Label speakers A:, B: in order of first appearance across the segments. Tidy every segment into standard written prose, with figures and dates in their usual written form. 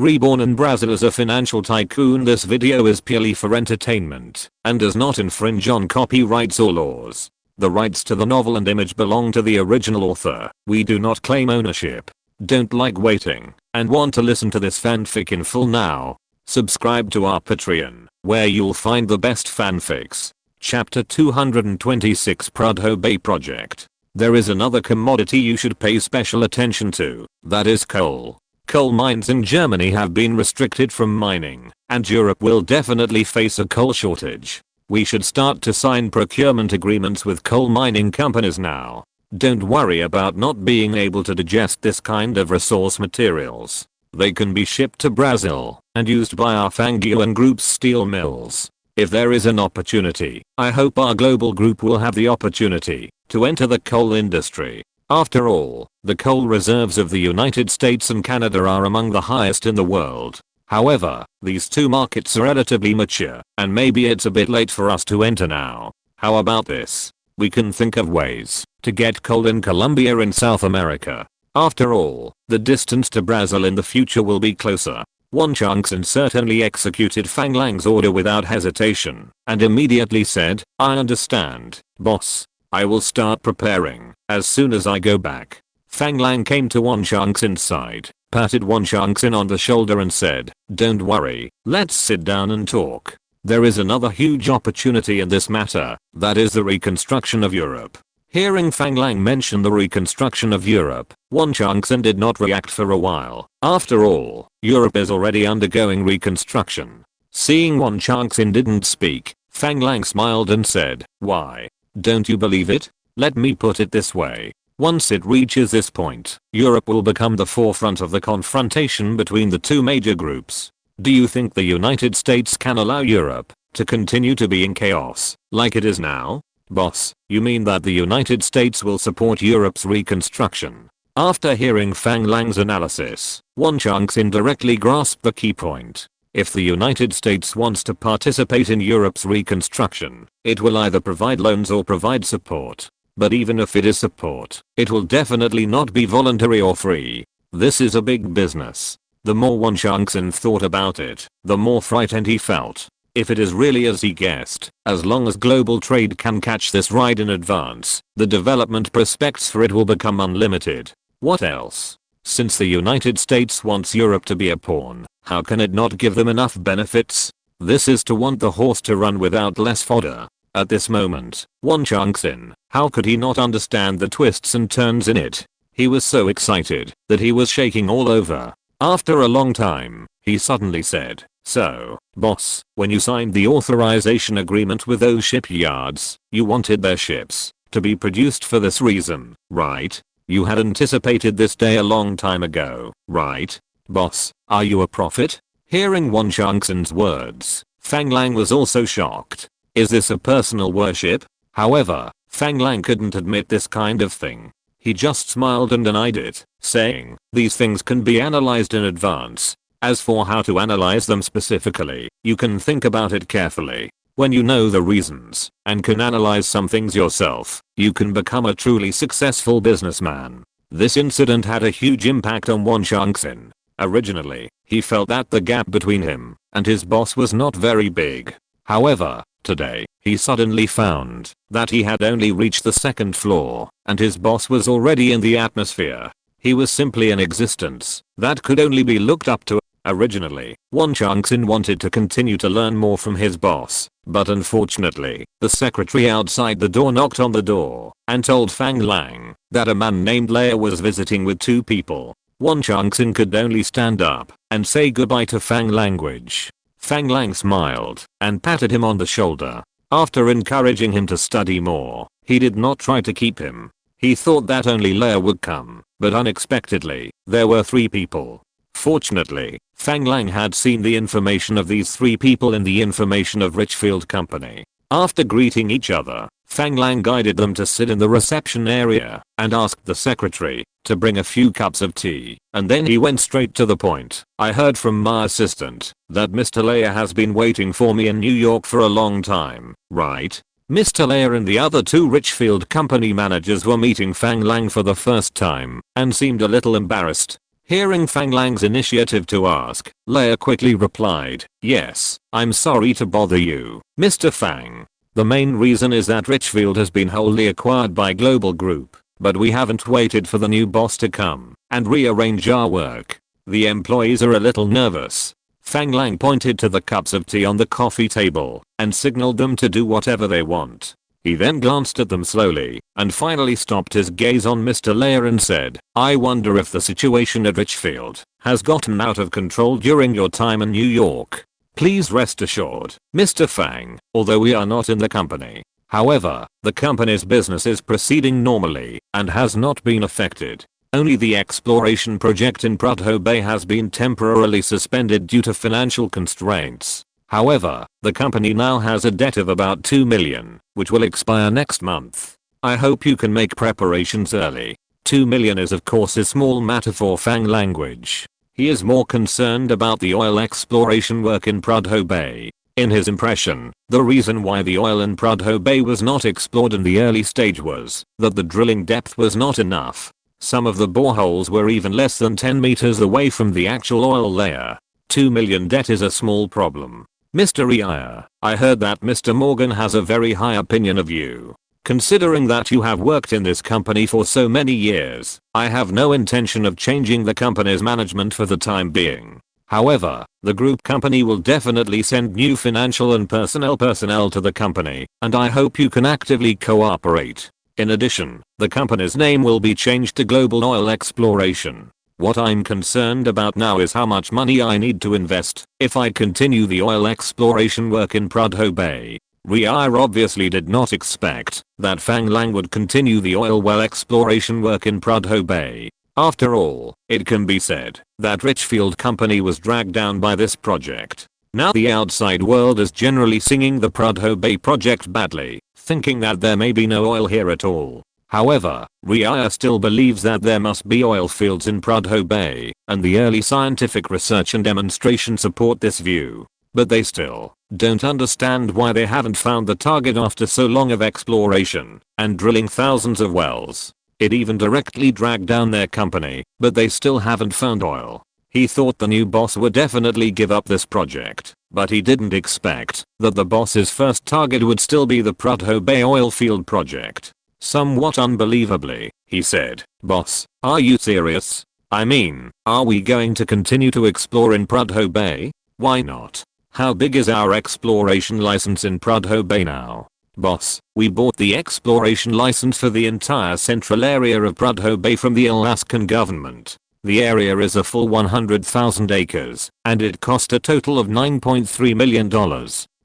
A: reborn in Brazil as a financial tycoon. This video is purely for entertainment and does not infringe on copyrights or laws. The rights to the novel and image belong to the original author. We do not claim ownership. Don't like waiting and want to listen to this fanfic in full now? Subscribe to our Patreon, where you'll find the best fanfics. Chapter 226 Prudhoe Bay Project. There is another commodity you should pay special attention to, that is coal. Coal mines in Germany have been restricted from mining, and Europe will definitely face a coal shortage. We should start to sign procurement agreements with coal mining companies now. Don't worry about not being able to digest this kind of resource materials. They can be shipped to Brazil and used by our Fang Lang Group's steel mills. If there is an opportunity, I hope our global group will have the opportunity to enter the coal industry. After all, the coal reserves of the United States and Canada are among the highest in the world. However, these two markets are relatively mature, and maybe it's a bit late for us to enter now. How about this? We can think of ways to get coal in Colombia in South America. After all, the distance to Brazil in the future will be closer. Won Changxin certainly executed Fang Lang's order without hesitation and immediately said, "I understand, boss. I will start preparing as soon as I go back." Fang Lang came to Won Changxin's side, patted Won Changxin on the shoulder and said, "Don't worry, let's sit down and talk. There is another huge opportunity in this matter, that is the reconstruction of Europe." Hearing Fang Lang mention the reconstruction of Europe, Won Changxin did not react for a while. After all, Europe is already undergoing reconstruction. Seeing Won Changxin didn't speak, Fang Lang smiled and said, "Why? Don't you believe it? Let me put it this way. Once it reaches this point, Europe will become the forefront of the confrontation between the two major groups. Do you think the United States can allow Europe to continue to be in chaos like it is now?" "Boss, you mean that the United States will support Europe's reconstruction?" After hearing Fang Lang's analysis, Won Changxin directly grasped the key point. If the United States wants to participate in Europe's reconstruction, it will either provide loans or provide support. But even if it is support, it will definitely not be voluntary or free. This is a big business. The more Won Changxin thought about it, the more frightened he felt. If it is really as he guessed, as long as global trade can catch this ride in advance, the development prospects for it will become unlimited. What else? Since the United States wants Europe to be a pawn, how can it not give them enough benefits? This is to want the horse to run without less fodder. At this moment, Won Changxin, how could he not understand the twists and turns in it? He was so excited that he was shaking all over. After a long time, he suddenly said, "So, boss, when you signed the authorization agreement with those shipyards, you wanted their ships to be produced for this reason, right? You had anticipated this day a long time ago, right? Boss, are you a prophet?" Hearing Won Changxin's words, Fang Lang was also shocked. Is this a personal worship? However, Fang Lang couldn't admit this kind of thing. He just smiled and denied it, saying, "These things can be analyzed in advance. As for how to analyze them specifically, you can think about it carefully. When you know the reasons and can analyze some things yourself, you can become a truly successful businessman." This incident had a huge impact on Won Changxin. Originally, he felt that the gap between him and his boss was not very big. However, today, he suddenly found that he had only reached the second floor and his boss was already in the atmosphere. He was simply an existence that could only be looked up to. Originally, Won Changxin wanted to continue to learn more from his boss, but unfortunately, the secretary outside the door knocked on the door and told Fang Lang that a man named Leia was visiting with two people. Won Changxin could only stand up and say goodbye to Fang language. Fang Lang smiled and patted him on the shoulder. After encouraging him to study more, he did not try to keep him. He thought that only Leia would come, but unexpectedly, there were three people. Fortunately, Fang Lang had seen the information of these three people in the information of Richfield Company. After greeting each other, Fang Lang guided them to sit in the reception area and asked the secretary to bring a few cups of tea, and then he went straight to the point. "I heard from my assistant that Mr. Leia has been waiting for me in New York for a long time, right?" Mr. Leia and the other two Richfield Company managers were meeting Fang Lang for the first time and seemed a little embarrassed. Hearing Fang Lang's initiative to ask, Leia quickly replied, "Yes, I'm sorry to bother you, Mr. Fang. The main reason is that Richfield has been wholly acquired by Global Group, but we haven't waited for the new boss to come and rearrange our work. The employees are a little nervous." Fang Lang pointed to the cups of tea on the coffee table and signaled them to do whatever they want. He then glanced at them slowly and finally stopped his gaze on Mr. Leia and said, "I wonder if the situation at Richfield has gotten out of control during your time in New York. Please rest assured, Mr. Fang, although we are not in the company. However, the company's business is proceeding normally and has not been affected. Only the exploration project in Prudhoe Bay has been temporarily suspended due to financial constraints. However, the company now has a debt of about $2 million, which will expire next month. I hope you can make preparations early." $2 million is of course a small matter for Fang language. He is more concerned about the oil exploration work in Prudhoe Bay. In his impression, the reason why the oil in Prudhoe Bay was not explored in the early stage was that the drilling depth was not enough. Some of the boreholes were even less than 10 meters away from the actual oil layer. $2 million debt is a small problem. Mr. Reaya, I heard that Mr. Morgan has a very high opinion of you. Considering that you have worked in this company for so many years, I have no intention of changing the company's management for the time being. However, the group company will definitely send new financial and personnel to the company, and I hope you can actively cooperate. In addition, the company's name will be changed to Global Oil Exploration. What I'm concerned about now is how much money I need to invest if I continue the oil exploration work in Prudhoe Bay. Reaya obviously did not expect that Fang Lang would continue the oil well exploration work in Prudhoe Bay. After all, it can be said that Richfield Company was dragged down by this project. Now the outside world is generally singing the Prudhoe Bay project badly, thinking that there may be no oil here at all. However, Reaya still believes that there must be oil fields in Prudhoe Bay, and the early scientific research and demonstration support this view. But they still don't understand why they haven't found the target after so long of exploration and drilling thousands of wells. It even directly dragged down their company, but they still haven't found oil. He thought the new boss would definitely give up this project, but he didn't expect that the boss's first target would still be the Prudhoe Bay oil field project. Somewhat unbelievably, he said, "Boss, are you serious? I mean, are we going to continue to explore in Prudhoe Bay? Why not? How big is our exploration license in Prudhoe Bay now?" "Boss, we bought the exploration license for the entire central area of Prudhoe Bay from the Alaskan government. The area is a full 100,000 acres, and it cost a total of $9.3 million.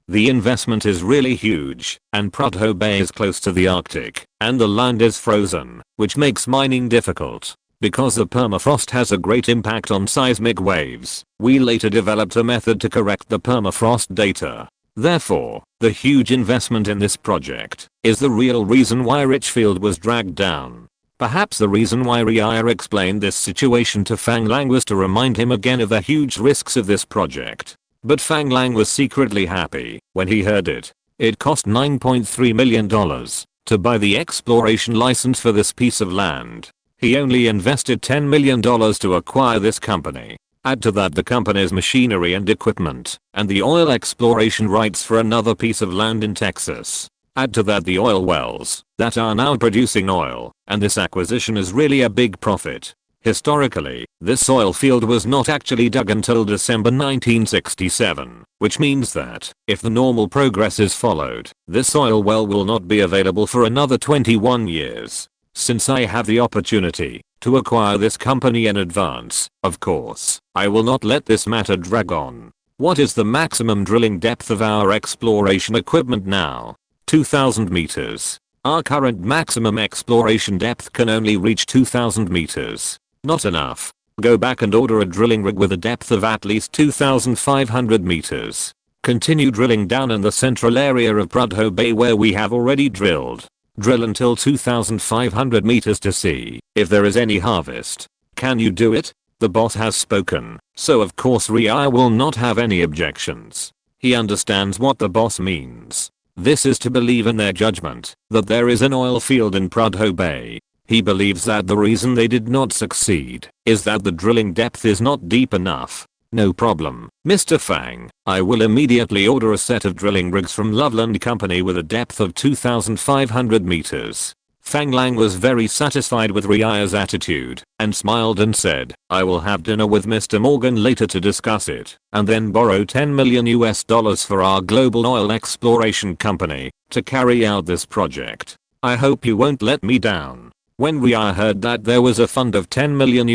A: The investment is really huge, and Prudhoe Bay is close to the Arctic, and the land is frozen, which makes mining difficult. Because the permafrost has a great impact on seismic waves, we later developed a method to correct the permafrost data. Therefore, the huge investment in this project is the real reason why Richfield was dragged down." Perhaps the reason why Reaya explained this situation to Fang Lang was to remind him again of the huge risks of this project. But Fang Lang was secretly happy when he heard it. It cost $9.3 million to buy the exploration license for this piece of land. He only invested $10 million to acquire this company. Add to that the company's machinery and equipment, and the oil exploration rights for another piece of land in Texas. Add to that the oil wells that are now producing oil, and this acquisition is really a big profit. Historically, this oil field was not actually dug until December 1967, which means that, if the normal progress is followed, this oil well will not be available for another 21 years. Since I have the opportunity to acquire this company in advance, of course, I will not let this matter drag on. What is the maximum drilling depth of our exploration equipment now? 2,000 meters. Our current maximum exploration depth can only reach 2,000 meters. Not enough. Go back and order a drilling rig with a depth of at least 2,500 meters. Continue drilling down in the central area of Prudhoe Bay where we have already drilled. Drill until 2,500 meters to see if there is any harvest. Can you do it? The boss has spoken, so of course Reaya will not have any objections. He understands what the boss means. This is to believe in their judgment that there is an oil field in Prudhoe Bay. He believes that the reason they did not succeed is that the drilling depth is not deep enough. No problem, Mr. Fang. I will immediately order a set of drilling rigs from Loveland Company with a depth of 2,500 meters. Fang Lang was very satisfied with Ria's attitude and smiled and said, I will have dinner with Mr. Morgan later to discuss it and then borrow $10 million for our global oil exploration company to carry out this project. I hope you won't let me down. When Ria heard that there was a fund of $10 million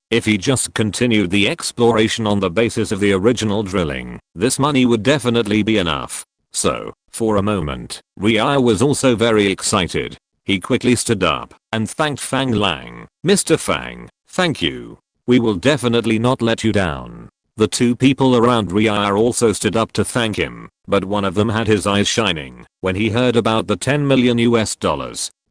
A: if he just continued the exploration on the basis of the original drilling, this money would definitely be enough. So, for a moment, Ria was also very excited. He quickly stood up and thanked Fang Lang. Mr. Fang, thank you. We will definitely not let you down. The two people around Ria also stood up to thank him, but one of them had his eyes shining when he heard about the $10 million.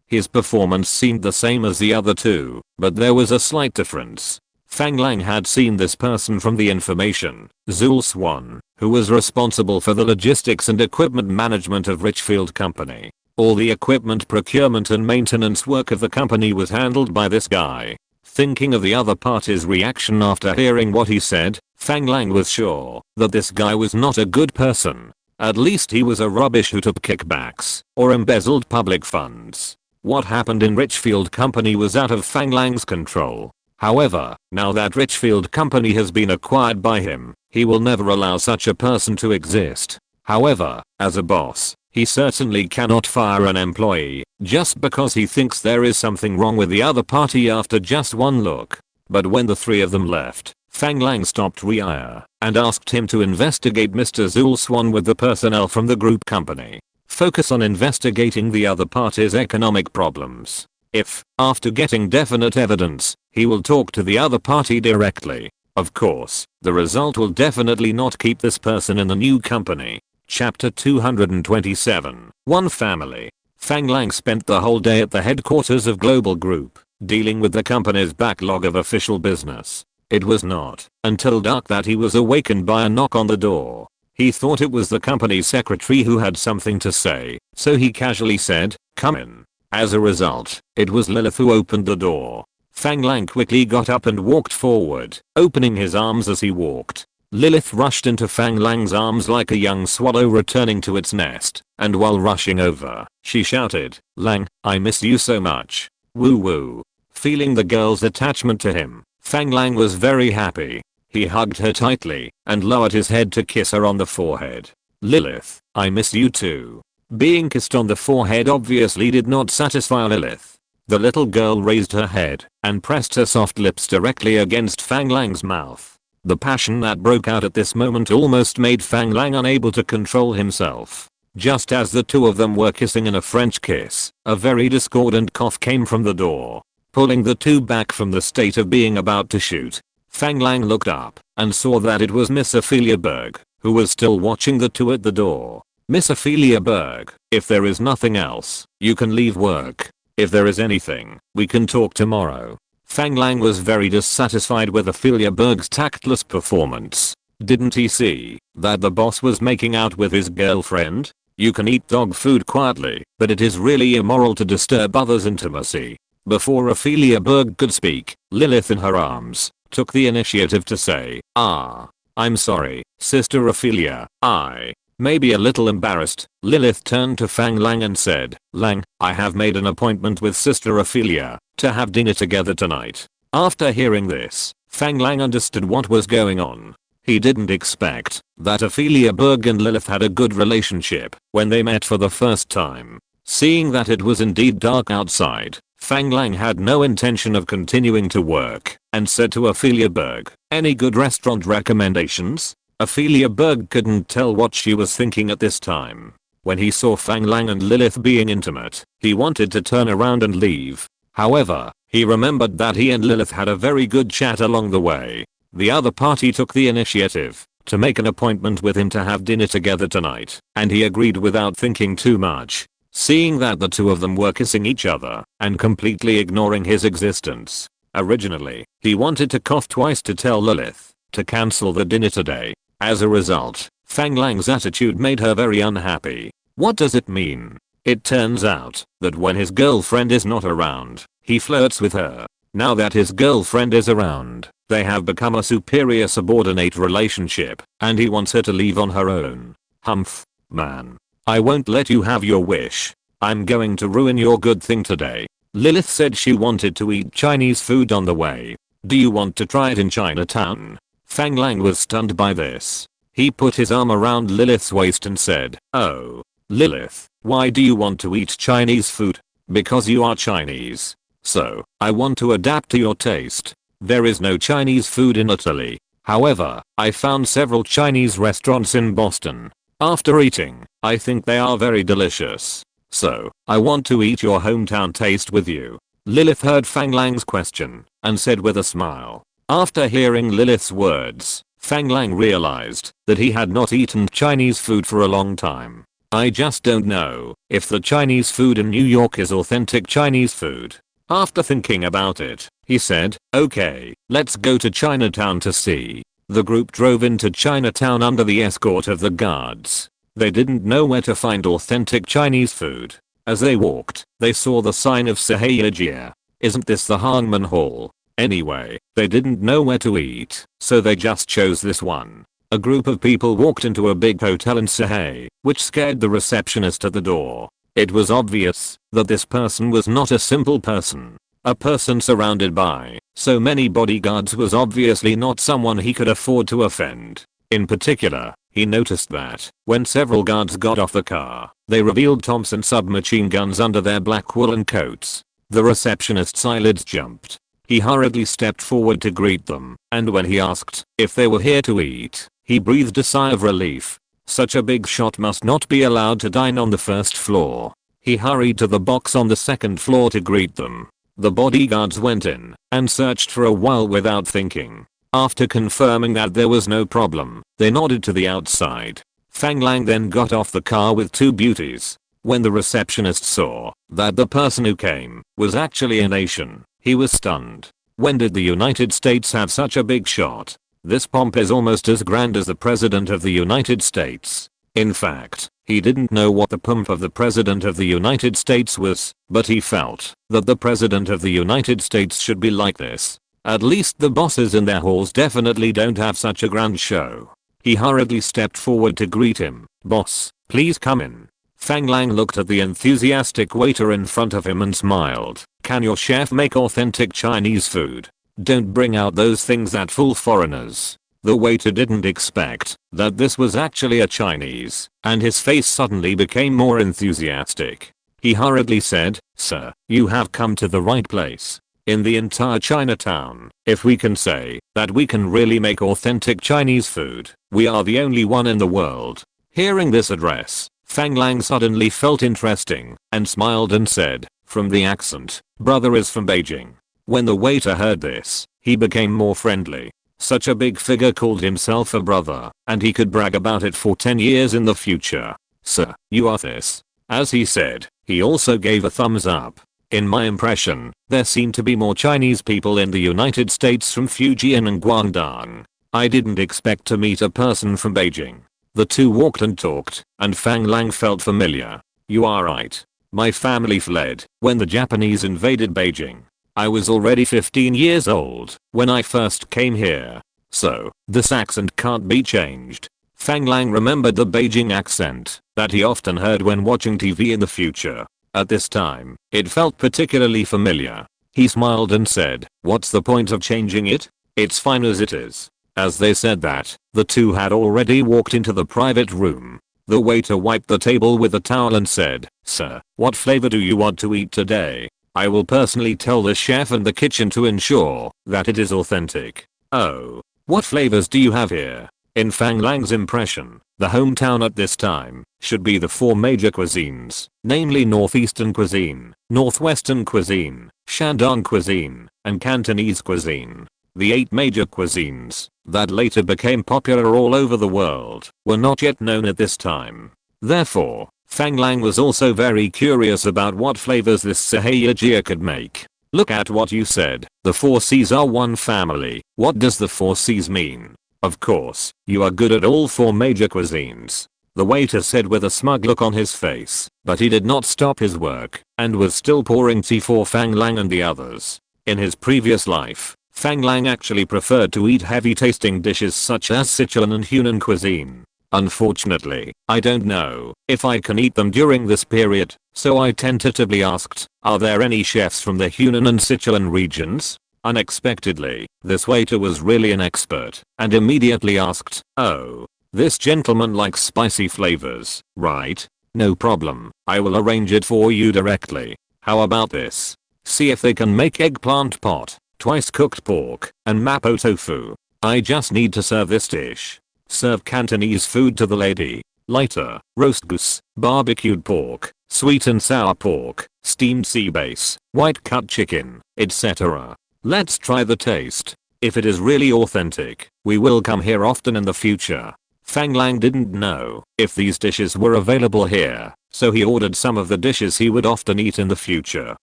A: His performance seemed the same as the other two, but there was a slight difference. Fang Lang had seen this person from the information, Zul Swan, who was responsible for the logistics and equipment management of Richfield Company. All the equipment procurement and maintenance work of the company was handled by this guy. Thinking of the other party's reaction after hearing what he said, Fang Lang was sure that this guy was not a good person. At least he was a rubbish who took kickbacks or embezzled public funds. What happened in Richfield Company was out of Fang Lang's control. However, now that Richfield Company has been acquired by him, he will never allow such a person to exist. However, as a boss, he certainly cannot fire an employee just because he thinks there is something wrong with the other party after just one look. But when the three of them left, Fang Lang stopped Ria and asked him to investigate Mr. Zul Swan with the personnel from the group company. Focus on investigating the other party's economic problems. If, after getting definite evidence, he will talk to the other party directly, of course, the result will definitely not keep this person in the new company. Chapter 227. One family. Fang Lang spent the whole day at the headquarters of Global Group, dealing with the company's backlog of official business. It was not until dark that he was awakened by a knock on the door. He thought it was the company secretary who had something to say, so he casually said, "Come in." As a result, it was Lilith who opened the door. Fang Lang quickly got up and walked forward, opening his arms as he walked. Lilith rushed into Fang Lang's arms like a young swallow returning to its nest, and while rushing over, she shouted, "Lang, I miss you so much." Woo woo. Feeling the girl's attachment to him, Fang Lang was very happy. He hugged her tightly and lowered his head to kiss her on the forehead. "Lilith, I miss you too." Being kissed on the forehead obviously did not satisfy Lilith. The little girl raised her head and pressed her soft lips directly against Fang Lang's mouth. The passion that broke out at this moment almost made Fang Lang unable to control himself. Just as the two of them were kissing in a French kiss, a very discordant cough came from the door, pulling the two back from the state of being about to shoot. Fang Lang looked up and saw that it was Miss Ophelia Berg, who was still watching the two at the door. "Miss Ophelia Berg, if there is nothing else, you can leave work. If there is anything, we can talk tomorrow." Fang Lang was very dissatisfied with Ophelia Berg's tactless performance. Didn't he see that the boss was making out with his girlfriend? You can eat dog food quietly, but it is really immoral to disturb others' intimacy. Before Ophelia Berg could speak, Lilith in her arms took the initiative to say, I'm sorry, Sister Ophelia, I may be a little embarrassed." Lilith turned to Fang Lang and said, "Lang, I have made an appointment with Sister Ophelia to have dinner together tonight." After hearing this, Fang Lang understood what was going on. He didn't expect that Ophelia Berg and Lilith had a good relationship when they met for the first time. Seeing that it was indeed dark outside, Fang Lang had no intention of continuing to work and said to Ophelia Berg, "Any good restaurant recommendations?" Ophelia Berg couldn't tell what she was thinking at this time. When he saw Fang Lang and Lilith being intimate, he wanted to turn around and leave. However, he remembered that he and Lilith had a very good chat along the way. The other party took the initiative to make an appointment with him to have dinner together tonight, and he agreed without thinking too much. Seeing that the two of them were kissing each other and completely ignoring his existence. Originally, he wanted to cough twice to tell Lilith to cancel the dinner today. As a result, Fang Lang's attitude made her very unhappy. What does it mean? It turns out that when his girlfriend is not around, he flirts with her. Now that his girlfriend is around, they have become a superior subordinate relationship, and he wants her to leave on her own. Humph. Man. I won't let you have your wish. I'm going to ruin your good thing today. Lilith said she wanted to eat Chinese food on the way. Do you want to try it in Chinatown? Fang Lang was stunned by this. He put his arm around Lilith's waist and said, "Oh, Lilith, why do you want to eat Chinese food? Because you are Chinese. So, I want to adapt to your taste. There is no Chinese food in Italy. However, I found several Chinese restaurants in Boston. After eating, I think they are very delicious. So, I want to eat your hometown taste with you." Lilith heard Fang Lang's question and said with a smile. After hearing Lilith's words, Fang Lang realized that he had not eaten Chinese food for a long time. I just don't know if the Chinese food in New York is authentic Chinese food. After thinking about it, he said, "Okay, let's go to Chinatown to see." The group drove into Chinatown under the escort of the guards. They didn't know where to find authentic Chinese food. As they walked, they saw the sign of Sahayajia. Isn't this the Hangman Hall? Anyway, they didn't know where to eat, so they just chose this one. A group of people walked into a big hotel in Sahay, which scared the receptionist at the door. It was obvious that this person was not a simple person. A person surrounded by so many bodyguards was obviously not someone he could afford to offend. In particular, he noticed that when several guards got off the car, they revealed Thompson submachine guns under their black woolen coats. The receptionist's eyelids jumped. He hurriedly stepped forward to greet them, and when he asked if they were here to eat, he breathed a sigh of relief. Such a big shot must not be allowed to dine on the first floor. He hurried to the box on the second floor to greet them. The bodyguards went in and searched for a while without thinking. After confirming that there was no problem, they nodded to the outside. Fang Lang then got off the car with two beauties. When the receptionist saw that the person who came was actually an Asian, he was stunned. When did the United States have such a big shot? This pomp is almost as grand as the President of the United States. In fact, he didn't know what the pomp of the President of the United States was, but he felt that the President of the United States should be like this. At least the bosses in their halls definitely don't have such a grand show. He hurriedly stepped forward to greet him. "Boss, please come in." Fang Lang looked at the enthusiastic waiter in front of him and smiled. "Can your chef make authentic Chinese food? Don't bring out those things that fool foreigners." The waiter didn't expect that this was actually a Chinese, and his face suddenly became more enthusiastic. He hurriedly said, "Sir, you have come to the right place. In the entire Chinatown, if we can say that we can really make authentic Chinese food, we are the only one in the world." Hearing this address, Fang Lang suddenly felt interesting and smiled and said, "From the accent, brother is from Beijing." When the waiter heard this, he became more friendly. Such a big figure called himself a brother, and he could brag about it for 10 years in the future. "Sir, you are this." As he said, he also gave a thumbs up. In my impression, there seem to be more Chinese people in the United States from Fujian and Guangdong. I didn't expect to meet a person from Beijing. The two walked and talked, and Fang Lang felt familiar. "You are right. My family fled when the Japanese invaded Beijing. I was already 15 years old when I first came here. So, this accent can't be changed." Fang Lang remembered the Beijing accent that he often heard when watching TV in the future. At this time, it felt particularly familiar. He smiled and said, "What's the point of changing it? It's fine as it is." As they said that, the two had already walked into the private room. The waiter wiped the table with a towel and said, "Sir, what flavor do you want to eat today? I will personally tell the chef and the kitchen to ensure that it is authentic." "Oh, what flavors do you have here?" In Fang Lang's impression, the hometown at this time should be the four major cuisines, namely Northeastern cuisine, Northwestern cuisine, Shandong cuisine, and Cantonese cuisine. The 8 major cuisines that later became popular all over the world were not yet known at this time. Therefore, Fang Lang was also very curious about what flavors this Sahayajia could make. "Look at what you said. The 4 C's are one family. What does the 4 C's mean?" "Of course, you are good at all 4 major cuisines." the waiter said with a smug look on his face, but he did not stop his work, and was still pouring tea for Fang Lang and the others. In his previous life, Fang Lang actually preferred to eat heavy tasting dishes such as Sichuan and Hunan cuisine. Unfortunately, I don't know if I can eat them during this period, so I tentatively asked, are there any chefs from the Hunan and Sichuan regions? Unexpectedly, this waiter was really an expert, and immediately asked, oh, this gentleman likes spicy flavors, right? No problem, I will arrange it for you directly. How about this? See if they can make eggplant pot, twice cooked pork, and mapo tofu. I just need to serve this dish. Serve Cantonese food to the lady. Lighter, roast goose, barbecued pork, sweet and sour pork, steamed sea bass, white cut chicken, etc. Let's try the taste. If it is really authentic, we will come here often in the future. Fang Lang didn't know if these dishes were available here, so he ordered some of the dishes he would often eat in the future.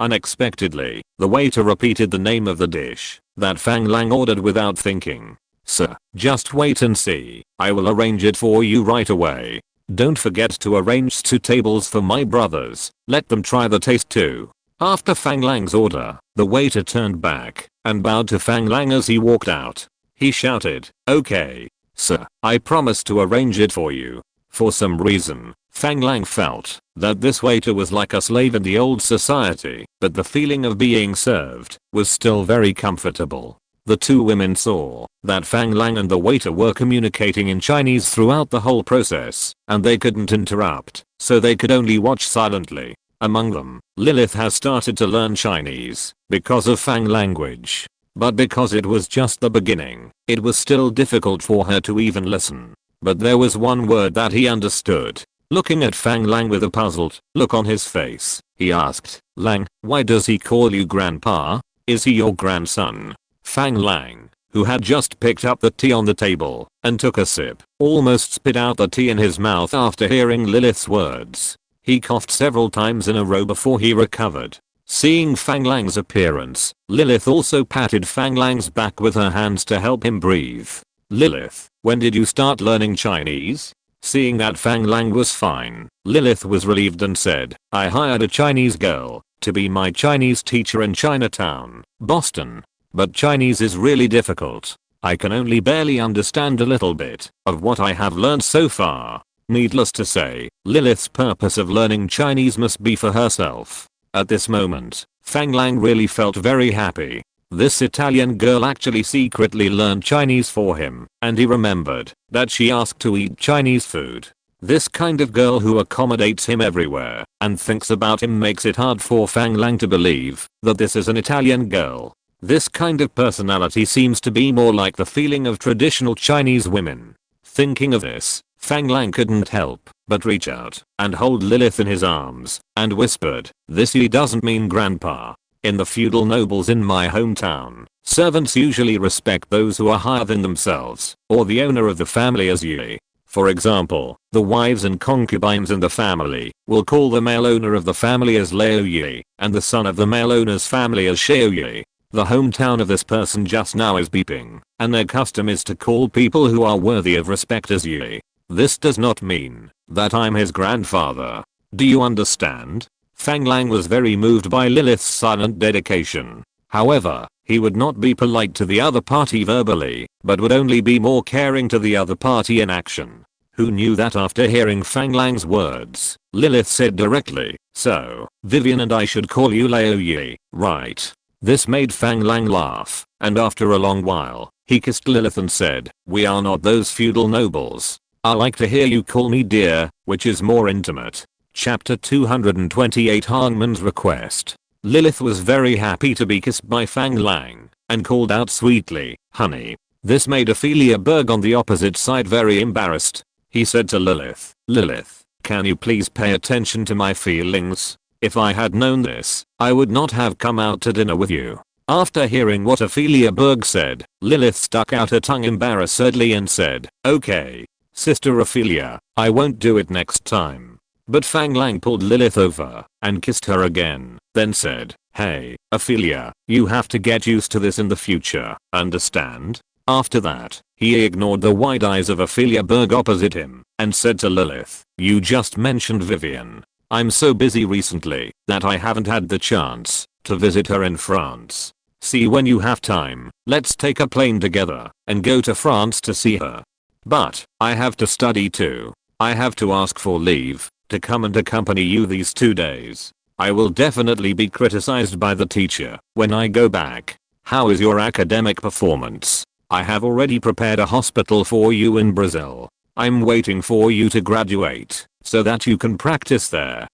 A: Unexpectedly, the waiter repeated the name of the dish that Fang Lang ordered without thinking. Sir, just wait and see. I will arrange it for you right away. Don't forget to arrange 2 tables for my brothers. Let them try the taste too. After Fang Lang's order, the waiter turned back and bowed to Fang Lang as he walked out. He shouted, okay, sir, I promise to arrange it for you. For some reason, Fang Lang felt that this waiter was like a slave in the old society, but the feeling of being served was still very comfortable. The 2 women saw that Fang Lang and the waiter were communicating in Chinese throughout the whole process, and they couldn't interrupt, so they could only watch silently. Among them, Lilith has started to learn Chinese because of Fang language. But because it was just the beginning, it was still difficult for her to even listen. But there was one word that he understood. Looking at Fang Lang with a puzzled look on his face, he asked, Lang, why does he call you grandpa? Is he your grandson? Fang Lang, who had just picked up the tea on the table and took a sip, almost spit out the tea in his mouth after hearing Lilith's words. He coughed several times in a row before he recovered. Seeing Fang Lang's appearance, Lilith also patted Fang Lang's back with her hands to help him breathe. Lilith, when did you start learning Chinese? Seeing that Fang Lang was fine, Lilith was relieved and said, I hired a Chinese girl to be my Chinese teacher in Chinatown, Boston. But Chinese is really difficult. I can only barely understand a little bit of what I have learned so far. Needless to say, Lilith's purpose of learning Chinese must be for herself. At this moment, Fang Lang really felt very happy. This Italian girl actually secretly learned Chinese for him, and he remembered that she asked to eat Chinese food. This kind of girl who accommodates him everywhere and thinks about him makes it hard for Fang Lang to believe that this is an Italian girl. This kind of personality seems to be more like the feeling of traditional Chinese women. Thinking of this, Fang Lang couldn't help but reach out and hold Lilith in his arms and whispered, this he doesn't mean grandpa. In the feudal nobles in my hometown, servants usually respect those who are higher than themselves or the owner of the family as ye. For example, the wives and concubines in the family will call the male owner of the family as Lao Yi and the son of the male owner's family as Xiao Yi. The hometown of this person just now is beeping, and their custom is to call people who are worthy of respect as Yi. This does not mean that I'm his grandfather. Do you understand? Fang Lang was very moved by Lilith's silent dedication. However, he would not be polite to the other party verbally, but would only be more caring to the other party in action. Who knew that after hearing Fang Lang's words, Lilith said directly, so, Vivian and I should call you Lao Yi, right? This made Fang Lang laugh, and after a long while, he kissed Lilith and said, we are not those feudal nobles. I like to hear you call me dear, which is more intimate. Chapter 228 Hangman's Request. Lilith was very happy to be kissed by Fang Lang, and called out sweetly, honey. This made Ophelia Berg on the opposite side very embarrassed. He said to Lilith, Lilith, can you please pay attention to my feelings? If I had known this, I would not have come out to dinner with you. After hearing what Ophelia Berg said, Lilith stuck out her tongue embarrassedly and said, okay, Sister Ophelia, I won't do it next time. But Fang Lang pulled Lilith over and kissed her again, then said, hey, Ophelia, you have to get used to this in the future, understand? After that, he ignored the wide eyes of Ophelia Berg opposite him and said to Lilith, "You just mentioned Vivian. I'm so busy recently that I haven't had the chance to visit her in France. See, when you have time, let's take a plane together and go to France to see her. But I have to study too. I have to ask for leave to come and accompany you these 2 days. I will definitely be criticized by the teacher when I go back. How is your academic performance? I have already prepared a hospital for you in Brazil. I'm waiting for you to graduate so that you can practice there.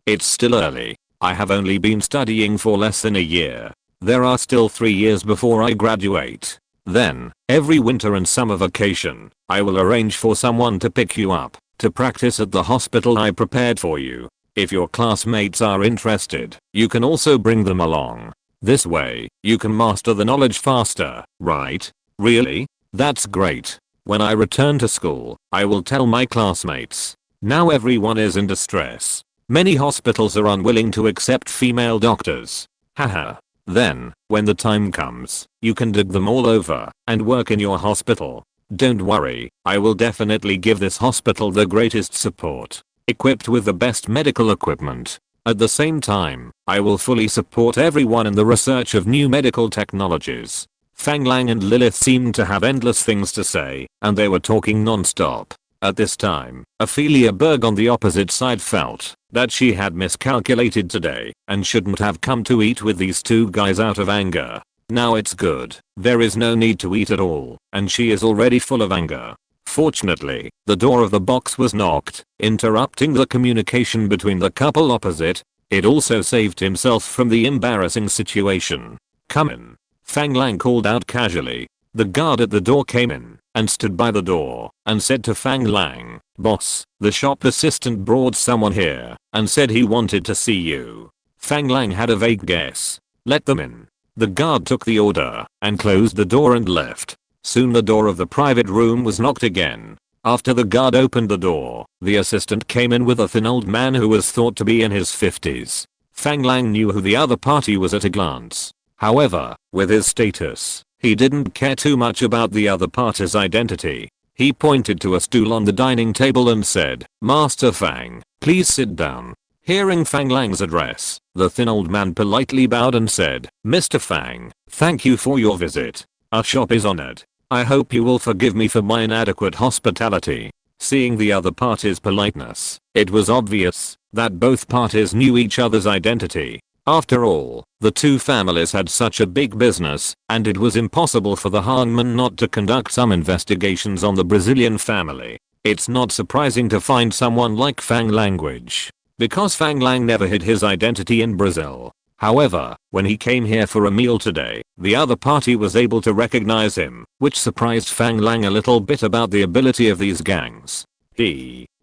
A: It's still early. I have only been studying for less than a year. There are still 3 years before I graduate. Then, every winter and summer vacation, I will arrange for someone to pick you up to practice at the hospital I prepared for you. If your classmates are interested, you can also bring them along. This way, you can master the knowledge faster, right? Really? That's great. When I return to school, I will tell my classmates. Now everyone is in distress. Many hospitals are unwilling to accept female doctors. Haha. Then, when the time comes, you can dig them all over and work in your hospital. Don't worry, I will definitely give this hospital the greatest support, equipped with the best medical equipment. At the same time, I will fully support everyone in the research of new medical technologies." Fang Lang and Lilith seemed to have endless things to say, and they were talking non-stop. At this time, Ophelia Berg on the opposite side felt that she had miscalculated today and shouldn't have come to eat with these two guys out of anger. Now it's good. There is no need to eat at all, and she is already full of anger. Fortunately, the door of the box was knocked, interrupting the communication between the couple opposite. It also saved himself from the embarrassing situation. "Come in," Fang Lang called out casually. The guard at the door came in and stood by the door and said to Fang Lang, "Boss, the shop assistant brought someone here and said he wanted to see you." Fang Lang had a vague guess. "Let them in." The guard took the order and closed the door and left. Soon the door of the private room was knocked again. After the guard opened the door, the assistant came in with a thin old man who was thought to be in his 50s. Fang Lang knew who the other party was at a glance. However, with his status, he didn't care too much about the other party's identity. He pointed to a stool on the dining table and said, "Master Fang, please sit down." Hearing Fang Lang's address, the thin old man politely bowed and said, "Mr. Fang, thank you for your visit. Our shop is honored. I hope you will forgive me for my inadequate hospitality." Seeing the other party's politeness, it was obvious that both parties knew each other's identity. After all, the two families had such a big business, and it was impossible for the hangman not to conduct some investigations on the Brazilian family. It's not surprising to find someone like Fang language, because Fang Lang never hid his identity in Brazil. However, when he came here for a meal today, the other party was able to recognize him, which surprised Fang Lang a little bit about the ability of these gangs.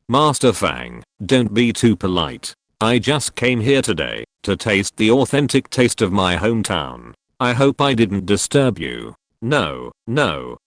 A: "Master Fang, don't be too polite. I just came here today to taste the authentic taste of my hometown. I hope I didn't disturb you." No,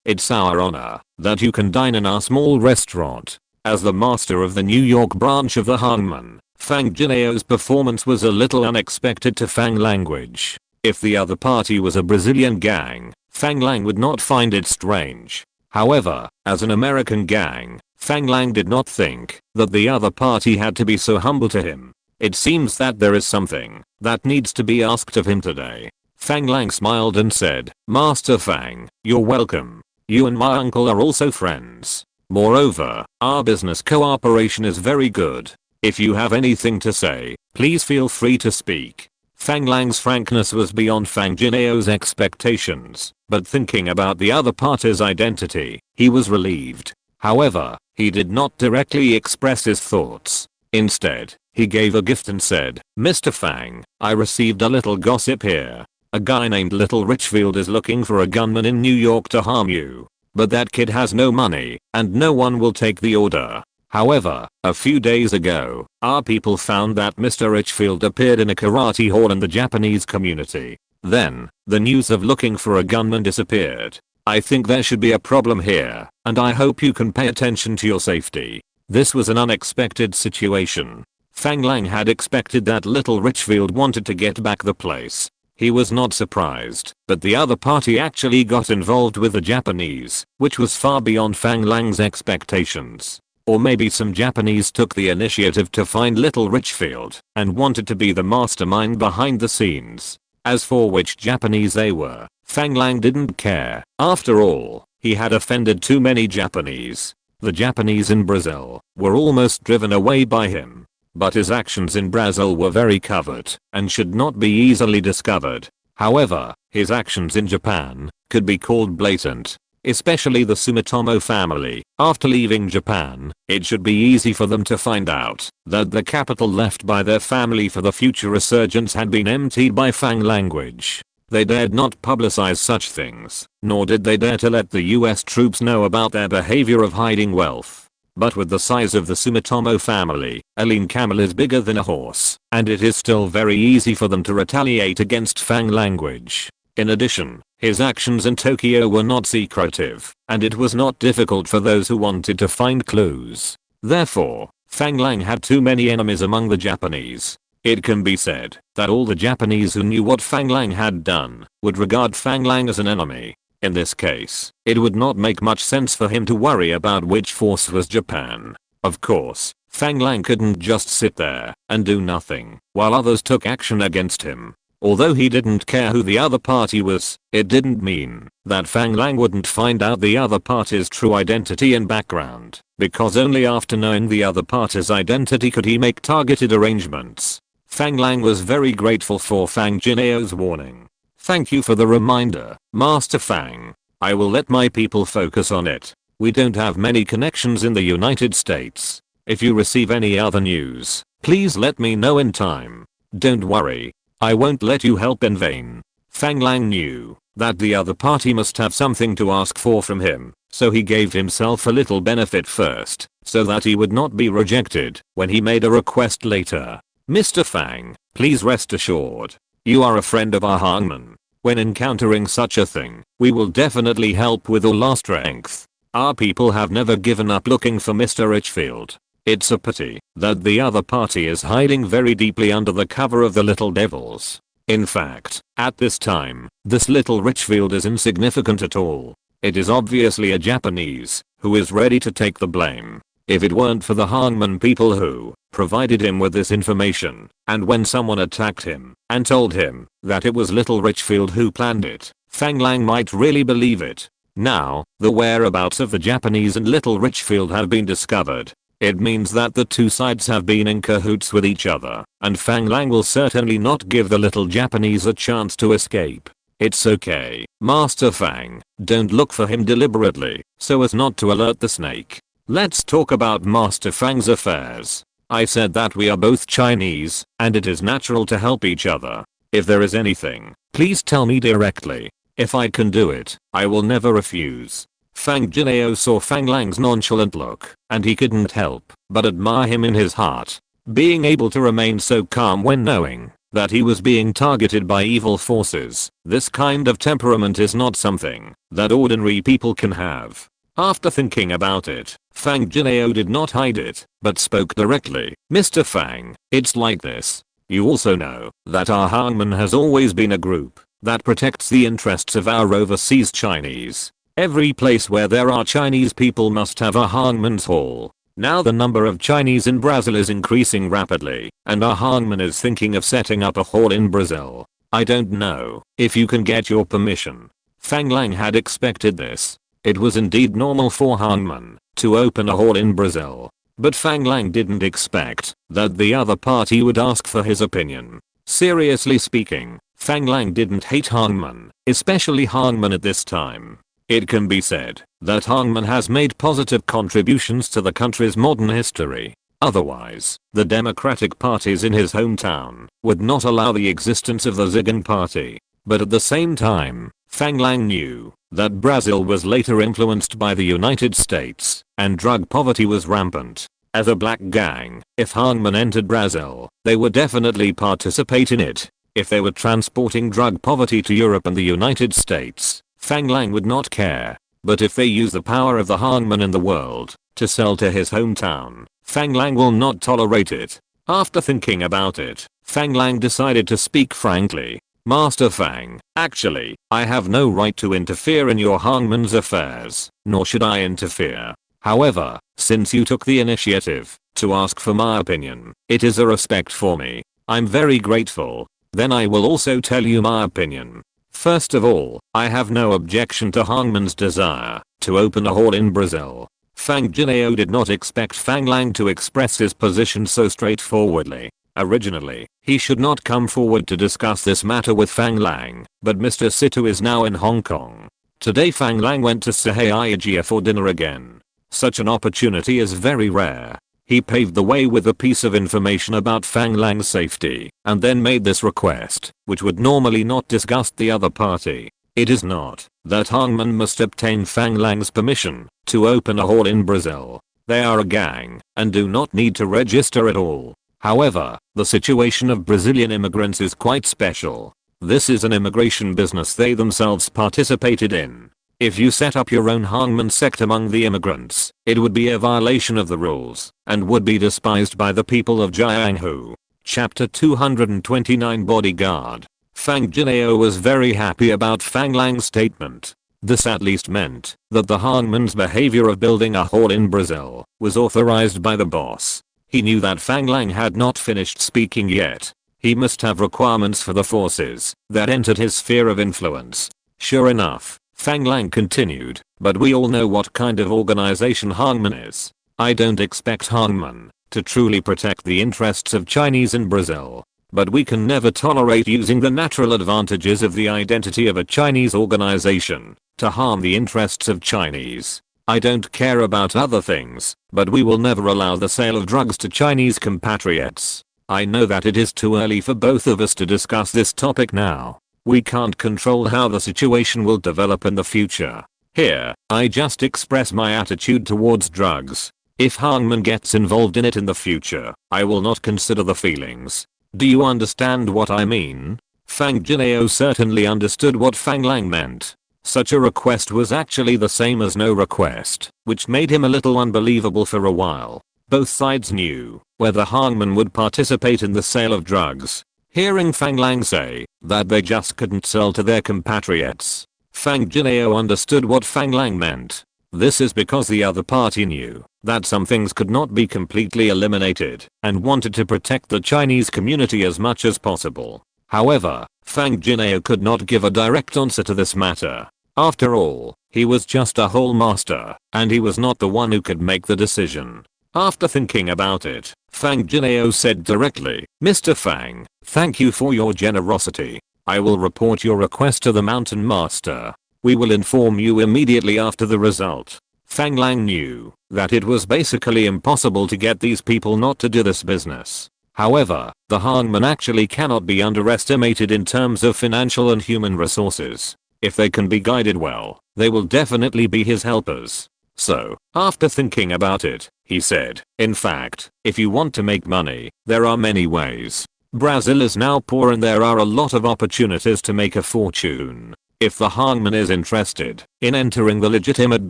A: it's our honor that you can dine in our small restaurant." As the master of the New York branch of the hangman, Fang Jineo's performance was a little unexpected to Fang language. If the other party was a Brazilian gang, Fang Lang would not find it strange. However, as an American gang, Fang Lang did not think that the other party had to be so humble to him. It seems that there is something that needs to be asked of him today. Fang Lang smiled and said, "Master Fang, you're welcome. You and my uncle are also friends. Moreover, our business cooperation is very good. If you have anything to say, please feel free to speak." Fang Lang's frankness was beyond Fang Jineo's expectations, but thinking about the other party's identity, he was relieved. However, he did not directly express his thoughts. Instead, he gave a gift and said, "Mr. Fang, I received a little gossip here. A guy named Little Richfield is looking for a gunman in New York to harm you. But that kid has no money, and no one will take the order." However, a few days ago, our people found that Mr. Richfield appeared in a karate hall in the Japanese community. Then, the news of looking for a gunman disappeared. I think there should be a problem here, and I hope you can pay attention to your safety. This was an unexpected situation. Fang Lang had expected that Little Richfield wanted to get back the place. He was not surprised, but the other party actually got involved with the Japanese, which was far beyond Fang Lang's expectations. Or maybe some Japanese took the initiative to find Little Richfield and wanted to be the mastermind behind the scenes. As for which Japanese they were, Fang Lang didn't care. After all, he had offended too many Japanese. The Japanese in Brazil were almost driven away by him. But his actions in Brazil were very covert and should not be easily discovered. However, his actions in Japan could be called blatant. Especially the Sumitomo family. After leaving Japan, it should be easy for them to find out that the capital left by their family for the future resurgence had been emptied by Fang language. They dared not publicize such things, nor did they dare to let the US troops know about their behavior of hiding wealth. But with the size of the Sumitomo family, a lean camel is bigger than a horse, and it is still very easy for them to retaliate against Fang language. In addition, his actions in Tokyo were not secretive, and it was not difficult for those who wanted to find clues. Therefore, Fang Lang had too many enemies among the Japanese. It can be said that all the Japanese who knew what Fang Lang had done would regard Fang Lang as an enemy. In this case, it would not make much sense for him to worry about which force was Japan. Of course, Fang Lang couldn't just sit there and do nothing while others took action against him. Although he didn't care who the other party was, it didn't mean that Fang Lang wouldn't find out the other party's true identity and background, because only after knowing the other party's identity could he make targeted arrangements. Fang Lang was very grateful for Fang Jineo's warning. Thank you for the reminder, Master Fang. I will let my people focus on it. We don't have many connections in the United States. If you receive any other news, please let me know in time. Don't worry. I won't let you help in vain. Fang Lang knew that the other party must have something to ask for from him, so he gave himself a little benefit first, so that he would not be rejected when he made a request later. Mr. Fang, please rest assured. You are a friend of our hangman. When encountering such a thing, we will definitely help with all our strength. Our people have never given up looking for Mr. Richfield. It's a pity that the other party is hiding very deeply under the cover of the little devils. In fact, at this time, this Little Richfield is insignificant at all. It is obviously a Japanese who is ready to take the blame. If it weren't for the hangman people who provided him with this information, and when someone attacked him and told him that it was Little Richfield who planned it, Fang Lang might really believe it. Now, the whereabouts of the Japanese and Little Richfield have been discovered. It means that the two sides have been in cahoots with each other, and Fang Lang will certainly not give the little Japanese a chance to escape. It's okay, Master Fang, don't look for him deliberately, so as not to alert the snake. Let's talk about Master Fang's affairs. I said that we are both Chinese, and it is natural to help each other. If there is anything, please tell me directly. If I can do it, I will never refuse. Fang Jineo saw Fang Lang's nonchalant look, and he couldn't help but admire him in his heart. Being able to remain so calm when knowing that he was being targeted by evil forces, this kind of temperament is not something that ordinary people can have. After thinking about it, Fang Jineo did not hide it, but spoke directly. Mr. Fang, it's like this. You also know that our hangman has always been a group that protects the interests of our overseas Chinese. Every place where there are Chinese people must have a hangman's hall. Now the number of Chinese in Brazil is increasing rapidly, and our hangman is thinking of setting up a hall in Brazil. I don't know if you can get your permission. Fang Lang had expected this. It was indeed normal for hangman to open a hall in Brazil. But Fang Lang didn't expect that the other party would ask for his opinion. Seriously speaking, Fang Lang didn't hate hangman, especially hangman at this time. It can be said that hangman has made positive contributions to the country's modern history. Otherwise, the democratic parties in his hometown would not allow the existence of the Zigan party. But at the same time, Fang Lang knew that Brazil was later influenced by the United States, and drug poverty was rampant. As a black gang, if hangman entered Brazil, they would definitely participate in it. If they were transporting drug poverty to Europe and the United States, Fang Lang would not care. But if they use the power of the hangman in the world to sell to his hometown, Fang Lang will not tolerate it. After thinking about it, Fang Lang decided to speak frankly. Master Fang, actually, I have no right to interfere in your hangman's affairs, nor should I interfere. However, since you took the initiative to ask for my opinion, it is a respect for me. I'm very grateful. Then I will also tell you my opinion. First of all, I have no objection to Hangman's desire to open a hall in Brazil. Fang Jinao did not expect Fang Lang to express his position so straightforwardly. Originally, he should not come forward to discuss this matter with Fang Lang, but Mr. Situ is now in Hong Kong. Today Fang Lang went to Sahayajia for dinner again. Such an opportunity is very rare. He paved the way with a piece of information about Fang Lang's safety, and then made this request, which would normally not disgust the other party. It is not that Hangman must obtain Fang Lang's permission to open a hall in Brazil. They are a gang, and do not need to register at all. However, the situation of Brazilian immigrants is quite special. This is an immigration business they themselves participated in. If you set up your own Hangman sect among the immigrants, it would be a violation of the rules, and would be despised by the people of Jianghu. Chapter 229 Bodyguard. Fang Jinao was very happy about Fang Lang's statement. This at least meant that the Hangman's behavior of building a hall in Brazil was authorized by the boss. He knew that Fang Lang had not finished speaking yet. He must have requirements for the forces that entered his sphere of influence. Sure enough, Fang Lang continued, but we all know what kind of organization Hangman is. I don't expect Hangman to truly protect the interests of Chinese in Brazil, but we can never tolerate using the natural advantages of the identity of a Chinese organization to harm the interests of Chinese. I don't care about other things, but we will never allow the sale of drugs to Chinese compatriots. I know that it is too early for both of us to discuss this topic now. We can't control how the situation will develop in the future. Here, I just express my attitude towards drugs. If Hangman gets involved in it in the future, I will not consider the feelings. Do you understand what I mean? Fang Jinao certainly understood what Fang Lang meant. Such a request was actually the same as no request, which made him a little unbelievable for a while. Both sides knew whether Hangman would participate in the sale of drugs. Hearing Fang Lang say that they just couldn't sell to their compatriots, Fang Jinao understood what Fang Lang meant. This is because the other party knew that some things could not be completely eliminated and wanted to protect the Chinese community as much as possible. However, Fang Jinao could not give a direct answer to this matter. After all, he was just a hall master, and he was not the one who could make the decision. After thinking about it, Fang Jinao said directly, "Mr. Fang, thank you for your generosity. I will report your request to the Mountain Master. We will inform you immediately after the result." Fang Lang knew that it was basically impossible to get these people not to do this business. However, the Hangman actually cannot be underestimated in terms of financial and human resources. If they can be guided well, they will definitely be his helpers. So, after thinking about it, he said, "In fact, if you want to make money, there are many ways. Brazil is now poor and there are a lot of opportunities to make a fortune. If the Hangman is interested in entering the legitimate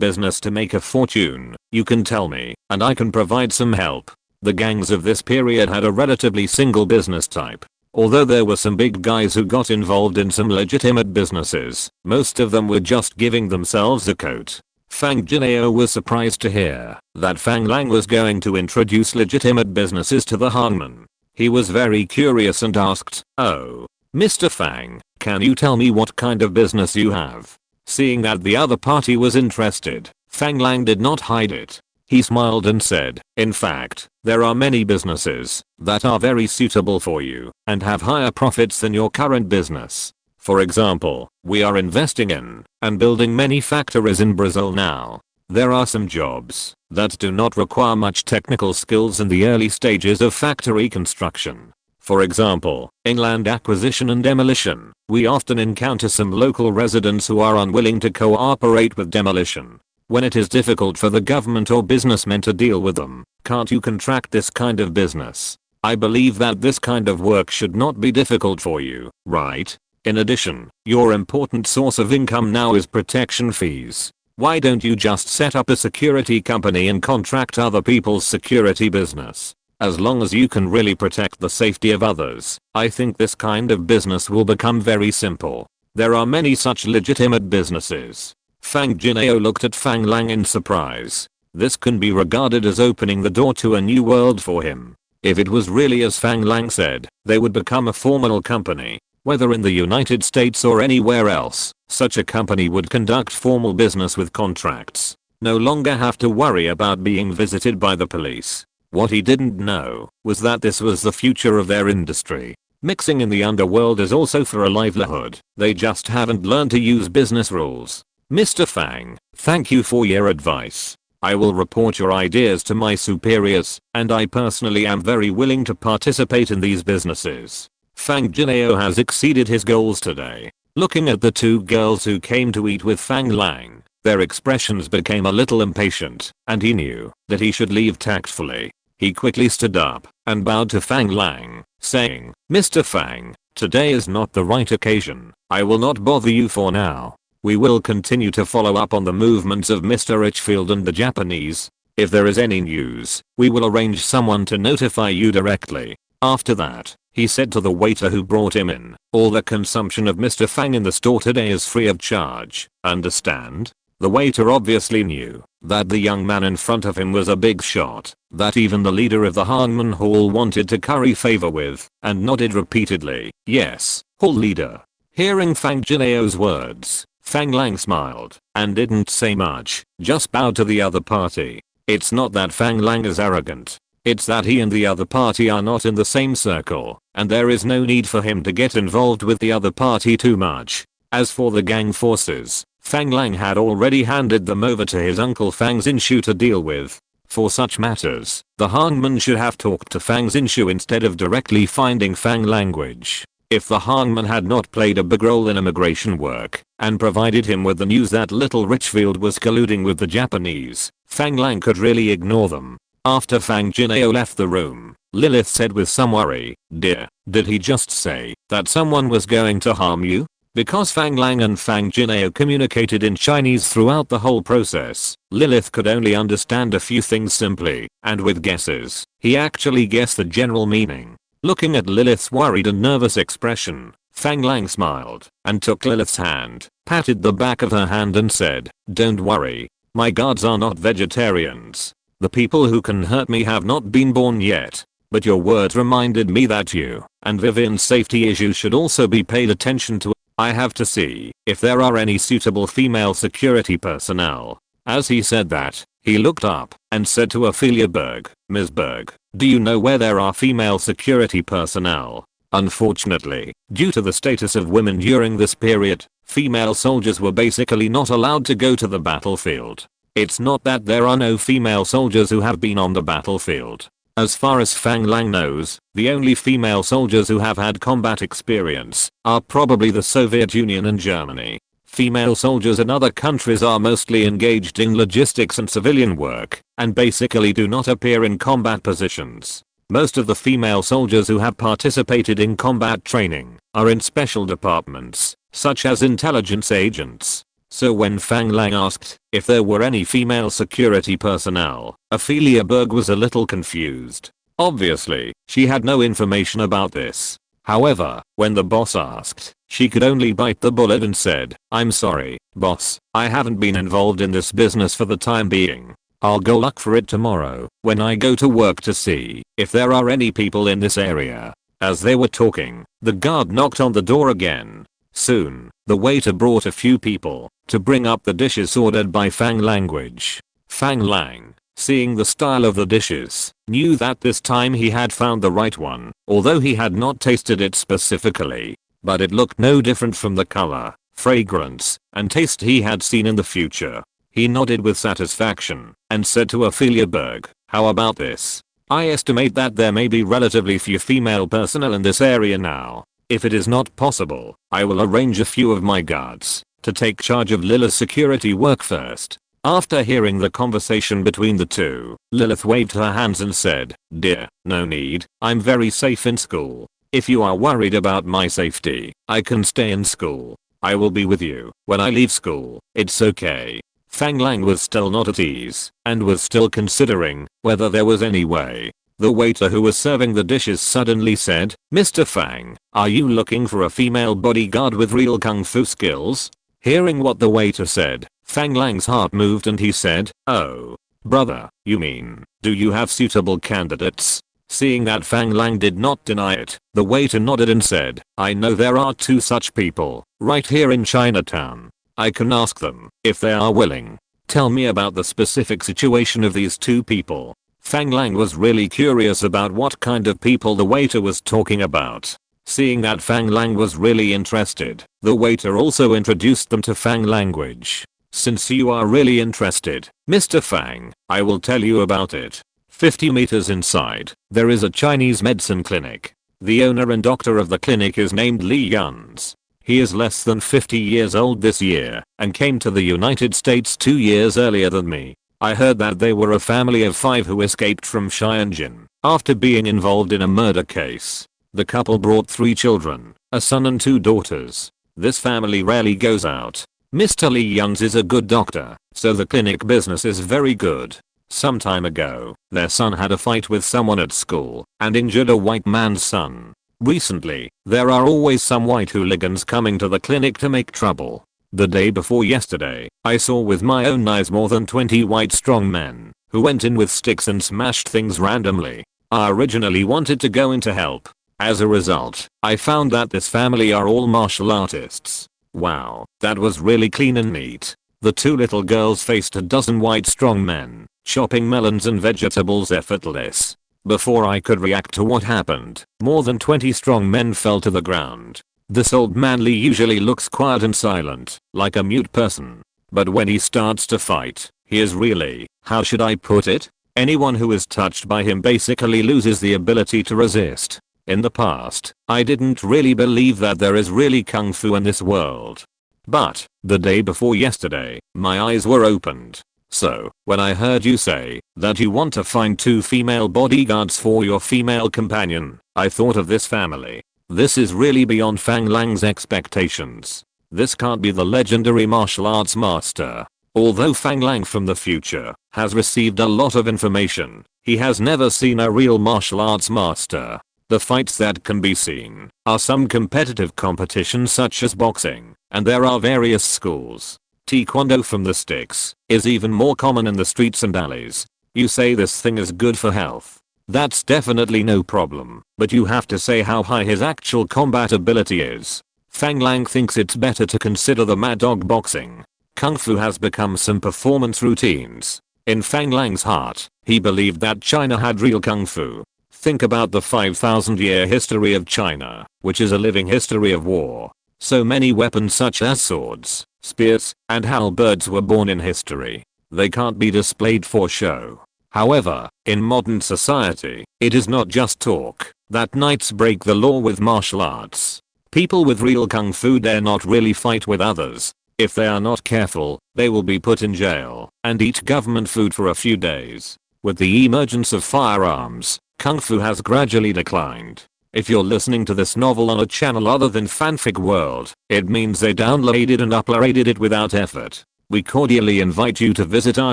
A: business to make a fortune, you can tell me, and I can provide some help." The gangs of this period had a relatively single business type. Although there were some big guys who got involved in some legitimate businesses, most of them were just giving themselves a coat. Fang Jinao was surprised to hear that Fang Lang was going to introduce legitimate businesses to the Hangman. He was very curious and asked, "Oh, Mr. Fang, can you tell me what kind of business you have?" Seeing that the other party was interested, Fang Lang did not hide it. He smiled and said, "In fact, there are many businesses that are very suitable for you and have higher profits than your current business. For example, we are investing in and building many factories in Brazil now. There are some jobs that do not require much technical skills in the early stages of factory construction. For example, in land acquisition and demolition, we often encounter some local residents who are unwilling to cooperate with demolition. When it is difficult for the government or businessmen to deal with them, can't you contract this kind of business? I believe that this kind of work should not be difficult for you, right? In addition, your important source of income now is protection fees. Why don't you just set up a security company and contract other people's security business? As long as you can really protect the safety of others, I think this kind of business will become very simple. There are many such legitimate businesses." Fang Jinao looked at Fang Lang in surprise. This can be regarded as opening the door to a new world for him. If it was really as Fang Lang said, they would become a formal company. Whether in the United States or anywhere else, such a company would conduct formal business with contracts. No longer have to worry about being visited by the police. What he didn't know was that this was the future of their industry. Mixing in the underworld is also for a livelihood. They just haven't learned to use business rules. Mr. Fang, thank you for your advice. I will report your ideas to my superiors, and I personally am very willing to participate in these businesses. Fang Jineo has exceeded his goals today. Looking at the two girls who came to eat with Fang Lang, their expressions became a little impatient, and he knew that he should leave tactfully. He quickly stood up and bowed to Fang Lang, saying, Mr. Fang, today is not the right occasion. I will not bother you for now. We will continue to follow up on the movements of Mr. Richfield and the Japanese. If there is any news, we will arrange someone to notify you directly. After that, he said to the waiter who brought him in, all the consumption of Mr. Fang in the store today is free of charge. Understand? The waiter obviously knew that the young man in front of him was a big shot that even the leader of the Hangman Hall wanted to curry favor with, and nodded repeatedly. Yes, Hall leader. Hearing Fang Jineo's words, Fang Lang smiled and didn't say much, just bowed to the other party. It's not that Fang Lang is arrogant. It's that he and the other party are not in the same circle, and there is no need for him to get involved with the other party too much. As for the gang forces, Fang Lang had already handed them over to his uncle Fang Xinshu to deal with. For such matters, the Hangman should have talked to Fang Xinshu instead of directly finding Fang language. If the Hangman had not played a big role in immigration work and provided him with the news that little Richfield was colluding with the Japanese, Fang Lang could really ignore them. After Fang Jineo left the room, Lilith said with some worry, Dear, did he just say that someone was going to harm you? Because Fang Lang and Fang Jineo communicated in Chinese throughout the whole process, Lilith could only understand a few things simply, and with guesses, he actually guessed the general meaning. Looking at Lilith's worried and nervous expression, Fang Lang smiled and took Lilith's hand, patted the back of her hand and said, Don't worry, my guards are not vegetarians. The people who can hurt me have not been born yet. But your words reminded me that you and Vivian's safety issues should also be paid attention to. I have to see if there are any suitable female security personnel. As he said that, he looked up and said to Ophelia Berg, Ms. Berg, do you know where there are female security personnel? Unfortunately, due to the status of women during this period, female soldiers were basically not allowed to go to the battlefield. It's not that there are no female soldiers who have been on the battlefield. As far as Fang Lang knows, the only female soldiers who have had combat experience are probably the Soviet Union and Germany. Female soldiers in other countries are mostly engaged in logistics and civilian work, and basically do not appear in combat positions. Most of the female soldiers who have participated in combat training are in special departments, such as intelligence agents. So when Fang Lang asked if there were any female security personnel, Ophelia Berg was a little confused. Obviously, she had no information about this. However, when the boss asked, she could only bite the bullet and said, I'm sorry, boss, I haven't been involved in this business for the time being. I'll go look for it tomorrow when I go to work to see if there are any people in this area. As they were talking, the guard knocked on the door again. Soon, the waiter brought a few people to bring up the dishes ordered by Fang language. Fang Lang, seeing the style of the dishes, knew that this time he had found the right one, although he had not tasted it specifically. But it looked no different from the color, fragrance, and taste he had seen in the future. He nodded with satisfaction and said to Ophelia Berg, how about this? I estimate that there may be relatively few female personnel in this area now. If it is not possible, I will arrange a few of my guards to take charge of Lilith's security work first. After hearing the conversation between the two, Lilith waved her hands and said, Dear, no need, I'm very safe in school. If you are worried about my safety, I can stay in school. I will be with you when I leave school. It's okay. Fang Lang was still not at ease and was still considering whether there was any way. The waiter who was serving the dishes suddenly said, Mr. Fang, are you looking for a female bodyguard with real kung fu skills? Hearing what the waiter said, Fang Lang's heart moved and he said, oh. Brother, you mean, do you have suitable candidates? Seeing that Fang Lang did not deny it, the waiter nodded and said, I know there are two such people, right here in Chinatown. I can ask them, if they are willing. Tell me about the specific situation of these two people. Fang Lang was really curious about what kind of people the waiter was talking about. Seeing that Fang Lang was really interested, the waiter also introduced them to Fang language. Since you are really interested, Mr. Fang, I will tell you about it. 50 meters inside, there is a Chinese medicine clinic. The owner and doctor of the clinic is named Li Yuns. He is less than 50 years old this year and came to the United States 2 years earlier than me. I heard that they were a family of 5 who escaped from Shenzhen after being involved in a murder case. The couple brought 3 children, a son and 2 daughters. This family rarely goes out. Mr. Li Yuns is a good doctor, so the clinic business is very good. Some time ago, their son had a fight with someone at school and injured a white man's son. Recently, there are always some white hooligans coming to the clinic to make trouble. The day before yesterday, I saw with my own eyes more than 20 white strong men who went in with sticks and smashed things randomly. I originally wanted to go in to help. As a result, I found that this family are all martial artists. Wow, that was really clean and neat. The 2 little girls faced a dozen white strong men, chopping melons and vegetables effortless. Before I could react to what happened, more than 20 strong men fell to the ground. This old man Lee usually looks quiet and silent, like a mute person. But when he starts to fight, he is really, how should I put it? Anyone who is touched by him basically loses the ability to resist. In the past, I didn't really believe that there is really kung fu in this world. But, the day before yesterday, my eyes were opened. So, when I heard you say that you want to find 2 female bodyguards for your female companion, I thought of this family. This is really beyond Fang Lang's expectations. This can't be the legendary martial arts master. Although Fang Lang from the future has received a lot of information, he has never seen a real martial arts master. The fights that can be seen are some competitive competitions such as boxing, and there are various schools. Taekwondo from the sticks is even more common in the streets and alleys. You say this thing is good for health. That's definitely no problem, but you have to say how high his actual combat ability is. Fang Lang thinks it's better to consider the mad dog boxing. Kung Fu has become some performance routines. In Fang Lang's heart, he believed that China had real Kung Fu. Think about the 5,000-year history of China, which is a living history of war. So many weapons such as swords, spears, and halberds were born in history. They can't be displayed for show. However, in modern society, it is not just talk that knights break the law with martial arts. People with real kung fu dare not really fight with others. If they are not careful, they will be put in jail and eat government food for a few days. With the emergence of firearms, kung fu has gradually declined. If you're listening to this novel on a channel other than Fanfic World, it means they downloaded and uploaded it without effort. We cordially invite you to visit our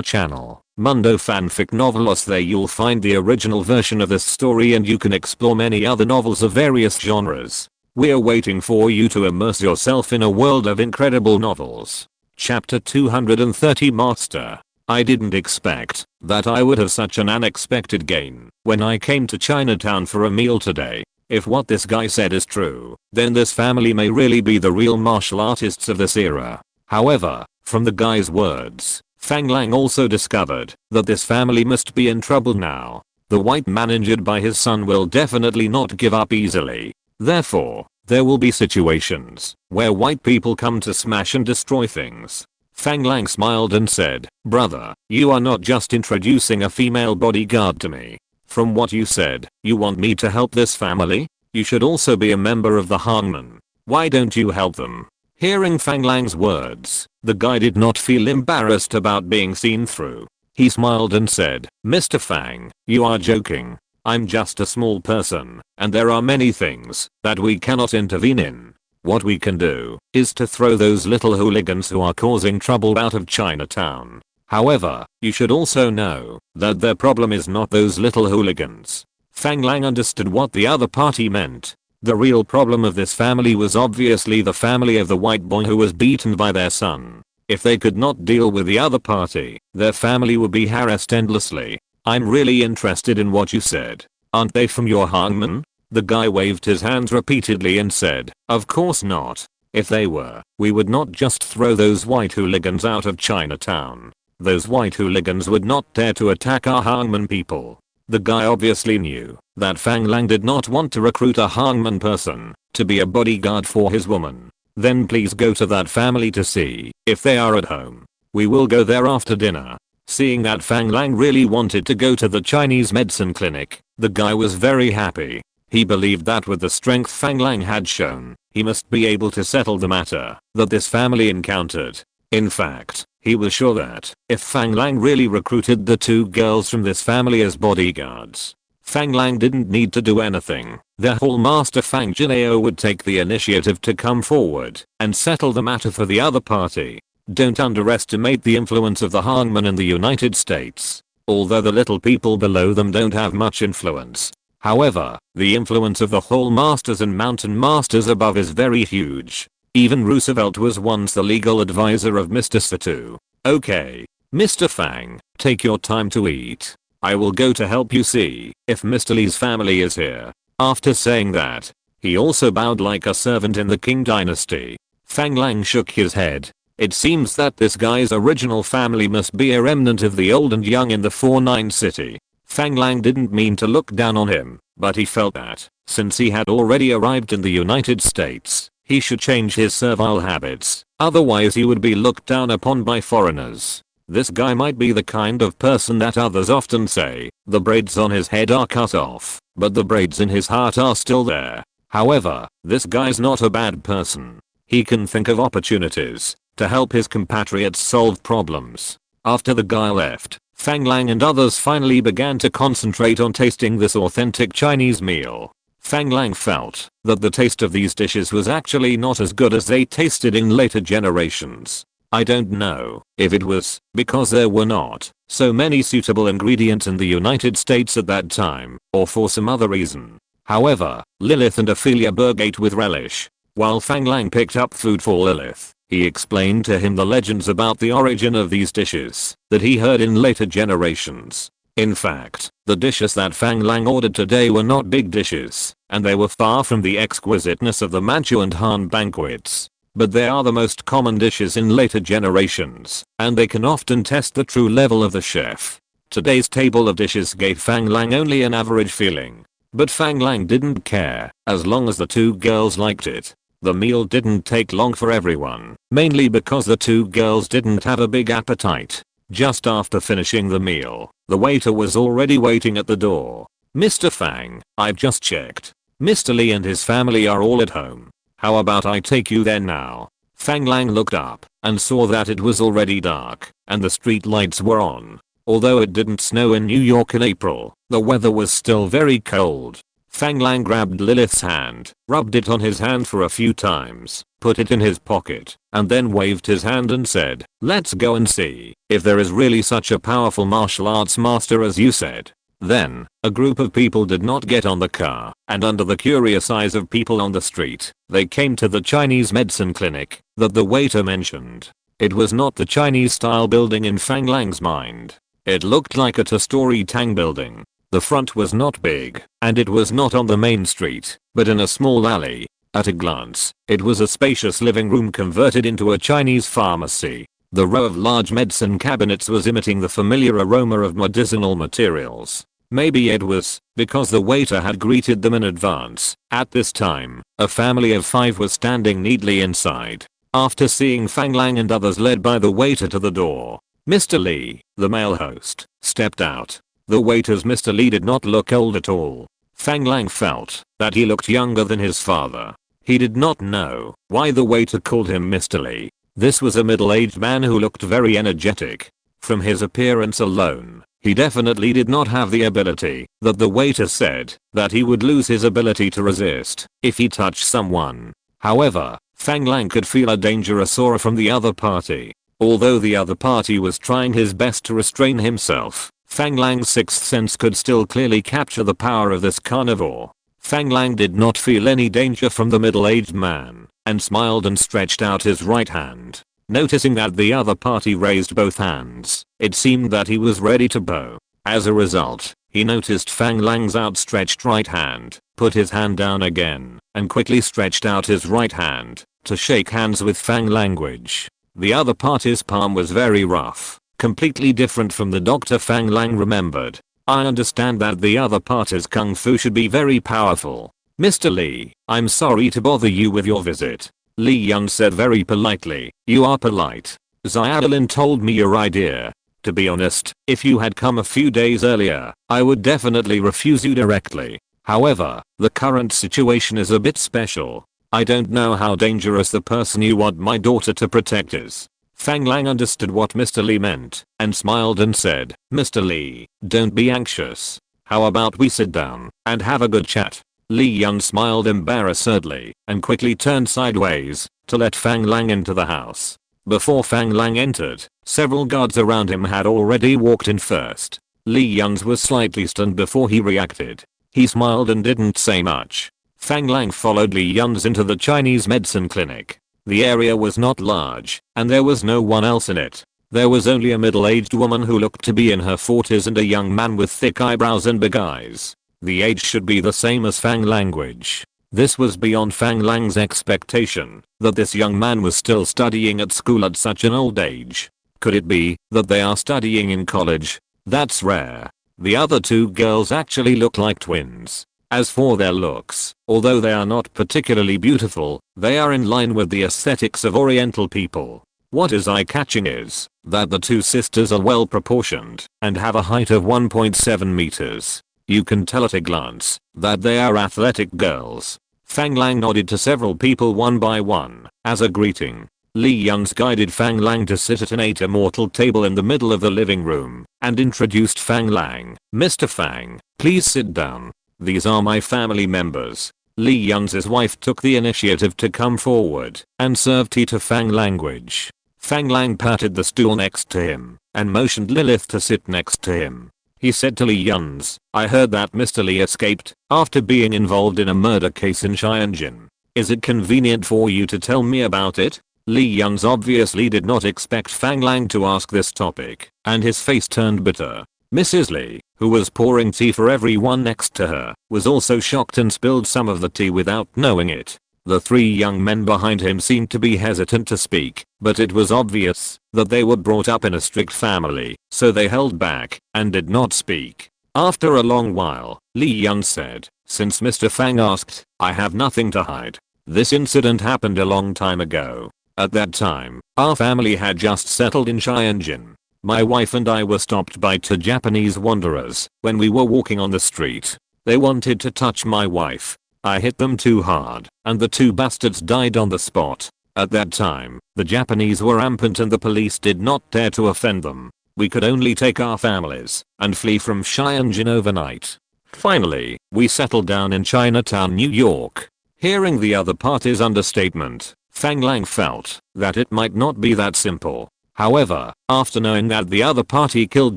A: channel, Mundo Fanfic Novelos. There you'll find the original version of this story and you can explore many other novels of various genres. We're waiting for you to immerse yourself in a world of incredible novels. Chapter 230 Master. I didn't expect that I would have such an unexpected gain when I came to Chinatown for a meal today. If what this guy said is true, then this family may really be the real martial artists of this era. However, from the guy's words, Fang Lang also discovered that this family must be in trouble now. The white man injured by his son will definitely not give up easily. Therefore, there will be situations where white people come to smash and destroy things. Fang Lang smiled and said, "Brother, you are not just introducing a female bodyguard to me. From what you said, you want me to help this family? You should also be a member of the Hangman. Why don't you help them?" Hearing Fang Lang's words, the guy did not feel embarrassed about being seen through. He smiled and said, "Mr. Fang, you are joking. I'm just a small person, and there are many things that we cannot intervene in. What we can do is to throw those little hooligans who are causing trouble out of Chinatown. However, you should also know that their problem is not those little hooligans." Fang Lang understood what the other party meant. The real problem of this family was obviously the family of the white boy who was beaten by their son. If they could not deal with the other party, their family would be harassed endlessly. I'm really interested in what you said. Aren't they from your hangman? The guy waved his hands repeatedly and said, of course not. If they were, we would not just throw those white hooligans out of Chinatown. Those white hooligans would not dare to attack our hangman people. The guy obviously knew that Fang Lang did not want to recruit a hangman person to be a bodyguard for his woman. Then please go to that family to see if they are at home. We will go there after dinner. Seeing that Fang Lang really wanted to go to the Chinese medicine clinic, the guy was very happy. He believed that with the strength Fang Lang had shown, he must be able to settle the matter that this family encountered. In fact, he was sure that if Fang Lang really recruited the 2 girls from this family as bodyguards, Fang Lang didn't need to do anything. Their Hall Master Fang Jinao would take the initiative to come forward and settle the matter for the other party. Don't underestimate the influence of the hangman in the United States. Although the little people below them don't have much influence. However, the influence of the Hall Masters and Mountain Masters above is very huge. Even Roosevelt was once the legal advisor of Mr. Satu. Okay, Mr. Fang, take your time to eat. I will go to help you see if Mr. Lee's family is here. After saying that, he also bowed like a servant in the Qing dynasty. Fang Lang shook his head. It seems that this guy's original family must be a remnant of the old and young in the 49 city. Fang Lang didn't mean to look down on him, but he felt that, since he had already arrived in the United States, he should change his servile habits, otherwise he would be looked down upon by foreigners. This guy might be the kind of person that others often say, the braids on his head are cut off, but the braids in his heart are still there. However, this guy's not a bad person. He can think of opportunities to help his compatriots solve problems. After the guy left, Fang Lang and others finally began to concentrate on tasting this authentic Chinese meal. Fang Lang felt that the taste of these dishes was actually not as good as they tasted in later generations. I don't know if it was because there were not so many suitable ingredients in the United States at that time, or for some other reason. However, Lilith and Ophelia Berg ate with relish. While Fang Lang picked up food for Lilith, he explained to him the legends about the origin of these dishes that he heard in later generations. In fact, the dishes that Fang Lang ordered today were not big dishes, and they were far from the exquisiteness of the Manchu and Han banquets. But they are the most common dishes in later generations, and they can often test the true level of the chef. Today's table of dishes gave Fang Lang only an average feeling. But Fang Lang didn't care, as long as the 2 girls liked it. The meal didn't take long for everyone, mainly because the 2 girls didn't have a big appetite. Just after finishing the meal, the waiter was already waiting at the door. Mr. Fang, I've just checked. Mr. Lee and his family are all at home. How about I take you there now? Fang Lang looked up and saw that it was already dark and the street lights were on. Although it didn't snow in New York in April, the weather was still very cold. Fang Lang grabbed Lilith's hand, rubbed it on his hand for a few times, put it in his pocket, and then waved his hand and said, let's go and see if there is really such a powerful martial arts master as you said. Then, a group of people did not get on the car, and under the curious eyes of people on the street, they came to the Chinese medicine clinic that the waiter mentioned. It was not the Chinese-style building in Fang Lang's mind. It looked like a two-story Tang building. The front was not big, and it was not on the main street, but in a small alley. At a glance, it was a spacious living room converted into a Chinese pharmacy. The row of large medicine cabinets was emitting the familiar aroma of medicinal materials. Maybe it was because the waiter had greeted them in advance. At this time, a family of 5 was standing neatly inside. After seeing Fang Lang and others led by the waiter to the door, Mr. Lee, the male host, stepped out. The waiter's Mr. Lee did not look old at all. Fang Lang felt that he looked younger than his father. He did not know why the waiter called him Mr. Lee. This was a middle-aged man who looked very energetic. From his appearance alone, he definitely did not have the ability that the waiter said that he would lose his ability to resist if he touched someone. However, Fang Lang could feel a dangerous aura from the other party. Although the other party was trying his best to restrain himself, Fang Lang's sixth sense could still clearly capture the power of this carnivore. Fang Lang did not feel any danger from the middle-aged man, and smiled and stretched out his right hand. Noticing that the other party raised both hands, it seemed that he was ready to bow. As a result, he noticed Fang Lang's outstretched right hand, put his hand down again, and quickly stretched out his right hand to shake hands with Fang language. The other party's palm was very rough, completely different from the Dr. Fang Lang remembered. I understand that the other party's kung fu should be very powerful. Mr. Lee, I'm sorry to bother you with your visit. Li Yun said very politely. You are polite. Xiaolin told me your idea. To be honest, if you had come a few days earlier, I would definitely refuse you directly. However, the current situation is a bit special. I don't know how dangerous the person you want my daughter to protect is. Fang Lang understood what Mr. Lee meant and smiled and said, Mr. Lee, don't be anxious. How about we sit down and have a good chat? Li Yun smiled embarrassedly and quickly turned sideways to let Fang Lang into the house. Before Fang Lang entered, several guards around him had already walked in first. Li Yun was slightly stunned before he reacted. He smiled and didn't say much. Fang Lang followed Li Yun into the Chinese medicine clinic. The area was not large, and there was no one else in it. There was only a middle-aged woman who looked to be in her 40s and a young man with thick eyebrows and big eyes. The age should be the same as Fang language. This was beyond Fang Lang's expectation, that this young man was still studying at school at such an old age. Could it be that they are studying in college? That's rare. The other two girls actually look like twins. As for their looks, although they are not particularly beautiful, they are in line with the aesthetics of Oriental people. What is eye-catching is that the two sisters are well proportioned and have a height of 1.7 meters. You can tell at a glance that they are athletic girls. Fang Lang nodded to several people one by one as a greeting. Li Yun guided Fang Lang to sit at an immortal table in the middle of the living room and introduced Fang Lang. Mr. Fang, please sit down. These are my family members. Li Yun's wife took the initiative to come forward and serve tea to Fang language. Fang Lang patted the stool next to him and motioned Lilith to sit next to him. He said to Li Yun, I heard that Mr. Lee escaped after being involved in a murder case in Xianjin. Is it convenient for you to tell me about it? Li Yun obviously did not expect Fang Lang to ask this topic, and his face turned bitter. Mrs. Lee, who was pouring tea for everyone next to her, was also shocked and spilled some of the tea without knowing it. The three young men behind him seemed to be hesitant to speak, but it was obvious that they were brought up in a strict family, so they held back and did not speak. After a long while, Li Yun said, since Mr. Fang asked, I have nothing to hide. This incident happened a long time ago. At that time, our family had just settled in Xianjin. My wife and I were stopped by two Japanese wanderers when we were walking on the street. They wanted to touch my wife. I hit them too hard, and the two bastards died on the spot. At that time, the Japanese were rampant and the police did not dare to offend them. We could only take our families and flee from Xianjin overnight. Finally, we settled down in Chinatown, New York. Hearing the other party's understatement, Fang Lang felt that it might not be that simple. However, after knowing that the other party killed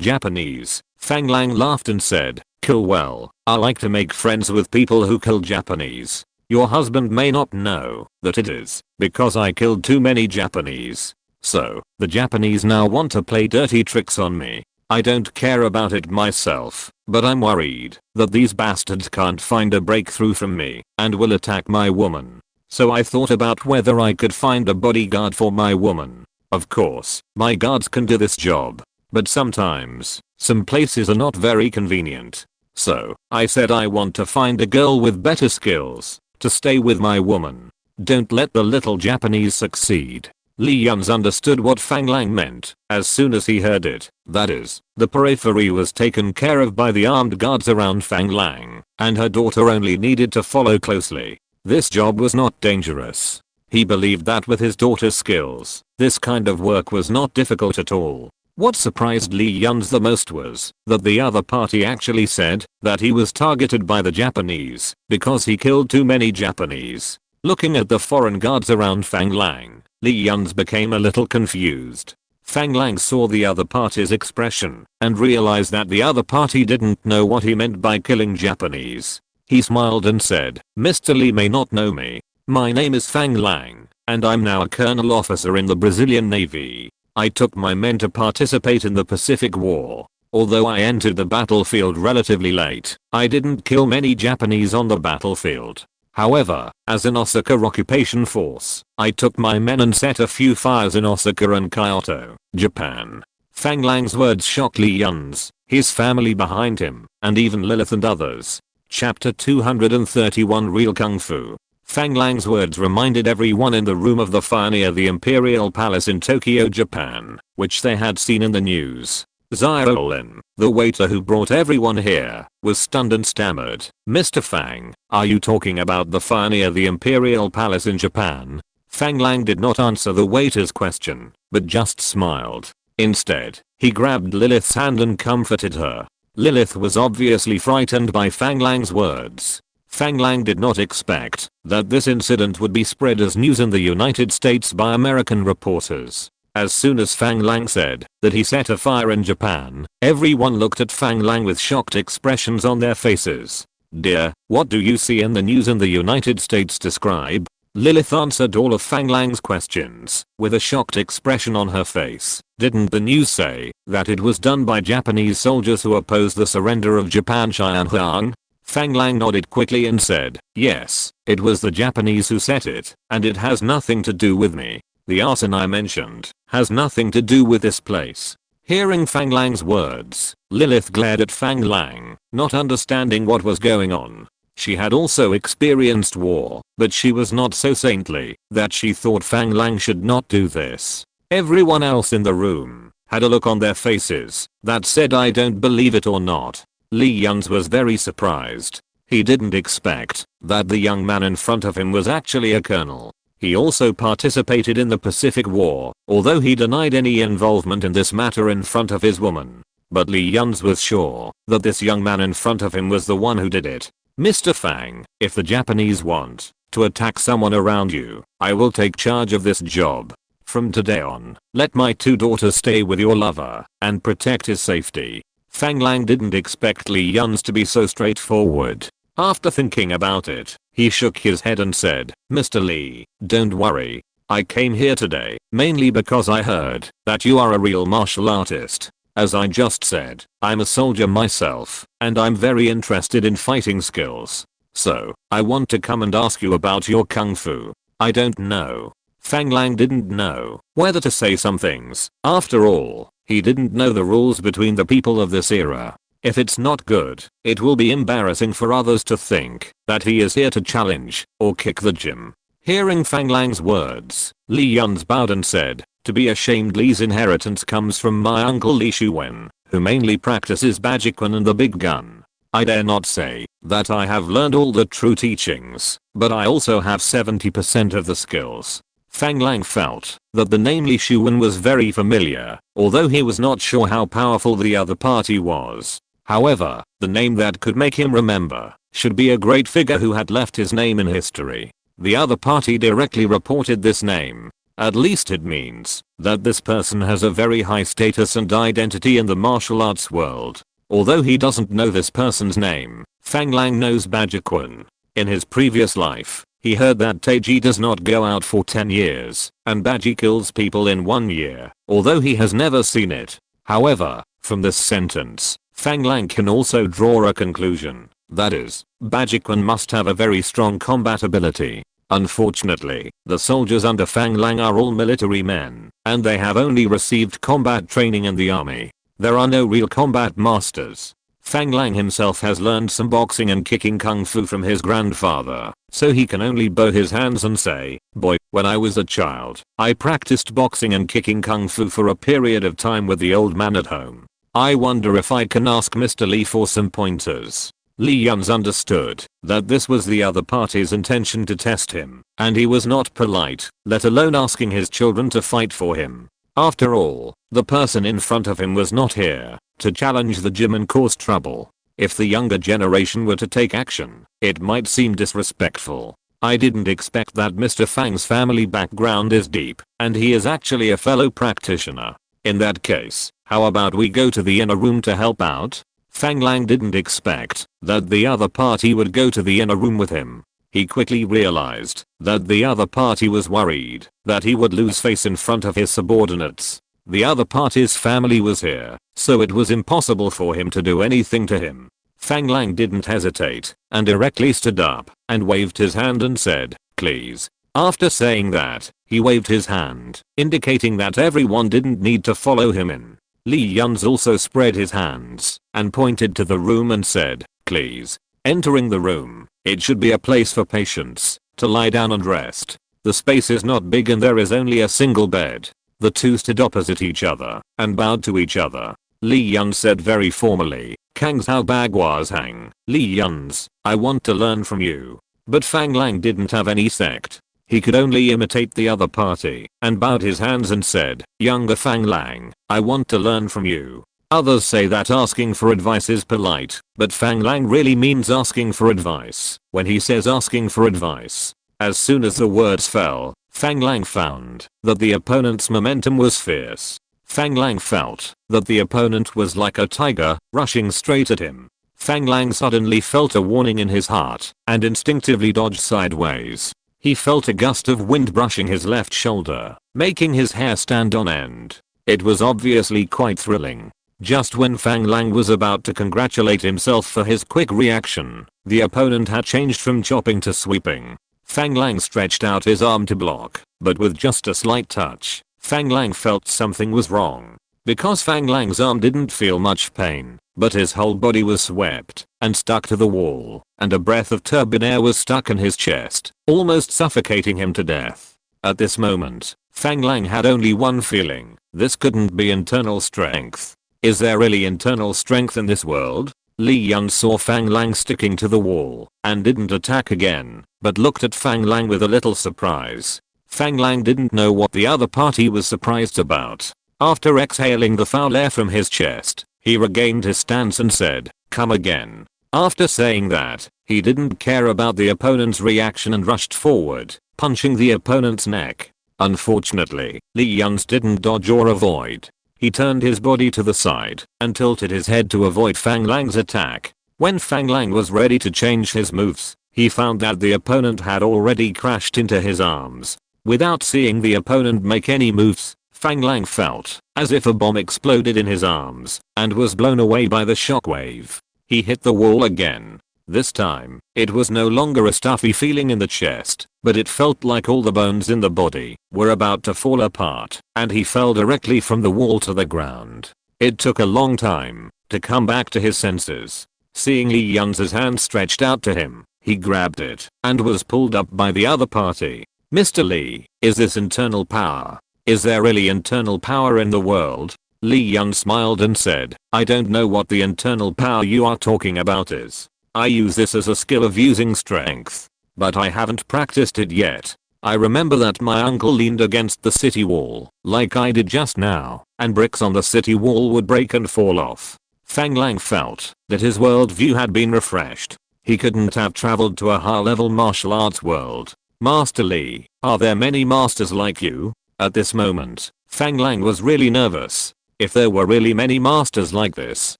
A: Japanese, Fang Lang laughed and said, kill well, I like to make friends with people who kill Japanese. Your husband may not know that it is because I killed too many Japanese. So, the Japanese now want to play dirty tricks on me. I don't care about it myself, but I'm worried that these bastards can't find a breakthrough from me and will attack my woman. So I thought about whether I could find a bodyguard for my woman. Of course, my guards can do this job, but sometimes, some places are not very convenient. So, I said I want to find a girl with better skills to stay with my woman. Don't let the little Japanese succeed. Li Yun understood what Fang Lang meant as soon as he heard it. That is, the periphery was taken care of by the armed guards around Fang Lang, and her daughter only needed to follow closely. This job was not dangerous. He believed that with his daughter's skills, this kind of work was not difficult at all. What surprised Li Yun the most was that the other party actually said that he was targeted by the Japanese because he killed too many Japanese. Looking at the foreign guards around Fang Lang, Li Yun became a little confused. Fang Lang saw the other party's expression and realized that the other party didn't know what he meant by killing Japanese. He smiled and said, Mr. Lee may not know me. My name is Fang Lang, and I'm now a colonel officer in the Brazilian Navy. I took my men to participate in the Pacific War. Although I entered the battlefield relatively late, I didn't kill many Japanese on the battlefield. However, as an Osaka occupation force, I took my men and set a few fires in Osaka and Kyoto, Japan. Fang Lang's words shocked Li Yun's, his family behind him, and even Lilith and others. Chapter 231 Real Kung Fu. Fang Lang's words reminded everyone in the room of the fire near the Imperial Palace in Tokyo, Japan, which they had seen in the news. Xiaolin, the waiter who brought everyone here, was stunned and stammered, "Mr. Fang, are you talking about the fire near the Imperial Palace in Japan?" Fang Lang did not answer the waiter's question, but just smiled. Instead, he grabbed Lilith's hand and comforted her. Lilith was obviously frightened by Fang Lang's words. Fang Lang did not expect that this incident would be spread as news in the United States by American reporters. As soon as Fang Lang said that he set a fire in Japan, everyone looked at Fang Lang with shocked expressions on their faces. "Dear, what do you see in the news in the United States? Describe." Lilith answered all of Fang Lang's questions with a shocked expression on her face. "Didn't the news say that it was done by Japanese soldiers who opposed the surrender of Japan Xianhuang?" Fang Lang nodded quickly and said, "Yes, it was the Japanese who set it, and it has nothing to do with me. The arson I mentioned has nothing to do with this place." Hearing Fang Lang's words, Lilith glared at Fang Lang, not understanding what was going on. She had also experienced war, but she was not so saintly that she thought Fang Lang should not do this. Everyone else in the room had a look on their faces that said, "I don't believe it or not." Li Yun's was very surprised. He didn't expect that the young man in front of him was actually a colonel. He also participated in the Pacific War, although he denied any involvement in this matter in front of his woman. But Li Yun's was sure that this young man in front of him was the one who did it. "Mr. Fang, if the Japanese want to attack someone around you, I will take charge of this job. From today on, let my 2 daughters stay with your lover and protect his safety." Fang Lang didn't expect Li Yun's to be so straightforward. After thinking about it, he shook his head and said, "Mr. Li, don't worry. I came here today mainly because I heard that you are a real martial artist. As I just said, I'm a soldier myself, and I'm very interested in fighting skills. So, I want to come and ask you about your kung fu." "I don't know." Fang Lang didn't know whether to say some things. After all, he didn't know the rules between the people of this era. If it's not good, it will be embarrassing for others to think that he is here to challenge or kick the gym. Hearing Fang Lang's words, Li Yun's bowed and said, "To be ashamed, Li's inheritance comes from my uncle Li Shuwen, who mainly practices Bajikwan and the big gun. I dare not say that I have learned all the true teachings, but I also have 70% of the skills." Fang Lang felt that the name Li Shuwen was very familiar, although he was not sure how powerful the other party was. However, the name that could make him remember should be a great figure who had left his name in history. The other party directly reported this name. At least it means that this person has a very high status and identity in the martial arts world. Although he doesn't know this person's name, Fang Lang knows Bajikwan. In his previous life, he heard that Taiji does not go out for 10 years, and Baji kills people in 1 year, although he has never seen it. However, from this sentence, Fang Lang can also draw a conclusion. That is, Bajikwan must have a very strong combat ability. Unfortunately, the soldiers under Fang Lang are all military men, and they have only received combat training in the army. There are no real combat masters. Fang Lang himself has learned some boxing and kicking kung fu from his grandfather, so he can only bow his hands and say, "Boy, when I was a child, I practiced boxing and kicking kung fu for a period of time with the old man at home. I wonder if I can ask Mr. Li for some pointers." Li Yun's understood that this was the other party's intention to test him, and he was not polite, let alone asking his children to fight for him. After all, the person in front of him was not here to challenge the gym and cause trouble. If the younger generation were to take action, it might seem disrespectful. "I didn't expect that Mr. Fang's family background is deep, and he is actually a fellow practitioner. In that case, how about we go to the inner room to help out?" Fang Lang didn't expect that the other party would go to the inner room with him. He quickly realized that the other party was worried that he would lose face in front of his subordinates. The other party's family was here, so it was impossible for him to do anything to him. Fang Lang didn't hesitate and directly stood up and waved his hand and said, "Please." After saying that, he waved his hand, indicating that everyone didn't need to follow him in. Li Yuns also spread his hands and pointed to the room and said, "Please." Entering the room, it should be a place for patients to lie down and rest. The space is not big and there is only a single bed. The two stood opposite each other and bowed to each other. Li Yun said very formally, "Kang Zhao Bagwas Hang." Li Yuns, "I want to learn from you." But Fang Lang didn't have any sect. He could only imitate the other party and bowed his hands and said, "Younger Fang Lang, I want to learn from you." Others say that asking for advice is polite, but Fang Lang really means asking for advice when he says asking for advice. As soon as the words fell, Fang Lang found that the opponent's momentum was fierce. Fang Lang felt that the opponent was like a tiger rushing straight at him. Fang Lang suddenly felt a warning in his heart and instinctively dodged sideways. He felt a gust of wind brushing his left shoulder, making his hair stand on end. It was obviously quite thrilling. Just when Fang Lang was about to congratulate himself for his quick reaction, the opponent had changed from chopping to sweeping. Fang Lang stretched out his arm to block, but with just a slight touch, Fang Lang felt something was wrong. Because Fang Lang's arm didn't feel much pain, but his whole body was swept and stuck to the wall, and a breath of turbid air was stuck in his chest, almost suffocating him to death. At this moment, Fang Lang had only one feeling: this couldn't be internal strength. Is there really internal strength in this world? Li Yun saw Fang Lang sticking to the wall and didn't attack again, but looked at Fang Lang with a little surprise. Fang Lang didn't know what the other party was surprised about. After exhaling the foul air from his chest, he regained his stance and said, "Come again." After saying that, he didn't care about the opponent's reaction and rushed forward, punching the opponent's neck. Unfortunately, Li Yuns didn't dodge or avoid. He turned his body to the side and tilted his head to avoid Fang Lang's attack. When Fang Lang was ready to change his moves, he found that the opponent had already crashed into his arms. Without seeing the opponent make any moves, Fang Lang felt as if a bomb exploded in his arms and was blown away by the shockwave. He hit the wall again. This time, it was no longer a stuffy feeling in the chest, but it felt like all the bones in the body were about to fall apart, and he fell directly from the wall to the ground. It took a long time to come back to his senses. Seeing Li Yuns' hand stretched out to him, he grabbed it and was pulled up by the other party. "Mr. Li, is this internal power? Is there really internal power in the world?" Li Yun smiled and said, "I don't know what the internal power you are talking about is. I use this as a skill of using strength, but I haven't practiced it yet. I remember that my uncle leaned against the city wall, like I did just now, and bricks on the city wall would break and fall off." Fang Lang felt that his worldview had been refreshed. He couldn't have traveled to a high-level martial arts world. "Master Li, are there many masters like you?" At this moment, Fang Lang was really nervous. If there were really many masters like this,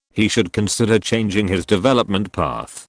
A: he should consider changing his development path.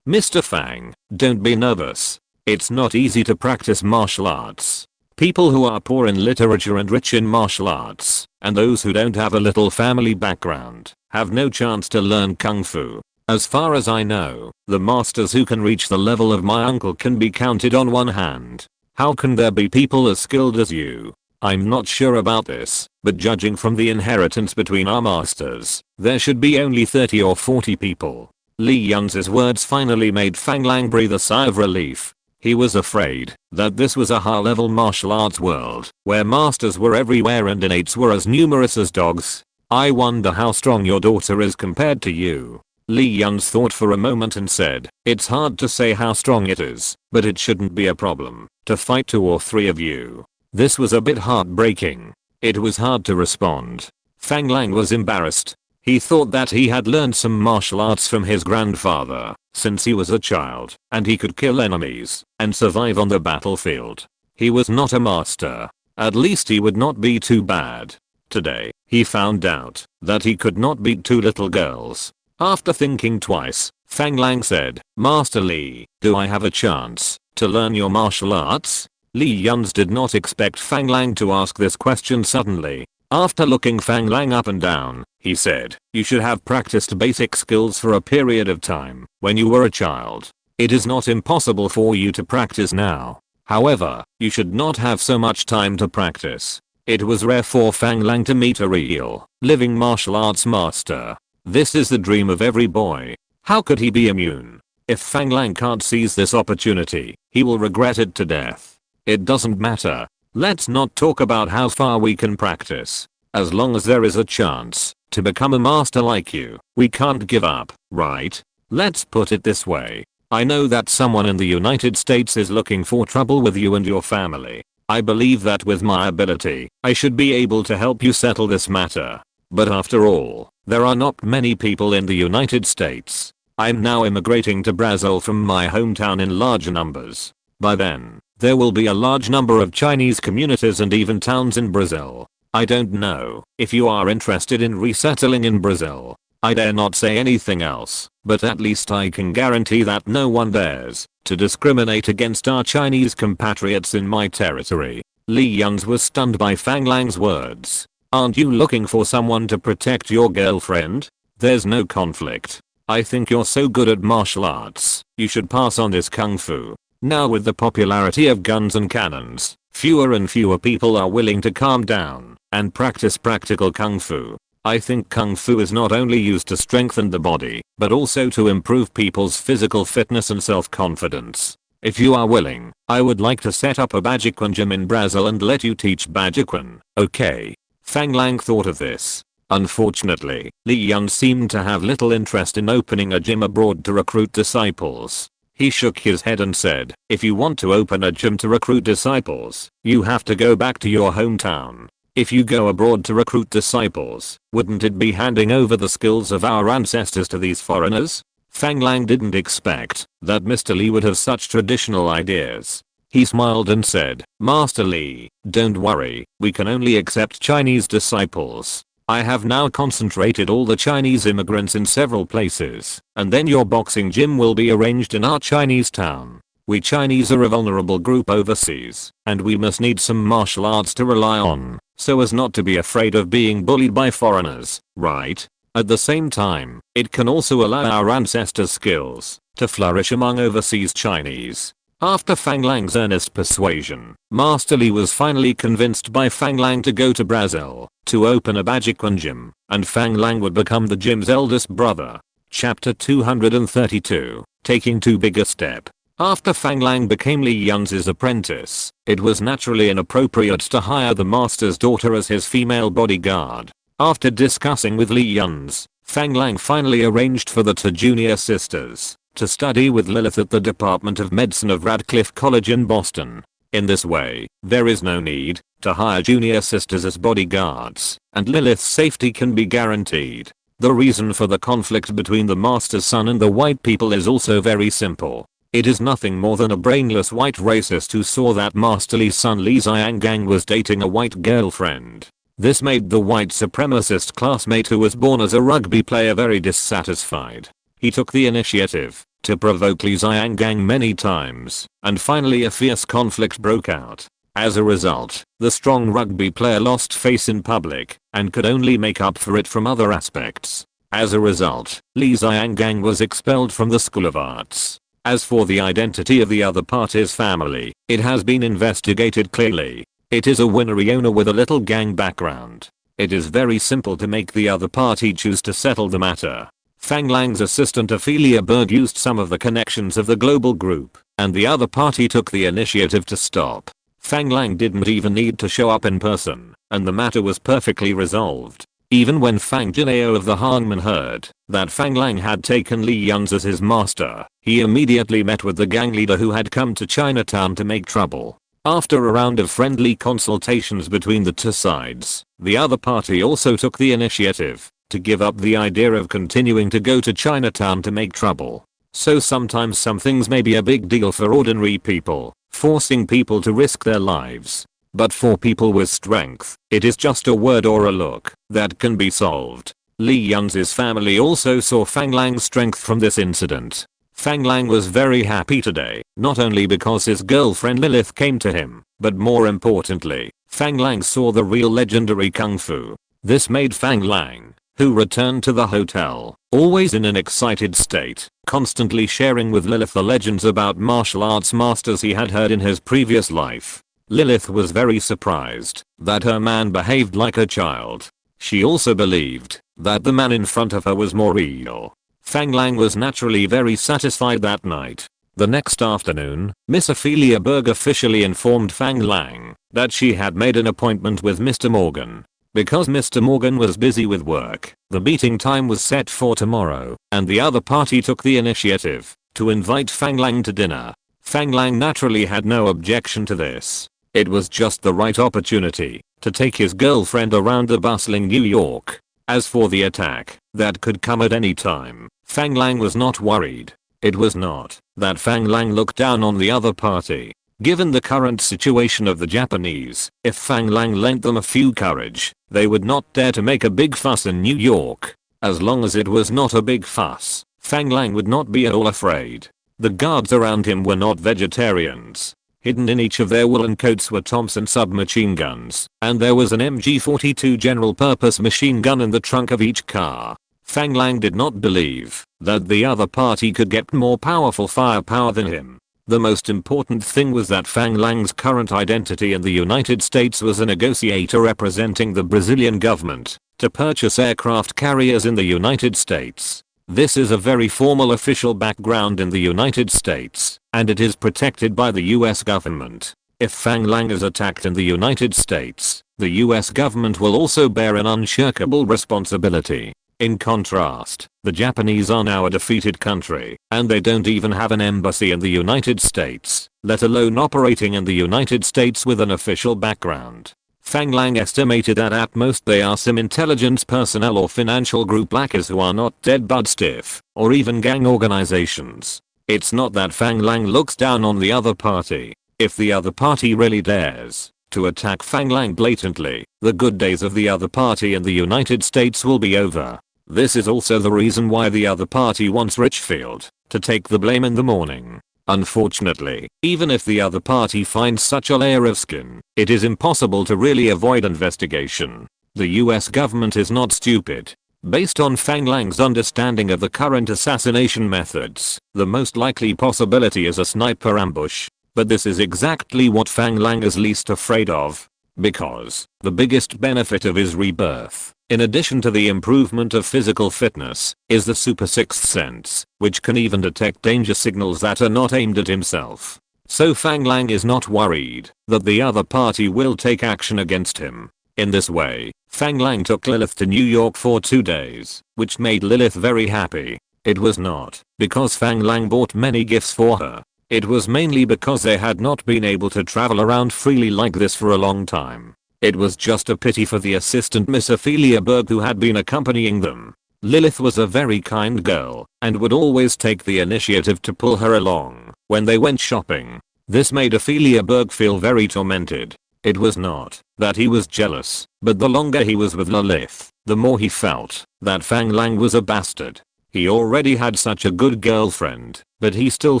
A: Mr. Fang, don't be nervous. It's not easy to practice martial arts. People who are poor in literature and rich in martial arts, and those who don't have a little family background, have no chance to learn kung fu. As far as I know, the masters who can reach the level of my uncle can be counted on one hand. How can there be people as skilled as you? I'm not sure about this, but judging from the inheritance between our masters, there should be only 30 or 40 people. Li Yuns' words finally made Fang Lang breathe a sigh of relief. He was afraid that this was a high-level martial arts world, where masters were everywhere and innates were as numerous as dogs. "I wonder how strong your daughter is compared to you." Li Yuns thought for a moment and said, "It's hard to say how strong it is, but it shouldn't be a problem to fight 2 or 3 of you." This was a bit heartbreaking. It was hard to respond. Fang Lang was embarrassed. He thought that he had learned some martial arts from his grandfather since he was a child, and he could kill enemies and survive on the battlefield. He was not a master. At least he would not be too bad. Today, he found out that he could not beat 2 little girls. After thinking twice, Fang Lang said, Master Li, do I have a chance to learn your martial arts? Li Yuns did not expect Fang Lang to ask this question suddenly. After looking Fang Lang up and down, he said, you should have practiced basic skills for a period of time when you were a child. It is not impossible for you to practice now. However, you should not have so much time to practice. It was rare for Fang Lang to meet a real, living martial arts master. This is the dream of every boy. How could he be immune? If Fang Lang can't seize this opportunity, he will regret it to death. It doesn't matter. Let's not talk about how far we can practice. As long as there is a chance to become a master like you, we can't give up, right? Let's put it this way. I know that someone in the United States is looking for trouble with you and your family. I believe that with my ability, I should be able to help you settle this matter. But after all, there are not many people in the United States. I'm now immigrating to Brazil from my hometown in large numbers. By then, there will be a large number of Chinese communities and even towns in Brazil. I don't know if you are interested in resettling in Brazil. I dare not say anything else, but at least I can guarantee that no one dares to discriminate against our Chinese compatriots in my territory. Li Yuns was stunned by Fang Lang's words. Aren't you looking for someone to protect your girlfriend? There's no conflict. I think you're so good at martial arts, you should pass on this kung fu. Now with the popularity of guns and cannons, fewer and fewer people are willing to calm down and practice practical kung fu. I think kung fu is not only used to strengthen the body, but also to improve people's physical fitness and self-confidence. If you are willing, I would like to set up a Bajiquan gym in Brazil and let you teach Bajiquan, okay? Fang Lang thought of this. Unfortunately, Li Yun seemed to have little interest in opening a gym abroad to recruit disciples. He shook his head and said, if you want to open a gym to recruit disciples, you have to go back to your hometown. If you go abroad to recruit disciples, wouldn't it be handing over the skills of our ancestors to these foreigners? Fang Lang didn't expect that Mr. Li would have such traditional ideas. He smiled and said, Master Li, don't worry, we can only accept Chinese disciples. I have now concentrated all the Chinese immigrants in several places, and then your boxing gym will be arranged in our Chinese town. We Chinese are a vulnerable group overseas, and we must need some martial arts to rely on, so as not to be afraid of being bullied by foreigners, right? At the same time, it can also allow our ancestors' skills to flourish among overseas Chinese. After Fang Lang's earnest persuasion, Master Li was finally convinced by Fang Lang to go to Brazil to open a Bajiquan gym, and Fang Lang would become the gym's eldest brother. Chapter 232, Taking Too Big a Step. After Fang Lang became Li Yun's apprentice, it was naturally inappropriate to hire the master's daughter as his female bodyguard. After discussing with Li Yuns, Fang Lang finally arranged for the two junior sisters to study with Lilith at the Department of Medicine of Radcliffe College in Boston. In this way, there is no need to hire junior sisters as bodyguards, and Lilith's safety can be guaranteed. The reason for the conflict between the master's son and the white people is also very simple. It is nothing more than a brainless white racist who saw that Master Li's son Li Xiangang was dating a white girlfriend. This made the white supremacist classmate who was born as a rugby player very dissatisfied. He took the initiative to provoke Li Xiangang many times, and finally a fierce conflict broke out. As a result, the strong rugby player lost face in public and could only make up for it from other aspects. As a result, Li Xiangang was expelled from the School of Arts. As for the identity of the other party's family, it has been investigated clearly. It is a Winariona with a little gang background. It is very simple to make the other party choose to settle the matter. Fang Lang's assistant Ophelia Berg used some of the connections of the global group, and the other party took the initiative to stop. Fang Lang didn't even need to show up in person, and the matter was perfectly resolved. Even when Fang Jinao of the Hangman heard that Fang Lang had taken Li Yuns as his master, he immediately met with the gang leader who had come to Chinatown to make trouble. After a round of friendly consultations between the two sides, the other party also took the initiative to give up the idea of continuing to go to Chinatown to make trouble. So sometimes some things may be a big deal for ordinary people, forcing people to risk their lives. But for people with strength, it is just a word or a look that can be solved. Li Yun's family also saw Fang Lang's strength from this incident. Fang Lang was very happy today, not only because his girlfriend Lilith came to him, but more importantly, Fang Lang saw the real legendary kung fu. This made Fang Lang, who returned to the hotel, always in an excited state, constantly sharing with Lilith the legends about martial arts masters he had heard in his previous life. Lilith was very surprised that her man behaved like a child. She also believed that the man in front of her was more real. Fang Lang was naturally very satisfied that night. The next afternoon, Miss Ophelia Berg officially informed Fang Lang that she had made an appointment with Mr. Morgan. Because Mr. Morgan was busy with work, the meeting time was set for tomorrow, and the other party took the initiative to invite Fang Lang to dinner. Fang Lang naturally had no objection to this. It was just the right opportunity to take his girlfriend around the bustling New York. As for the attack that could come at any time, Fang Lang was not worried. It was not that Fang Lang looked down on the other party. Given the current situation of the Japanese, if Fang Lang lent them a few courage, they would not dare to make a big fuss in New York. As long as it was not a big fuss, Fang Lang would not be at all afraid. The guards around him were not vegetarians. Hidden in each of their woolen coats were Thompson submachine guns, and there was an MG42 general purpose machine gun in the trunk of each car. Fang Lang did not believe that the other party could get more powerful firepower than him. The most important thing was that Fang Lang's current identity in the United States was a negotiator representing the Brazilian government to purchase aircraft carriers in the United States. This is a very formal official background in the United States, and it is protected by the US government. If Fang Lang is attacked in the United States, the US government will also bear an unshakable responsibility. In contrast, the Japanese are now a defeated country, and they don't even have an embassy in the United States, let alone operating in the United States with an official background. Fang Lang estimated that at most they are some intelligence personnel or financial group lackers who are not dead but stiff, or even gang organizations. It's not that Fang Lang looks down on the other party. If the other party really dares to attack Fang Lang blatantly, the good days of the other party in the United States will be over. This is also the reason why the other party wants Richfield to take the blame in the morning. Unfortunately, even if the other party finds such a layer of skin, it is impossible to really avoid investigation. The US government is not stupid. Based on Fang Lang's understanding of the current assassination methods, the most likely possibility is a sniper ambush. But this is exactly what Fang Lang is least afraid of. Because the biggest benefit of his rebirth, in addition to the improvement of physical fitness, is the super sixth sense, which can even detect danger signals that are not aimed at himself. So Fang Lang is not worried that the other party will take action against him. In this way, Fang Lang took Lilith to New York for 2 days, which made Lilith very happy. It was not because Fang Lang bought many gifts for her. It was mainly because they had not been able to travel around freely like this for a long time. It was just a pity for the assistant Miss Ophelia Berg who had been accompanying them. Lilith was a very kind girl and would always take the initiative to pull her along when they went shopping. This made Ophelia Berg feel very tormented. It was not that he was jealous, but the longer he was with Lilith, the more he felt that Fang Lang was a bastard. He already had such a good girlfriend, but he still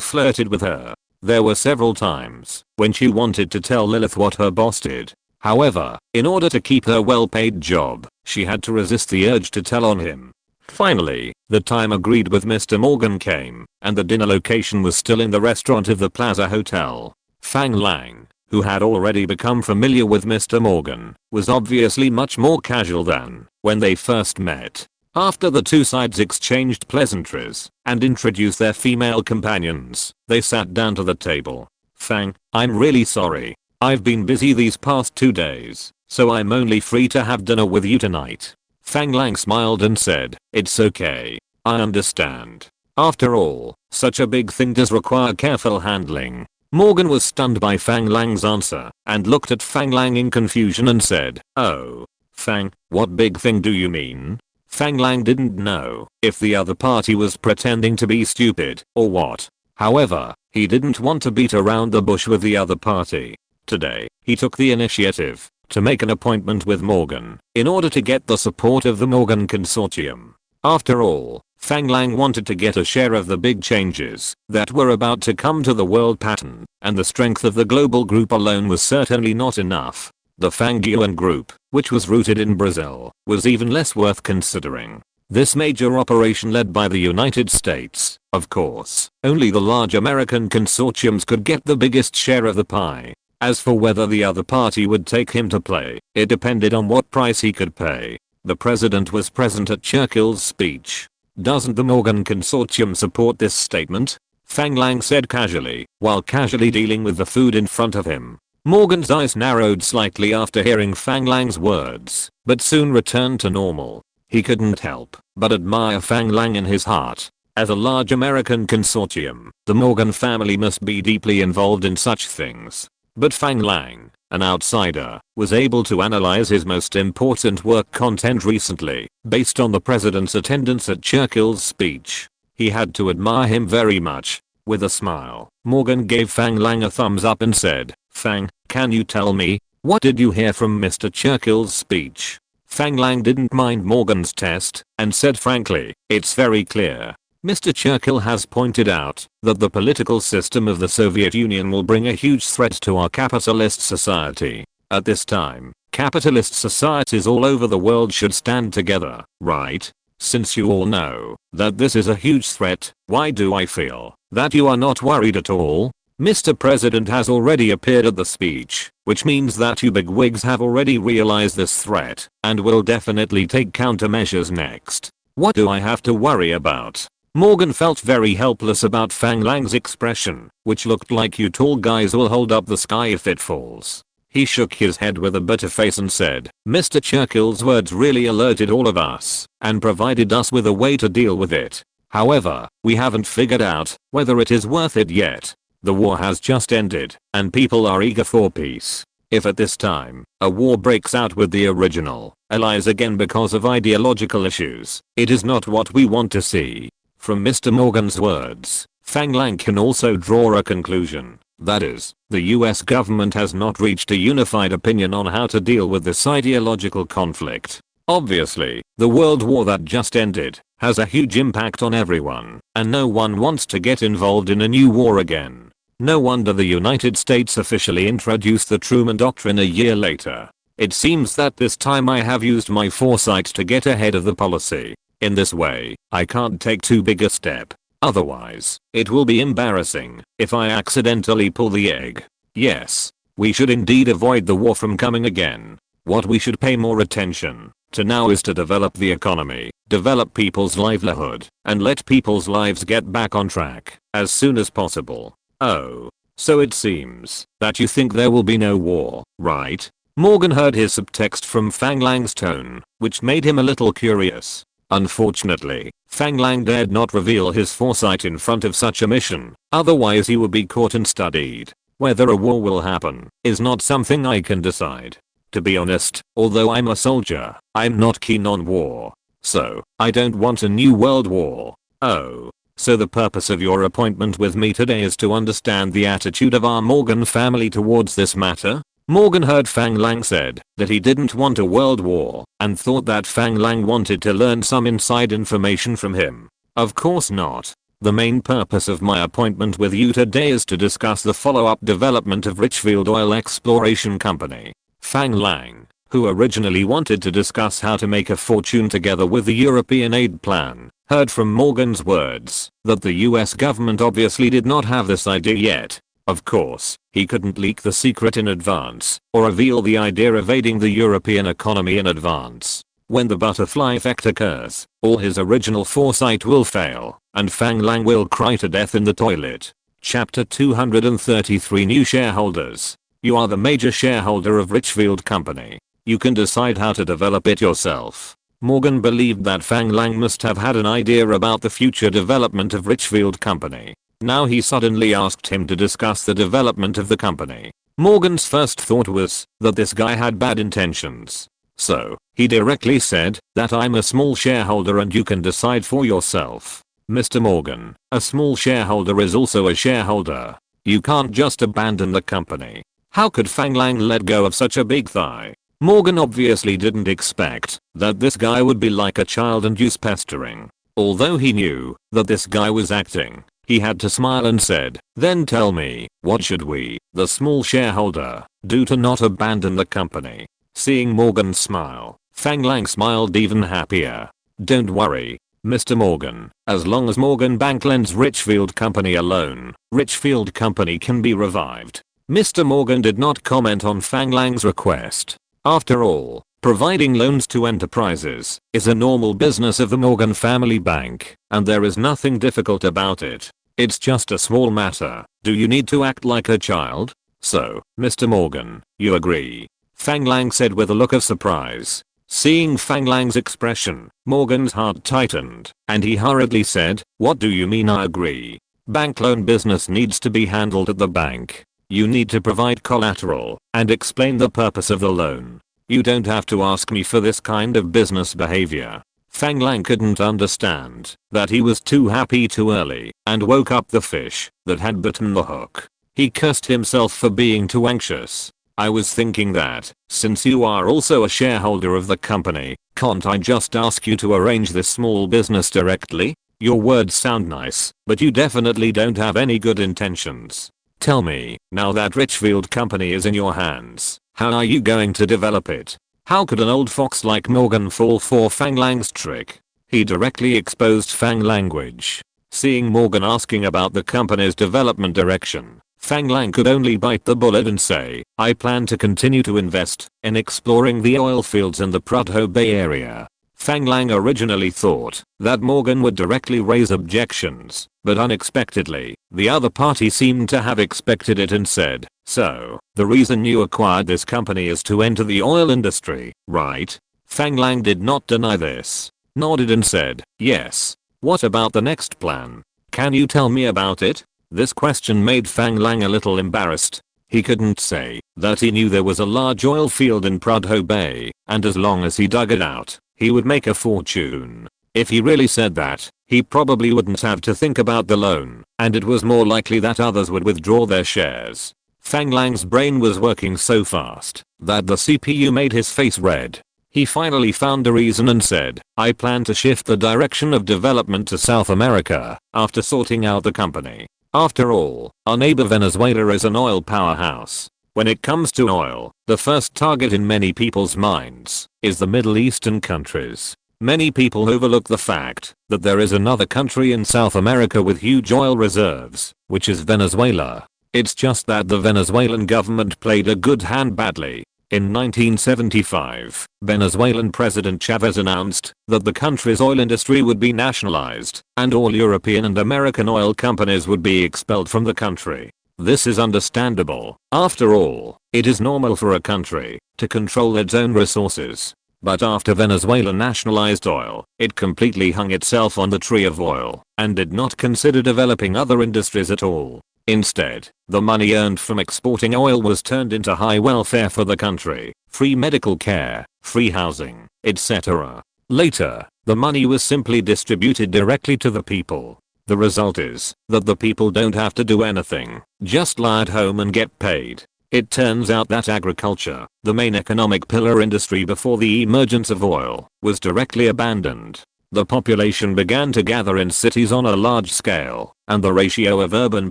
A: flirted with her. There were several times when she wanted to tell Lilith what her boss did. However, in order to keep her well-paid job, she had to resist the urge to tell on him. Finally, the time agreed with Mr. Morgan came, and the dinner location was still in the restaurant of the Plaza Hotel. Fang Lang, who had already become familiar with Mr. Morgan, was obviously much more casual than when they first met. After the two sides exchanged pleasantries and introduced their female companions, they sat down to the table. Fang, I'm really sorry. I've been busy these past 2 days, so I'm only free to have dinner with you tonight. Fang Lang smiled and said, it's okay. I understand. After all, such a big thing does require careful handling. Morgan was stunned by Fang Lang's answer and looked at Fang Lang in confusion and said, oh. Fang, what big thing do you mean? Fang Lang didn't know if the other party was pretending to be stupid or what. However, he didn't want to beat around the bush with the other party. Today, he took the initiative to make an appointment with Morgan in order to get the support of the Morgan Consortium. After all, Fang Lang wanted to get a share of the big changes that were about to come to the world pattern, and the strength of the global group alone was certainly not enough. The Fang Yuan group, which was rooted in Brazil, was even less worth considering. This major operation led by the United States, of course, only the large American consortiums could get the biggest share of the pie. As for whether the other party would take him to play, it depended on what price he could pay. The president was present at Churchill's speech. Doesn't the Morgan Consortium support this statement? Fang Lang said casually, while casually dealing with the food in front of him. Morgan's eyes narrowed slightly after hearing Fang Lang's words, but soon returned to normal. He couldn't help but admire Fang Lang in his heart. As a large American consortium, the Morgan family must be deeply involved in such things. But Fang Lang, an outsider, was able to analyze his most important work content recently, based on the president's attendance at Churchill's speech. He had to admire him very much. With a smile, Morgan gave Fang Lang a thumbs up and said, "Fang, can you tell me, what did you hear from Mr. Churchill's speech?" Fang Lang didn't mind Morgan's test, and said frankly, "It's very clear. Mr. Churchill has pointed out that the political system of the Soviet Union will bring a huge threat to our capitalist society. At this time, capitalist societies all over the world should stand together, right? Since you all know that this is a huge threat, why do I feel that you are not worried at all? Mr. President has already appeared at the speech, which means that you bigwigs have already realized this threat and will definitely take countermeasures next. What do I have to worry about?" Morgan felt very helpless about Fang Lang's expression, which looked like "you tall guys will hold up the sky if it falls." He shook his head with a bitter face and said, "Mr. Churchill's words really alerted all of us and provided us with a way to deal with it. However, we haven't figured out whether it is worth it yet. The war has just ended, and people are eager for peace. If at this time, a war breaks out with the original allies again because of ideological issues, it is not what we want to see." From Mr. Morgan's words, Fang Lang can also draw a conclusion. That is, the US government has not reached a unified opinion on how to deal with this ideological conflict. Obviously, the world war that just ended has a huge impact on everyone, and no one wants to get involved in a new war again. No wonder the United States officially introduced the Truman Doctrine a year later. It seems that this time I have used my foresight to get ahead of the policy. In this way, I can't take too big a step. Otherwise, it will be embarrassing if I accidentally pull the egg. Yes, we should indeed avoid the war from coming again. What we should pay more attention to now is to develop the economy, develop people's livelihood, and let people's lives get back on track as soon as possible. Oh, so it seems that you think there will be no war, right? Morgan heard his subtext from Fang Lang's tone, which made him a little curious. Unfortunately, Fang Lang dared not reveal his foresight in front of such a mission, otherwise he would be caught and studied. Whether a war will happen is not something I can decide. To be honest, although I'm a soldier, I'm not keen on war. So, I don't want a new world war. Oh. So the purpose of your appointment with me today is to understand the attitude of our Morgan family towards this matter? Morgan heard Fang Lang said that he didn't want a world war and thought that Fang Lang wanted to learn some inside information from him. Of course not. The main purpose of my appointment with you today is to discuss the follow-up development of Richfield Oil Exploration Company. Fang Lang, who originally wanted to discuss how to make a fortune together with the European aid plan, heard from Morgan's words that the US government obviously did not have this idea yet. Of course, he couldn't leak the secret in advance or reveal the idea of aiding the European economy in advance. When the butterfly effect occurs, all his original foresight will fail, and Fang Lang will cry to death in the toilet. Chapter 233 New Shareholders. You are the major shareholder of Richfield Company. You can decide how to develop it yourself. Morgan believed that Fang Lang must have had an idea about the future development of Richfield Company. Now he suddenly asked him to discuss the development of the company. Morgan's first thought was that this guy had bad intentions. So, he directly said that I'm a small shareholder and you can decide for yourself. Mr. Morgan, a small shareholder is also a shareholder. You can't just abandon the company. How could Fang Lang let go of such a big thigh? Morgan obviously didn't expect that this guy would be like a child and use pestering. Although he knew that this guy was acting, he had to smile and said, "Then tell me, what should we, the small shareholder, do to not abandon the company?" Seeing Morgan smile, Fang Lang smiled even happier. "Don't worry, Mr. Morgan, as long as Morgan Bank lends Richfield Company a loan, Richfield Company can be revived." Mr. Morgan did not comment on Fang Lang's request. After all, providing loans to enterprises is a normal business of the Morgan family bank, and there is nothing difficult about it. It's just a small matter. Do you need to act like a child? So, Mr. Morgan, you agree? Fang Lang said with a look of surprise. Seeing Fang Lang's expression, Morgan's heart tightened, and he hurriedly said, "What do you mean I agree? Bank loan business needs to be handled at the bank. You need to provide collateral and explain the purpose of the loan. You don't have to ask me for this kind of business behavior." Fang Lang couldn't understand that he was too happy too early and woke up the fish that had bitten the hook. He cursed himself for being too anxious. "I was thinking that, since you are also a shareholder of the company, can't I just ask you to arrange this small business directly? Your words sound nice, but you definitely don't have any good intentions. Tell me, now that Richfield Company is in your hands, how are you going to develop it?" How could an old fox like Morgan fall for Fang Lang's trick? He directly exposed Fang language. Seeing Morgan asking about the company's development direction, Fang Lang could only bite the bullet and say, "I plan to continue to invest in exploring the oil fields in the Prudhoe Bay area." Fang Lang originally thought that Morgan would directly raise objections, but unexpectedly, the other party seemed to have expected it and said, "So, the reason you acquired this company is to enter the oil industry, right?" Fang Lang did not deny this, nodded and said, "Yes. What about the next plan? Can you tell me about it?" This question made Fang Lang a little embarrassed. He couldn't say that he knew there was a large oil field in Prudhoe Bay, and as long as he dug it out, he would make a fortune. If he really said that, he probably wouldn't have to think about the loan, and it was more likely that others would withdraw their shares. Fang Lang's brain was working so fast that the CPU made his face red. He finally found a reason and said, "I plan to shift the direction of development to South America after sorting out the company. After all, our neighbor Venezuela is an oil powerhouse. When it comes to oil, the first target in many people's minds is the Middle Eastern countries. Many people overlook the fact that there is another country in South America with huge oil reserves, which is Venezuela. It's just that the Venezuelan government played a good hand badly. In 1975, Venezuelan President Chavez announced that the country's oil industry would be nationalized, and all European and American oil companies would be expelled from the country. This is understandable. After all, it is normal for a country to control its own resources. But after Venezuela nationalized oil, it completely hung itself on the tree of oil and did not consider developing other industries at all. Instead, the money earned from exporting oil was turned into high welfare for the country, free medical care, free housing, etc. Later, the money was simply distributed directly to the people. The result is that the people don't have to do anything, just lie at home and get paid. It turns out that agriculture, the main economic pillar industry before the emergence of oil, was directly abandoned. The population began to gather in cities on a large scale, and the ratio of urban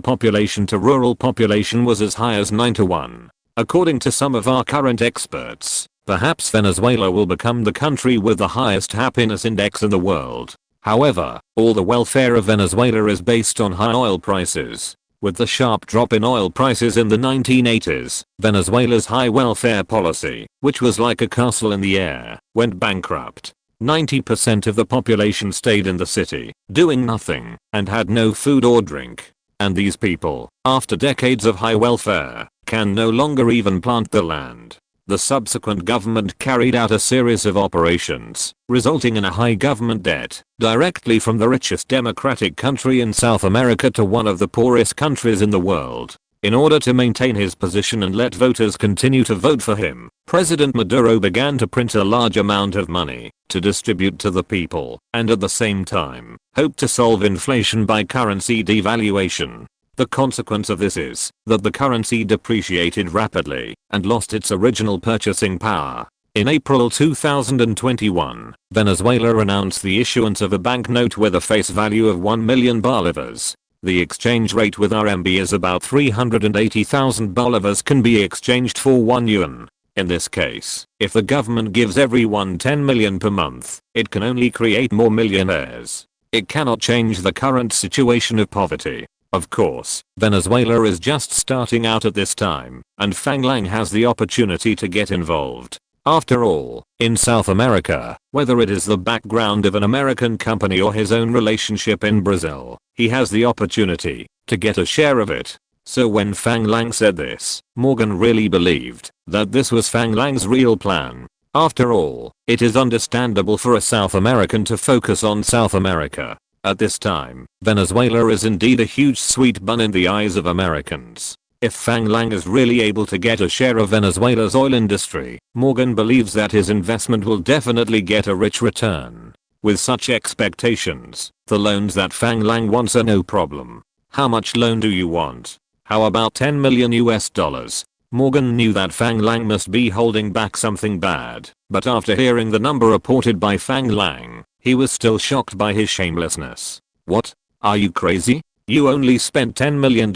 A: population to rural population was as high as 9-1. According to some of our current experts, perhaps Venezuela will become the country with the highest happiness index in the world. However, all the welfare of Venezuela is based on high oil prices. With the sharp drop in oil prices in the 1980s, Venezuela's high welfare policy, which was like a castle in the air, went bankrupt. 90% of the population stayed in the city, doing nothing, and had no food or drink. And these people, after decades of high welfare, can no longer even plant the land. The subsequent government carried out a series of operations, resulting in a high government debt, directly from the richest democratic country in South America to one of the poorest countries in the world. In order to maintain his position and let voters continue to vote for him, President Maduro began to print a large amount of money to distribute to the people, and at the same time, hoped to solve inflation by currency devaluation. The consequence of this is that the currency depreciated rapidly and lost its original purchasing power. In April 2021, Venezuela announced the issuance of a banknote with a face value of 1 million bolivars. The exchange rate with RMB is about 380,000 bolivars can be exchanged for 1 yuan. In this case, if the government gives everyone 10 million per month, it can only create more millionaires. It cannot change the current situation of poverty. Of course, Venezuela is just starting out at this time, and Fang Lang has the opportunity to get involved. After all, in South America, whether it is the background of an American company or his own relationship in Brazil, he has the opportunity to get a share of it. So when Fang Lang said this, Morgan really believed that this was Fang Lang's real plan. After all, it is understandable for a South American to focus on South America. At this time, Venezuela is indeed a huge sweet bun in the eyes of Americans. If Fang Lang is really able to get a share of Venezuela's oil industry, Morgan believes that his investment will definitely get a rich return. With such expectations, the loans that Fang Lang wants are no problem. How much loan do you want? How about 10 million US dollars? Morgan knew that Fang Lang must be holding back something bad, but after hearing the number reported by Fang Lang, he was still shocked by his shamelessness. What? Are you crazy? You only spent $10 million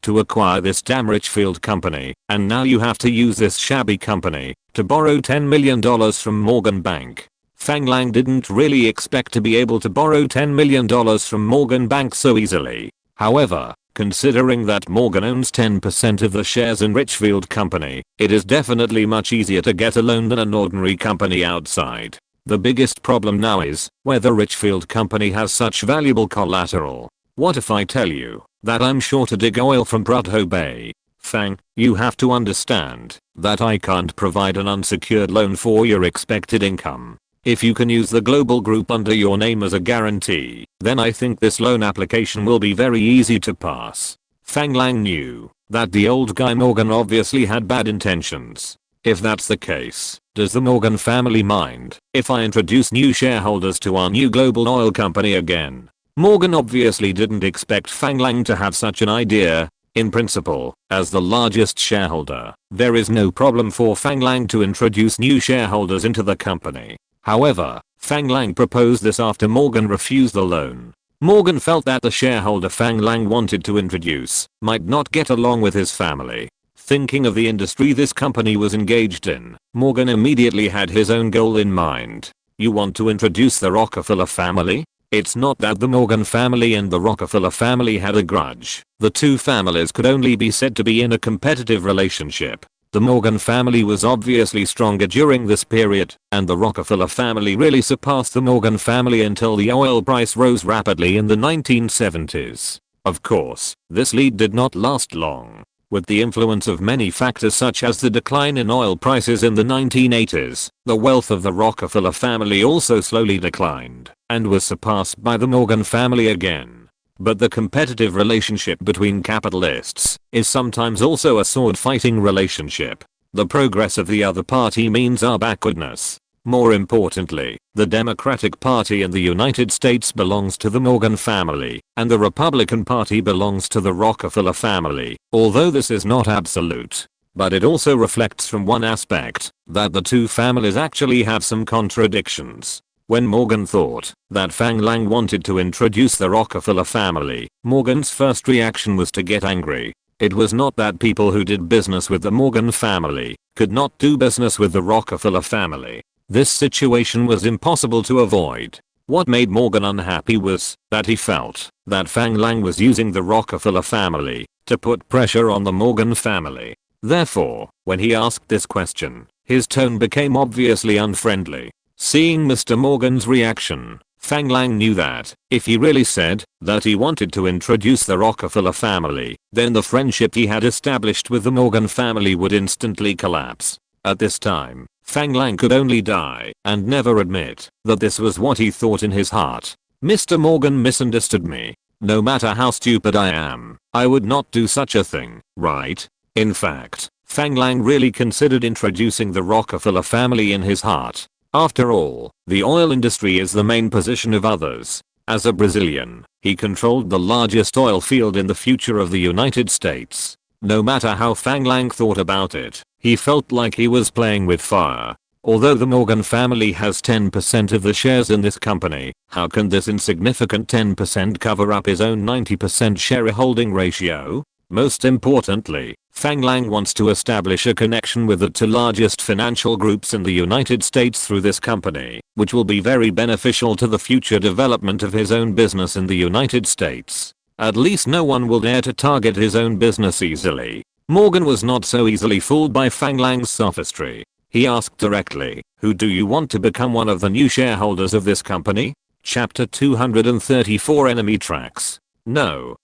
A: to acquire this damn Richfield company, and now you have to use this shabby company to borrow $10 million from Morgan Bank. Fang Lang didn't really expect to be able to borrow $10 million from Morgan Bank so easily. However, considering that Morgan owns 10% of the shares in Richfield Company, it is definitely much easier to get a loan than an ordinary company outside. The biggest problem now is whether Richfield Company has such valuable collateral. What if I tell you that I'm sure to dig oil from Prudhoe Bay? Fang, you have to understand that I can't provide an unsecured loan for your expected income. If you can use the global group under your name as a guarantee, then I think this loan application will be very easy to pass. Fang Lang knew that the old guy Morgan obviously had bad intentions. If that's the case, does the Morgan family mind if I introduce new shareholders to our new global oil company again? Morgan obviously didn't expect Fang Lang to have such an idea. In principle, as the largest shareholder, there is no problem for Fang Lang to introduce new shareholders into the company. However, Fang Lang proposed this after Morgan refused the loan. Morgan felt that the shareholder Fang Lang wanted to introduce might not get along with his family. Thinking of the industry this company was engaged in, Morgan immediately had his own goal in mind. You want to introduce the Rockefeller family? It's not that the Morgan family and the Rockefeller family had a grudge. The two families could only be said to be in a competitive relationship. The Morgan family was obviously stronger during this period, and the Rockefeller family really surpassed the Morgan family until the oil price rose rapidly in the 1970s. Of course, this lead did not last long. With the influence of many factors such as the decline in oil prices in the 1980s, the wealth of the Rockefeller family also slowly declined, and was surpassed by the Morgan family again. But the competitive relationship between capitalists is sometimes also a sword-fighting relationship. The progress of the other party means our backwardness. More importantly, the Democratic Party in the United States belongs to the Morgan family, and the Republican Party belongs to the Rockefeller family, although this is not absolute. But it also reflects from one aspect that the two families actually have some contradictions. When Morgan thought that Fang Lang wanted to introduce the Rockefeller family, Morgan's first reaction was to get angry. It was not that people who did business with the Morgan family could not do business with the Rockefeller family. This situation was impossible to avoid. What made Morgan unhappy was that he felt that Fang Lang was using the Rockefeller family to put pressure on the Morgan family. Therefore, when he asked this question, his tone became obviously unfriendly. Seeing Mr. Morgan's reaction, Fang Lang knew that if he really said that he wanted to introduce the Rockefeller family, then the friendship he had established with the Morgan family would instantly collapse. At this time, Fang Lang could only die and never admit that this was what he thought in his heart. Mr. Morgan misunderstood me. No matter how stupid I am, I would not do such a thing, right? In fact, Fang Lang really considered introducing the Rockefeller family in his heart. After all, the oil industry is the main position of others. As a Brazilian, he controlled the largest oil field in the future of the United States. No matter how Fang Lang thought about it, he felt like he was playing with fire. Although the Morgan family has 10% of the shares in this company, how can this insignificant 10% cover up his own 90% shareholding ratio? Most importantly, Fang Lang wants to establish a connection with the two largest financial groups in the United States through this company, which will be very beneficial to the future development of his own business in the United States. At least no one will dare to target his own business easily. Morgan was not so easily fooled by Fang Lang's sophistry. He asked directly, "Who do you want to become one of the new shareholders of this company?" Chapter 234 Enemy Tracks. No,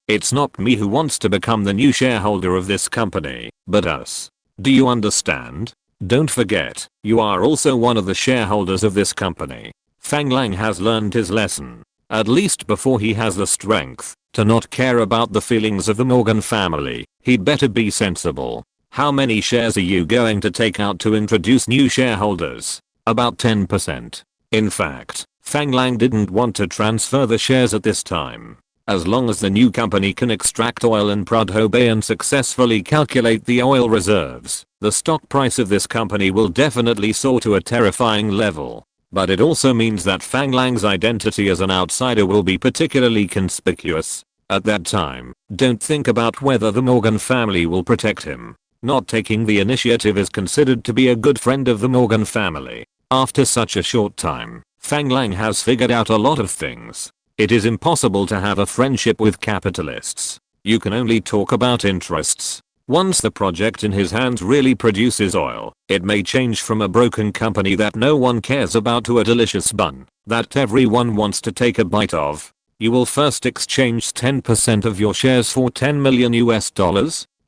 A: it's not me who wants to become the new shareholder of this company, but us. Do you understand? Don't forget, you are also one of the shareholders of this company. Fang Lang has learned his lesson, at least before he has the strength to not care about the feelings of the Morgan family. He'd better be sensible. How many shares are you going to take out to introduce new shareholders? About 10%. In fact, Fang Lang didn't want to transfer the shares at this time. As long as the new company can extract oil in Prudhoe Bay and successfully calculate the oil reserves, the stock price of this company will definitely soar to a terrifying level. But it also means that Fang Lang's identity as an outsider will be particularly conspicuous. At that time, don't think about whether the Morgan family will protect him. Not taking the initiative is considered to be a good friend of the Morgan family. After such a short time, Fang Lang has figured out a lot of things. It is impossible to have a friendship with capitalists. You can only talk about interests. Once the project in his hands really produces oil, it may change from a broken company that no one cares about to a delicious bun that everyone wants to take a bite of. You will first exchange 10% of your shares for $10 million US.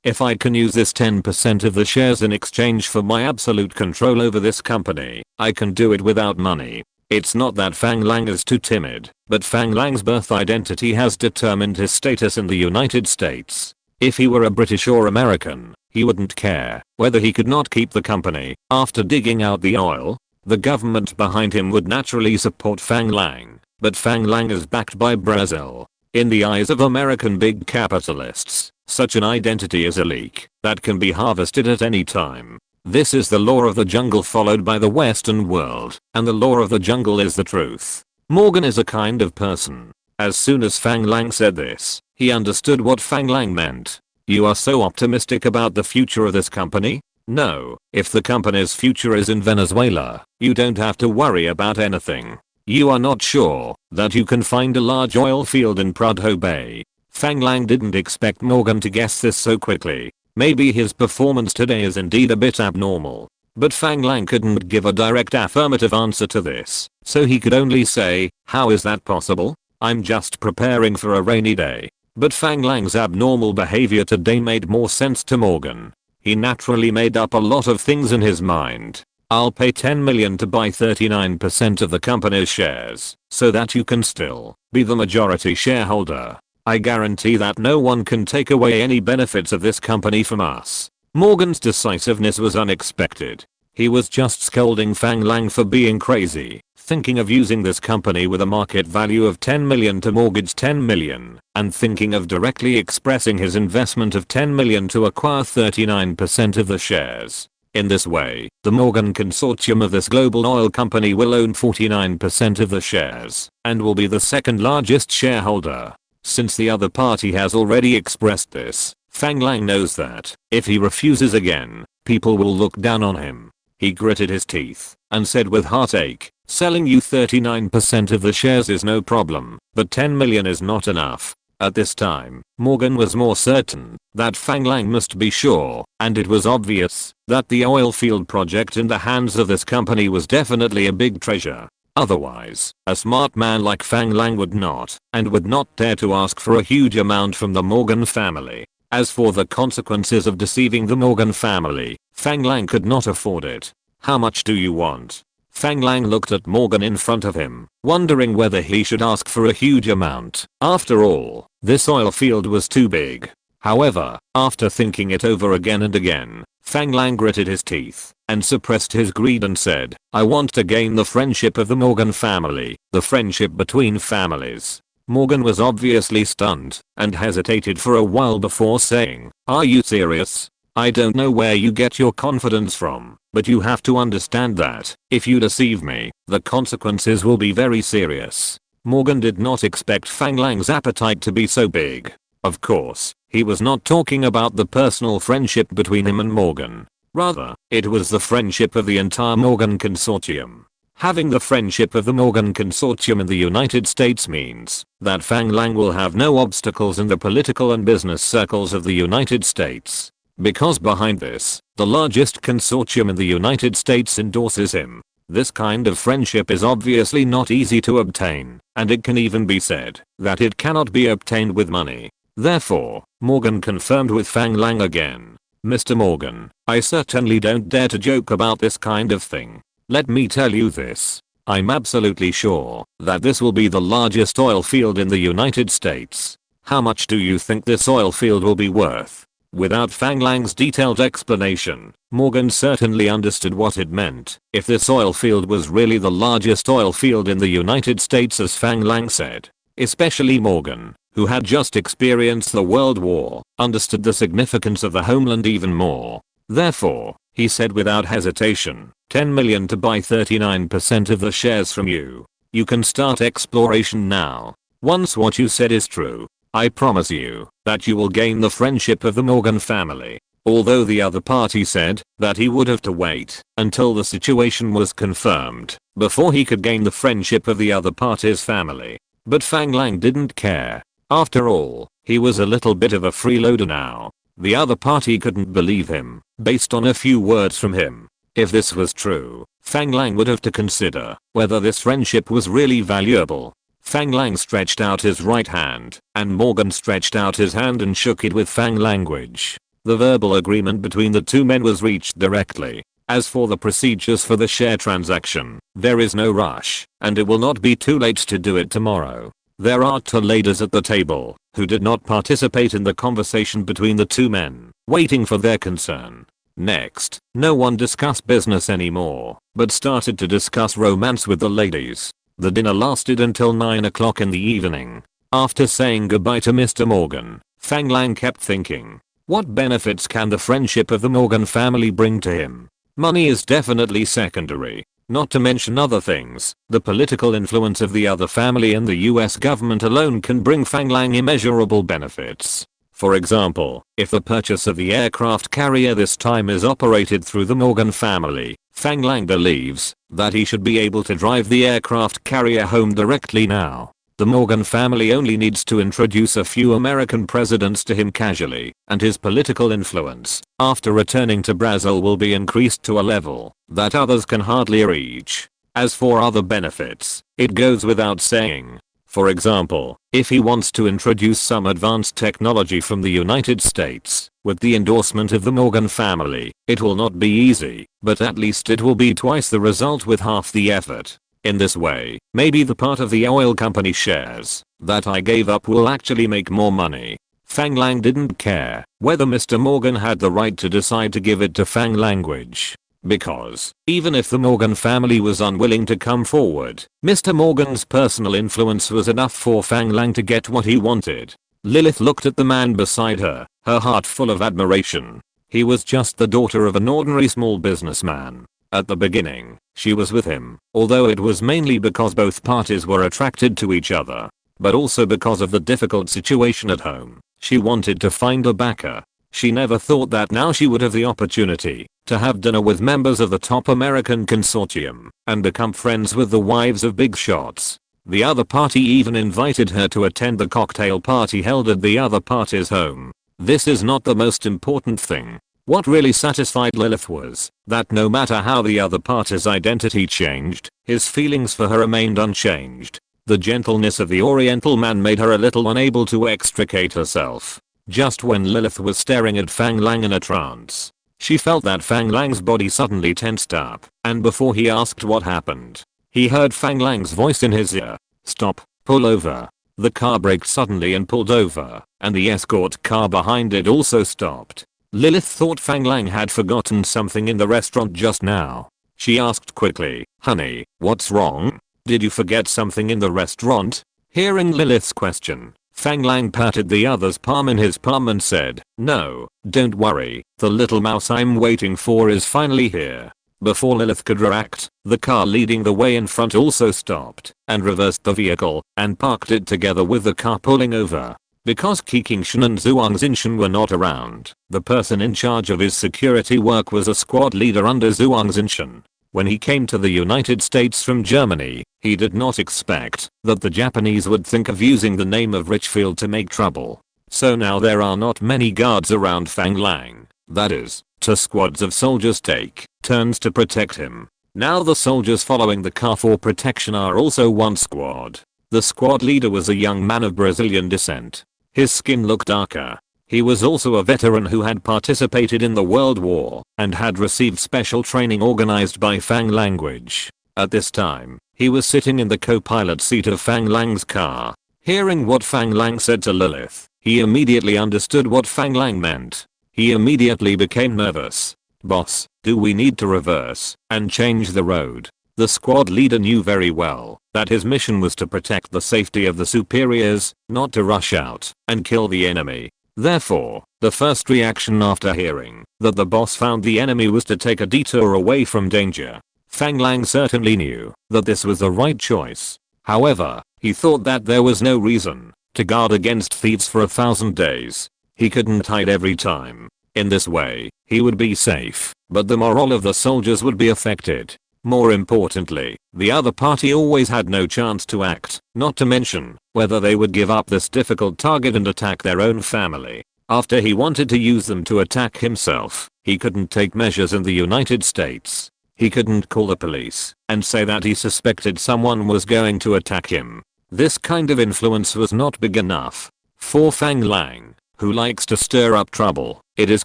A: If I can use this 10% of the shares in exchange for my absolute control over this company, I can do it without money. It's not that Fang Lang is too timid, but Fang Lang's birth identity has determined his status in the United States. If he were a British or American, he wouldn't care whether he could not keep the company. After digging out the oil, the government behind him would naturally support Fang Lang, but Fang Lang is backed by Brazil. In the eyes of American big capitalists, such an identity is a leak that can be harvested at any time. This is the law of the jungle followed by the Western world, and the law of the jungle is the truth. Morgan is a kind of person. As soon as Fang Lang said this, he understood what Fang Lang meant. You are so optimistic about the future of this company? No, if the company's future is in Venezuela, you don't have to worry about anything. You are not sure that you can find a large oil field in Prudhoe Bay. Fang Lang didn't expect Morgan to guess this so quickly. Maybe his performance today is indeed a bit abnormal. But Fang Lang couldn't give a direct affirmative answer to this, so he could only say, "How is that possible? I'm just preparing for a rainy day." But Fang Lang's abnormal behavior today made more sense to Morgan. He naturally made up a lot of things in his mind. I'll pay $10 million to buy 39% of the company's shares, so that you can still be the majority shareholder. I guarantee that no one can take away any benefits of this company from us. Morgan's decisiveness was unexpected. He was just scolding Fang Lang for being crazy, thinking of using this company with a market value of $10 million to mortgage $10 million, and thinking of directly expressing his investment of $10 million to acquire 39% of the shares. In this way, the Morgan consortium of this global oil company will own 49% of the shares, and will be the second largest shareholder. Since the other party has already expressed this, Fang Lang knows that, if he refuses again, people will look down on him. He gritted his teeth, and said with heartache, "Selling you 39% of the shares is no problem, but $10 million is not enough." At this time, Morgan was more certain that Fang Lang must be sure, and it was obvious that the oil field project in the hands of this company was definitely a big treasure. Otherwise, a smart man like Fang Lang would not, and would not dare to ask for a huge amount from the Morgan family. As for the consequences of deceiving the Morgan family, Fang Lang could not afford it. "How much do you want?" Fang Lang looked at Morgan in front of him, wondering whether he should ask for a huge amount. After all, this oil field was too big. However, after thinking it over again and again, Fang Lang gritted his teeth and suppressed his greed and said, "I want to gain the friendship of the Morgan family, the friendship between families." Morgan was obviously stunned and hesitated for a while before saying, "Are you serious? I don't know where you get your confidence from, but you have to understand that, if you deceive me, the consequences will be very serious. Morgan did not expect Fang Lang's appetite to be so big. Of course, he was not talking about the personal friendship between him and Morgan. Rather, it was the friendship of the entire Morgan consortium. Having the friendship of the Morgan consortium in the United States means that Fang Lang will have no obstacles in the political and business circles of the United States. Because behind this, the largest consortium in the United States endorses him. This kind of friendship is obviously not easy to obtain, and it can even be said that it cannot be obtained with money. Therefore, Morgan confirmed with Fang Lang again. Mr. Morgan, I certainly don't dare to joke about this kind of thing. Let me tell you this. I'm absolutely sure that this will be the largest oil field in the United States. How much do you think this oil field will be worth? Without Fang Lang's detailed explanation, Morgan certainly understood what it meant. If this oil field was really the largest oil field in the United States as Fang Lang said. Especially Morgan, who had just experienced the World War, understood the significance of the homeland even more. Therefore, he said without hesitation, 10 million to buy 39% of the shares from you. You can start exploration now. Once what you said is true, I promise you that you will gain the friendship of the Morgan family. Although the other party said that he would have to wait until the situation was confirmed before he could gain the friendship of the other party's family. But Fang Lang didn't care. After all, he was a little bit of a freeloader now. The other party couldn't believe him, based on a few words from him. If this was true, Fang Lang would have to consider whether this friendship was really valuable. Fang Lang stretched out his right hand, and Morgan stretched out his hand and shook it with Fang language. The verbal agreement between the two men was reached directly. As for the procedures for the share transaction, there is no rush, and it will not be too late to do it tomorrow. There are two ladies at the table who did not participate in the conversation between the two men, waiting for their concern. Next, no one discussed business anymore, but started to discuss romance with the ladies. The dinner lasted until 9 o'clock in the evening. After saying goodbye to Mr. Morgan, Fang Lang kept thinking, what benefits can the friendship of the Morgan family bring to him? Money is definitely secondary. Not to mention other things, the political influence of the other family and the US government alone can bring Fang Lang immeasurable benefits. For example, if the purchase of the aircraft carrier this time is operated through the Morgan family, Fang Lang believes that he should be able to drive the aircraft carrier home directly now. The Morgan family only needs to introduce a few American presidents to him casually, and his political influence, after returning to Brazil, will be increased to a level that others can hardly reach. As for other benefits, it goes without saying. For example, if he wants to introduce some advanced technology from the United States, with the endorsement of the Morgan family, it will not be easy, but at least it will be twice the result with half the effort. In this way, maybe the part of the oil company shares that I gave up will actually make more money. Fang Lang didn't care whether Mr. Morgan had the right to decide to give it to Fang language. Because, even if the Morgan family was unwilling to come forward, Mr. Morgan's personal influence was enough for Fang Lang to get what he wanted. Lilith looked at the man beside her, her heart full of admiration. He was just the daughter of an ordinary small businessman. At the beginning, she was with him, although it was mainly because both parties were attracted to each other, but also because of the difficult situation at home. She wanted to find a backer. She never thought that now she would have the opportunity to have dinner with members of the top American consortium and become friends with the wives of big shots. The other party even invited her to attend the cocktail party held at the other party's home. This is not the most important thing. What really satisfied Lilith was that no matter how the other party's identity changed, his feelings for her remained unchanged. The gentleness of the Oriental man made her a little unable to extricate herself. Just when Lilith was staring at Fang Lang in a trance, she felt that Fang Lang's body suddenly tensed up, and before he asked what happened, he heard Fang Lang's voice in his ear. Stop, pull over. The car braked suddenly and pulled over, and the escort car behind it also stopped. Lilith thought Fang Lang had forgotten something in the restaurant just now. She asked quickly, honey, what's wrong? Did you forget something in the restaurant? Hearing Lilith's question, Fang Lang patted the other's palm in his palm and said, no, don't worry, the little mouse I'm waiting for is finally here. Before Lilith could react, the car leading the way in front also stopped and reversed the vehicle and parked it together with the car pulling over. Because Kikingshan and Zhuang Xinshan were not around, the person in charge of his security work was a squad leader under Zhuang Xinshan. When he came to the United States from Germany, he did not expect that the Japanese would think of using the name of Richfield to make trouble. So now there are not many guards around Fang Lang. That is, 2 squads of soldiers take turns to protect him. Now the soldiers following the car for protection are also 1 squad. The squad leader was a young man of Brazilian descent. His skin looked darker. He was also a veteran who had participated in the World War and had received special training organized by Fang Language. At this time, he was sitting in the co-pilot seat of Fang Lang's car. Hearing what Fang Lang said to Lilith, he immediately understood what Fang Lang meant. He immediately became nervous. "Boss, do we need to reverse and change the road?" The squad leader knew very well that his mission was to protect the safety of the superiors, not to rush out and kill the enemy. Therefore, the first reaction after hearing that the boss found the enemy was to take a detour away from danger. Fang Lang certainly knew that this was the right choice. However, he thought that there was no reason to guard against thieves for 1,000 days. He couldn't hide every time. In this way, he would be safe, but the morale of the soldiers would be affected. More importantly, the other party always had no chance to act, not to mention whether they would give up this difficult target and attack their own family. After he wanted to use them to attack himself, he couldn't take measures in the United States. He couldn't call the police and say that he suspected someone was going to attack him. This kind of influence was not big enough. For Fang Lang, who likes to stir up trouble, it is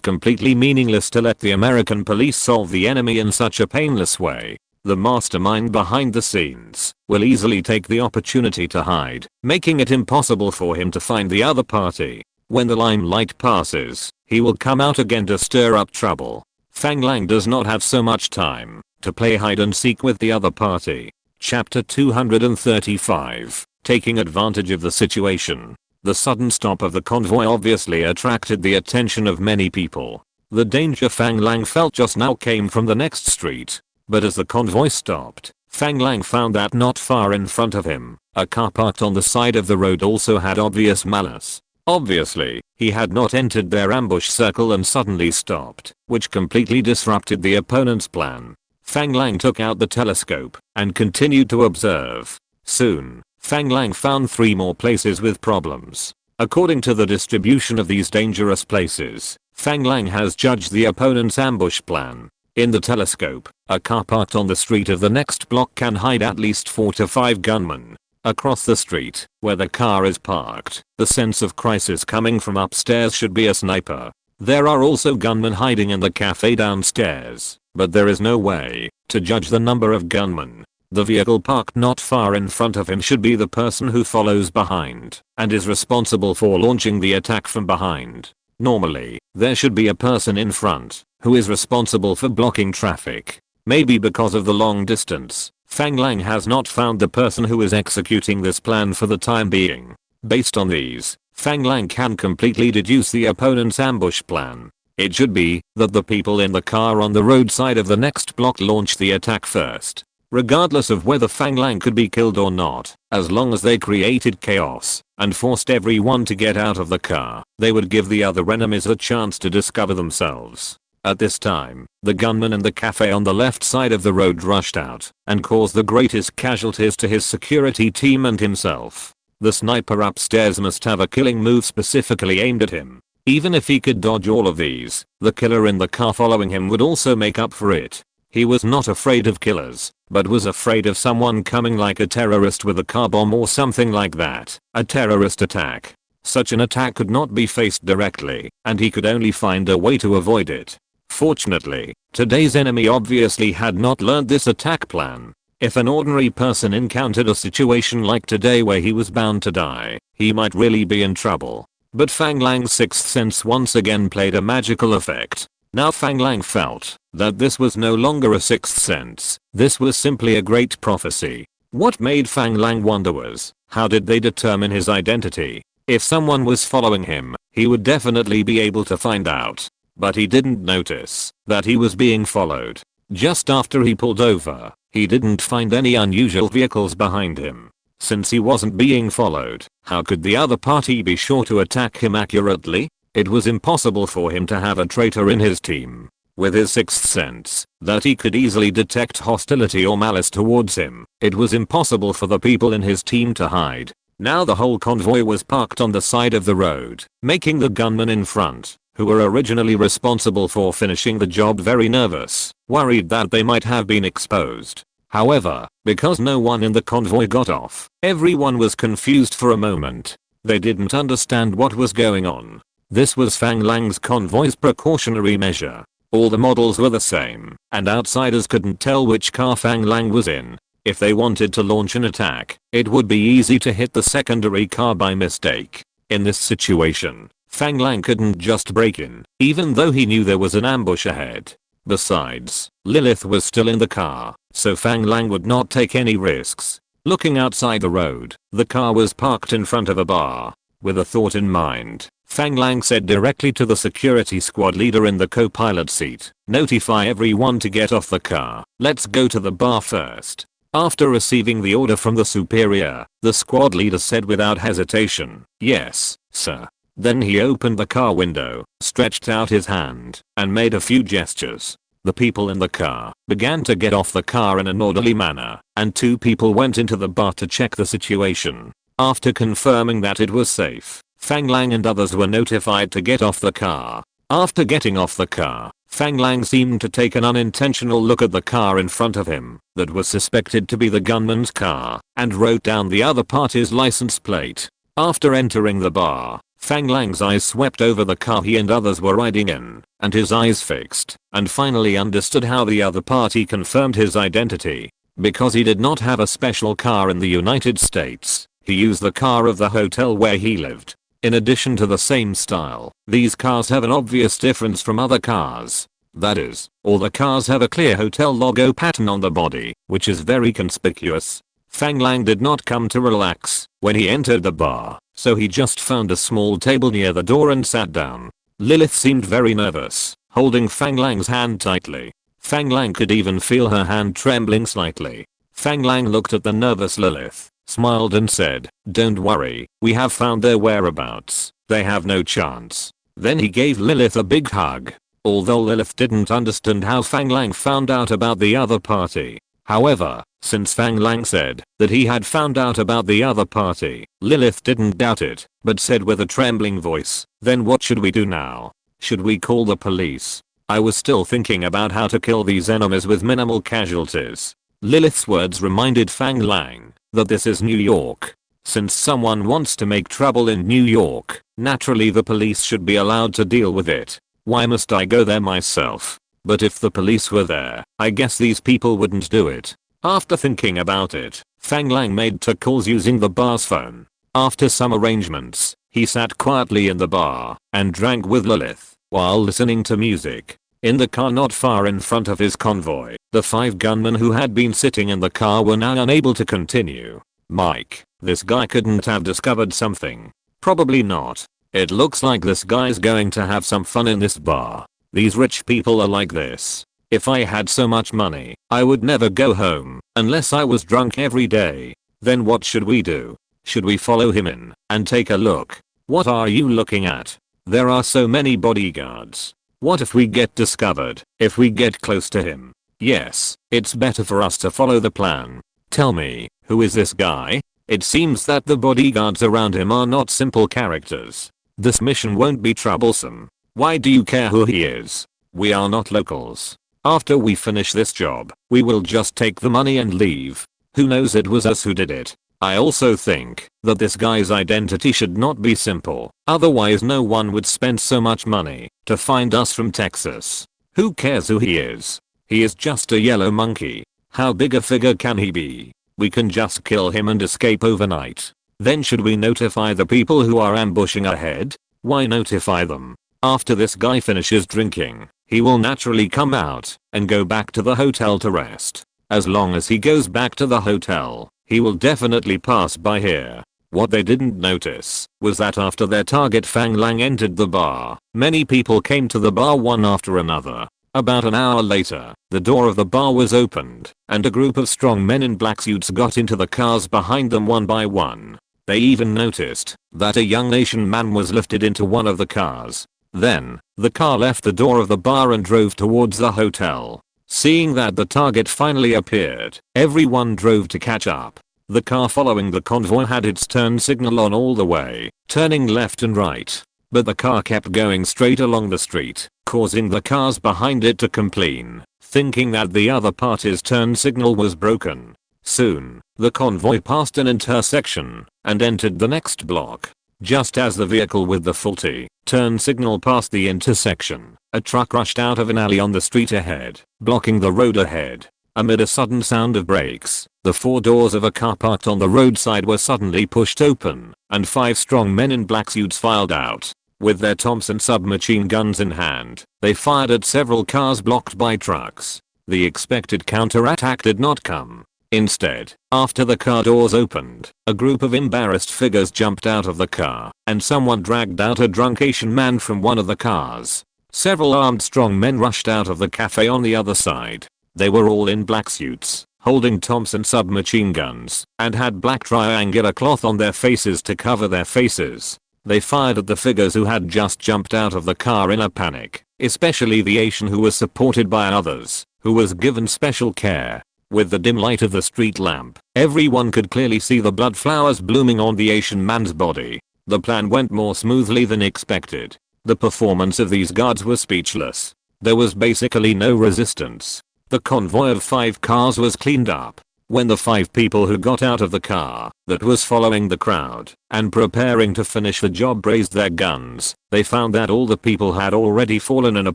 A: completely meaningless to let the American police solve the enemy in such a painless way. The mastermind behind the scenes will easily take the opportunity to hide, making it impossible for him to find the other party. When the limelight passes, he will come out again to stir up trouble. Fang Lang does not have so much time to play hide and seek with the other party. Chapter 235, Taking Advantage of the Situation. The sudden stop of the convoy obviously attracted the attention of many people. The danger Fang Lang felt just now came from the next street. But as the convoy stopped, Fang Lang found that not far in front of him, a car parked on the side of the road also had obvious malice. Obviously, he had not entered their ambush circle and suddenly stopped, which completely disrupted the opponent's plan. Fang Lang took out the telescope and continued to observe. Soon, Fang Lang found 3 more places with problems. According to the distribution of these dangerous places, Fang Lang has judged the opponent's ambush plan. In the telescope, a car parked on the street of the next block can hide at least 4 to 5 gunmen. Across the street, where the car is parked, the sense of crisis coming from upstairs should be a sniper. There are also gunmen hiding in the cafe downstairs, but there is no way to judge the number of gunmen. The vehicle parked not far in front of him should be the person who follows behind and is responsible for launching the attack from behind. Normally, there should be a person in front who is responsible for blocking traffic. Maybe because of the long distance, Fang Lang has not found the person who is executing this plan for the time being. Based on these, Fang Lang can completely deduce the opponent's ambush plan. It should be that the people in the car on the roadside of the next block launch the attack first. Regardless of whether Fang Lang could be killed or not, as long as they created chaos and forced everyone to get out of the car, they would give the other enemies a chance to discover themselves. At this time, the gunman in the cafe on the left side of the road rushed out and caused the greatest casualties to his security team and himself. The sniper upstairs must have a killing move specifically aimed at him. Even if he could dodge all of these, the killer in the car following him would also make up for it. He was not afraid of killers, but was afraid of someone coming like a terrorist with a car bomb or something like that. A terrorist attack. Such an attack could not be faced directly, and he could only find a way to avoid it. Fortunately, today's enemy obviously had not learned this attack plan. If an ordinary person encountered a situation like today where he was bound to die, he might really be in trouble. But Fang Lang's sixth sense once again played a magical effect. Now Fang Lang felt that this was no longer a sixth sense, this was simply a great prophecy. What made Fang Lang wonder was, how did they determine his identity? If someone was following him, he would definitely be able to find out. But he didn't notice that he was being followed. Just after he pulled over, he didn't find any unusual vehicles behind him. Since he wasn't being followed, how could the other party be sure to attack him accurately? It was impossible for him to have a traitor in his team. With his sixth sense, that he could easily detect hostility or malice towards him, it was impossible for the people in his team to hide. Now the whole convoy was parked on the side of the road, making the gunmen in front, who were originally responsible for finishing the job, very nervous, worried that they might have been exposed. However, because no one in the convoy got off, everyone was confused for a moment. They didn't understand what was going on. This was Fang Lang's convoy's precautionary measure. All the models were the same, and outsiders couldn't tell which car Fang Lang was in. If they wanted to launch an attack, it would be easy to hit the secondary car by mistake. In this situation, Fang Lang couldn't just break in, even though he knew there was an ambush ahead. Besides, Lilith was still in the car, so Fang Lang would not take any risks. Looking outside the road, the car was parked in front of a bar. With a thought in mind, Fang Lang said directly to the security squad leader in the co-pilot seat, "Notify everyone to get off the car. Let's go to the bar first." After receiving the order from the superior, the squad leader said without hesitation, "Yes, sir." Then he opened the car window, stretched out his hand, and made a few gestures. The people in the car began to get off the car in an orderly manner, and 2 people went into the bar to check the situation. After confirming that it was safe, Fang Lang and others were notified to get off the car. After getting off the car, Fang Lang seemed to take an unintentional look at the car in front of him that was suspected to be the gunman's car, and wrote down the other party's license plate. After entering the bar, Fang Lang's eyes swept over the car he and others were riding in, and his eyes fixed, and finally understood how the other party confirmed his identity. Because he did not have a special car in the United States, he used the car of the hotel where he lived. In addition to the same style, these cars have an obvious difference from other cars. That is, all the cars have a clear hotel logo pattern on the body, which is very conspicuous. Fang Lang did not come to relax when he entered the bar, so he just found a small table near the door and sat down. Lilith seemed very nervous, holding Fang Lang's hand tightly. Fang Lang could even feel her hand trembling slightly. Fang Lang looked at the nervous Lilith, smiled and said, "Don't worry, we have found their whereabouts. They have no chance." Then he gave Lilith a big hug. Although Lilith didn't understand how Fang Lang found out about the other party. However, since Fang Lang said that he had found out about the other party, Lilith didn't doubt it, but said with a trembling voice, "Then what should we do now? Should we call the police?" I was still thinking about how to kill these enemies with minimal casualties. Lilith's words reminded Fang Lang that this is New York. Since someone wants to make trouble in New York, naturally the police should be allowed to deal with it. Why must I go there myself? But if the police were there, I guess these people wouldn't do it. After thinking about it, Fang Lang made 2 calls using the bar's phone. After some arrangements, he sat quietly in the bar and drank with Lilith while listening to music. In the car not far in front of his convoy, the 5 gunmen who had been sitting in the car were now unable to continue. "Mike, this guy couldn't have discovered something." "Probably not. It looks like this guy's going to have some fun in this bar. These rich people are like this. If I had so much money, I would never go home unless I was drunk every day." "Then what should we do? Should we follow him in and take a look?" "What are you looking at? There are so many bodyguards. What if we get discovered, if we get close to him?" "Yes, it's better for us to follow the plan." "Tell me, who is this guy?" "It seems that the bodyguards around him are not simple characters. This mission won't be troublesome." "Why do you care who he is? We are not locals. After we finish this job, we will just take the money and leave. Who knows, it was us who did it." I also think that this guy's identity should not be simple, otherwise no one would spend so much money to find us from Texas. Who cares who he is? He is just a yellow monkey. How big a figure can he be? We can just kill him and escape overnight. Then should we notify the people who are ambushing ahead? Why notify them? After this guy finishes drinking, he will naturally come out and go back to the hotel to rest. As long as he goes back to the hotel, he will definitely pass by here. What they didn't notice was that after their target Fang Lang entered the bar, many people came to the bar one after another. About an hour later, the door of the bar was opened, and a group of strong men in black suits got into the cars behind them one by one. They even noticed that a young Asian man was lifted into one of the cars. Then, the car left the door of the bar and drove towards the hotel. Seeing that the target finally appeared, everyone drove to catch up. The car following the convoy had its turn signal on all the way, turning left and right. But the car kept going straight along the street, causing the cars behind it to complain, thinking that the other party's turn signal was broken. Soon, the convoy passed an intersection and entered the next block. Just as the vehicle with the faulty turn signal passed the intersection, a truck rushed out of an alley on the street ahead, blocking the road ahead. Amid a sudden sound of brakes, the four doors of a car parked on the roadside were suddenly pushed open, and 5 strong men in black suits filed out. With their Thompson submachine guns in hand, they fired at several cars blocked by trucks. The expected counterattack did not come. Instead, after the car doors opened, a group of embarrassed figures jumped out of the car, and someone dragged out a drunk Asian man from one of the cars. Several armed strong men rushed out of the cafe on the other side. They were all in black suits, holding Thompson submachine guns, and had black triangular cloth on their faces to cover their faces. They fired at the figures who had just jumped out of the car in a panic, especially the Asian who was supported by others, who was given special care. With the dim light of the street lamp, everyone could clearly see the blood flowers blooming on the Asian man's body. The plan went more smoothly than expected. The performance of these guards was speechless. There was basically no resistance. The convoy of 5 cars was cleaned up. When the 5 people who got out of the car that was following the crowd and preparing to finish the job raised their guns, they found that all the people had already fallen in a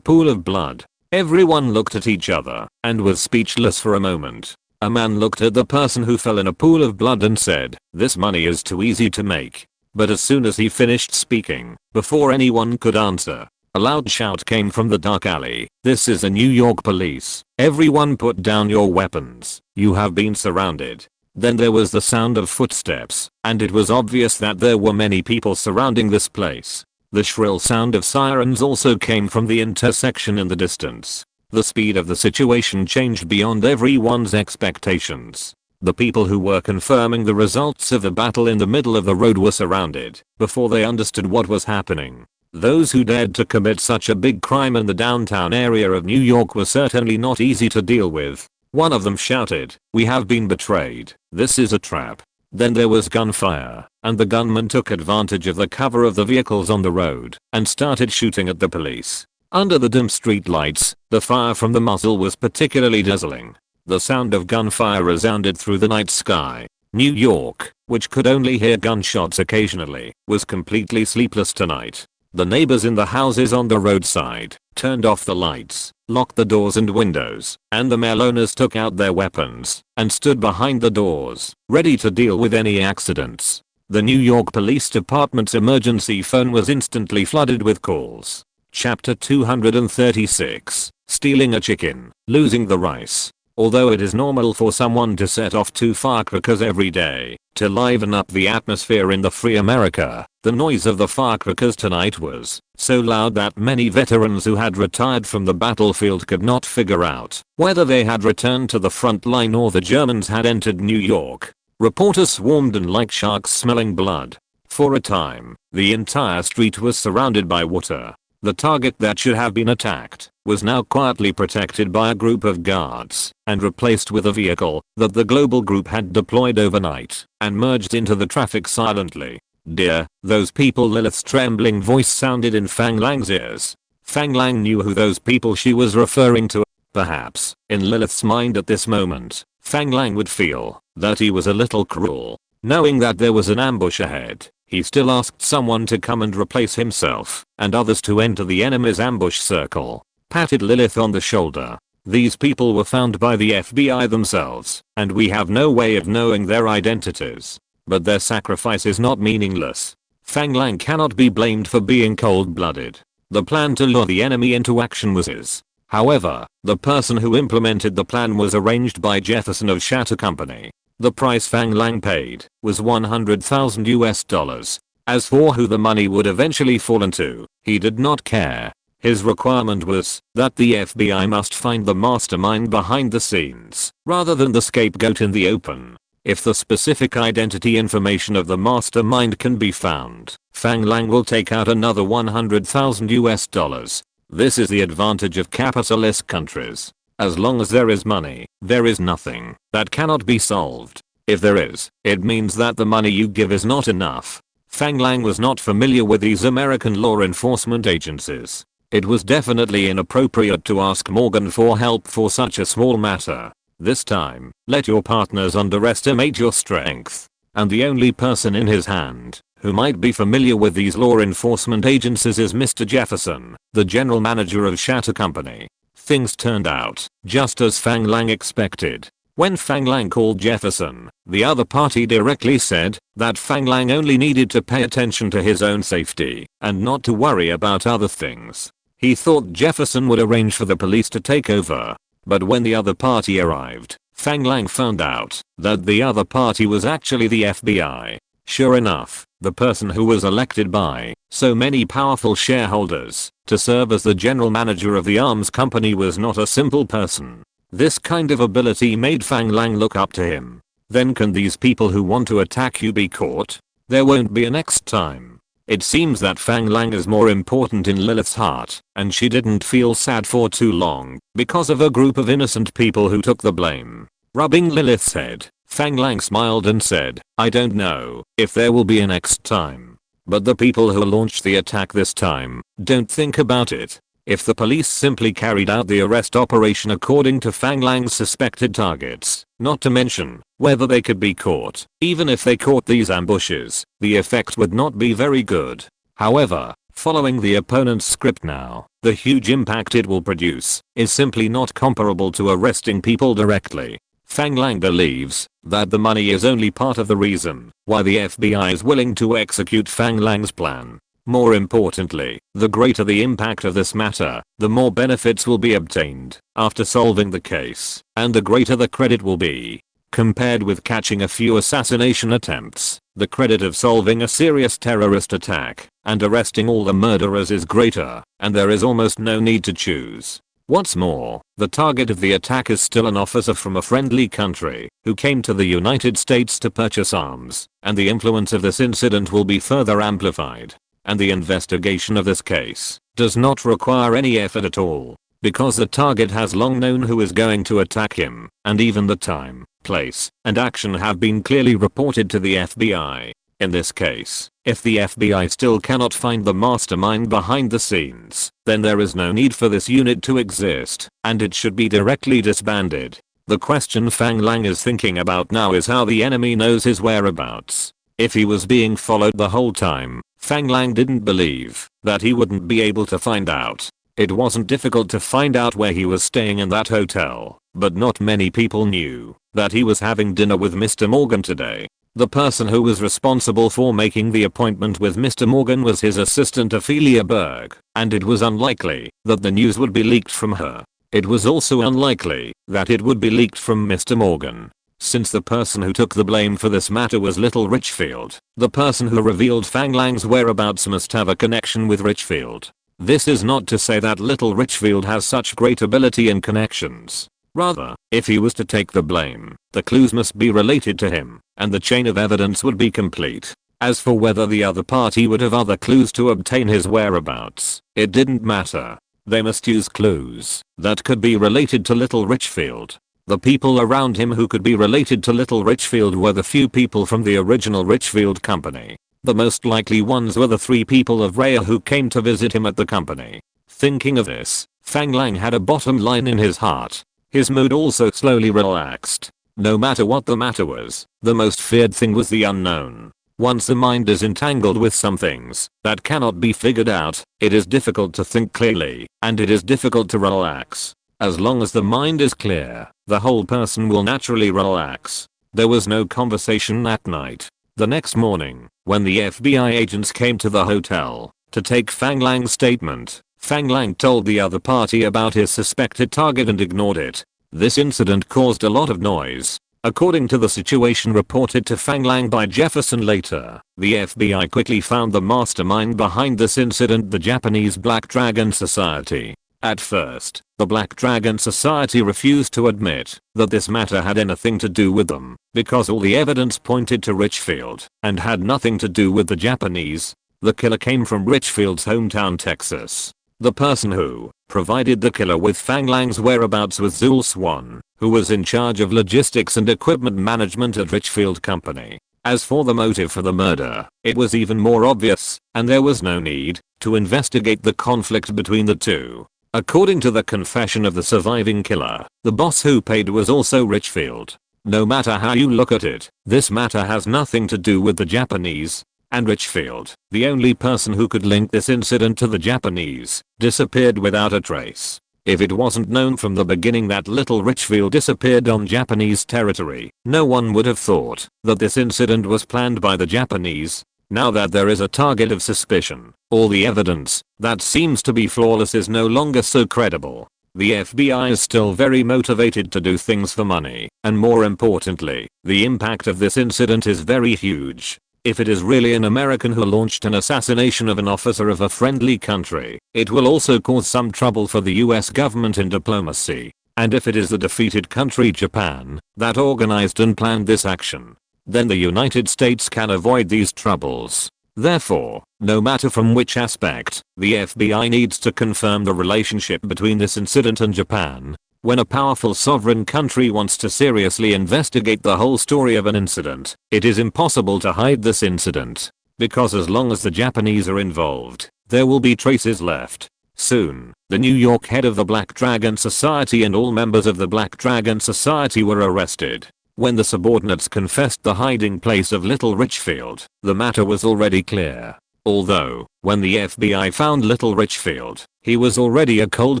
A: pool of blood. Everyone looked at each other and was speechless for a moment. A man looked at the person who fell in a pool of blood and said, "This money is too easy to make." But as soon as he finished speaking, before anyone could answer, a loud shout came from the dark alley. "This is the New York police. Everyone put down your weapons. You have been surrounded." Then there was the sound of footsteps, and it was obvious that there were many people surrounding this place. The shrill sound of sirens also came from the intersection in the distance. The speed of the situation changed beyond everyone's expectations. The people who were confirming the results of the battle in the middle of the road were surrounded before they understood what was happening. Those who dared to commit such a big crime in the downtown area of New York were certainly not easy to deal with. One of them shouted, "We have been betrayed. This is a trap." Then there was gunfire, and the gunman took advantage of the cover of the vehicles on the road and started shooting at the police. Under the dim street lights, the fire from the muzzle was particularly dazzling. The sound of gunfire resounded through the night sky. New York, which could only hear gunshots occasionally, was completely sleepless tonight. The neighbors in the houses on the roadside turned off the lights, locked the doors and windows, and the male owners took out their weapons and stood behind the doors, ready to deal with any accidents. The New York Police Department's emergency phone was instantly flooded with calls. Chapter 236, Stealing a Chicken, Losing the Rice. Although it is normal for someone to set off 2 firecrackers every day to liven up the atmosphere in the free America, the noise of the firecrackers tonight was so loud that many veterans who had retired from the battlefield could not figure out whether they had returned to the front line or the Germans had entered New York. Reporters swarmed in like sharks smelling blood. For a time, the entire street was surrounded by water. The target that should have been attacked was now quietly protected by a group of guards and replaced with a vehicle that the global group had deployed overnight and merged into the traffic silently. "Dear, those people," Lilith's trembling voice sounded in Fang Lang's ears. Fang Lang knew who those people she was referring to. Perhaps, in Lilith's mind at this moment, Fang Lang would feel that he was a little cruel. Knowing that there was an ambush ahead, he still asked someone to come and replace himself and others to enter the enemy's ambush circle. Patted Lilith on the shoulder. "These people were found by the FBI themselves, and we have no way of knowing their identities. But their sacrifice is not meaningless. Fang Lang cannot be blamed for being cold-blooded. The plan to lure the enemy into action was his. However, the person who implemented the plan was arranged by Jefferson of Shatter Company. The price Fang Lang paid was $100,000 US. As for who the money would eventually fall into, he did not care. His requirement was that the FBI must find the mastermind behind the scenes, rather than the scapegoat in the open. If the specific identity information of the mastermind can be found, Fang Lang will take out another 100,000 US dollars. This is the advantage of capitalist countries. As long as there is money, there is nothing that cannot be solved. If there is, it means that the money you give is not enough. Fang Lang was not familiar with these American law enforcement agencies. It was definitely inappropriate to ask Morgan for help for such a small matter. This time, let your partners underestimate your strength. And the only person in his hand who might be familiar with these law enforcement agencies is Mr. Jefferson, the general manager of Shatter Company. Things turned out just as Fang Lang expected. When Fang Lang called Jefferson, the other party directly said that Fang Lang only needed to pay attention to his own safety and not to worry about other things. He thought Jefferson would arrange for the police to take over. But when the other party arrived, Fang Lang found out that the other party was actually the FBI. Sure enough, the person who was elected by so many powerful shareholders to serve as the general manager of the arms company was not a simple person. This kind of ability made Fang Lang look up to him. Then can these people who want to attack you be caught? There won't be a next time. It seems that Fang Lang is more important in Lilith's heart, and she didn't feel sad for too long because of a group of innocent people who took the blame. Rubbing Lilith's head, Fang Lang smiled and said, I don't know if there will be a next time. But the people who launched the attack this time don't think about it. If the police simply carried out the arrest operation according to Fang Lang's suspected targets, not to mention whether they could be caught, even if they caught these ambushes, the effect would not be very good. However, following the opponent's script now, the huge impact it will produce is simply not comparable to arresting people directly. Fang Lang believes that the money is only part of the reason why the FBI is willing to execute Fang Lang's plan. More importantly, the greater the impact of this matter, the more benefits will be obtained after solving the case, and the greater the credit will be. Compared with catching a few assassination attempts, the credit of solving a serious terrorist attack and arresting all the murderers is greater, and there is almost no need to choose. What's more, the target of the attack is still an officer from a friendly country who came to the United States to purchase arms, and the influence of this incident will be further amplified. And the investigation of this case does not require any effort at all, because the target has long known who is going to attack him, and even the time, place, and action have been clearly reported to the FBI. In this case, if the FBI still cannot find the mastermind behind the scenes, then there is no need for this unit to exist, and it should be directly disbanded. The question Fang Lang is thinking about now is how the enemy knows his whereabouts. If he was being followed the whole time, Fang Lang didn't believe that he wouldn't be able to find out. It wasn't difficult to find out where he was staying in that hotel, but not many people knew that he was having dinner with Mr. Morgan today. The person who was responsible for making the appointment with Mr. Morgan was his assistant Ophelia Berg, and it was unlikely that the news would be leaked from her. It was also unlikely that it would be leaked from Mr. Morgan. Since the person who took the blame for this matter was Little Richfield, the person who revealed Fang Lang's whereabouts must have a connection with Richfield. This is not to say that Little Richfield has such great ability and connections. Rather, if he was to take the blame, the clues must be related to him, and the chain of evidence would be complete. As for whether the other party would have other clues to obtain his whereabouts, it didn't matter. They must use clues that could be related to Little Richfield. The people around him who could be related to Little Richfield were the few people from the original Richfield company. The most likely ones were the 3 people of Rhea who came to visit him at the company. Thinking of this, Fang Lang had a bottom line in his heart. His mood also slowly relaxed. No matter what the matter was, the most feared thing was the unknown. Once the mind is entangled with some things that cannot be figured out, it is difficult to think clearly, and it is difficult to relax. As long as the mind is clear, the whole person will naturally relax. There was no conversation that night. The next morning, when the FBI agents came to the hotel to take Fang Lang's statement, Fang Lang told the other party about his suspected target and ignored it. This incident caused a lot of noise. According to the situation reported to Fang Lang by Jefferson later, the FBI quickly found the mastermind behind this incident, the Japanese Black Dragon Society. At first, the Black Dragon Society refused to admit that this matter had anything to do with them, because all the evidence pointed to Richfield and had nothing to do with the Japanese. The killer came from Richfield's hometown, Texas. The person who provided the killer with Fang Lang's whereabouts was Zul Swan, who was in charge of logistics and equipment management at Richfield Company. As for the motive for the murder, it was even more obvious, and there was no need to investigate the conflict between the two. According to the confession of the surviving killer, the boss who paid was also Richfield. No matter how you look at it, this matter has nothing to do with the Japanese. And Richfield, the only person who could link this incident to the Japanese, disappeared without a trace. If it wasn't known from the beginning that little Richfield disappeared on Japanese territory, no one would have thought that this incident was planned by the Japanese. Now that there is a target of suspicion, all the evidence that seems to be flawless is no longer so credible. The FBI is still very motivated to do things for money, and more importantly, the impact of this incident is very huge. If it is really an American who launched an assassination of an officer of a friendly country, it will also cause some trouble for the US government in diplomacy. And if it is the defeated country Japan that organized and planned this action, then the United States can avoid these troubles. Therefore, no matter from which aspect, the FBI needs to confirm the relationship between this incident and Japan. When a powerful sovereign country wants to seriously investigate the whole story of an incident, it is impossible to hide this incident. Because as long as the Japanese are involved, there will be traces left. Soon, the New York head of the Black Dragon Society and all members of the Black Dragon Society were arrested. When the subordinates confessed the hiding place of Little Richfield, the matter was already clear. Although, when the FBI found Little Richfield, he was already a cold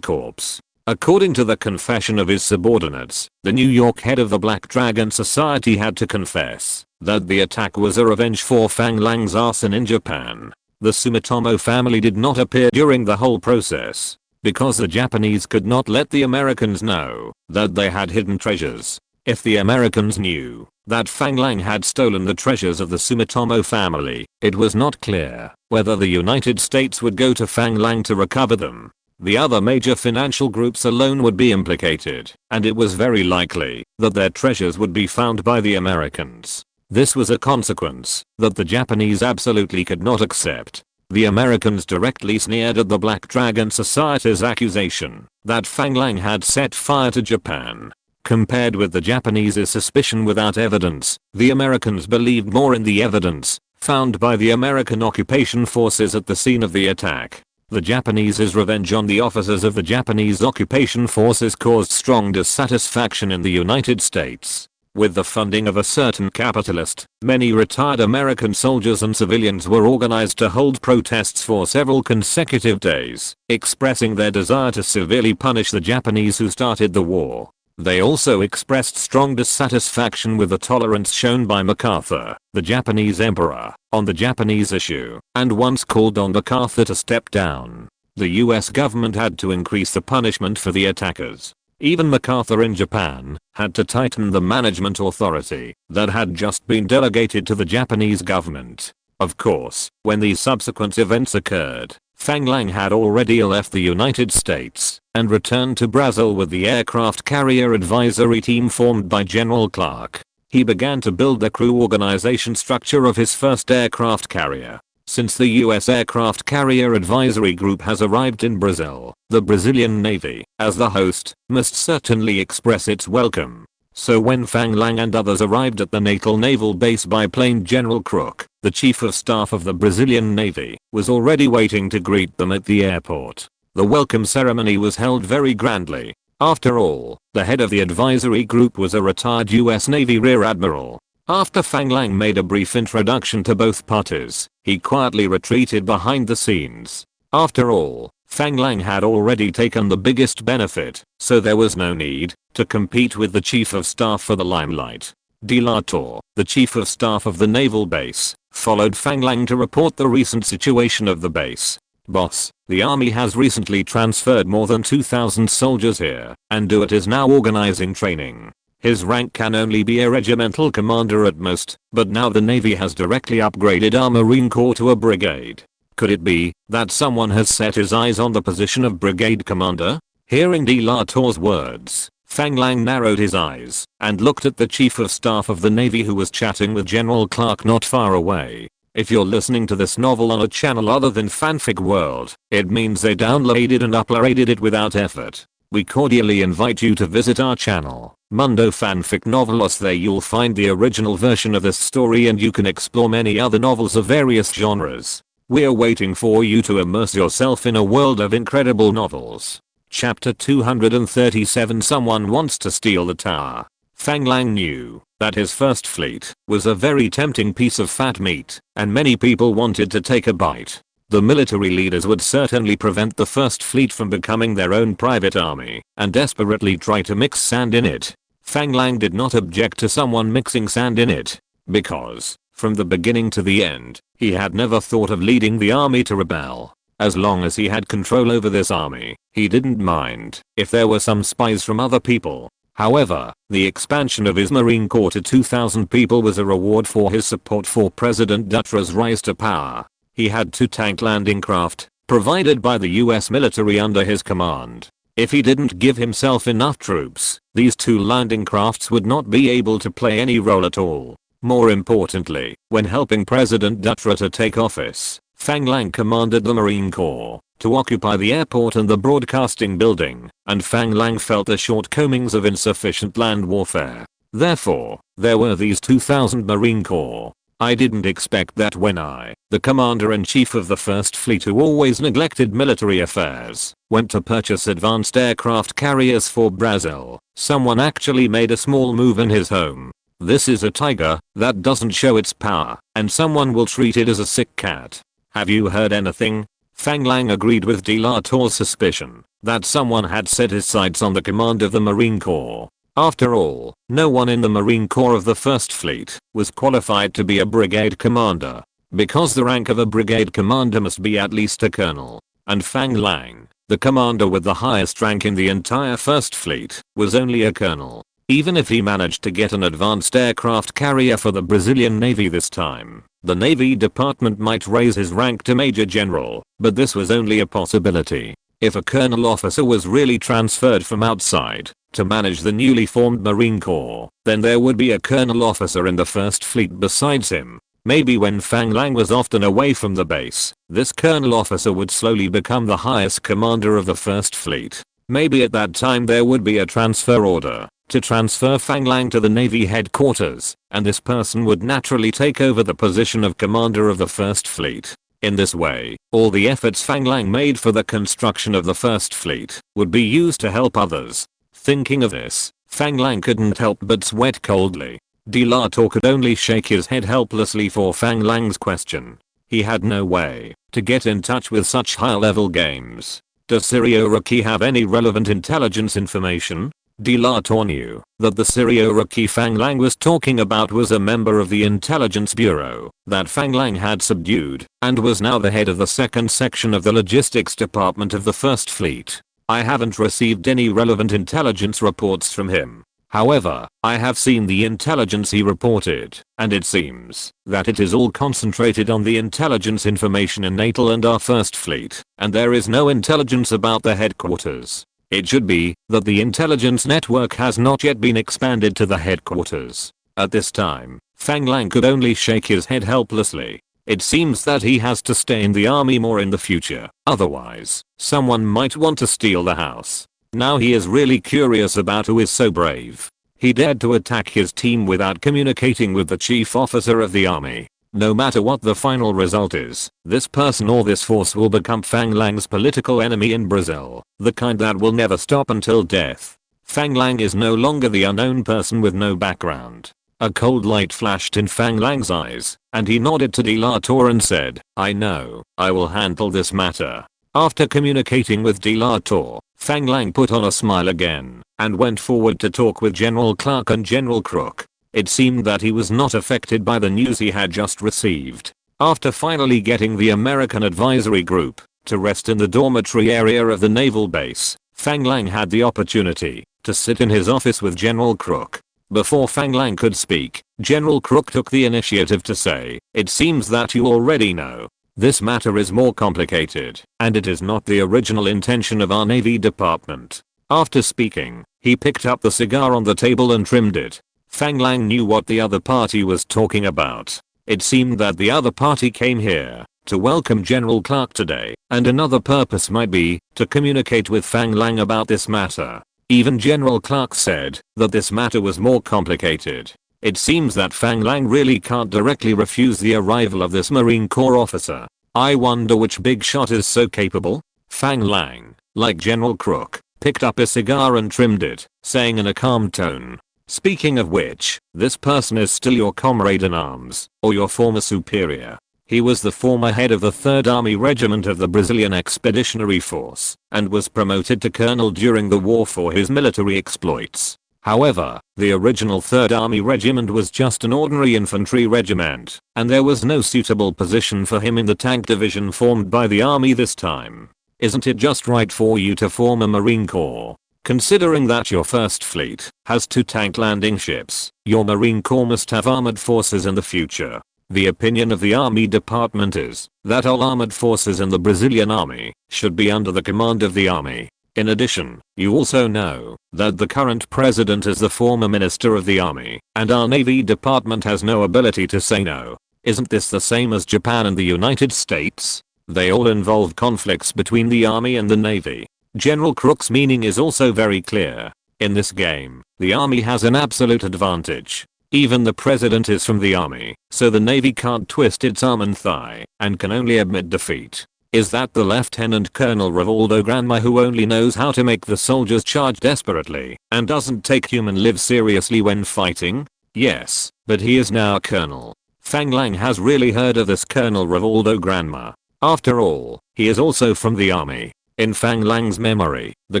A: corpse. According to the confession of his subordinates, the New York head of the Black Dragon Society had to confess that the attack was a revenge for Fang Lang's arson in Japan. The Sumitomo family did not appear during the whole process, because the Japanese could not let the Americans know that they had hidden treasures. If the Americans knew that Fang Lang had stolen the treasures of the Sumitomo family, it was not clear whether the United States would go to Fang Lang to recover them. The other major financial groups alone would be implicated, and it was very likely that their treasures would be found by the Americans. This was a consequence that the Japanese absolutely could not accept. The Americans directly sneered at the Black Dragon Society's accusation that Fang Lang had set fire to Japan. Compared with the Japanese's suspicion without evidence, the Americans believed more in the evidence found by the American occupation forces at the scene of the attack. The Japanese's revenge on the officers of the Japanese occupation forces caused strong dissatisfaction in the United States. With the funding of a certain capitalist, many retired American soldiers and civilians were organized to hold protests for several consecutive days, expressing their desire to severely punish the Japanese who started the war. They also expressed strong dissatisfaction with the tolerance shown by MacArthur, the Japanese emperor, on the Japanese issue, and once called on MacArthur to step down. The US government had to increase the punishment for the attackers. Even MacArthur in Japan had to tighten the management authority that had just been delegated to the Japanese government. Of course, when these subsequent events occurred, Fang Lang had already left the United States and returned to Brazil with the aircraft carrier advisory team formed by General Clark. He began to build the crew organization structure of his first aircraft carrier. Since the US Aircraft Carrier Advisory Group has arrived in Brazil, the Brazilian Navy, as the host, must certainly express its welcome. So when Fang Lang and others arrived at the naval base biplane, General Crook, the Chief of Staff of the Brazilian Navy, was already waiting to greet them at the airport. The welcome ceremony was held very grandly. After all, the head of the advisory group was a retired US Navy Rear Admiral. After Fang Lang made a brief introduction to both parties, he quietly retreated behind the scenes. After all, Fang Lang had already taken the biggest benefit, so there was no need to compete with the Chief of Staff for the limelight. De La Tour, the Chief of Staff of the naval base, followed Fang Lang to report the recent situation of the base. Boss, the army has recently transferred more than 2,000 soldiers here, and DoIT is now organizing training. His rank can only be a regimental commander at most, but now the Navy has directly upgraded our Marine Corps to a brigade. Could it be that someone has set his eyes on the position of brigade commander? Hearing de la Tour's words, Fang Lang narrowed his eyes and looked at the Chief of Staff of the Navy, who was chatting with General Clark not far away. If you're listening to this novel on a channel other than Fanfic World, it means they downloaded and uploaded it without effort. We cordially invite you to visit our channel, Mundo Fanfic Novelos. There you'll find the original version of this story and you can explore many other novels of various genres. We're waiting for you to immerse yourself in a world of incredible novels. Chapter 237. Someone wants to steal the tower. Fang Lang knew that his first fleet was a very tempting piece of fat meat, and many people wanted to take a bite. The military leaders would certainly prevent the first fleet from becoming their own private army and desperately try to mix sand in it. Fang Lang did not object to someone mixing sand in it, because, from the beginning to the end, he had never thought of leading the army to rebel. As long as he had control over this army, he didn't mind if there were some spies from other people. However, the expansion of his Marine Corps to 2,000 people was a reward for his support for President Dutroux's rise to power. He had 2 tank landing craft, provided by the US military under his command. If he didn't give himself enough troops, these 2 landing crafts would not be able to play any role at all. More importantly, when helping President Dutroux to take office, Fang Lang commanded the Marine Corps to occupy the airport and the broadcasting building, and Fang Lang felt the shortcomings of insufficient land warfare. Therefore, there were these 2,000 Marine Corps. I didn't expect that when I, the commander-in-chief of the First Fleet who always neglected military affairs, went to purchase advanced aircraft carriers for Brazil, someone actually made a small move in his home. This is a tiger that doesn't show its power, and someone will treat it as a sick cat. Have you heard anything? Fang Lang agreed with de la Tour's suspicion that someone had set his sights on the command of the Marine Corps. After all, no one in the Marine Corps of the First Fleet was qualified to be a brigade commander, because the rank of a brigade commander must be at least a colonel. And Fang Lang, the commander with the highest rank in the entire First Fleet, was only a colonel. Even if he managed to get an advanced aircraft carrier for the Brazilian Navy this time, the Navy Department might raise his rank to Major General, but this was only a possibility. If a colonel officer was really transferred from outside to manage the newly formed Marine Corps, then there would be a colonel officer in the First Fleet besides him. Maybe when Fang Lang was often away from the base, this colonel officer would slowly become the highest commander of the First Fleet. Maybe at that time there would be a transfer order to transfer Fang Lang to the Navy headquarters, and this person would naturally take over the position of commander of the First Fleet. In this way, all the efforts Fang Lang made for the construction of the First Fleet would be used to help others. Thinking of this, Fang Lang couldn't help but sweat coldly. De la Tour could only shake his head helplessly for Fang Lang's question. He had no way to get in touch with such high-level games. Does Sirioraki have any relevant intelligence information? De la Tour knew that the Sirioraki Fang Lang was talking about was a member of the intelligence bureau that Fang Lang had subdued and was now the head of the second section of the logistics department of the First Fleet. I haven't received any relevant intelligence reports from him. However, I have seen the intelligence he reported, and it seems that it is all concentrated on the intelligence information in NATO and our First Fleet, and there is no intelligence about the headquarters. It should be that the intelligence network has not yet been expanded to the headquarters. At this time, Fang Lang could only shake his head helplessly. It seems that he has to stay in the army more in the future, otherwise, someone might want to steal the house. Now he is really curious about who is so brave. He dared to attack his team without communicating with the chief officer of the army. No matter what the final result is, this person or this force will become Fang Lang's political enemy in Brazil, the kind that will never stop until death. Fang Lang is no longer the unknown person with no background. A cold light flashed in Fang Lang's eyes, and he nodded to de la Tour and said, I know, I will handle this matter. After communicating with de la Tour, Fang Lang put on a smile again, and went forward to talk with General Clark and General Crook. It seemed that he was not affected by the news he had just received. After finally getting the American advisory group to rest in the dormitory area of the naval base, Fang Lang had the opportunity to sit in his office with General Crook. Before Fang Lang could speak, General Crook took the initiative to say, "It seems that you already know. This matter is more complicated, and it is not the original intention of our Navy Department." After speaking, he picked up the cigar on the table and trimmed it. Fang Lang knew what the other party was talking about. It seemed that the other party came here to welcome General Clark today, and another purpose might be to communicate with Fang Lang about this matter. Even General Clark said that this matter was more complicated. It seems that Fang Lang really can't directly refuse the arrival of this Marine Corps officer. I wonder which big shot is so capable? Fang Lang, like General Crook, picked up a cigar and trimmed it, saying in a calm tone, "Speaking of which, this person is still your comrade in arms, or your former superior. He was the former head of the 3rd Army Regiment of the Brazilian Expeditionary Force, and was promoted to colonel during the war for his military exploits. However, the original 3rd Army Regiment was just an ordinary infantry regiment, and there was no suitable position for him in the tank division formed by the Army this time. Isn't it just right for you to form a Marine Corps? Considering that your 1st Fleet has 2 tank landing ships, your Marine Corps must have armored forces in the future. The opinion of the Army Department is that all armored forces in the Brazilian Army should be under the command of the Army. In addition, you also know that the current president is the former minister of the Army, and our Navy Department has no ability to say no. Isn't this the same as Japan and the United States? They all involve conflicts between the Army and the Navy." General Crook's meaning is also very clear. In this game, the Army has an absolute advantage. Even the president is from the Army, so the Navy can't twist its arm and thigh, and can only admit defeat. Is that the Lieutenant Colonel Rivaldo Granma who only knows how to make the soldiers charge desperately, and doesn't take human lives seriously when fighting? Yes, but he is now a colonel. Fang Lang has really heard of this Colonel Rivaldo Granma. After all, he is also from the Army. In Fang Lang's memory, the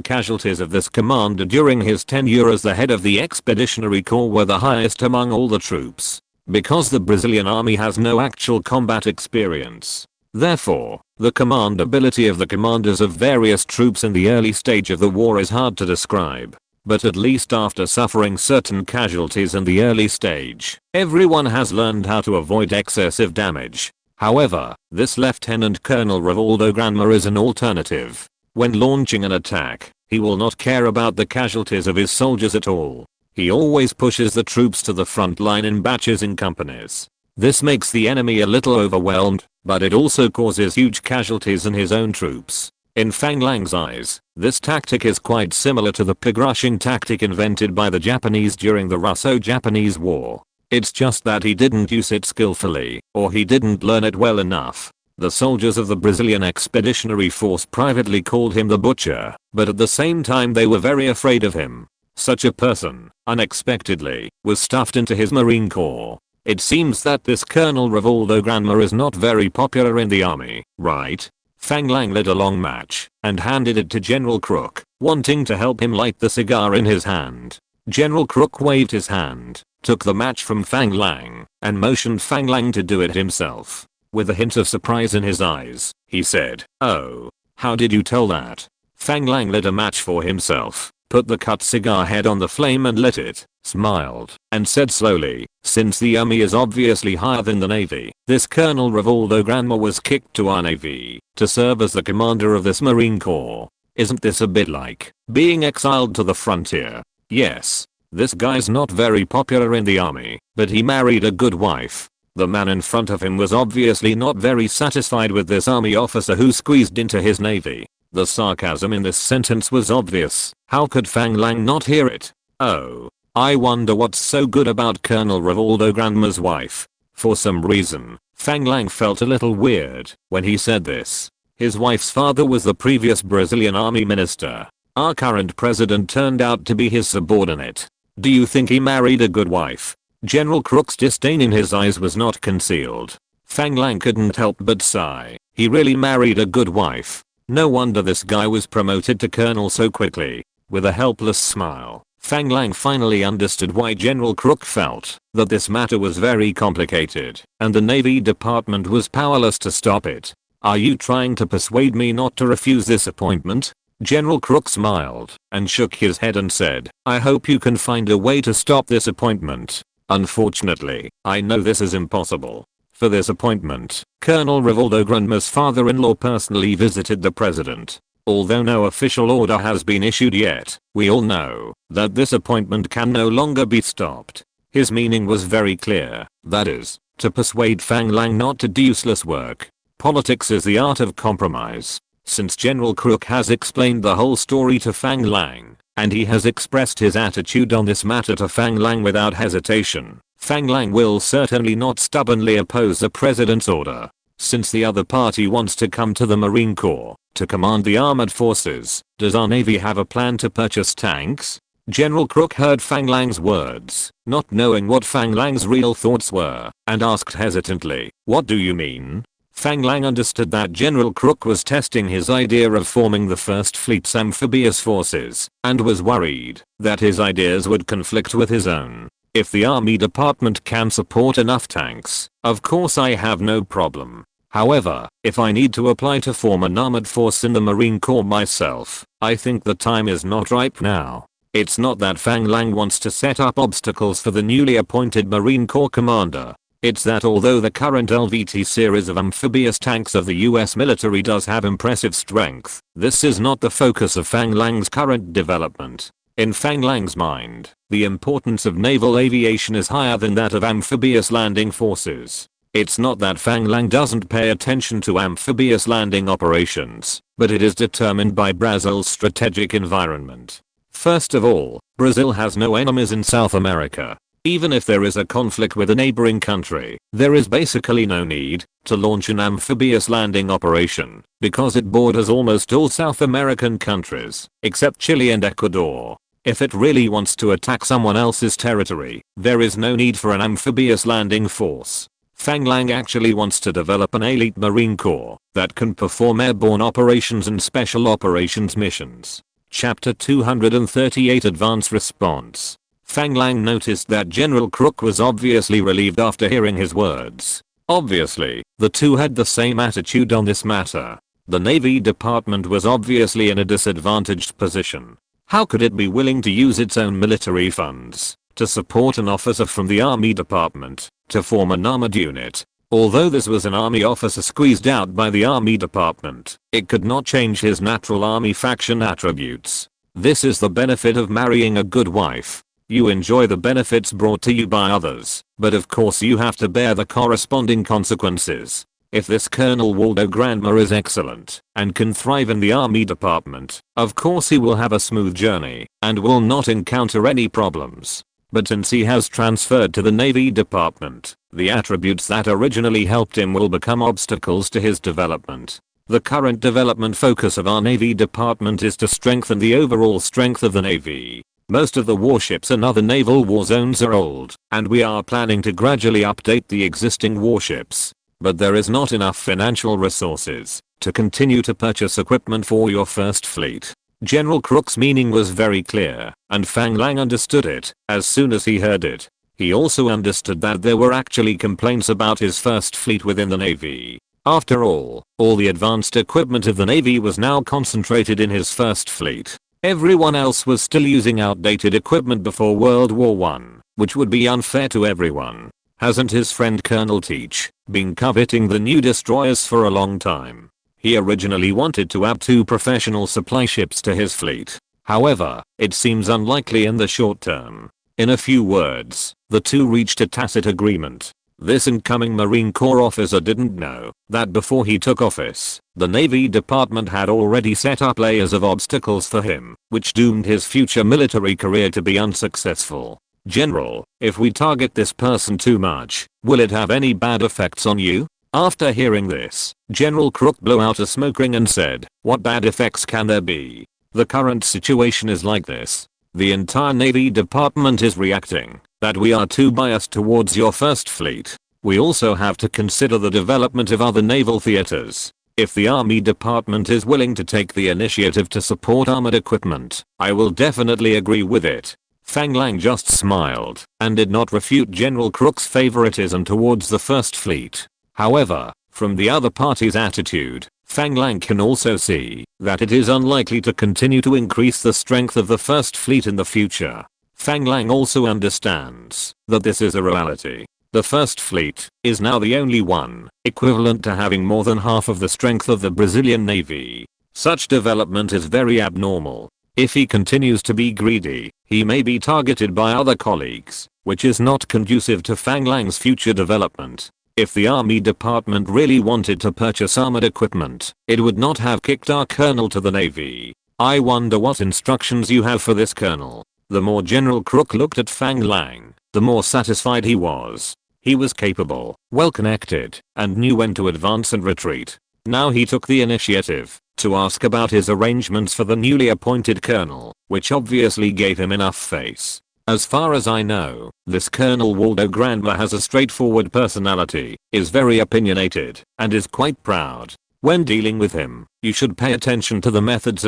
A: casualties of this commander during his tenure as the head of the Expeditionary Corps were the highest among all the troops. Because the Brazilian Army has no actual combat experience. Therefore, the command ability of the commanders of various troops in the early stage of the war is hard to describe. But at least after suffering certain casualties in the early stage, everyone has learned how to avoid excessive damage. However, this Lieutenant Colonel Rivaldo Granma is an alternative. When launching an attack, he will not care about the casualties of his soldiers at all. He always pushes the troops to the front line in batches and companies. This makes the enemy a little overwhelmed, but it also causes huge casualties in his own troops. In Fang Lang's eyes, this tactic is quite similar to the pig-rushing tactic invented by the Japanese during the Russo-Japanese War. It's just that he didn't use it skillfully, or he didn't learn it well enough. The soldiers of the Brazilian Expeditionary Force privately called him the Butcher, but at the same time they were very afraid of him. Such a person, unexpectedly, was stuffed into his Marine Corps. It seems that this Colonel Rivaldo Granma is not very popular in the Army, right? Fang Lang lit a long match and handed it to General Crook, wanting to help him light the cigar in his hand. General Crook waved his hand, took the match from Fang Lang, and motioned Fang Lang to do it himself. With a hint of surprise in his eyes, he said, "Oh, how did you tell that?" Fang Lang lit a match for himself, put the cut cigar head on the flame and lit it, smiled, and said slowly, "Since the Army is obviously higher than the Navy, this Colonel Rivaldo Granma was kicked to our Navy to serve as the commander of this Marine Corps. Isn't this a bit like being exiled to the frontier? Yes. This guy's not very popular in the Army, but he married a good wife." The man in front of him was obviously not very satisfied with this Army officer who squeezed into his Navy. The sarcasm in this sentence was obvious. How could Fang Lang not hear it? Oh, I wonder what's so good about Colonel Rivaldo Granma's wife. For some reason, Fang Lang felt a little weird when he said this. His wife's father was the previous Brazilian Army minister. Our current president turned out to be his subordinate. Do you think he married a good wife? General Crook's disdain in his eyes was not concealed. Fang Lang couldn't help but sigh. He really married a good wife. No wonder this guy was promoted to colonel so quickly. With a helpless smile, Fang Lang finally understood why General Crook felt that this matter was very complicated, and the Navy Department was powerless to stop it. Are you trying to persuade me not to refuse this appointment? General Crook smiled and shook his head and said, I hope you can find a way to stop this appointment. Unfortunately, I know this is impossible. For this appointment, Colonel Rivaldo Granma's father-in-law personally visited the president. Although no official order has been issued yet, we all know that this appointment can no longer be stopped. His meaning was very clear, that is, to persuade Fang Lang not to do useless work. Politics is the art of compromise. Since General Crook has explained the whole story to Fang Lang, and he has expressed his attitude on this matter to Fang Lang without hesitation, Fang Lang will certainly not stubbornly oppose the president's order. Since the other party wants to come to the Marine Corps to command the armored forces, does our Navy have a plan to purchase tanks? General Crook heard Fang Lang's words, not knowing what Fang Lang's real thoughts were, and asked hesitantly, what do you mean? Fang Lang understood that General Crook was testing his idea of forming the First Fleet's amphibious forces, and was worried that his ideas would conflict with his own. If the Army Department can support enough tanks, of course I have no problem. However, if I need to apply to form an armored force in the Marine Corps myself, I think the time is not ripe now. It's not that Fang Lang wants to set up obstacles for the newly appointed Marine Corps commander. It's that although the current LVT series of amphibious tanks of the US military does have impressive strength, this is not the focus of Fang Lang's current development. In Fang Lang's mind, the importance of naval aviation is higher than that of amphibious landing forces. It's not that Fang Lang doesn't pay attention to amphibious landing operations, but it is determined by Brazil's strategic environment. First of all, Brazil has no enemies in South America. Even if there is a conflict with a neighboring country, there is basically no need to launch an amphibious landing operation because it borders almost all South American countries, except Chile and Ecuador. If it really wants to attack someone else's territory, there is no need for an amphibious landing force. Fang Lang actually wants to develop an elite Marine Corps that can perform airborne operations and special operations missions. Chapter 238 Advance Response. Fang Lang noticed that General Crook was obviously relieved after hearing his words. Obviously, the two had the same attitude on this matter. The Navy Department was obviously in a disadvantaged position. How could it be willing to use its own military funds to support an officer from the Army Department to form an armored unit? Although this was an Army officer squeezed out by the Army Department, it could not change his natural Army faction attributes. This is the benefit of marrying a good wife. You enjoy the benefits brought to you by others, but of course you have to bear the corresponding consequences. If this Colonel Waldo Grandma is excellent and can thrive in the Army Department, of course he will have a smooth journey and will not encounter any problems. But since he has transferred to the Navy Department, the attributes that originally helped him will become obstacles to his development. The current development focus of our Navy Department is to strengthen the overall strength of the Navy. Most of the warships in other naval war zones are old, and we are planning to gradually update the existing warships. But there is not enough financial resources to continue to purchase equipment for your first fleet. General Crook's meaning was very clear, and Fang Lang understood it as soon as he heard it. He also understood that there were actually complaints about his first fleet within the Navy. After all the advanced equipment of the Navy was now concentrated in his first fleet. Everyone else was still using outdated equipment before World War I, which would be unfair to everyone. Hasn't his friend Colonel Teach been coveting the new destroyers for a long time? He originally wanted to add 2 professional supply ships to his fleet. However, it seems unlikely in the short term. In a few words, the two reached a tacit agreement. This incoming Marine Corps officer didn't know that before he took office, the Navy Department had already set up layers of obstacles for him, which doomed his future military career to be unsuccessful. General, if we target this person too much, will it have any bad effects on you? After hearing this, General Crook blew out a smoke ring and said, what bad effects can there be? The current situation is like this. The entire Navy Department is reacting that we are too biased towards your first fleet. We also have to consider the development of other naval theaters. If the Army Department is willing to take the initiative to support armored equipment, I will definitely agree with it. Fang Lang just smiled and did not refute General Crook's favoritism towards the First Fleet. However, from the other party's attitude, Fang Lang can also see that it is unlikely to continue to increase the strength of the First Fleet in the future. Fang Lang also understands that this is a reality. The First Fleet is now the only one, equivalent to having more than half of the strength of the Brazilian Navy. Such development is very abnormal. If he continues to be greedy, he may be targeted by other colleagues, which is not conducive to Fang Lang's future development. If the Army Department really wanted to purchase armored equipment, it would not have kicked our colonel to the Navy. I wonder what instructions you have for this colonel. The more General Crook looked at Fang Lang, the more satisfied he was. He was capable, well connected, and knew when to advance and retreat. Now he took the initiative to ask about his arrangements for the newly appointed colonel, which obviously gave him enough face. As far as I know, this Colonel Waldo Grandma has a straightforward personality, is very opinionated, and is quite proud. When dealing with him, you should pay attention to the methods,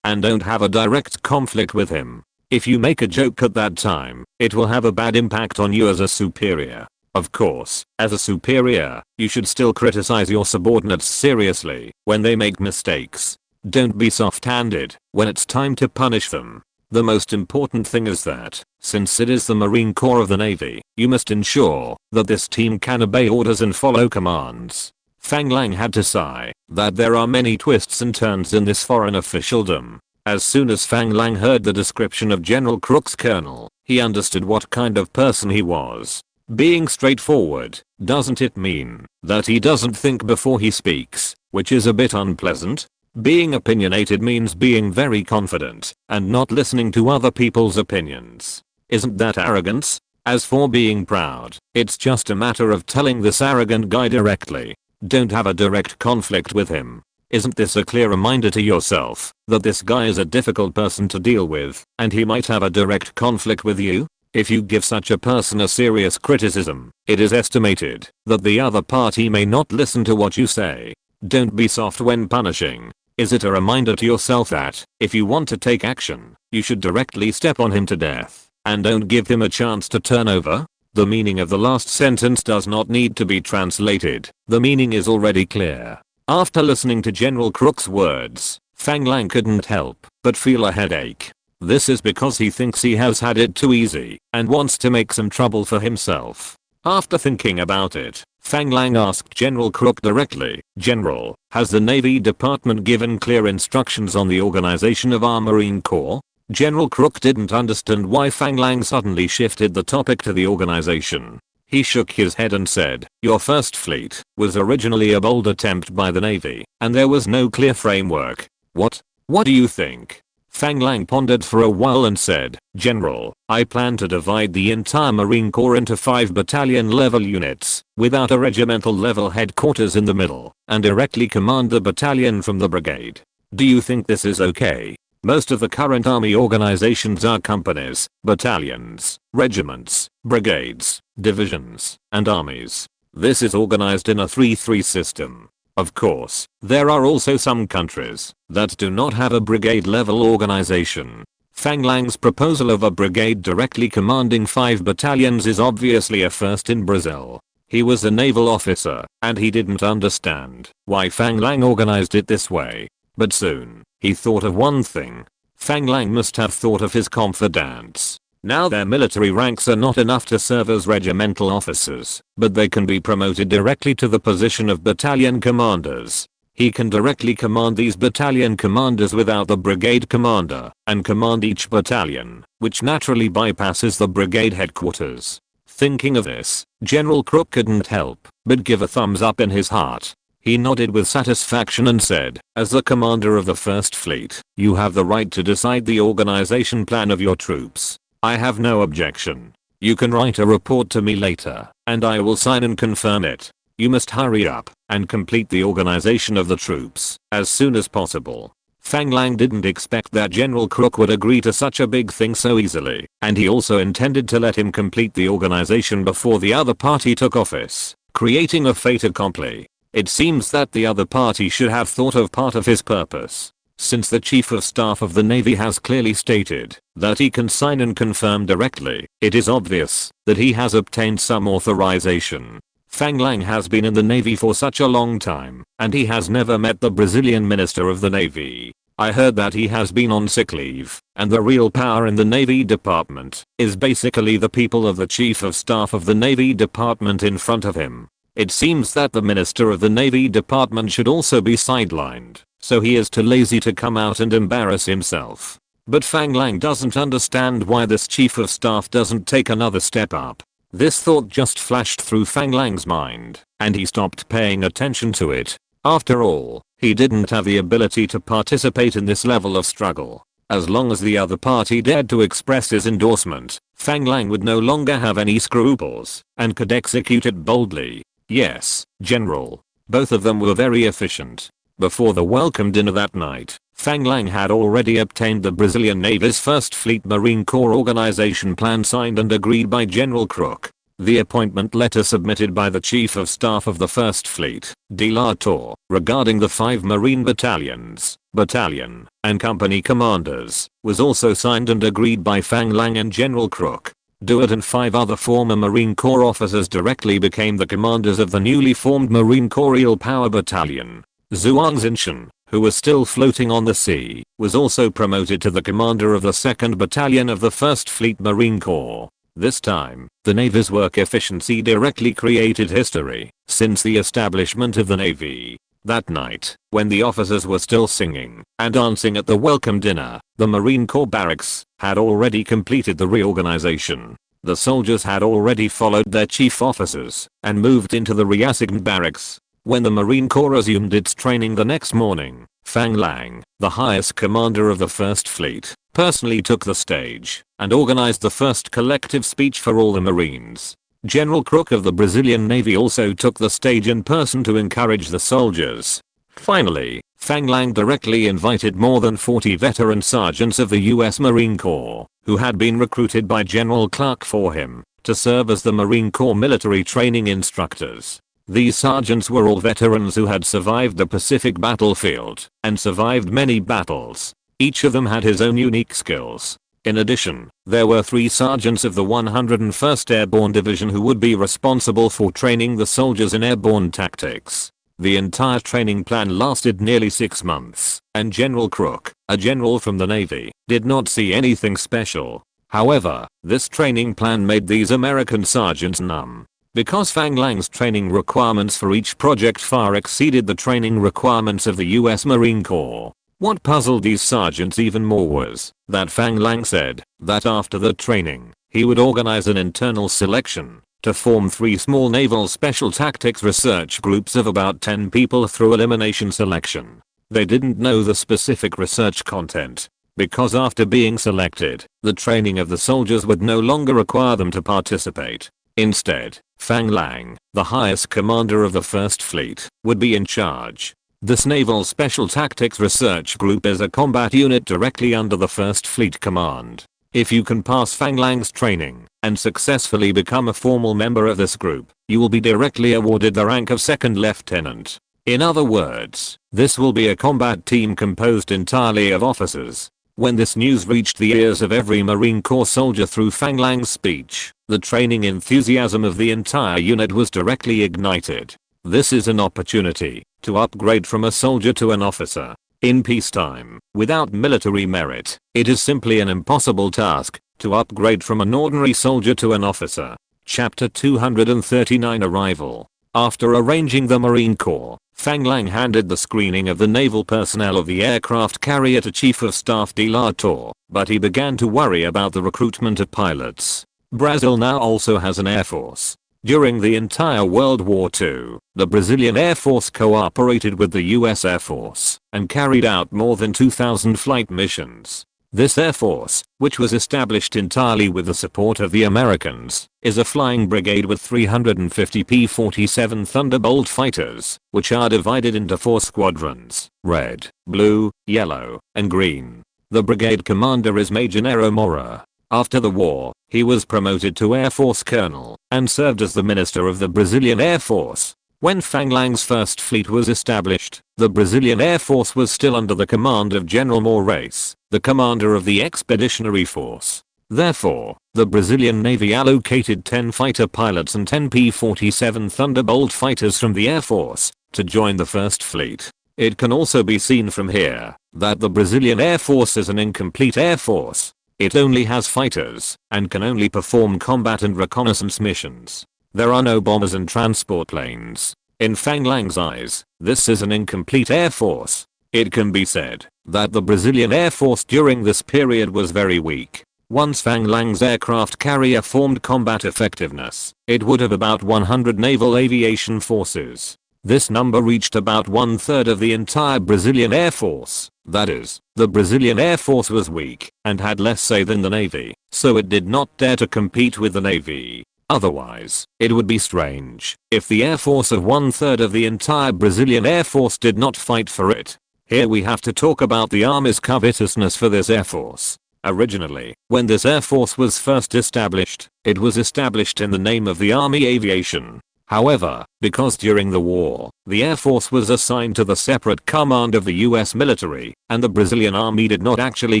A: and don't have a direct conflict with him. If you make a joke at that time, it will have a bad impact on you as a superior. Of course, as a superior, you should still criticize your subordinates seriously when they make mistakes. Don't be soft-handed when it's time to punish them. The most important thing is that, since it is the Marine Corps of the Navy, you must ensure that this team can obey orders and follow commands. Fang Lang had to sigh that there are many twists and turns in this foreign officialdom. As soon as Fang Lang heard the description of General Crook's colonel, he understood what kind of person he was. Being straightforward, doesn't it mean that he doesn't think before he speaks, which is a bit unpleasant? Being opinionated means being very confident and not listening to other people's opinions. Isn't that arrogance? As for being proud, it's just a matter of telling this arrogant guy directly. Don't have a direct conflict with him. Isn't this a clear reminder to yourself that this guy is a difficult person to deal with and he might have a direct conflict with you? If you give such a person a serious criticism, it is estimated that the other party may not listen to what you say. Don't be soft when punishing. Is it a reminder to yourself that, if you want to take action, you should directly step on him to death, and don't give him a chance to turn over? The meaning of the last sentence does not need to be translated. The meaning is already clear. After listening to General Crook's words, Fang Lang couldn't help but feel a headache. This is because he thinks he has had it too easy and wants to make some trouble for himself. After thinking about it, Fang Lang asked General Crook directly, "General, has the Navy Department given clear instructions on the organization of our Marine Corps?" General Crook didn't understand why Fang Lang suddenly shifted the topic to the organization. He shook his head and said, "Your First Fleet was originally a bold attempt by the Navy, and there was no clear framework." What do you think? Fang Lang pondered for a while and said, "General, I plan to divide the entire Marine Corps into 5 battalion level units, without a regimental level headquarters in the middle, and directly command the battalion from the brigade. Do you think this is okay? Most of the current army organizations are companies, battalions, regiments, brigades, divisions, and armies. This is organized in a 3-3 system. Of course, there are also some countries that do not have a brigade level organization." Fang Lang's proposal of a brigade directly commanding 5 battalions is obviously a first in Brazil. He was a naval officer, and he didn't understand why Fang Lang organized it this way. But soon, he thought of one thing. Fang Lang must have thought of his confidants. Now their military ranks are not enough to serve as regimental officers, but they can be promoted directly to the position of battalion commanders. He can directly command these battalion commanders without the brigade commander, and command each battalion, which naturally bypasses the brigade headquarters. Thinking of this, General Crook couldn't help but give a thumbs up in his heart. He nodded with satisfaction and said, "As the commander of the First Fleet, you have the right to decide the organization plan of your troops. I have no objection. You can write a report to me later, and I will sign and confirm it. You must hurry up and complete the organization of the troops as soon as possible." Fang Lang didn't expect that General Crook would agree to such a big thing so easily, and he also intended to let him complete the organization before the other party took office, creating a fait accompli. It seems that the other party should have thought of part of his purpose. Since the Chief of Staff of the Navy has clearly stated that he can sign and confirm directly, it is obvious that he has obtained some authorization. Fang Lang has been in the Navy for such a long time, and he has never met the Brazilian Minister of the Navy. I heard that he has been on sick leave, and the real power in the Navy Department is basically the people of the Chief of Staff of the Navy Department in front of him. It seems that the Minister of the Navy Department should also be sidelined, so he is too lazy to come out and embarrass himself. But Fang Lang doesn't understand why this Chief of Staff doesn't take another step up. This thought just flashed through Fang Lang's mind, and he stopped paying attention to it. After all, he didn't have the ability to participate in this level of struggle. As long as the other party dared to express his endorsement, Fang Lang would no longer have any scruples, and could execute it boldly. Yes, General. Both of them were very efficient. Before the welcome dinner that night, Fang Lang had already obtained the Brazilian Navy's First Fleet Marine Corps organization plan signed and agreed by General Crook. The appointment letter submitted by the Chief of Staff of the First Fleet, de la Tour, regarding the 5 Marine battalions, battalion, and company commanders, was also signed and agreed by Fang Lang and General Crook. Dewitt and 5 other former Marine Corps officers directly became the commanders of the newly formed Marine Corps Eel Power Battalion. Zhuang Xinshan, who was still floating on the sea, was also promoted to the commander of the 2nd Battalion of the 1st Fleet Marine Corps. This time, the Navy's work efficiency directly created history since the establishment of the Navy. That night, when the officers were still singing and dancing at the welcome dinner, the Marine Corps barracks had already completed the reorganization. The soldiers had already followed their chief officers and moved into the reassigned barracks. When the Marine Corps resumed its training the next morning, Fang Lang, the highest commander of the First Fleet, personally took the stage and organized the first collective speech for all the Marines. General Crook of the Brazilian Navy also took the stage in person to encourage the soldiers. Finally, Fang Lang directly invited more than 40 veteran sergeants of the US Marine Corps, who had been recruited by General Clark for him, to serve as the Marine Corps military training instructors. These sergeants were all veterans who had survived the Pacific battlefield and survived many battles. Each of them had his own unique skills. In addition, there were 3 sergeants of the 101st Airborne Division who would be responsible for training the soldiers in airborne tactics. The entire training plan lasted nearly 6 months, and General Crook, a general from the Navy, did not see anything special. However, this training plan made these American sergeants numb. Because Fang Lang's training requirements for each project far exceeded the training requirements of the US Marine Corps. What puzzled these sergeants even more was that Fang Lang said that after the training, he would organize an internal selection to form 3 small naval special tactics research groups of about 10 people through elimination selection. They didn't know the specific research content, because after being selected, the training of the soldiers would no longer require them to participate. Instead, Fang Lang, the highest commander of the First Fleet, would be in charge. This Naval Special Tactics Research Group is a combat unit directly under the First Fleet Command. If you can pass Fang Lang's training and successfully become a formal member of this group, you will be directly awarded the rank of 2nd Lieutenant. In other words, this will be a combat team composed entirely of officers. When this news reached the ears of every Marine Corps soldier through Fang Lang's speech, the training enthusiasm of the entire unit was directly ignited. This is an opportunity to upgrade from a soldier to an officer. In peacetime, without military merit, it is simply an impossible task to upgrade from an ordinary soldier to an officer. Chapter 239 Arrival. After arranging the Marine Corps, Fang Lang handed the screening of the naval personnel of the aircraft carrier to Chief of Staff de la Tour, but he began to worry about the recruitment of pilots. Brazil now also has an air force. During the entire World War II, the Brazilian Air Force cooperated with the US Air Force and carried out more than 2,000 flight missions. This Air Force, which was established entirely with the support of the Americans, is a flying brigade with 350 P-47 Thunderbolt fighters, which are divided into 4 squadrons: red, blue, yellow, and green. The brigade commander is Major Nero Mora. After the war, he was promoted to Air Force Colonel and served as the Minister of the Brazilian Air Force. When Fang Lang's First Fleet was established, the Brazilian Air Force was still under the command of General Moraes, the commander of the Expeditionary Force. Therefore, the Brazilian Navy allocated 10 fighter pilots and 10 P-47 Thunderbolt fighters from the Air Force to join the First Fleet. It can also be seen from here that the Brazilian Air Force is an incomplete air force. It only has fighters and can only perform combat and reconnaissance missions. There are no bombers and transport planes. In Fang Lang's eyes, this is an incomplete air force. It can be said that the Brazilian Air Force during this period was very weak. Once Fang Lang's aircraft carrier formed combat effectiveness, it would have about 100 naval aviation forces. This number reached about 1/3 of the entire Brazilian Air Force. That is, the Brazilian Air Force was weak and had less say than the Navy, so it did not dare to compete with the Navy. Otherwise, it would be strange if the Air Force of 1/3 of the entire Brazilian Air Force did not fight for it. Here we have to talk about the Army's covetousness for this Air Force. Originally, when this Air Force was first established, it was established in the name of the Army Aviation. However, because during the war, the Air Force was assigned to the separate command of the US military, and the Brazilian Army did not actually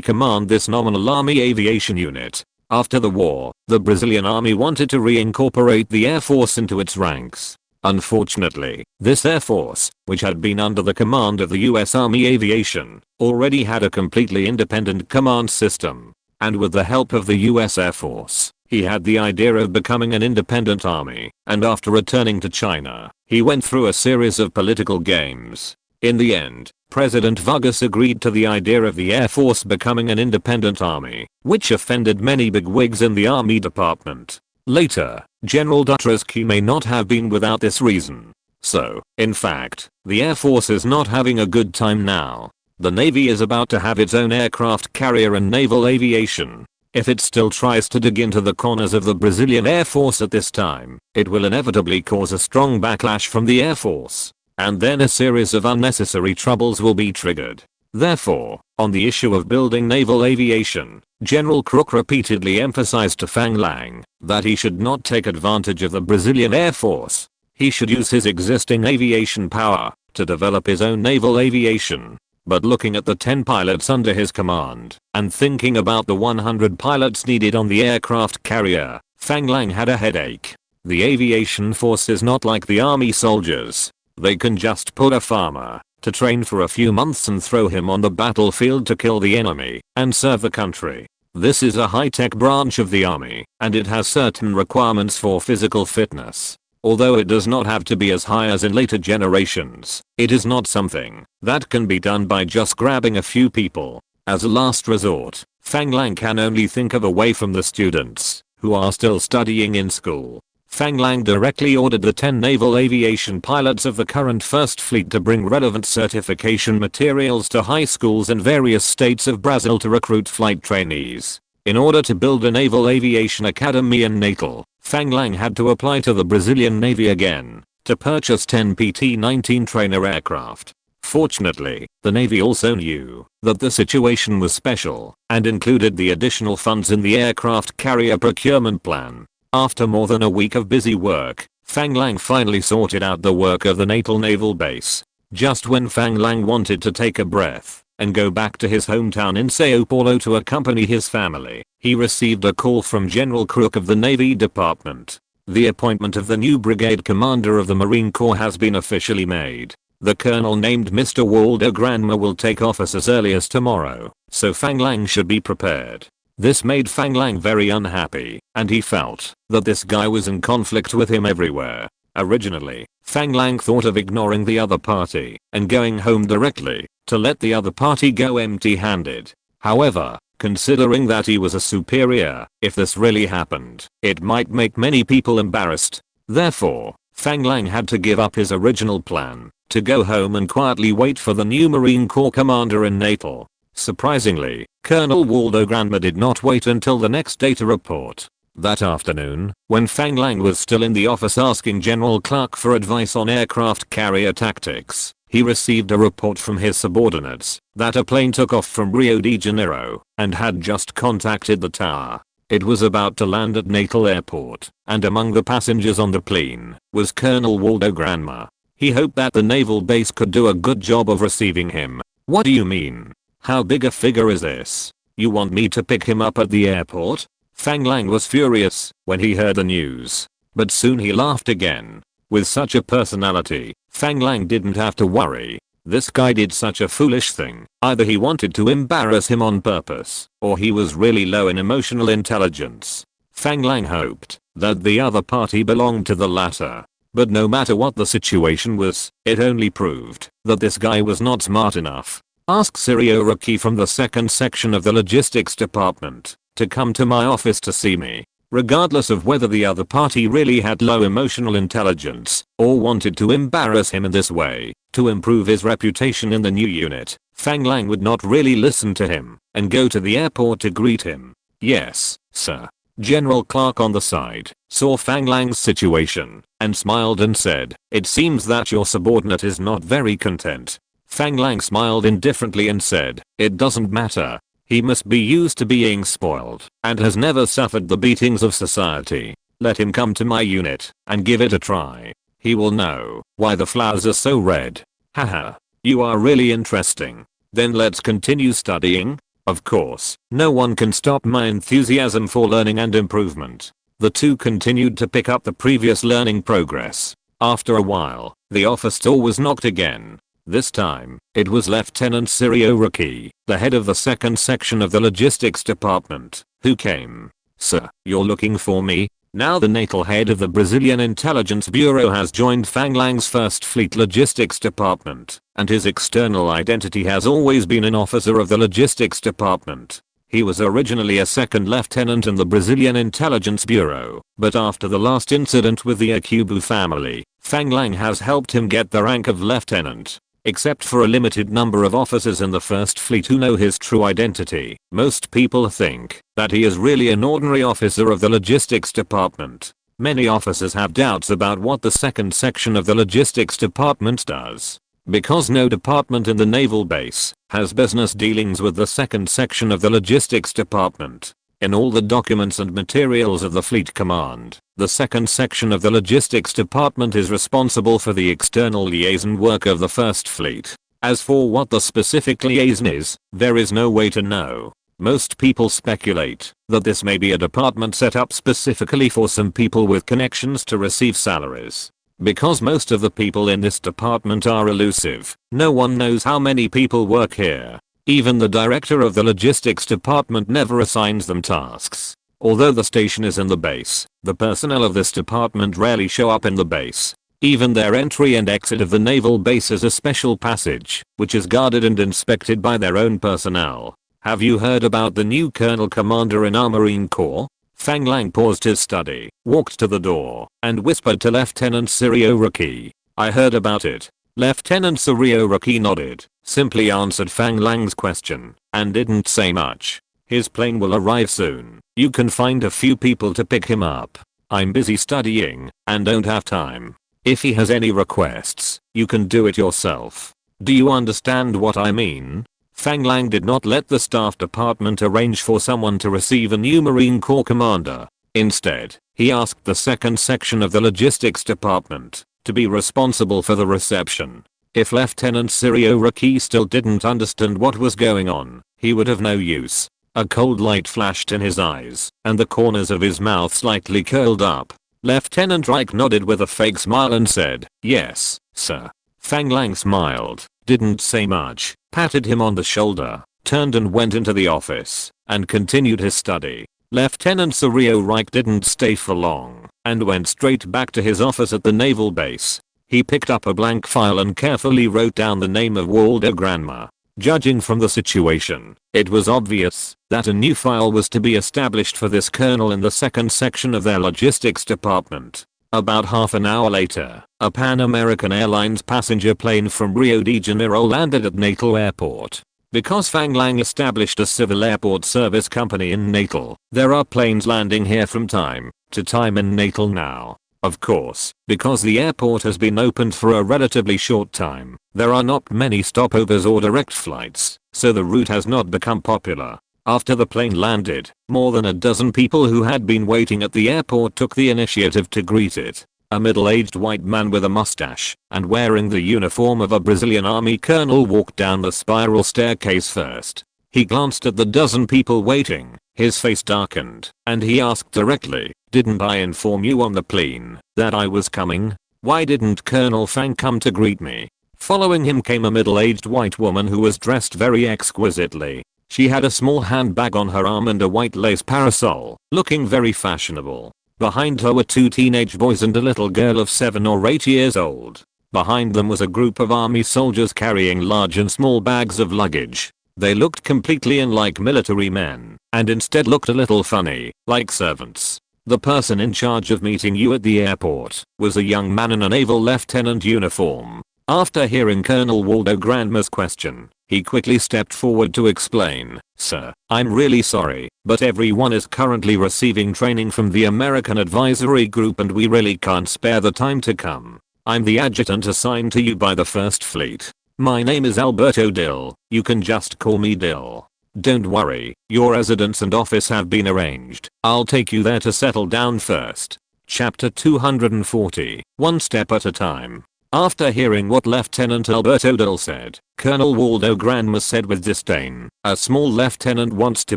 A: command this nominal Army Aviation unit. After the war, the Brazilian Army wanted to reincorporate the Air Force into its ranks. Unfortunately, this Air Force, which had been under the command of the US Army Aviation, already had a completely independent command system. And with the help of the US Air Force, he had the idea of becoming an independent army, and after returning to China, he went through a series of political games. In the end, President Vargas agreed to the idea of the Air Force becoming an independent army, which offended many bigwigs in the Army Department. Later, General Dutrescu may not have been without this reason. So, in fact, the Air Force is not having a good time now. The Navy is about to have its own aircraft carrier and naval aviation. If it still tries to dig into the corners of the Brazilian Air Force at this time, it will inevitably cause a strong backlash from the Air Force. And then a series of unnecessary troubles will be triggered. Therefore, on the issue of building naval aviation, General Crook repeatedly emphasized to Fang Lang that he should not take advantage of the Brazilian Air Force. He should use his existing aviation power to develop his own naval aviation. But looking at the 10 pilots under his command, and thinking about the 100 pilots needed on the aircraft carrier, Fang Lang had a headache. The aviation force is not like the army soldiers. They can just put a farmer to train for a few months and throw him on the battlefield to kill the enemy and serve the country. This is a high-tech branch of the army, and it has certain requirements for physical fitness. Although it does not have to be as high as in later generations, it is not something that can be done by just grabbing a few people. As a last resort, Fang Lang can only think of a way from the students who are still studying in school. Fang Lang directly ordered the 10 naval aviation pilots of the current First Fleet to bring relevant certification materials to high schools in various states of Brazil to recruit flight trainees. In order to build a naval aviation academy in Natal, Fang Lang had to apply to the Brazilian Navy again to purchase 10 PT-19 trainer aircraft. Fortunately, the Navy also knew that the situation was special and included the additional funds in the aircraft carrier procurement plan. After more than a week of busy work, Fang Lang finally sorted out the work of the Natal Naval Base. Just when Fang Lang wanted to take a breath and go back to his hometown in Sao Paulo to accompany his family, he received a call from General Crook of the Navy Department. The appointment of the new brigade commander of the Marine Corps has been officially made. The colonel named Mr. Waldo Granma will take office as early as tomorrow, so Fang Lang should be prepared. This made Fang Lang very unhappy, and he felt that this guy was in conflict with him everywhere. Originally, Fang Lang thought of ignoring the other party and going home directly to let the other party go empty-handed. However, considering that he was a superior, if this really happened, it might make many people embarrassed. Therefore, Fang Lang had to give up his original plan to go home and quietly wait for the new Marine Corps commander in Natal. Surprisingly, Colonel Waldo Granma did not wait until the next day to report. That afternoon, when Fang Lang was still in the office asking General Clark for advice on aircraft carrier tactics, he received a report from his subordinates that a plane took off from Rio de Janeiro and had just contacted the tower. It was about to land at Natal Airport, and among the passengers on the plane was Colonel Waldo Granma. He hoped that the naval base could do a good job of receiving him. "What do you mean? How big a figure is this? You want me to pick him up at the airport?" Fang Lang was furious when he heard the news. But soon he laughed again. With such a personality, Fang Lang didn't have to worry. This guy did such a foolish thing. Either he wanted to embarrass him on purpose, or he was really low in emotional intelligence. Fang Lang hoped that the other party belonged to the latter. But no matter what the situation was, it only proved that this guy was not smart enough. Ask Sirioraki from the second section of the logistics department to come to my office to see me. Regardless of whether the other party really had low emotional intelligence or wanted to embarrass him in this way to improve his reputation in the new unit, Fang Lang would not really listen to him and go to the airport to greet him. Yes, sir. General Clark on the side saw Fang Lang's situation and smiled and said, "It seems that your subordinate is not very content." Fang Lang smiled indifferently and said, "It doesn't matter. He must be used to being spoiled and has never suffered the beatings of society. Let him come to my unit and give it a try. He will know why the flowers are so red." Haha. You are really interesting. Then let's continue studying. Of course, no one can stop my enthusiasm for learning and improvement. The two continued to pick up the previous learning progress. After a while, the office door was knocked again. This time, it was Lieutenant Sirioraki, the head of the second section of the logistics department, who came. "Sir, you're looking for me?" Now the natal head of the Brazilian Intelligence Bureau has joined Fang Lang's First Fleet Logistics Department, and his external identity has always been an officer of the Logistics Department. He was originally a second lieutenant in the Brazilian Intelligence Bureau, but after the last incident with the Akubu family, Fang Lang has helped him get the rank of lieutenant. Except for a limited number of officers in the First Fleet who know his true identity, most people think that he is really an ordinary officer of the Logistics Department. Many officers have doubts about what the second section of the Logistics Department does. Because no department in the naval base has business dealings with the second section of the Logistics Department. In all the documents and materials of the Fleet Command, the second section of the Logistics Department is responsible for the external liaison work of the First Fleet. As for what the specific liaison is, there is no way to know. Most people speculate that this may be a department set up specifically for some people with connections to receive salaries. Because most of the people in this department are elusive, no one knows how many people work here. Even the director of the logistics department never assigns them tasks. Although the station is in the base, the personnel of this department rarely show up in the base. Even their entry and exit of the naval base is a special passage, which is guarded and inspected by their own personnel. Have you heard about the new Colonel Commander in our Marine Corps? Fang Lang paused his study, walked to the door, and whispered to Lieutenant Sirioraki. "I heard about it." Lieutenant Sirioraki nodded, simply answered Fang Lang's question, and didn't say much. "His plane will arrive soon. You can find a few people to pick him up. I'm busy studying, and don't have time. If he has any requests, you can do it yourself. Do you understand what I mean?" Fang Lang did not let the staff department arrange for someone to receive a new Marine Corps commander. Instead, he asked the second section of the logistics department to be responsible for the reception. If Lieutenant Sirioraki still didn't understand what was going on, he would have no use. A cold light flashed in his eyes, and the corners of his mouth slightly curled up. Lieutenant Reich nodded with a fake smile and said, "Yes, sir." Fang Lang smiled, didn't say much, patted him on the shoulder, turned and went into the office, and continued his study. Lieutenant Reich didn't stay for long, and went straight back to his office at the naval base. He picked up a blank file and carefully wrote down the name of Waldo Granma. Judging from the situation, it was obvious that a new file was to be established for this colonel in the second section of their logistics department. About half an hour later, a Pan American Airlines passenger plane from Rio de Janeiro landed at Natal Airport. Because Fang Lang established a civil airport service company in Natal, there are planes landing here from time to time in Natal now. Of course, because the airport has been opened for a relatively short time, there are not many stopovers or direct flights, so the route has not become popular. After the plane landed, more than a dozen people who had been waiting at the airport took the initiative to greet it. A middle-aged white man with a mustache and wearing the uniform of a Brazilian army colonel walked down the spiral staircase first. He glanced at the dozen people waiting His face darkened, and he asked directly, "Didn't I inform you on the plane that I was coming? Why didn't Colonel Fang come to greet me?" Following him came a middle-aged white woman who was dressed very exquisitely. She had a small handbag on her arm and a white lace parasol, looking very fashionable. Behind her were 2 teenage boys and a little girl of 7 or 8 years old. Behind them was a group of army soldiers carrying large and small bags of luggage. They looked completely unlike military men, and instead looked a little funny, like servants. The person in charge of meeting you at the airport was a young man in a naval lieutenant uniform. After hearing Colonel Waldo Grandma's question, he quickly stepped forward to explain, "Sir, I'm really sorry, but everyone is currently receiving training from the American Advisory Group and we really can't spare the time to come. I'm the adjutant assigned to you by the 1st Fleet. My name is Alberto Dill, you can just call me Dill. Don't worry, your residence and office have been arranged. I'll take you there to settle down first." Chapter 240, One Step at a Time. After hearing what Lieutenant Alberto Dill said, Colonel Waldo Grandma said with disdain, "A small lieutenant wants to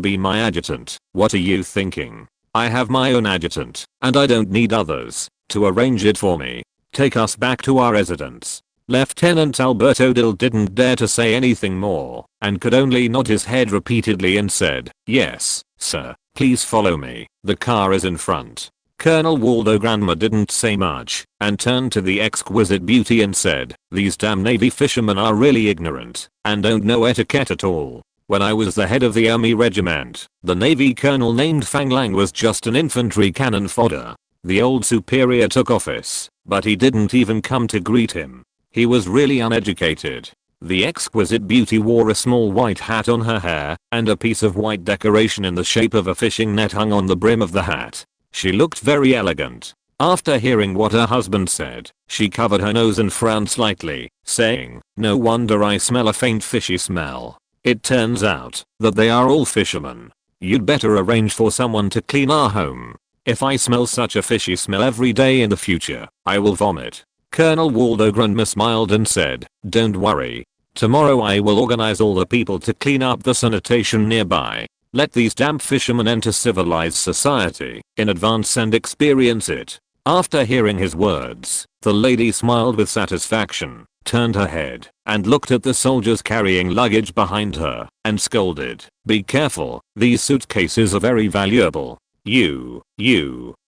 A: be my adjutant. What are you thinking? I have my own adjutant, and I don't need others to arrange it for me. Take us back to our residence." Lieutenant Alberto Dill didn't dare to say anything more, and could only nod his head repeatedly and said, "Yes, sir, please follow me, the car is in front." Colonel Waldo Grandma didn't say much, and turned to the exquisite beauty and said, "These damn Navy fishermen are really ignorant, and don't know etiquette at all. When I was the head of the Army regiment, the Navy colonel named Fang Lang was just an infantry cannon fodder. The old superior took office, but he didn't even come to greet him. He was really uneducated." The exquisite beauty wore a small white hat on her hair, and a piece of white decoration in the shape of a fishing net hung on the brim of the hat. She looked very elegant. After hearing what her husband said, she covered her nose and frowned slightly, saying, "No wonder I smell a faint fishy smell. It turns out that they are all fishermen. You'd better arrange for someone to clean our home. If I smell such a fishy smell every day in the future, I will vomit." Colonel Waldo Grandma smiled and said, "Don't worry. Tomorrow I will organize all the people to clean up the sanitation nearby. Let these damp fishermen enter civilized society in advance and experience it." After hearing his words, the lady smiled with satisfaction, turned her head, and looked at the soldiers carrying luggage behind her, and scolded, "Be careful, these suitcases are very valuable.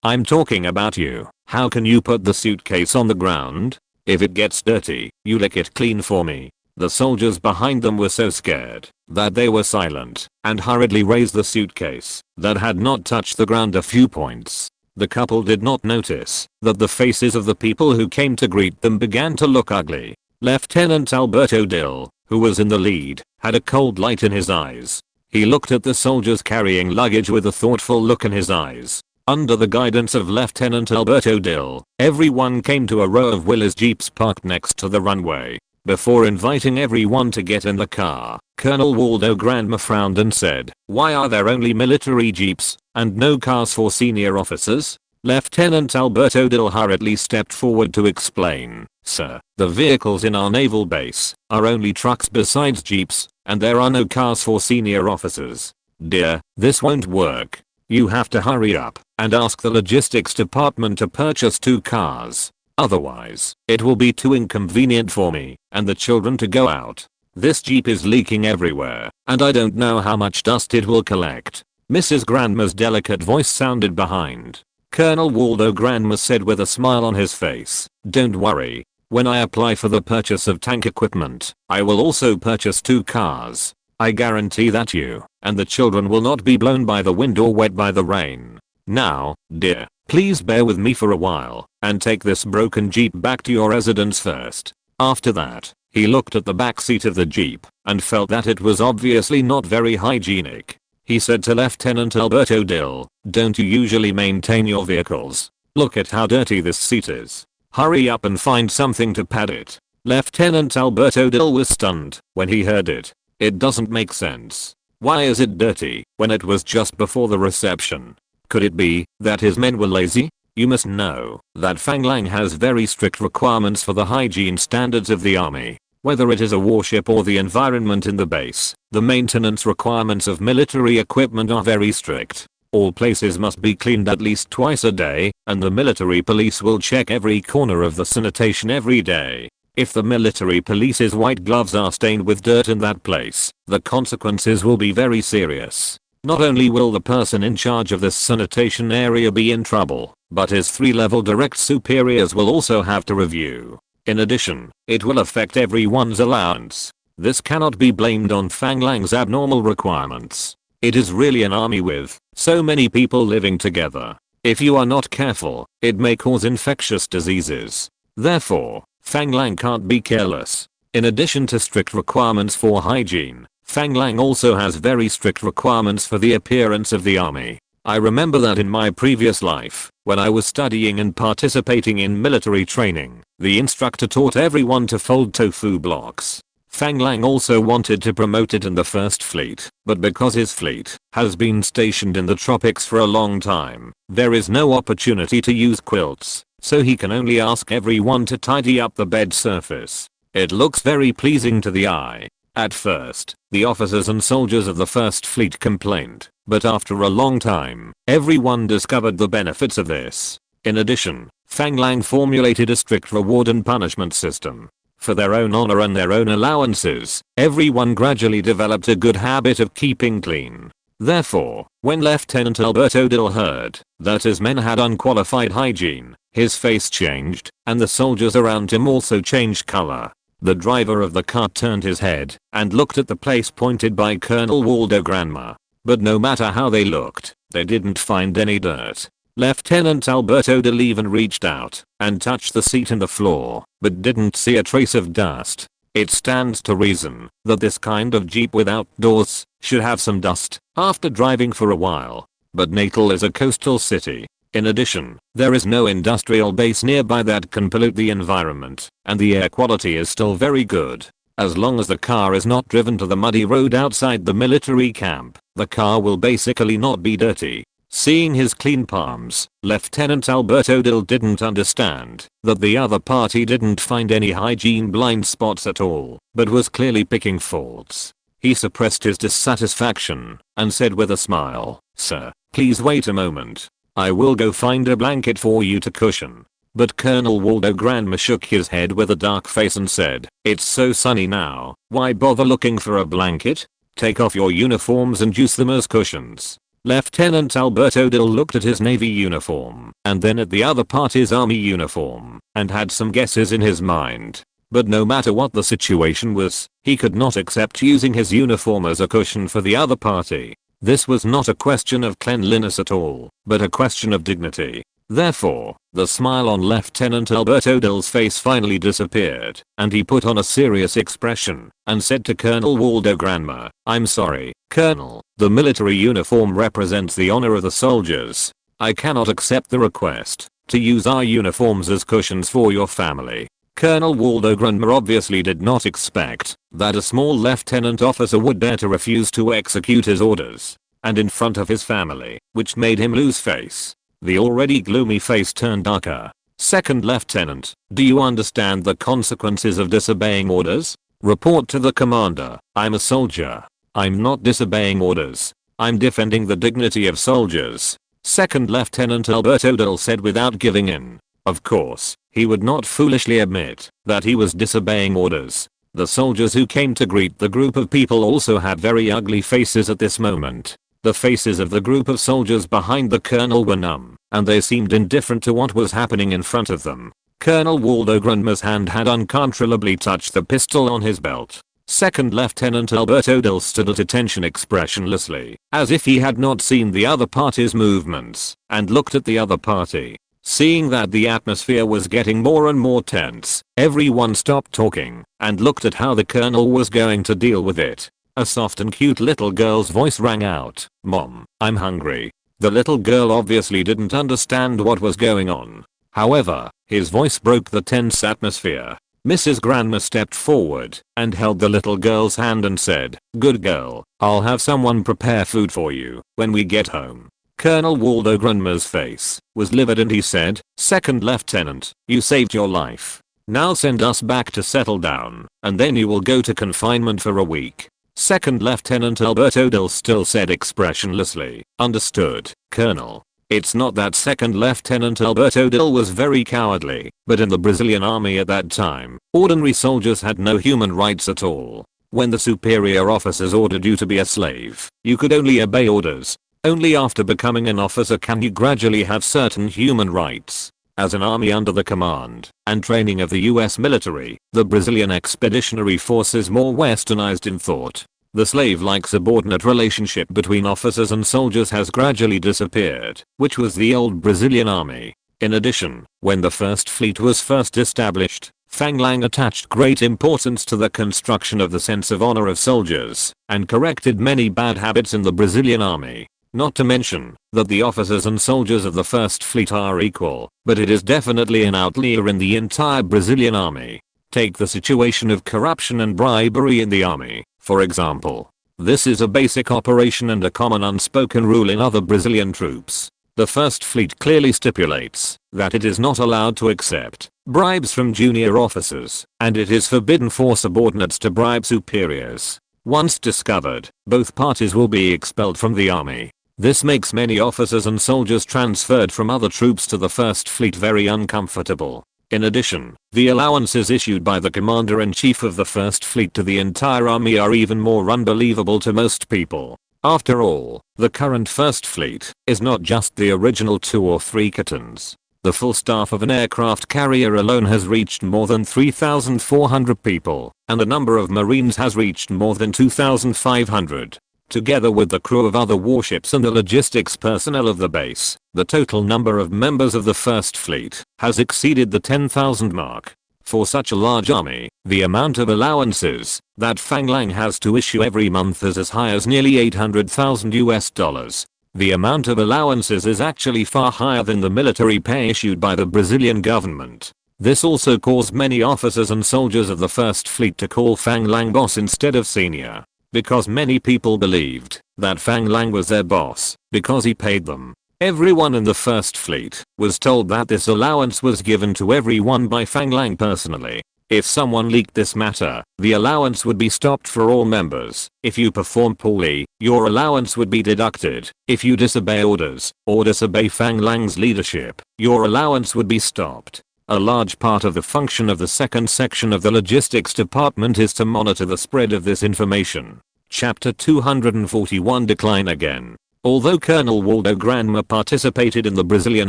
A: I'm talking about you. How can you put the suitcase on the ground? If it gets dirty, you lick it clean for me." The soldiers behind them were so scared that they were silent and hurriedly raised the suitcase that had not touched the ground a few points. The couple did not notice that the faces of the people who came to greet them began to look ugly. Lieutenant Alberto Dill, who was in the lead, had a cold light in his eyes. He looked at the soldiers carrying luggage with a thoughtful look in his eyes. Under the guidance of Lieutenant Alberto Dill, everyone came to a row of Willys jeeps parked next to the runway. Before inviting everyone to get in the car, Colonel Waldo Grandma frowned and said, "Why are there only military jeeps and no cars for senior officers?" Lieutenant Alberto Dill hurriedly stepped forward to explain, "Sir, the vehicles in our naval base are only trucks besides jeeps, and there are no cars for senior officers. Dear, this won't work. You have to hurry up and ask the logistics department to purchase 2 cars. Otherwise, it will be too inconvenient for me and the children to go out. This jeep is leaking everywhere, and I don't know how much dust it will collect." Mrs. Grandma's delicate voice sounded behind. Colonel Waldo Grandma said with a smile on his face, "Don't worry. When I apply for the purchase of tank equipment, I will also purchase 2 cars. I guarantee that you and the children will not be blown by the wind or wet by the rain. Now, dear, please bear with me for a while and take this broken jeep back to your residence first." After that, he looked at the back seat of the jeep and felt that it was obviously not very hygienic. He said to Lieutenant Alberto Dill, "Don't you usually maintain your vehicles? Look at how dirty this seat is. Hurry up and find something to pad it." Lieutenant Alberto Dill was stunned when he heard it. It doesn't make sense. Why is it dirty when it was just before the reception? Could it be that his men were lazy? You must know that Fang Lang has very strict requirements for the hygiene standards of the army. Whether it is a warship or the environment in the base, the maintenance requirements of military equipment are very strict. All places must be cleaned at least twice a day, and the military police will check every corner of the sanitation every day. If the military police's white gloves are stained with dirt in that place, the consequences will be very serious. Not only will the person in charge of this sanitation area be in trouble, but his 3-level direct superiors will also have to review. In addition, it will affect everyone's allowance. This cannot be blamed on Fang Lang's abnormal requirements. It is really an army with so many people living together. If you are not careful, it may cause infectious diseases. Therefore, Fang Lang can't be careless. In addition to strict requirements for hygiene, Fang Lang also has very strict requirements for the appearance of the army. I remember that in my previous life, when I was studying and participating in military training, the instructor taught everyone to fold tofu blocks. Fang Lang also wanted to promote it in the First Fleet, but because his fleet has been stationed in the tropics for a long time, there is no opportunity to use quilts, so he can only ask everyone to tidy up the bed surface. It looks very pleasing to the eye. At first, the officers and soldiers of the First Fleet complained, but after a long time, everyone discovered the benefits of this. In addition, Fang Lang formulated a strict reward and punishment system. For their own honor and their own allowances, everyone gradually developed a good habit of keeping clean. Therefore, when Lieutenant Alberto Dill heard that his men had unqualified hygiene, his face changed, and the soldiers around him also changed color. The driver of the car turned his head and looked at the place pointed by Colonel Waldo Granma. But no matter how they looked, they didn't find any dirt. Lieutenant Alberto Dill even reached out and touched the seat and the floor, but didn't see a trace of dust. It stands to reason that this kind of jeep without doors should have some dust after driving for a while. But Natal is a coastal city. In addition, there is no industrial base nearby that can pollute the environment, and the air quality is still very good. As long as the car is not driven to the muddy road outside the military camp, the car will basically not be dirty. Seeing his clean palms, Lieutenant Alberto Dill didn't understand that the other party didn't find any hygiene blind spots at all, but was clearly picking faults. He suppressed his dissatisfaction and said with a smile, "Sir, please wait a moment. I will go find a blanket for you to cushion." But Colonel Waldo Granma shook his head with a dark face and said, "It's so sunny now, why bother looking for a blanket? Take off your uniforms and use them as cushions." Lieutenant Alberto Dill looked at his Navy uniform and then at the other party's Army uniform and had some guesses in his mind. But no matter what the situation was, he could not accept using his uniform as a cushion for the other party. This was not a question of cleanliness at all, but a question of dignity. Therefore, the smile on Lieutenant Alberto Dill's face finally disappeared, and he put on a serious expression and said to Colonel Waldo Granma, "I'm sorry, Colonel, the military uniform represents the honor of the soldiers. I cannot accept the request to use our uniforms as cushions for your family." Colonel Waldo Granma obviously did not expect that a small lieutenant officer would dare to refuse to execute his orders, and in front of his family, which made him lose face. The already gloomy face turned darker. "Second Lieutenant, do you understand the consequences of disobeying orders? Report to the commander. I'm a soldier. I'm not disobeying orders. I'm defending the dignity of soldiers." Second Lieutenant Alberto Dill said without giving in. Of course, he would not foolishly admit that he was disobeying orders. The soldiers who came to greet the group of people also had very ugly faces at this moment. The faces of the group of soldiers behind the colonel were numb, and they seemed indifferent to what was happening in front of them. Colonel Waldo Granma's hand had uncontrollably touched the pistol on his belt. Second Lieutenant Alberto Dill stood at attention expressionlessly, as if he had not seen the other party's movements, and looked at the other party. Seeing that the atmosphere was getting more and more tense, everyone stopped talking and looked at how the colonel was going to deal with it. A soft and cute little girl's voice rang out, "Mom, I'm hungry." The little girl obviously didn't understand what was going on. However, his voice broke the tense atmosphere. Mrs. Granma stepped forward and held the little girl's hand and said, "Good girl, I'll have someone prepare food for you when we get home." Colonel Waldo Granma's face was livid and he said, "Second Lieutenant, you saved your life. Now send us back to settle down, and then you will go to confinement for a week." Second Lieutenant Alberto Dill still said expressionlessly, "Understood, Colonel." It's not that Second Lieutenant Alberto Dill was very cowardly, but in the Brazilian army at that time, ordinary soldiers had no human rights at all. When the superior officers ordered you to be a slave, you could only obey orders. Only after becoming an officer can you gradually have certain human rights. As an army under the command and training of the US military, the Brazilian Expeditionary Force is more westernized in thought. The slave-like subordinate relationship between officers and soldiers has gradually disappeared, which was the old Brazilian army. In addition, when the First Fleet was first established, Fang Lang attached great importance to the construction of the sense of honor of soldiers, and corrected many bad habits in the Brazilian army. Not to mention that the officers and soldiers of the First Fleet are equal, but it is definitely an outlier in the entire Brazilian army. Take the situation of corruption and bribery in the army, for example. This is a basic operation and a common unspoken rule in other Brazilian troops. The First Fleet clearly stipulates that it is not allowed to accept bribes from junior officers, and it is forbidden for subordinates to bribe superiors. Once discovered, both parties will be expelled from the army. This makes many officers and soldiers transferred from other troops to the First Fleet very uncomfortable. In addition, the allowances issued by the Commander-in-Chief of the First Fleet to the entire army are even more unbelievable to most people. After all, the current First Fleet is not just the original 2 or 3 captains. The full staff of an aircraft carrier alone has reached more than 3,400 people, and the number of Marines has reached more than 2,500. Together with the crew of other warships and the logistics personnel of the base, the total number of members of the First Fleet has exceeded the 10,000 mark. For such a large army, the amount of allowances that Fang Lang has to issue every month is as high as nearly $800,000. The amount of allowances is actually far higher than the military pay issued by the Brazilian government. This also caused many officers and soldiers of the First Fleet to call Fang Lang boss instead of senior. Because many people believed that Fang Lang was their boss because he paid them. Everyone in the First Fleet was told that this allowance was given to everyone by Fang Lang personally. If someone leaked this matter, the allowance would be stopped for all members. If you perform poorly, your allowance would be deducted. If you disobey orders or disobey Fang Lang's leadership, your allowance would be stopped. A large part of the function of the second section of the Logistics Department is to monitor the spread of this information. Chapter 241 Decline Again. Although Colonel Waldo Granma participated in the Brazilian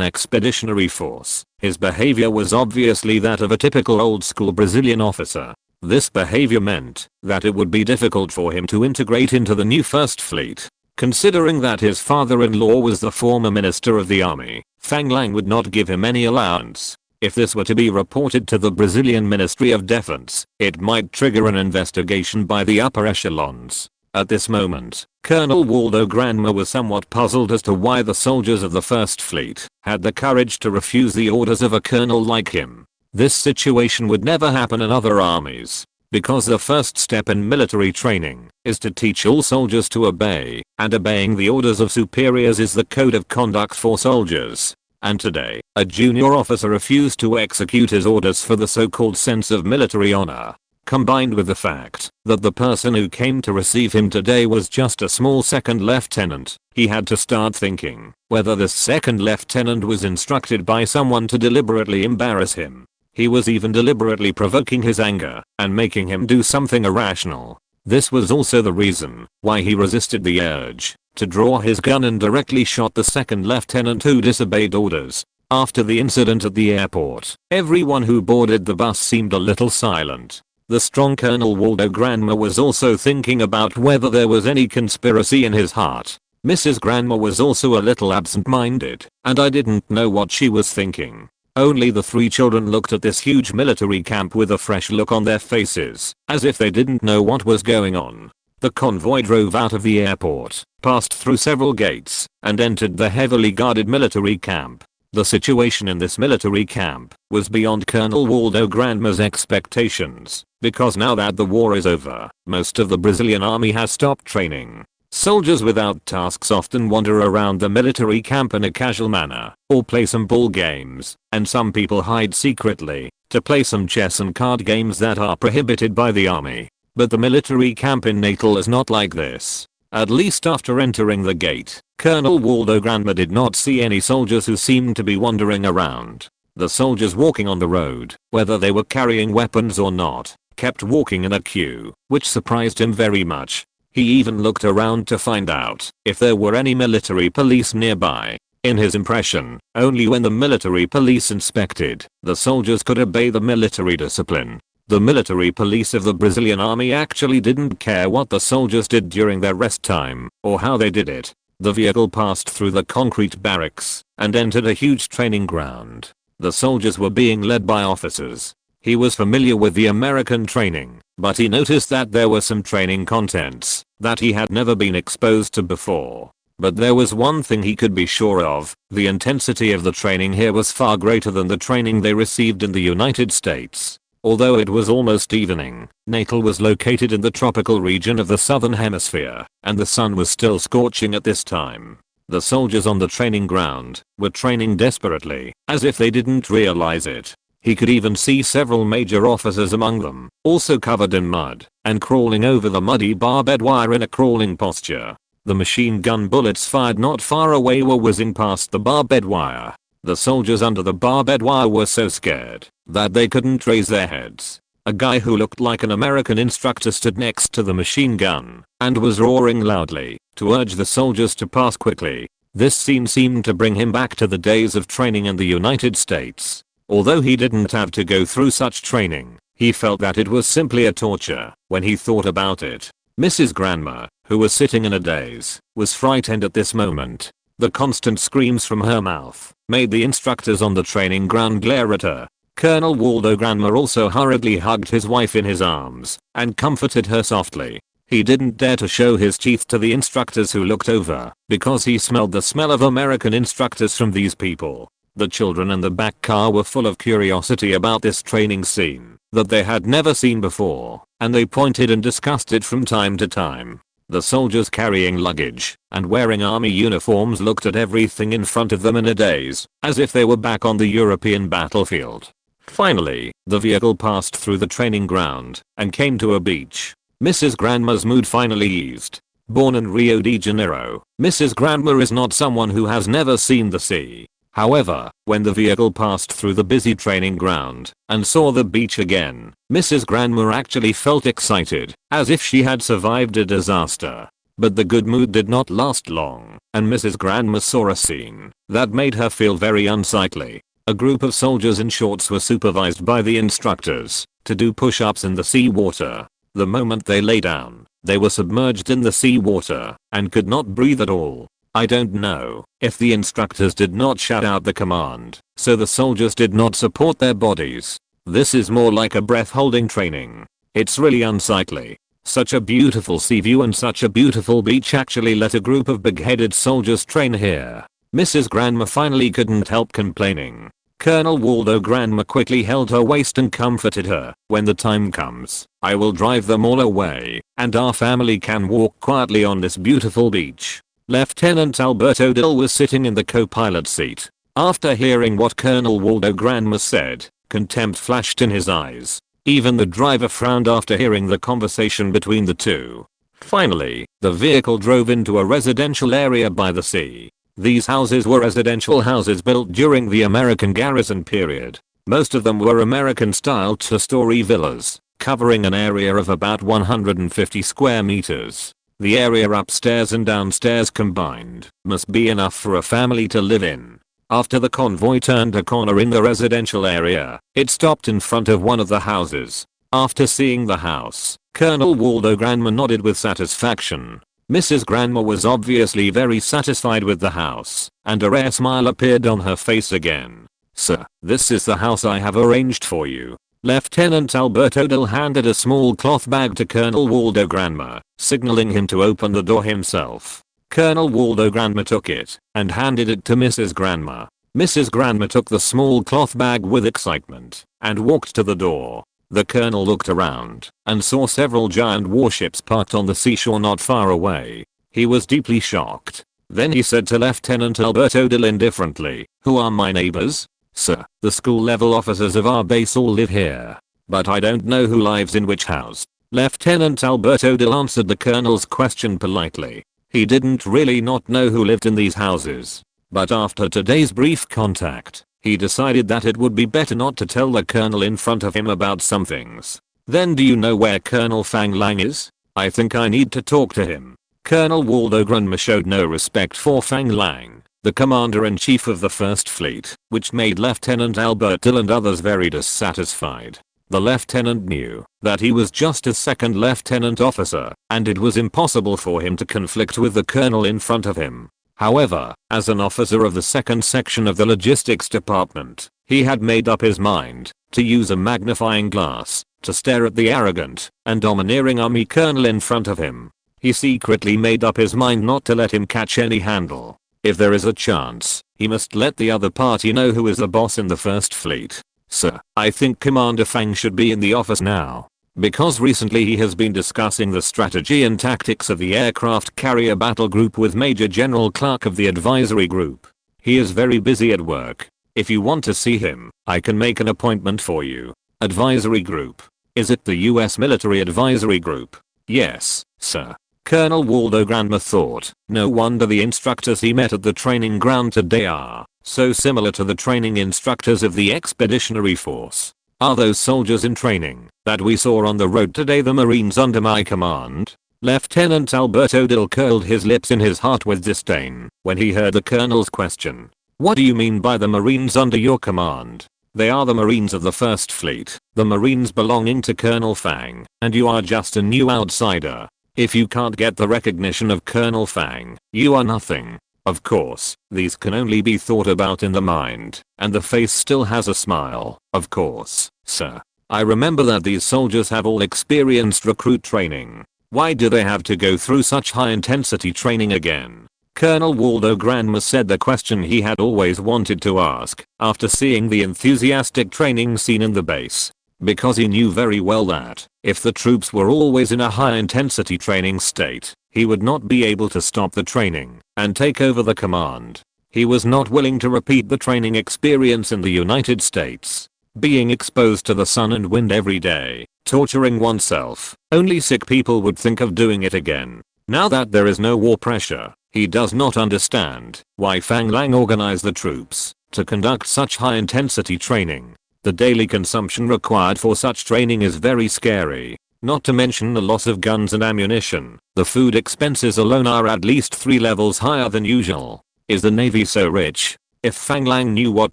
A: Expeditionary Force, his behavior was obviously that of a typical old-school Brazilian officer. This behavior meant that it would be difficult for him to integrate into the new First Fleet. Considering that his father-in-law was the former minister of the army, Fang Lang would not give him any allowance. If this were to be reported to the Brazilian Ministry of Defense, it might trigger an investigation by the upper echelons. At this moment, Colonel Waldo Granma was somewhat puzzled as to why the soldiers of the First Fleet had the courage to refuse the orders of a colonel like him. This situation would never happen in other armies, because the first step in military training is to teach all soldiers to obey, and obeying the orders of superiors is the code of conduct for soldiers. And today, a junior officer refused to execute his orders for the so-called sense of military honor. Combined with the fact that the person who came to receive him today was just a small second lieutenant, he had to start thinking whether this second lieutenant was instructed by someone to deliberately embarrass him. He was even deliberately provoking his anger and making him do something irrational. This was also the reason why he resisted the urge to draw his gun and directly shot the second lieutenant who disobeyed orders. After the incident at the airport, everyone who boarded the bus seemed a little silent. The strong Colonel Waldo Granma was also thinking about whether there was any conspiracy in his heart. Mrs. Granma was also a little absent-minded, and I didn't know what she was thinking. Only the 3 children looked at this huge military camp with a fresh look on their faces, as if they didn't know what was going on. The convoy drove out of the airport, passed through several gates, and entered the heavily guarded military camp. The situation in this military camp was beyond Colonel Waldo Granma's expectations, because now that the war is over, most of the Brazilian army has stopped training. Soldiers without tasks often wander around the military camp in a casual manner, or play some ball games, and some people hide secretly. to play some chess and card games that are prohibited by the army. But the military camp in Natal is not like this. At least after entering the gate, Colonel Waldo Granma did not see any soldiers who seemed to be wandering around. The soldiers walking on the road, whether they were carrying weapons or not, kept walking in a queue, which surprised him very much. He even looked around to find out if there were any military police nearby. In his impression, only when the military police inspected, the soldiers could obey the military discipline. The military police of the Brazilian army actually didn't care what the soldiers did during their rest time, or how they did it. The vehicle passed through the concrete barracks and entered a huge training ground. The soldiers were being led by officers. He was familiar with the American training, but he noticed that there were some training contents that he had never been exposed to before. But there was one thing he could be sure of: the intensity of the training here was far greater than the training they received in the United States. Although it was almost evening, Natal was located in the tropical region of the southern hemisphere, and the sun was still scorching at this time. The soldiers on the training ground were training desperately, as if they didn't realize it. He could even see several major officers among them, also covered in mud, and crawling over the muddy barbed wire in a crawling posture. The machine gun bullets fired not far away were whizzing past the barbed wire. The soldiers under the barbed wire were so scared that they couldn't raise their heads. A guy who looked like an American instructor stood next to the machine gun and was roaring loudly to urge the soldiers to pass quickly. This scene seemed to bring him back to the days of training in the United States. Although he didn't have to go through such training, he felt that it was simply a torture when he thought about it. Mrs. Granma, who was sitting in a daze, was frightened at this moment. The constant screams from her mouth made the instructors on the training ground glare at her. Colonel Waldo Granma also hurriedly hugged his wife in his arms and comforted her softly. He didn't dare to show his teeth to the instructors who looked over, because he smelled the smell of American instructors from these people. The children in the back car were full of curiosity about this training scene that they had never seen before, and they pointed and discussed it from time to time. The soldiers carrying luggage and wearing army uniforms looked at everything in front of them in a daze, as if they were back on the European battlefield. Finally, the vehicle passed through the training ground and came to a beach. Mrs. Granma's mood finally eased. Born in Rio de Janeiro, Mrs. Granma is not someone who has never seen the sea. However, when the vehicle passed through the busy training ground and saw the beach again, Mrs. Granma actually felt excited, as if she had survived a disaster. But the good mood did not last long, and Mrs. Granma saw a scene that made her feel very unsightly. A group of soldiers in shorts were supervised by the instructors to do push-ups in the sea water. The moment they lay down, they were submerged in the sea water and could not breathe at all. I don't know if the instructors did not shout out the command, so the soldiers did not support their bodies. This is more like a breath-holding training. It's really unsightly. Such a beautiful sea view and such a beautiful beach actually let a group of big-headed soldiers train here. Mrs. Granma finally couldn't help complaining. Colonel Waldo Granma quickly held her waist and comforted her. When the time comes, I will drive them all away, and our family can walk quietly on this beautiful beach. Lieutenant Alberto Dill was sitting in the co-pilot seat. After hearing what Colonel Waldo Granma said, contempt flashed in his eyes. Even the driver frowned after hearing the conversation between the two. Finally, the vehicle drove into a residential area by the sea. These houses were residential houses built during the American garrison period. Most of them were American-style two-story villas, covering an area of about 150 square meters. The area upstairs and downstairs combined must be enough for a family to live in. After the convoy turned a corner in the residential area, it stopped in front of one of the houses. After seeing the house, Colonel Waldo Granma nodded with satisfaction. Mrs. Granma was obviously very satisfied with the house, and a rare smile appeared on her face again. "Sir, this is the house I have arranged for you." Lieutenant Alberto Dill handed a small cloth bag to Colonel Waldo Granma, signaling him to open the door himself. Colonel Waldo Granma took it and handed it to Mrs. Granma. Mrs. Granma took the small cloth bag with excitement and walked to the door. The colonel looked around and saw several giant warships parked on the seashore not far away. He was deeply shocked. Then he said to Lieutenant Alberto Dill indifferently, "Who are my neighbors?" Sir, the school level officers of our base all live here. But I don't know who lives in which house. Lieutenant Alberto Dill answered the colonel's question politely. He didn't really not know who lived in these houses. But after today's brief contact, he decided that it would be better not to tell the colonel in front of him about some things. Then do you know where Colonel Fang Lang is? I think I need to talk to him. Colonel Waldo Grunmer showed no respect for Fang Lang, the commander-in-chief of the First Fleet, which made Lieutenant Albert Dill and others very dissatisfied. The lieutenant knew that he was just a second lieutenant officer, and it was impossible for him to conflict with the colonel in front of him. However, as an officer of the second section of the Logistics Department, he had made up his mind to use a magnifying glass to stare at the arrogant and domineering army colonel in front of him. He secretly made up his mind not to let him catch any handle. If there is a chance, he must let the other party know who is the boss in the First Fleet. Sir, I think Commander Fang should be in the office now. Because recently he has been discussing the strategy and tactics of the aircraft carrier battle group with Major General Clark of the advisory group. He is very busy at work. If you want to see him, I can make an appointment for you. Advisory group. Is it the US Military Advisory Group? Yes, sir. Colonel Waldo Grunmer thought, no wonder the instructors he met at the training ground today are so similar to the training instructors of the Expeditionary Force. Are those soldiers in training that we saw on the road today the Marines under my command? Lieutenant Alberto Dill curled his lips in his heart with disdain when he heard the colonel's question. What do you mean by the Marines under your command? They are the Marines of the First Fleet, the Marines belonging to Colonel Fang, and you are just a new outsider. If you can't get the recognition of Colonel Fang, you are nothing. Of course, these can only be thought about in the mind, and the face still has a smile. Of course, sir. I remember that these soldiers have all experienced recruit training. Why do they have to go through such high intensity training again? Colonel Waldo Grunmer said the question he had always wanted to ask after seeing the enthusiastic training scene in the base. Because he knew very well that if the troops were always in a high intensity training state, he would not be able to stop the training and take over the command. He was not willing to repeat the training experience in the United States. Being exposed to the sun and wind every day, torturing oneself, only sick people would think of doing it again. Now that there is no war pressure, he does not understand why Fang Lang organized the troops to conduct such high intensity training. The daily consumption required for such training is very scary, not to mention the loss of guns and ammunition. The food expenses alone are at least 3 levels higher than usual. Is the Navy so rich? If Fang Lang knew what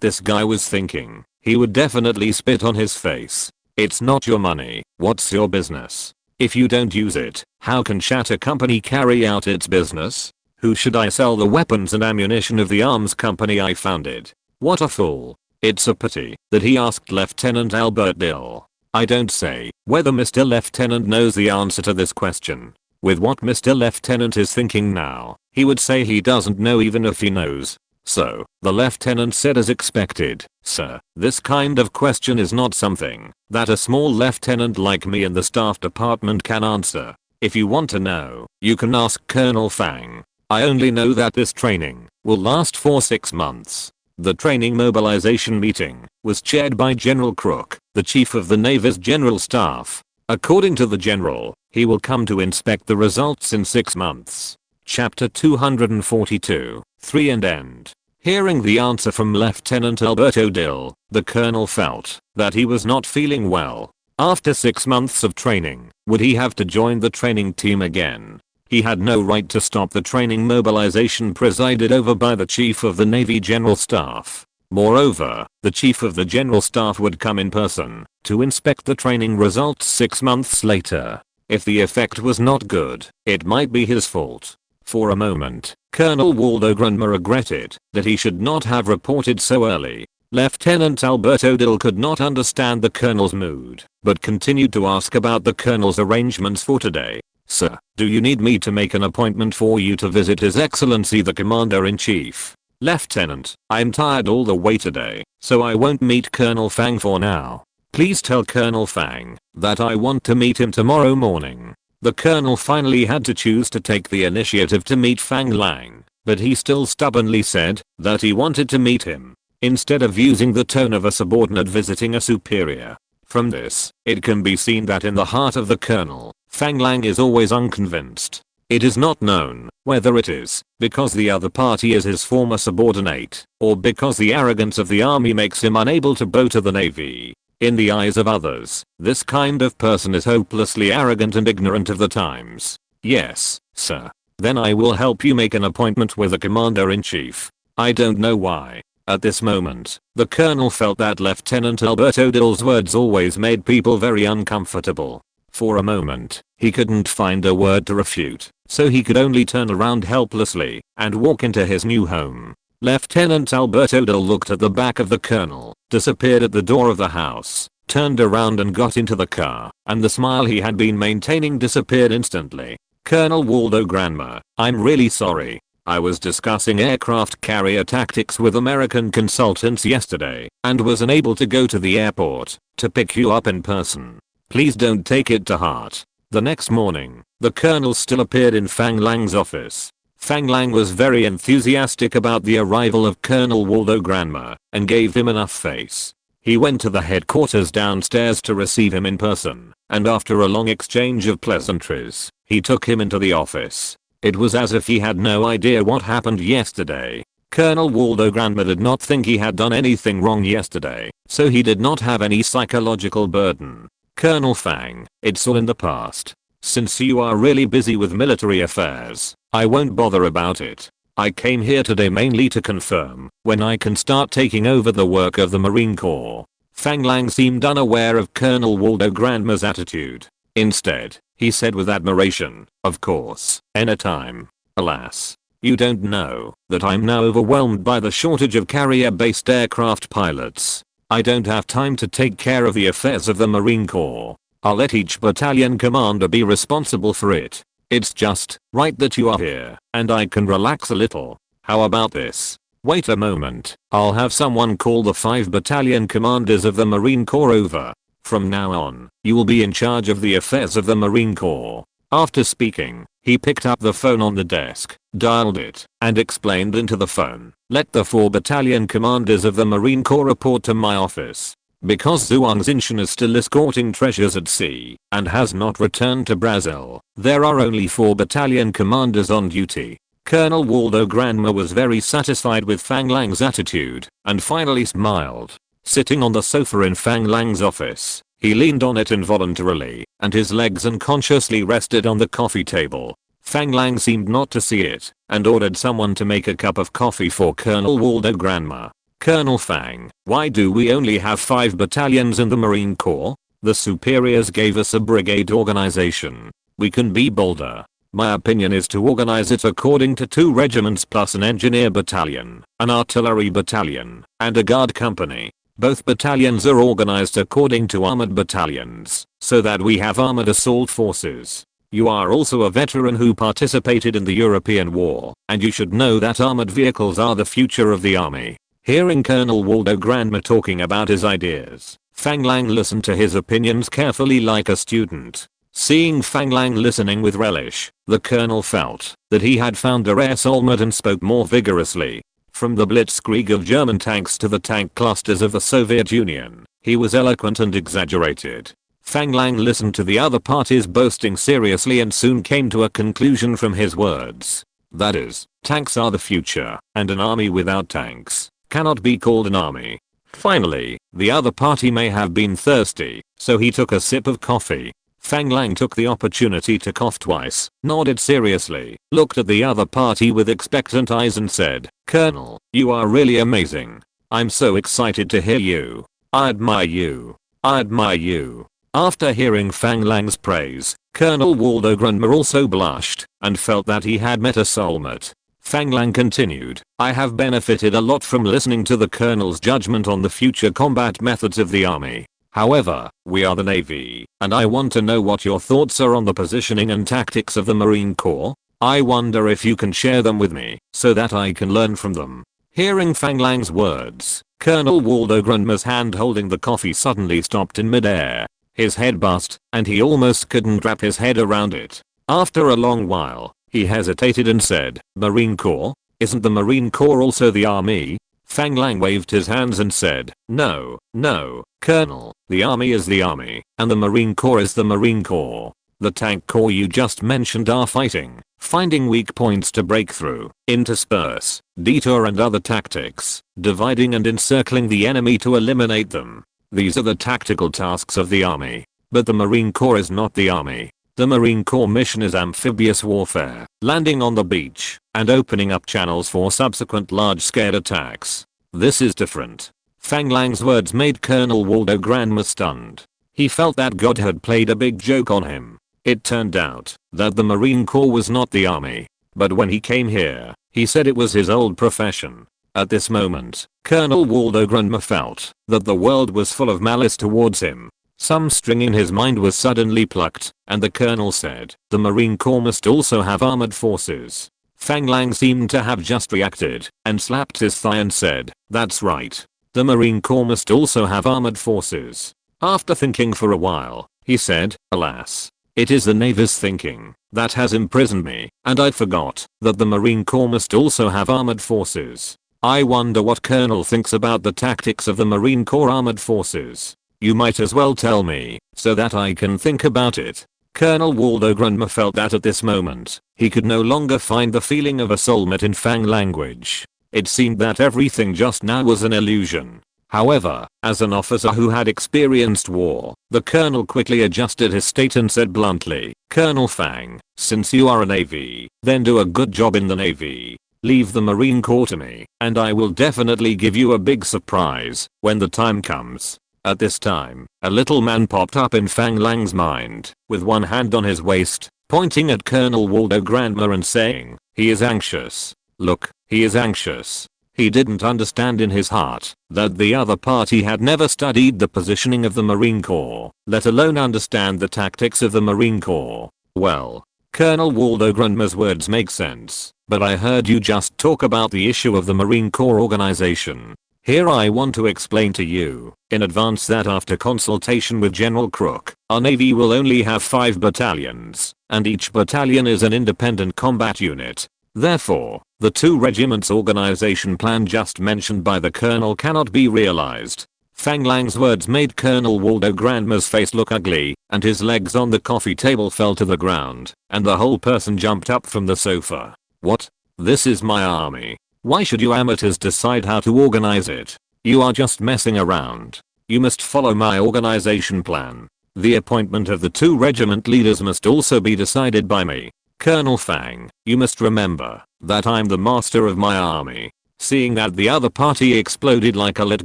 A: this guy was thinking, he would definitely spit on his face. It's not your money, what's your business? If you don't use it, how can Shatter Company carry out its business? Who should I sell the weapons and ammunition of the arms company I founded? What a fool. It's a pity that he asked Lieutenant Albert Dill. I don't say whether Mr. Lieutenant knows the answer to this question. With what Mr. Lieutenant is thinking now, he would say he doesn't know even if he knows. So, the lieutenant said as expected, sir, this kind of question is not something that a small lieutenant like me in the staff department can answer. If you want to know, you can ask Colonel Fang. I only know that this training will last for 6 months. The training mobilization meeting was chaired by General Crook, the chief of the Navy's general staff. According to the general, he will come to inspect the results in 6 months. Chapter 242, 3 and End. Hearing the answer from Lieutenant Alberto Dill, the colonel felt that he was not feeling well. After 6 months of training, would he have to join the training team again? He had no right to stop the training mobilization presided over by the Chief of the Navy General Staff. Moreover, the Chief of the General Staff would come in person to inspect the training results 6 months later. If the effect was not good, it might be his fault. For a moment, Colonel Waldo Grunmer regretted that he should not have reported so early. Lieutenant Alberto Dill could not understand the colonel's mood, but continued to ask about the colonel's arrangements for today. Sir, do you need me to make an appointment for you to visit His Excellency the Commander-in-Chief? Lieutenant, I'm tired all the way today, so I won't meet Colonel Fang for now. Please tell Colonel Fang that I want to meet him tomorrow morning. The colonel finally had to choose to take the initiative to meet Fang Lang, but he still stubbornly said that he wanted to meet him. instead of using the tone of a subordinate visiting a superior. From this, it can be seen that in the heart of the colonel, Fang Lang is always unconvinced. It is not known whether it is because the other party is his former subordinate, or because the arrogance of the army makes him unable to bow to the navy. In the eyes of others, this kind of person is hopelessly arrogant and ignorant of the times. Yes, sir. Then I will help you make an appointment with the commander-in-chief. I don't know why. At this moment, the colonel felt that Lieutenant Alberto Dill's words always made people very uncomfortable. For a moment, he couldn't find a word to refute, so he could only turn around helplessly and walk into his new home. Lieutenant Alberto Dill looked at the back of the colonel, disappeared at the door of the house, turned around and got into the car, and the smile he had been maintaining disappeared instantly. Colonel Waldo Granma, I'm really sorry. I was discussing aircraft carrier tactics with American consultants yesterday and was unable to go to the airport to pick you up in person. Please don't take it to heart. The next morning, the colonel still appeared in Fang Lang's office. Fang Lang was very enthusiastic about the arrival of Colonel Waldo Granma and gave him enough face. He went to the headquarters downstairs to receive him in person, and after a long exchange of pleasantries, he took him into the office. It was as if he had no idea what happened yesterday. Colonel Waldo Granma did not think he had done anything wrong yesterday, so he did not have any psychological burden. Colonel Fang, it's all in the past. Since you are really busy with military affairs, I won't bother about it. I came here today mainly to confirm when I can start taking over the work of the Marine Corps. Fang Lang seemed unaware of Colonel Waldo Granma's attitude. Instead, he said with admiration, of course, anytime. Alas, you don't know that I'm now overwhelmed by the shortage of carrier-based aircraft pilots. I don't have time to take care of the affairs of the Marine Corps. I'll let each battalion commander be responsible for it. It's just right that you are here and I can relax a little. How about this? Wait a moment. I'll have someone call the 5 battalion commanders of the Marine Corps over. From now on, you will be in charge of the affairs of the Marine Corps. After speaking, he picked up the phone on the desk, dialed it, and explained into the phone, let the 4 battalion commanders of the Marine Corps report to my office. Because Zhuang Xinshan is still escorting treasures at sea and has not returned to Brazil, there are only 4 battalion commanders on duty. Colonel Waldo Granma was very satisfied with Fang Lang's attitude and finally smiled. Sitting on the sofa in Fang Lang's office, he leaned on it involuntarily and his legs unconsciously rested on the coffee table. Fang Lang seemed not to see it and ordered someone to make a cup of coffee for Colonel Waldo Granma. Colonel Fang, why do we only have 5 battalions in the Marine Corps? The superiors gave us a brigade organization. We can be bolder. My opinion is to organize it according to 2 regiments plus an engineer battalion, an artillery battalion, and a guard company. Both battalions are organized according to armored battalions, so that we have armored assault forces. You are also a veteran who participated in the European War, and you should know that armored vehicles are the future of the army. Hearing Colonel Waldo Granma talking about his ideas, Fang Lang listened to his opinions carefully like a student. Seeing Fang Lang listening with relish, the colonel felt that he had found a rare soulmate and spoke more vigorously. From the blitzkrieg of German tanks to the tank clusters of the Soviet Union, he was eloquent and exaggerated. Fang Lang listened to the other parties boasting seriously and soon came to a conclusion from his words. That is, tanks are the future, and an army without tanks cannot be called an army. Finally, the other party may have been thirsty, so he took a sip of coffee. Fang Lang took the opportunity to cough twice, nodded seriously, looked at the other party with expectant eyes and said, Colonel, you are really amazing. I'm so excited to hear you. I admire you. I admire you. After hearing Fang Lang's praise, Colonel Waldo Granma also blushed and felt that he had met a soulmate. Fang Lang continued, I have benefited a lot from listening to the Colonel's judgment on the future combat methods of the Army. However, we are the Navy, and I want to know what your thoughts are on the positioning and tactics of the Marine Corps. I wonder if you can share them with me, so that I can learn from them. Hearing Fang Lang's words, Colonel Waldo Granma's hand holding the coffee suddenly stopped in midair. His head buzzed, and he almost couldn't wrap his head around it. After a long while, he hesitated and said, Marine Corps? Isn't the Marine Corps also the Army? Fang Lang waved his hands and said, "No, no, Colonel, the Army is the Army, and the Marine Corps is the Marine Corps. The tank corps you just mentioned are fighting, finding weak points to break through, intersperse, detour and other tactics, dividing and encircling the enemy to eliminate them. These are the tactical tasks of the Army. But the Marine Corps is not the Army. The Marine Corps mission is amphibious warfare, landing on the beach, and opening up channels for subsequent large-scale attacks. This is different." Fang Lang's words made Colonel Waldo Granmer stunned. He felt that God had played a big joke on him. It turned out that the Marine Corps was not the Army. But when he came here, he said it was his old profession. At this moment, Colonel Waldo Granmer felt that the world was full of malice towards him. Some string in his mind was suddenly plucked, and the colonel said, "The Marine Corps must also have armored forces." Fang Lang seemed to have just reacted, and slapped his thigh and said, "That's right. The Marine Corps must also have armored forces." After thinking for a while, he said, "Alas. It is the Navy's thinking that has imprisoned me, and I forgot that the Marine Corps must also have armored forces. I wonder what Colonel thinks about the tactics of the Marine Corps armored forces. You might as well tell me, so that I can think about it." Colonel Waldo Granmer felt that at this moment, he could no longer find the feeling of a soulmate in Fang language. It seemed that everything just now was an illusion. However, as an officer who had experienced war, the colonel quickly adjusted his state and said bluntly, "Colonel Fang, since you are a Navy, then do a good job in the Navy. Leave the Marine Corps to me, and I will definitely give you a big surprise when the time comes." At this time, a little man popped up in Fang Lang's mind, with one hand on his waist, pointing at Colonel Waldo Granmer and saying, "He is anxious. Look, he is anxious." He didn't understand in his heart that the other party had never studied the positioning of the Marine Corps, let alone understand the tactics of the Marine Corps. "Well, Colonel Waldo Granmer's words make sense, but I heard you just talk about the issue of the Marine Corps organization. Here I want to explain to you in advance that after consultation with General Crook, our Navy will only have 5 battalions, and each battalion is an independent combat unit. Therefore, the 2 regiments organization plan just mentioned by the colonel cannot be realized." Fang Lang's words made Colonel Waldo Granmer's face look ugly, and his legs on the coffee table fell to the ground, and the whole person jumped up from the sofa. "What? This is my army. Why should you amateurs decide how to organize it? You are just messing around. You must follow my organization plan. The appointment of the 2 regiment leaders must also be decided by me. Colonel Fang, you must remember that I'm the master of my army." Seeing that the other party exploded like a lit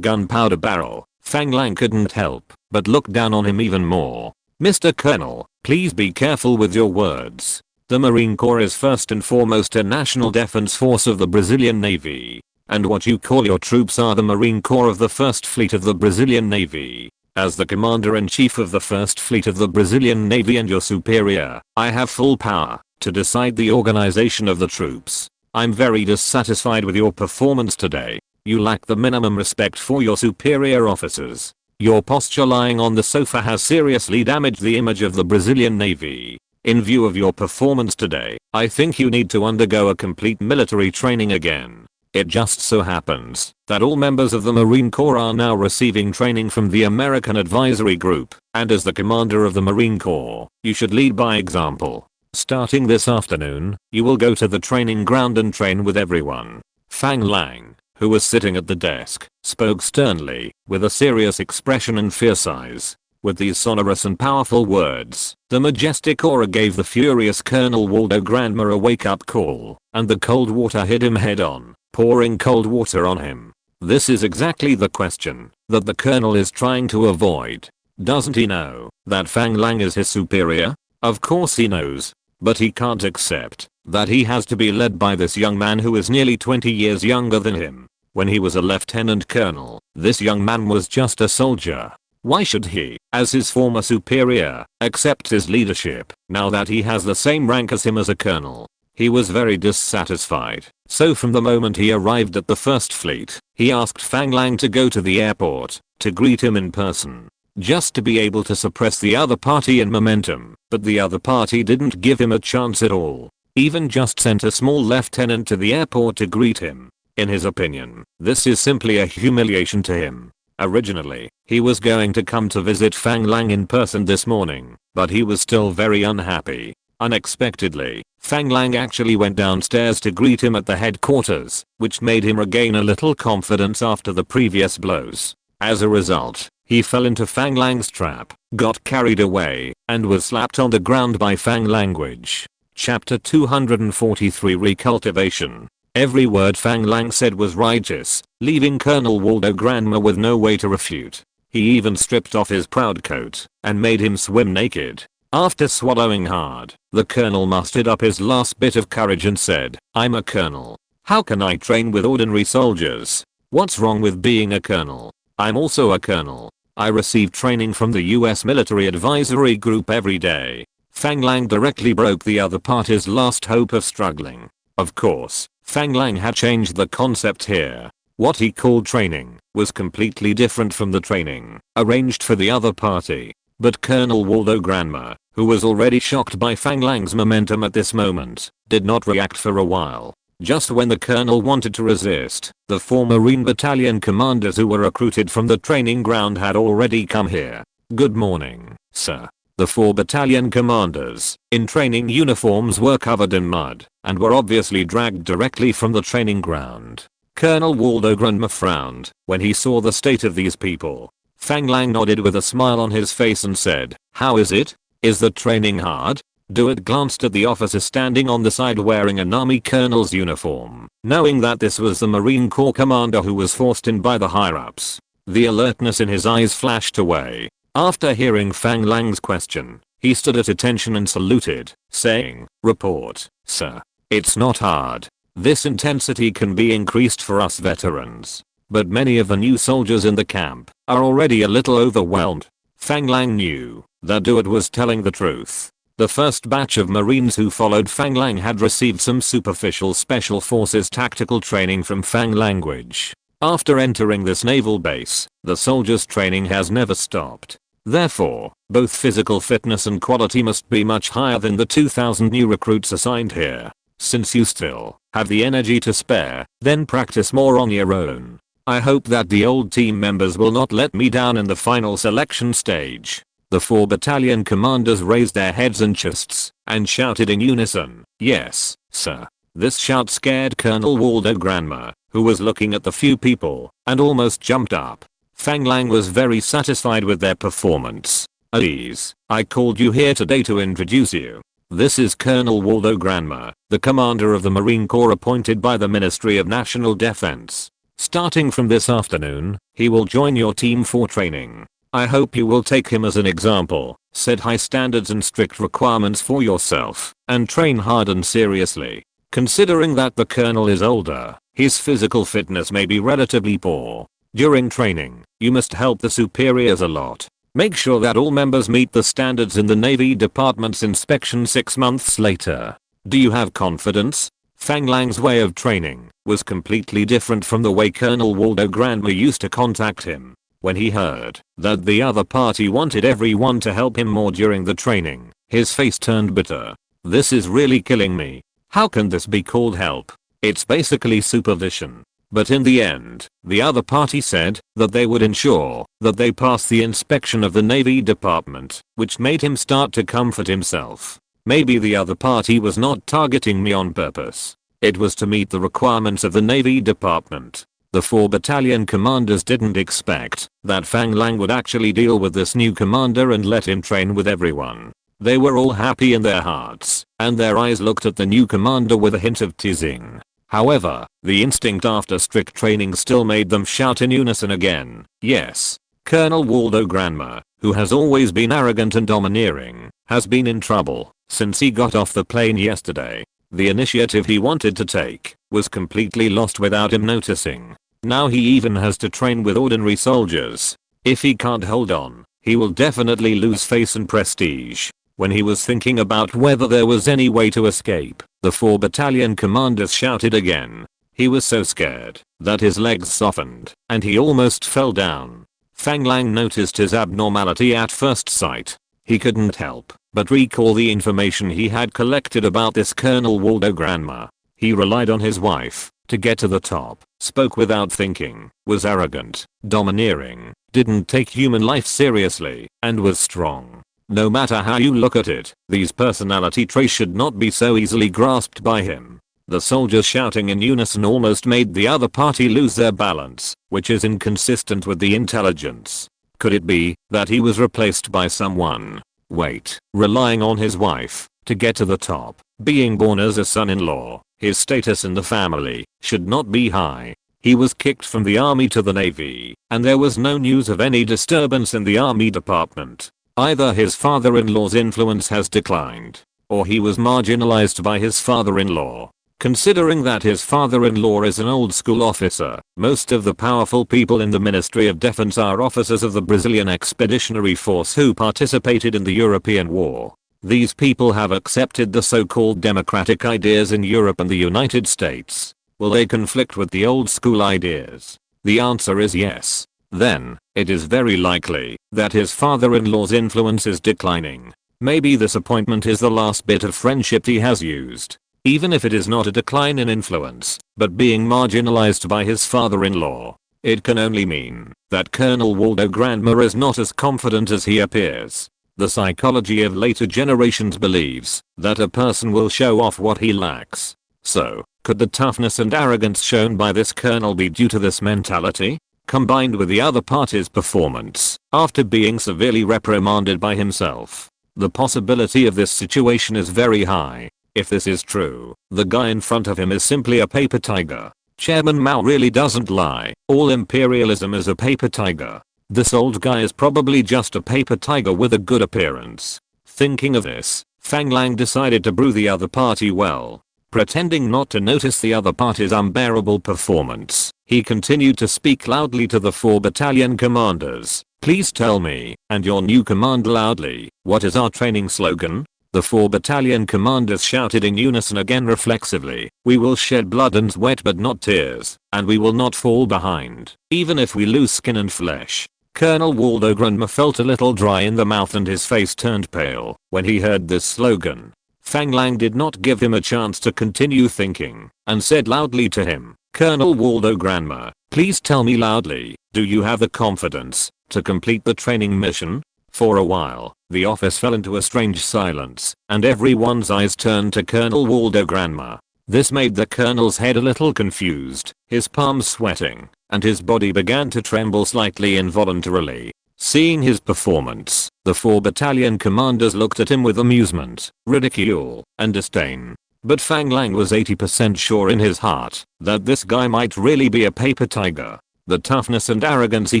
A: gunpowder barrel, Fang Lang couldn't help but look down on him even more. "Mr. Colonel, please be careful with your words. The Marine Corps is first and foremost a national defense force of the Brazilian Navy, and what you call your troops are the Marine Corps of the First Fleet of the Brazilian Navy. As the Commander-in-Chief of the First Fleet of the Brazilian Navy and your superior, I have full power to decide the organization of the troops. I'm very dissatisfied with your performance today. You lack the minimum respect for your superior officers. Your posture lying on the sofa has seriously damaged the image of the Brazilian Navy. In view of your performance today, I think you need to undergo a complete military training again. It just so happens that all members of the Marine Corps are now receiving training from the American Advisory Group, and as the commander of the Marine Corps, you should lead by example. Starting this afternoon, you will go to the training ground and train with everyone." Fang Lang, who was sitting at the desk, spoke sternly, with a serious expression and fierce eyes. With these sonorous and powerful words, the majestic aura gave the furious Colonel Waldo Granmer a wake-up call, and the cold water hit him head-on, pouring cold water on him. This is exactly the question that the colonel is trying to avoid. Doesn't he know that Fang Lang is his superior? Of course he knows. But he can't accept that he has to be led by this young man who is nearly 20 years younger than him. When he was a lieutenant colonel, this young man was just a soldier. Why should he, as his former superior, accept his leadership now that he has the same rank as him as a colonel? He was very dissatisfied. So from the moment he arrived at the First Fleet, he asked Fang Lang to go to the airport to greet him in person, just to be able to suppress the other party in momentum. But the other party didn't give him a chance at all. Even just sent a small lieutenant to the airport to greet him. In his opinion, this is simply a humiliation to him. Originally, he was going to come to visit Fang Lang in person this morning, but he was still very unhappy. Unexpectedly, Fang Lang actually went downstairs to greet him at the headquarters, which made him regain a little confidence after the previous blows. As a result, he fell into Fang Lang's trap, got carried away, and was slapped on the ground by Fang language. Chapter 243 Recultivation. Every word Fang Lang said was righteous, leaving Colonel Waldo Granma with no way to refute. He even stripped off his proud coat and made him swim naked. After swallowing hard, the colonel mustered up his last bit of courage and said, "I'm a colonel. How can I train with ordinary soldiers? What's wrong with being a colonel? I'm also a colonel. I receive training from the US Military Advisory Group every day." Fang Lang directly broke the other party's last hope of struggling. Of course, Fang Lang had changed the concept here. What he called training was completely different from the training arranged for the other party. But Colonel Waldo Granma, who was already shocked by Fang Lang's momentum at this moment, did not react for a while. Just when the colonel wanted to resist, the 4 Marine Battalion commanders who were recruited from the training ground had already come here. "Good morning, sir." The 4 battalion commanders, in training uniforms, were covered in mud and were obviously dragged directly from the training ground. Colonel Waldo Granma frowned when he saw the state of these people. Fang Lang nodded with a smile on his face and said, "How is it? Is the training hard?" DeWitt glanced at the officer standing on the side wearing an army colonel's uniform, knowing that this was the Marine Corps commander who was forced in by the higher-ups. The alertness in his eyes flashed away. After hearing Fang Lang's question, he stood at attention and saluted, saying, "Report, sir. It's not hard. This intensity can be increased for us veterans. But many of the new soldiers in the camp are already a little overwhelmed." Fang Lang knew that DeWitt was telling the truth. The first batch of Marines who followed Fang Lang had received some superficial Special Forces tactical training from Fang language. After entering this naval base, the soldiers' training has never stopped. Therefore, both physical fitness and quality must be much higher than the 2,000 new recruits assigned here. Since you still have the energy to spare, then practice more on your own. I hope that the old team members will not let me down in the final selection stage. The 4 battalion commanders raised their heads and chests and shouted in unison, "Yes, sir." This shout scared Colonel Waldo Granma, who was looking at the few people and almost jumped up. Fang Lang was very satisfied with their performance. "At ease, I called you here today to introduce you. This is Colonel Waldo Granma, the commander of the Marine Corps appointed by the Ministry of National Defense. Starting from this afternoon, he will join your team for training. I hope you will take him as an example, set high standards and strict requirements for yourself, and train hard and seriously. Considering that the colonel is older, his physical fitness may be relatively poor. During training, you must help the superiors a lot. Make sure that all members meet the standards in the Navy Department's inspection 6 months later. Do you have confidence?" Fang Lang's way of training was completely different from the way Colonel Waldo Granma used to contact him. When he heard that the other party wanted everyone to help him more during the training, his face turned bitter. "This is really killing me. How can this be called help? It's basically supervision." But in the end, the other party said that they would ensure that they passed the inspection of the Navy Department, which made him start to comfort himself. Maybe the other party was not targeting me on purpose. It was to meet the requirements of the Navy Department. The 4 battalion commanders didn't expect that Fang Lang would actually deal with this new commander and let him train with everyone. They were all happy in their hearts, and their eyes looked at the new commander with a hint of teasing. However, the instinct after strict training still made them shout in unison again, "Yes." Colonel Waldo Granma, who has always been arrogant and domineering, has been in trouble since he got off the plane yesterday. The initiative he wanted to take was completely lost without him noticing. Now he even has to train with ordinary soldiers. If he can't hold on, he will definitely lose face and prestige. When he was thinking about whether there was any way to escape, the 4 battalion commanders shouted again. He was so scared that his legs softened and he almost fell down. Fang Lang noticed his abnormality at first sight. He couldn't help but recall the information he had collected about this Colonel Waldo Granma. He relied on his wife to get to the top, spoke without thinking, was arrogant, domineering, didn't take human life seriously, and was strong. No matter how you look at it, these personality traits should not be so easily grasped by him. The soldiers shouting in unison almost made the other party lose their balance, which is inconsistent with the intelligence. Could it be that he was replaced by someone? Wait, relying on his wife to get to the top, being born as a son-in-law, his status in the family should not be high. He was kicked from the army to the navy, and there was no news of any disturbance in the army department. Either his father-in-law's influence has declined, or he was marginalized by his father-in-law. Considering that his father-in-law is an old-school officer, most of the powerful people in the Ministry of Defense are officers of the Brazilian Expeditionary Force who participated in the European War. These people have accepted the so-called democratic ideas in Europe and the United States. Will they conflict with the old-school ideas? The answer is yes. Then, it is very likely that his father-in-law's influence is declining. Maybe this appointment is the last bit of friendship he has used. Even if it is not a decline in influence, but being marginalized by his father-in-law, it can only mean that Colonel Waldo Grandma is not as confident as he appears. The psychology of later generations believes that a person will show off what he lacks. So, could the toughness and arrogance shown by this colonel be due to this mentality? Combined with the other party's performance, after being severely reprimanded by himself. The possibility of this situation is very high. If this is true, the guy in front of him is simply a paper tiger. Chairman Mao really doesn't lie. All imperialism is a paper tiger. This old guy is probably just a paper tiger with a good appearance. Thinking of this, Fang Lang decided to brew the other party well. Pretending not to notice the other party's unbearable performance, he continued to speak loudly to the 4 battalion commanders. Please tell me, and your new commander loudly, what is our training slogan? The 4 battalion commanders shouted in unison again reflexively. We will shed blood and sweat but not tears, and we will not fall behind, even if we lose skin and flesh. Colonel Waldo Grandma felt a little dry in the mouth and his face turned pale when he heard this slogan. Fang Lang did not give him a chance to continue thinking, and said loudly to him, Colonel Waldo Grandma, please tell me loudly, do you have the confidence to complete the training mission? For a while, the office fell into a strange silence, and everyone's eyes turned to Colonel Waldo Grandma. This made the colonel's head a little confused, his palms sweating, and his body began to tremble slightly involuntarily. Seeing his performance, the 4 battalion commanders looked at him with amusement, ridicule, and disdain. But Fang Lang was 80% sure in his heart that this guy might really be a paper tiger. The toughness and arrogance he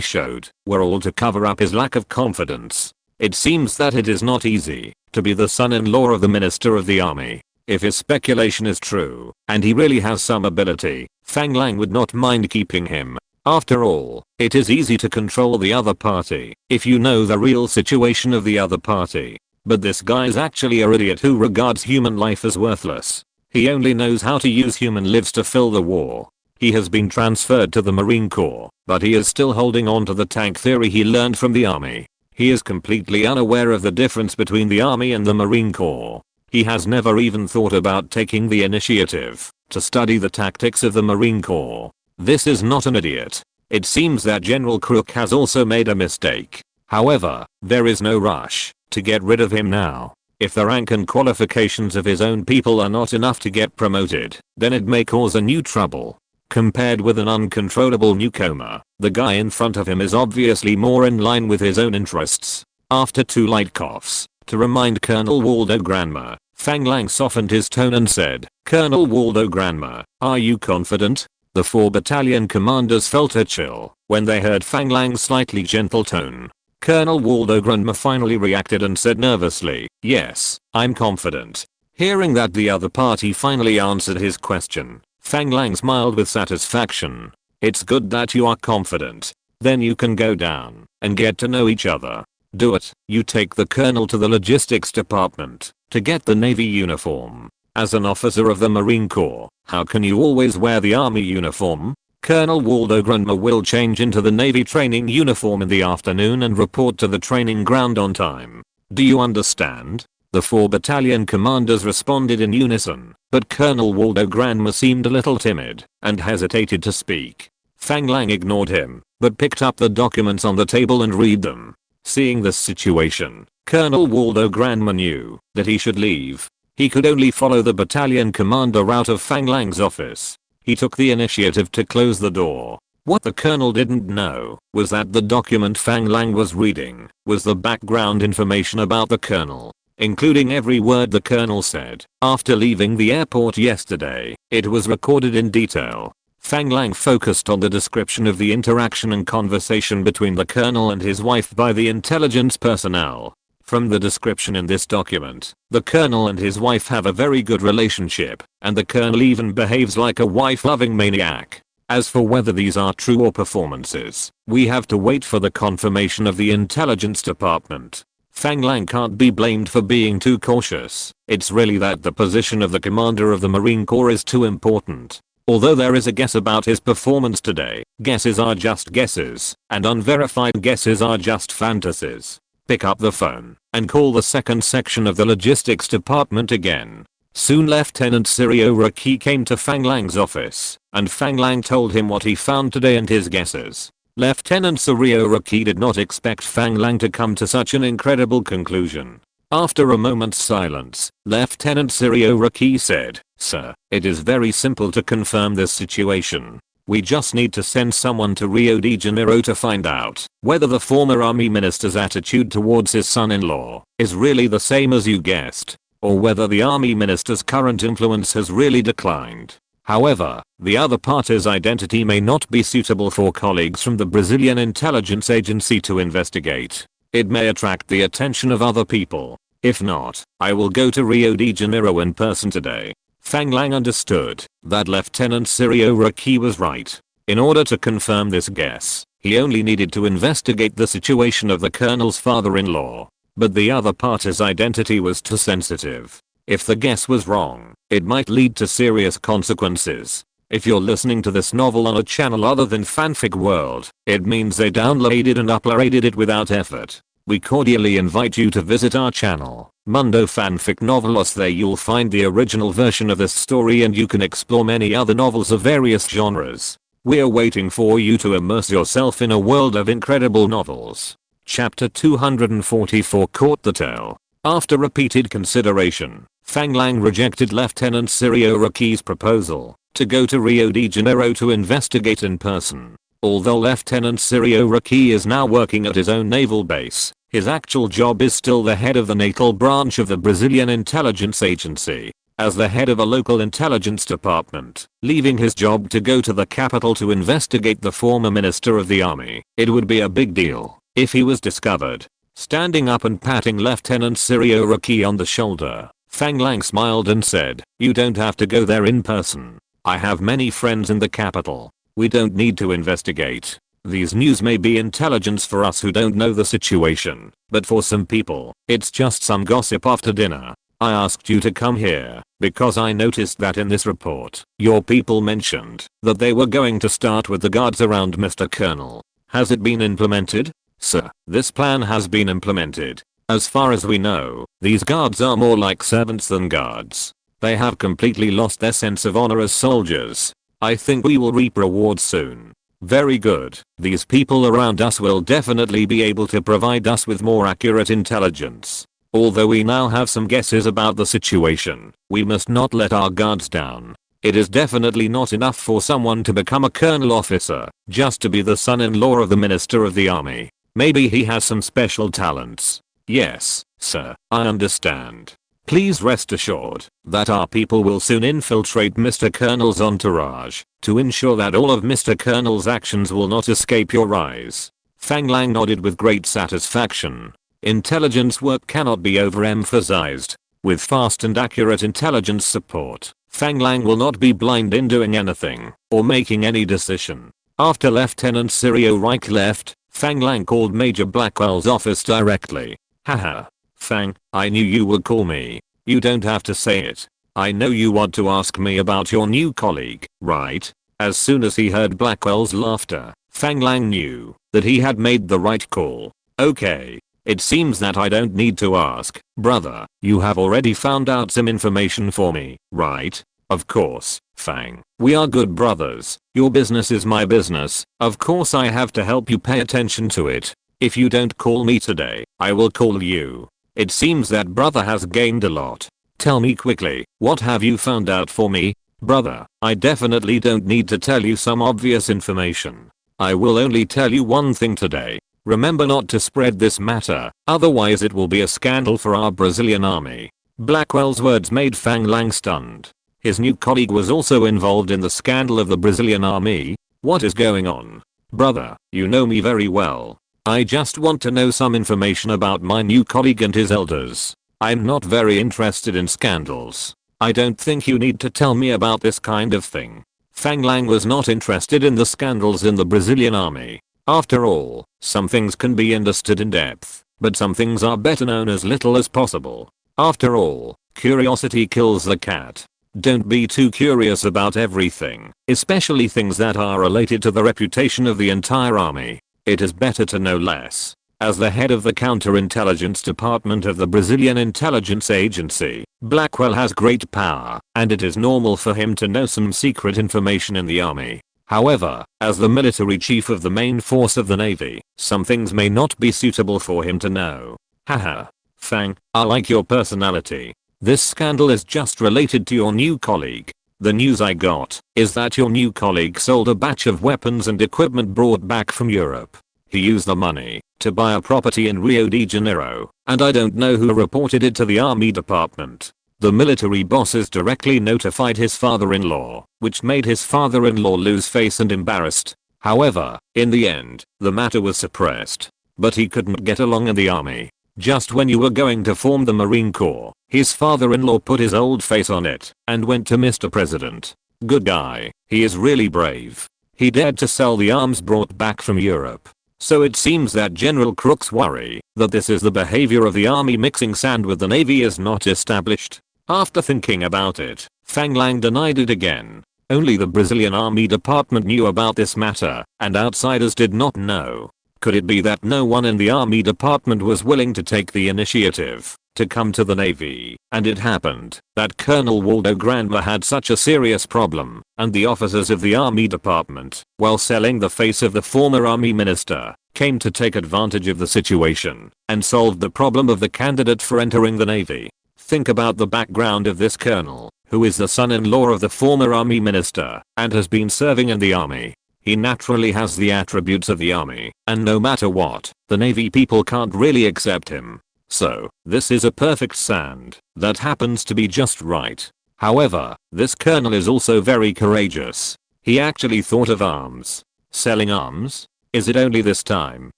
A: showed were all to cover up his lack of confidence. It seems that it is not easy to be the son-in-law of the Minister of the Army. If his speculation is true, and he really has some ability, Fang Lang would not mind keeping him. After all, it is easy to control the other party if you know the real situation of the other party. But this guy is actually an idiot who regards human life as worthless. He only knows how to use human lives to fill the war. He has been transferred to the Marine Corps, but he is still holding on to the tank theory he learned from the Army. He is completely unaware of the difference between the Army and the Marine Corps. He has never even thought about taking the initiative to study the tactics of the Marine Corps. This is not an idiot. It seems that General Crook has also made a mistake. However, there is no rush to get rid of him now. If the rank and qualifications of his own people are not enough to get promoted, then it may cause a new trouble. Compared with an uncontrollable newcomer, the guy in front of him is obviously more in line with his own interests. After 2 light coughs, to remind Colonel Waldo Grandma, Fang Lang softened his tone and said, Colonel Waldo Grandma, are you confident? The 4 battalion commanders felt a chill when they heard Fang Lang's slightly gentle tone. Colonel Waldo Grandma finally reacted and said nervously, yes, I'm confident. Hearing that the other party finally answered his question, Fang Lang smiled with satisfaction. It's good that you are confident. Then you can go down and get to know each other. Do it. You take the colonel to the logistics department to get the Navy uniform. As an officer of the Marine Corps, how can you always wear the Army uniform? Colonel Waldo Grandma will change into the Navy training uniform in the afternoon and report to the training ground on time. Do you understand? The 4 battalion commanders responded in unison, but Colonel Waldo Granma seemed a little timid and hesitated to speak. Fang Lang ignored him, but picked up the documents on the table and read them. Seeing this situation, Colonel Waldo Granma knew that he should leave. He could only follow the battalion commander out of Fang Lang's office. He took the initiative to close the door. What the colonel didn't know was that the document Fang Lang was reading was the background information about the colonel, including every word the colonel said. After leaving the airport yesterday, it was recorded in detail. Fang Lang focused on the description of the interaction and conversation between the colonel and his wife by the intelligence personnel. From the description in this document, the colonel and his wife have a very good relationship, and the colonel even behaves like a wife-loving maniac. As for whether these are true or performances, we have to wait for the confirmation of the intelligence department. Fang Lang can't be blamed for being too cautious. It's really that the position of the commander of the Marine Corps is too important. Although there is a guess about his performance today, guesses are just guesses, and unverified guesses are just fantasies. Pick up the phone and call the second section of the logistics department again. Soon Lieutenant Sirio Raki came to Fang Lang's office, and Fang Lang told him what he found today and his guesses. Lieutenant Sirio Raki did not expect Fang Lang to come to such an incredible conclusion. After a moment's silence, Lieutenant Sirio Raki said, "Sir, it is very simple to confirm this situation. We just need to send someone to Rio de Janeiro to find out whether the former army minister's attitude towards his son-in-law is really the same as you guessed, or whether the army minister's current influence has really declined. However, the other party's identity may not be suitable for colleagues from the Brazilian intelligence agency to investigate. It may attract the attention of other people. If not, I will go to Rio de Janeiro in person today." Fang Lang understood that Lieutenant Sirio Raki was right. In order to confirm this guess, he only needed to investigate the situation of the colonel's father-in-law. But the other party's identity was too sensitive. If the guess was wrong, it might lead to serious consequences. If you're listening to this novel on a channel other than Fanfic World, it means they downloaded and uploaded it without effort. We cordially invite you to visit our channel, Mundo Fanfic Novelos. There you'll find the original version of this story and you can explore many other novels of various genres. We're waiting for you to immerse yourself in a world of incredible novels. Chapter 244 Caught the Tail. After repeated consideration, Fang Lang rejected Lieutenant Sirio Raki's proposal to go to Rio de Janeiro to investigate in person. Although Lieutenant Sirio Raki is now working at his own naval base, his actual job is still the head of the naval branch of the Brazilian intelligence agency, as the head of a local intelligence department, leaving his job to go to the capital to investigate the former minister of the army. It would be a big deal if he was discovered. Standing up and patting Lieutenant Sirio Raki on the shoulder, Fang Lang smiled and said, "You don't have to go there in person. I have many friends in the capital. We don't need to investigate. These news may be intelligence for us who don't know the situation, but for some people, it's just some gossip after dinner. I asked you to come here because I noticed that in this report, your people mentioned that they were going to start with the guards around Mr. Colonel. Has it been implemented?" "Sir, this plan has been implemented. As far as we know, these guards are more like servants than guards. They have completely lost their sense of honor as soldiers. I think we will reap rewards soon." "Very good. These people around us will definitely be able to provide us with more accurate intelligence. Although we now have some guesses about the situation, we must not let our guards down. It is definitely not enough for someone to become a colonel officer just to be the son-in-law of the minister of the army. Maybe he has some special talents." "Yes, sir, I understand. Please rest assured that our people will soon infiltrate Mr. Colonel's entourage to ensure that all of Mr. Colonel's actions will not escape your eyes." Fang Lang nodded with great satisfaction. Intelligence work cannot be overemphasized. With fast and accurate intelligence support, Fang Lang will not be blind in doing anything or making any decision. After Lieutenant Sirio Reich left, Fang Lang called Major Blackwell's office directly. "Haha. Fang, I knew you would call me. You don't have to say it. I know you want to ask me about your new colleague, right?" As soon as he heard Blackwell's laughter, Fang Lang knew that he had made the right call. "Okay. It seems that I don't need to ask. Brother, you have already found out some information for me, right? Of course, Fang. We are good brothers. Your business is my business. Of course I have to help you pay attention to it. If you don't call me today, I will call you. It seems that brother has gained a lot. Tell me quickly, what have you found out for me? Brother, I definitely don't need to tell you some obvious information. I will only tell you one thing today. Remember not to spread this matter, otherwise it will be a scandal for our Brazilian army. Blackwell's words made Fang Lang stunned. His new colleague was also involved in the scandal of the Brazilian army. What is going on? Brother, you know me very well. I just want to know some information about my new colleague and his elders. I'm not very interested in scandals. I don't think you need to tell me about this kind of thing. Fang Lang was not interested in the scandals in the Brazilian army. After all, some things can be understood in depth, but some things are better known as little as possible. After all, curiosity kills the cat. Don't be too curious about everything, especially things that are related to the reputation of the entire army. It is better to know less. As the head of the counterintelligence department of the Brazilian intelligence agency, Blackwell has great power, and it is normal for him to know some secret information in the army. However, as the military chief of the main force of the navy, some things may not be suitable for him to know. Haha. Fang, I like your personality. This scandal is just related to your new colleague. The news I got is that your new colleague sold a batch of weapons and equipment brought back from Europe. He used the money to buy a property in Rio de Janeiro, and I don't know who reported it to the army department. The military bosses directly notified his father-in-law, which made his father-in-law lose face and embarrassed. However, in the end, the matter was suppressed. But he couldn't get along in the army. Just when you were going to form the Marine Corps, his father-in-law put his old face on it and went to Mr. President. Good guy. He is really brave. He dared to sell the arms brought back from Europe. So it seems that General Crook's worry that this is the behavior of the army mixing sand with the navy is not established. After thinking about it, Fang Lang denied it again. Only the Brazilian Army Department knew about this matter, and outsiders did not know. Could it be that no one in the Army Department was willing to take the initiative to come to the Navy, and it happened that Colonel Waldo Granma had such a serious problem, and the officers of the Army Department, while selling the face of the former Army Minister, came to take advantage of the situation and solved the problem of the candidate for entering the Navy. Think about the background of this colonel, who is the son-in-law of the former Army Minister and has been serving in the Army. He naturally has the attributes of the army, and no matter what, the Navy people can't really accept him. So, this is a perfect sand that happens to be just right. However, this colonel is also very courageous. He actually thought of arms. Selling arms? Is it only this time,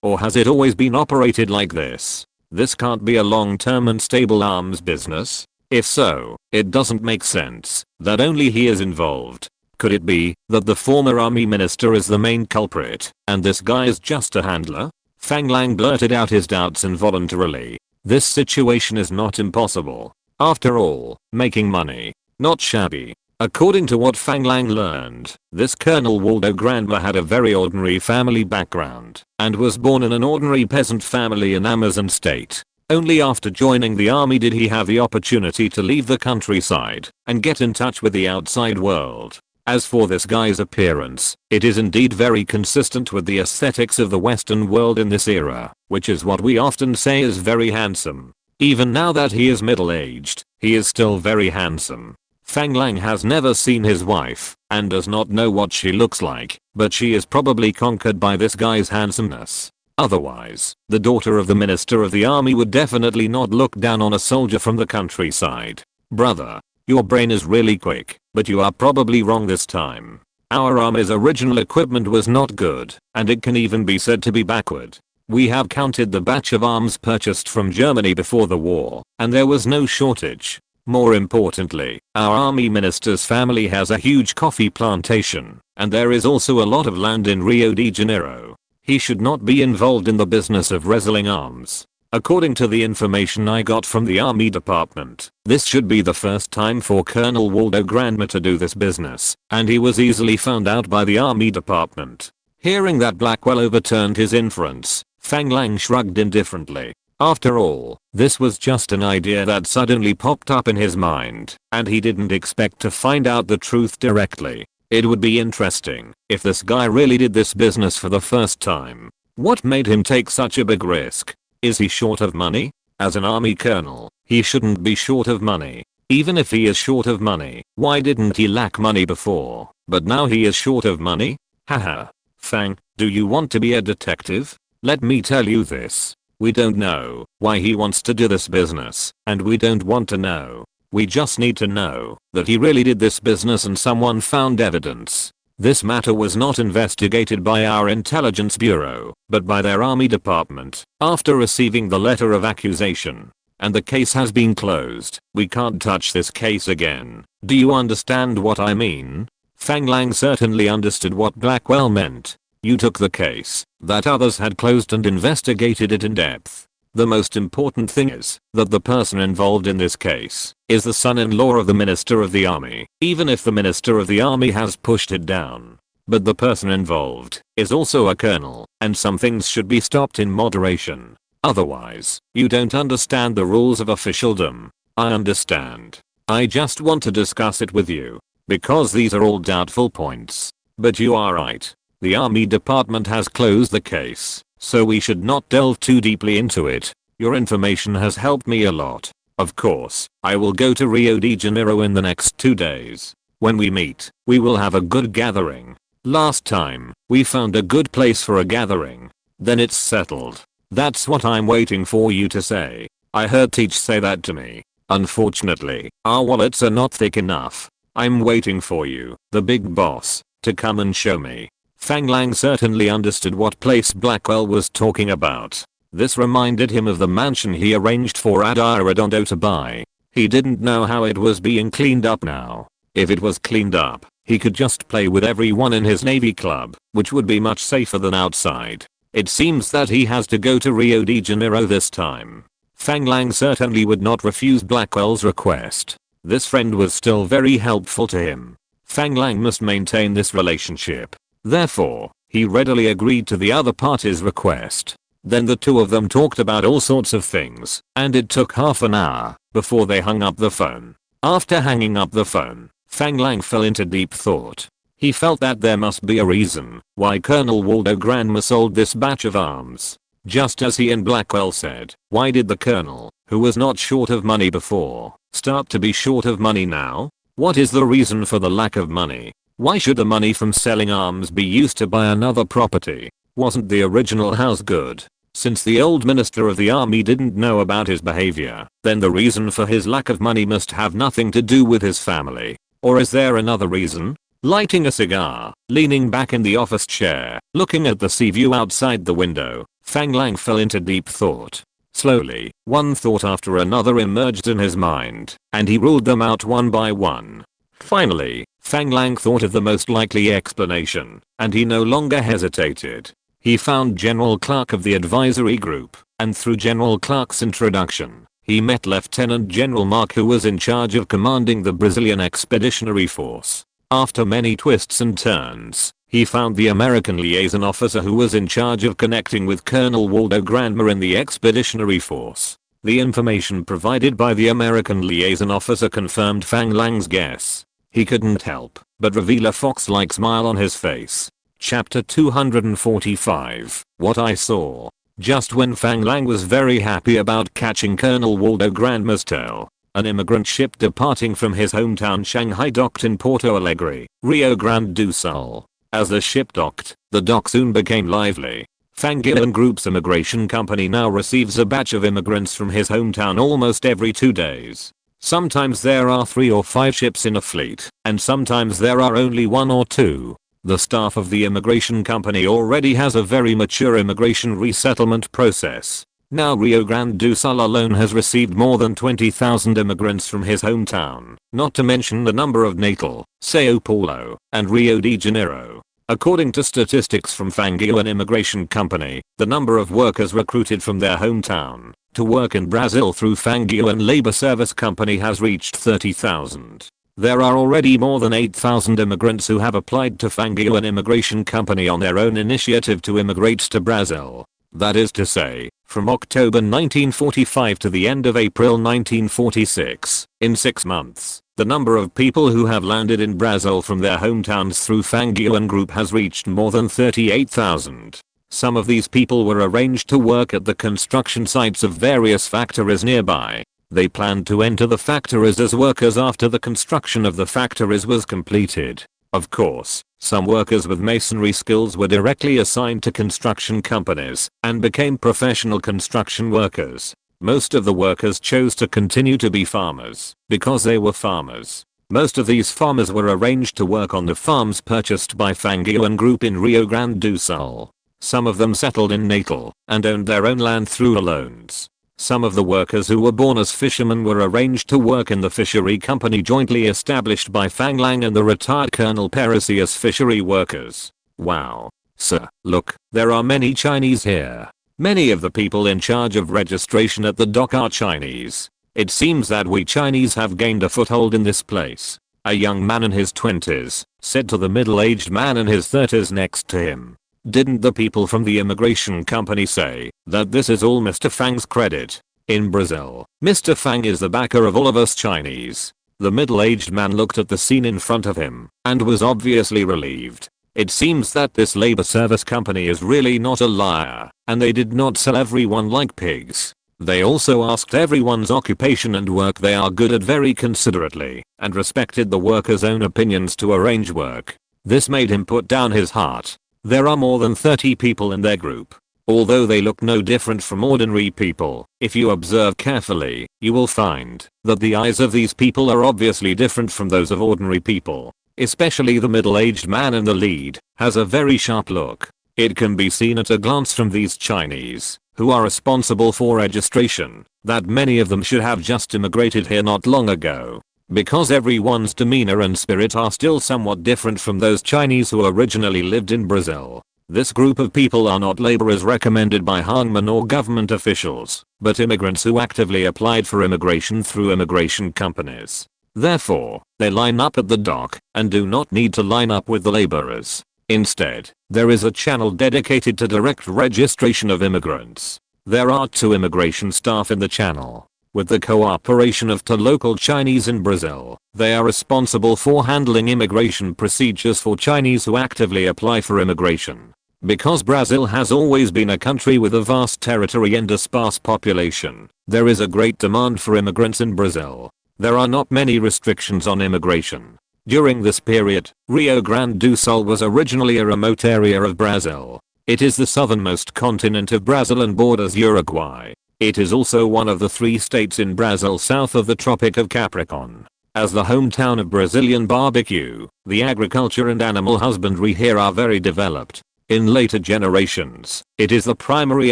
A: or has it always been operated like this? This can't be a long-term and stable arms business. If so, it doesn't make sense that only he is involved. Could it be that the former army minister is the main culprit, and this guy is just a handler? Fang Lang blurted out his doubts involuntarily. This situation is not impossible. After all, making money. Not shabby. According to what Fang Lang learned, this Colonel Waldo Granma had a very ordinary family background, and was born in an ordinary peasant family in Amazon state. Only after joining the army did he have the opportunity to leave the countryside and get in touch with the outside world. As for this guy's appearance, it is indeed very consistent with the aesthetics of the Western world in this era, which is what we often say is very handsome. Even now that he is middle-aged, he is still very handsome. Fang Lang has never seen his wife, and does not know what she looks like, but she is probably conquered by this guy's handsomeness. Otherwise, the daughter of the minister of the army would definitely not look down on a soldier from the countryside. Brother, your brain is really quick, but you are probably wrong this time. Our army's original equipment was not good, and it can even be said to be backward. We have counted the batch of arms purchased from Germany before the war, and there was no shortage. More importantly, our army minister's family has a huge coffee plantation, and there is also a lot of land in Rio de Janeiro. He should not be involved in the business of reselling arms. According to the information I got from the Army Department, this should be the first time for Colonel Waldo Granma to do this business, and he was easily found out by the Army Department. Hearing that Blackwell overturned his inference, Fang Lang shrugged indifferently. After all, this was just an idea that suddenly popped up in his mind, and he didn't expect to find out the truth directly. It would be interesting if this guy really did this business for the first time. What made him take such a big risk? Is he short of money? As an army colonel, he shouldn't be short of money. Even if he is short of money, why didn't he lack money before? But now he is short of money? Haha. Fang, do you want to be a detective? Let me tell you this. We don't know why he wants to do this business, and we don't want to know. We just need to know that he really did this business and someone found evidence. This matter was not investigated by our intelligence bureau, but by their army department, after receiving the letter of accusation. And the case has been closed. We can't touch this case again. Do you understand what I mean? Fang Lang certainly understood what Blackwell meant. You took the case that others had closed and investigated it in depth. The most important thing is that the person involved in this case is the son-in-law of the Minister of the Army, even if the Minister of the Army has pushed it down. But the person involved is also a colonel, and some things should be stopped in moderation. Otherwise, you don't understand the rules of officialdom. I understand. I just want to discuss it with you, because these are all doubtful points. But you are right. The Army Department has closed the case, so we should not delve too deeply into it. Your information has helped me a lot. Of course, I will go to Rio de Janeiro in the next 2 days. When we meet, we will have a good gathering. Last time, we found a good place for a gathering. Then it's settled. That's what I'm waiting for you to say. I heard Teach say that to me. Unfortunately, our wallets are not thick enough. I'm waiting for you, the big boss, to come and show me. Fang Lang certainly understood what place Blackwell was talking about. This reminded him of the mansion he arranged for Adair Redondo to buy. He didn't know how it was being cleaned up now. If it was cleaned up, he could just play with everyone in his Navy club, which would be much safer than outside. It seems that he has to go to Rio de Janeiro this time. Fang Lang certainly would not refuse Blackwell's request. This friend was still very helpful to him. Fang Lang must maintain this relationship. Therefore, he readily agreed to the other party's request. Then the two of them talked about all sorts of things, and it took half an hour before they hung up the phone. After hanging up the phone, Fang Lang fell into deep thought. He felt that there must be a reason why Colonel Waldo Granmer sold this batch of arms. Just as he and Blackwell said, why did the colonel, who was not short of money before, start to be short of money now? What is the reason for the lack of money? Why should the money from selling arms be used to buy another property? Wasn't the original house good? Since the old Minister of the Army didn't know about his behavior, then the reason for his lack of money must have nothing to do with his family. Or is there another reason? Lighting a cigar, leaning back in the office chair, looking at the sea view outside the window, Fang Lang fell into deep thought. Slowly, one thought after another emerged in his mind, and he ruled them out one by one. Finally, Fang Lang thought of the most likely explanation, and he no longer hesitated. He found General Clark of the advisory group, and through General Clark's introduction, he met Lieutenant General Mark, who was in charge of commanding the Brazilian Expeditionary Force. After many twists and turns, he found the American liaison officer who was in charge of connecting with Colonel Waldo Granmer in the Expeditionary Force. The information provided by the American liaison officer confirmed Fang Lang's guess. He couldn't help but reveal a fox-like smile on his face. Chapter 245, What I Saw. Just when Fang Lang was very happy about catching Colonel Waldo Granmer's tail, an immigrant ship departing from his hometown Shanghai docked in Porto Alegre, Rio Grande do Sul. As the ship docked, the dock soon became lively. Fang Lang Group's immigration company now receives a batch of immigrants from his hometown almost every 2 days. Sometimes there are 3 or 5 ships in a fleet, and sometimes there are only 1 or 2. The staff of the immigration company already has a very mature immigration resettlement process. Now Rio Grande do Sul alone has received more than 20,000 immigrants from his hometown, not to mention the number of Natal, Sao Paulo, and Rio de Janeiro. According to statistics from Fang Lang Immigration Company, the number of workers recruited from their hometown to work in Brazil through Fang Lang Labor Service Company has reached 30,000. There are already more than 8,000 immigrants who have applied to Fang Lang Immigration Company on their own initiative to immigrate to Brazil. That is to say, From October 1945 to the end of April 1946, in 6 months, the number of people who have landed in Brazil from their hometowns through Fang Lang Group has reached more than 38,000. Some of these people were arranged to work at the construction sites of various factories nearby. They planned to enter the factories as workers after the construction of the factories was completed. Of course, some workers with masonry skills were directly assigned to construction companies and became professional construction workers. Most of the workers chose to continue to be farmers because they were farmers. Most of these farmers were arranged to work on the farms purchased by Fang Lang Group in Rio Grande do Sul. Some of them settled in Natal and owned their own land through loans. Some of the workers who were born as fishermen were arranged to work in the fishery company jointly established by Fang Lang and the retired Colonel Percy as fishery workers. Wow. Sir, look, there are many Chinese here. Many of the people in charge of registration at the dock are Chinese. It seems that we Chinese have gained a foothold in this place. A young man in his 20s said to the middle-aged man in his 30s next to him. Didn't the people from the immigration company say that this is all Mr. Fang's credit? In Brazil, Mr. Fang is the backer of all of us Chinese. The middle-aged man looked at the scene in front of him and was obviously relieved. It seems that this labor service company is really not a liar, and they did not sell everyone like pigs. They also asked everyone's occupation and work they are good at very considerately, and respected the workers' own opinions to arrange work. This made him put down his heart. There are more than 30 people in their group. Although they look no different from ordinary people, if you observe carefully, you will find that the eyes of these people are obviously different from those of ordinary people. Especially the middle-aged man in the lead has a very sharp look. It can be seen at a glance from these Chinese, who are responsible for registration, that many of them should have just immigrated here not long ago. Because everyone's demeanor and spirit are still somewhat different from those Chinese who originally lived in Brazil. This group of people are not laborers recommended by hangmen or government officials, but immigrants who actively applied for immigration through immigration companies. Therefore, they line up at the dock and do not need to line up with the laborers. Instead, there is a channel dedicated to direct registration of immigrants. There are 2 immigration staff in the channel. With the cooperation of 2 local Chinese in Brazil, they are responsible for handling immigration procedures for Chinese who actively apply for immigration. Because Brazil has always been a country with a vast territory and a sparse population, there is a great demand for immigrants in Brazil. There are not many restrictions on immigration. During this period, Rio Grande do Sul was originally a remote area of Brazil. It is the southernmost continent of Brazil and borders Uruguay. It is also one of the 3 states in Brazil south of the Tropic of Capricorn. As the hometown of Brazilian barbecue, the agriculture and animal husbandry here are very developed. In later generations, it is the primary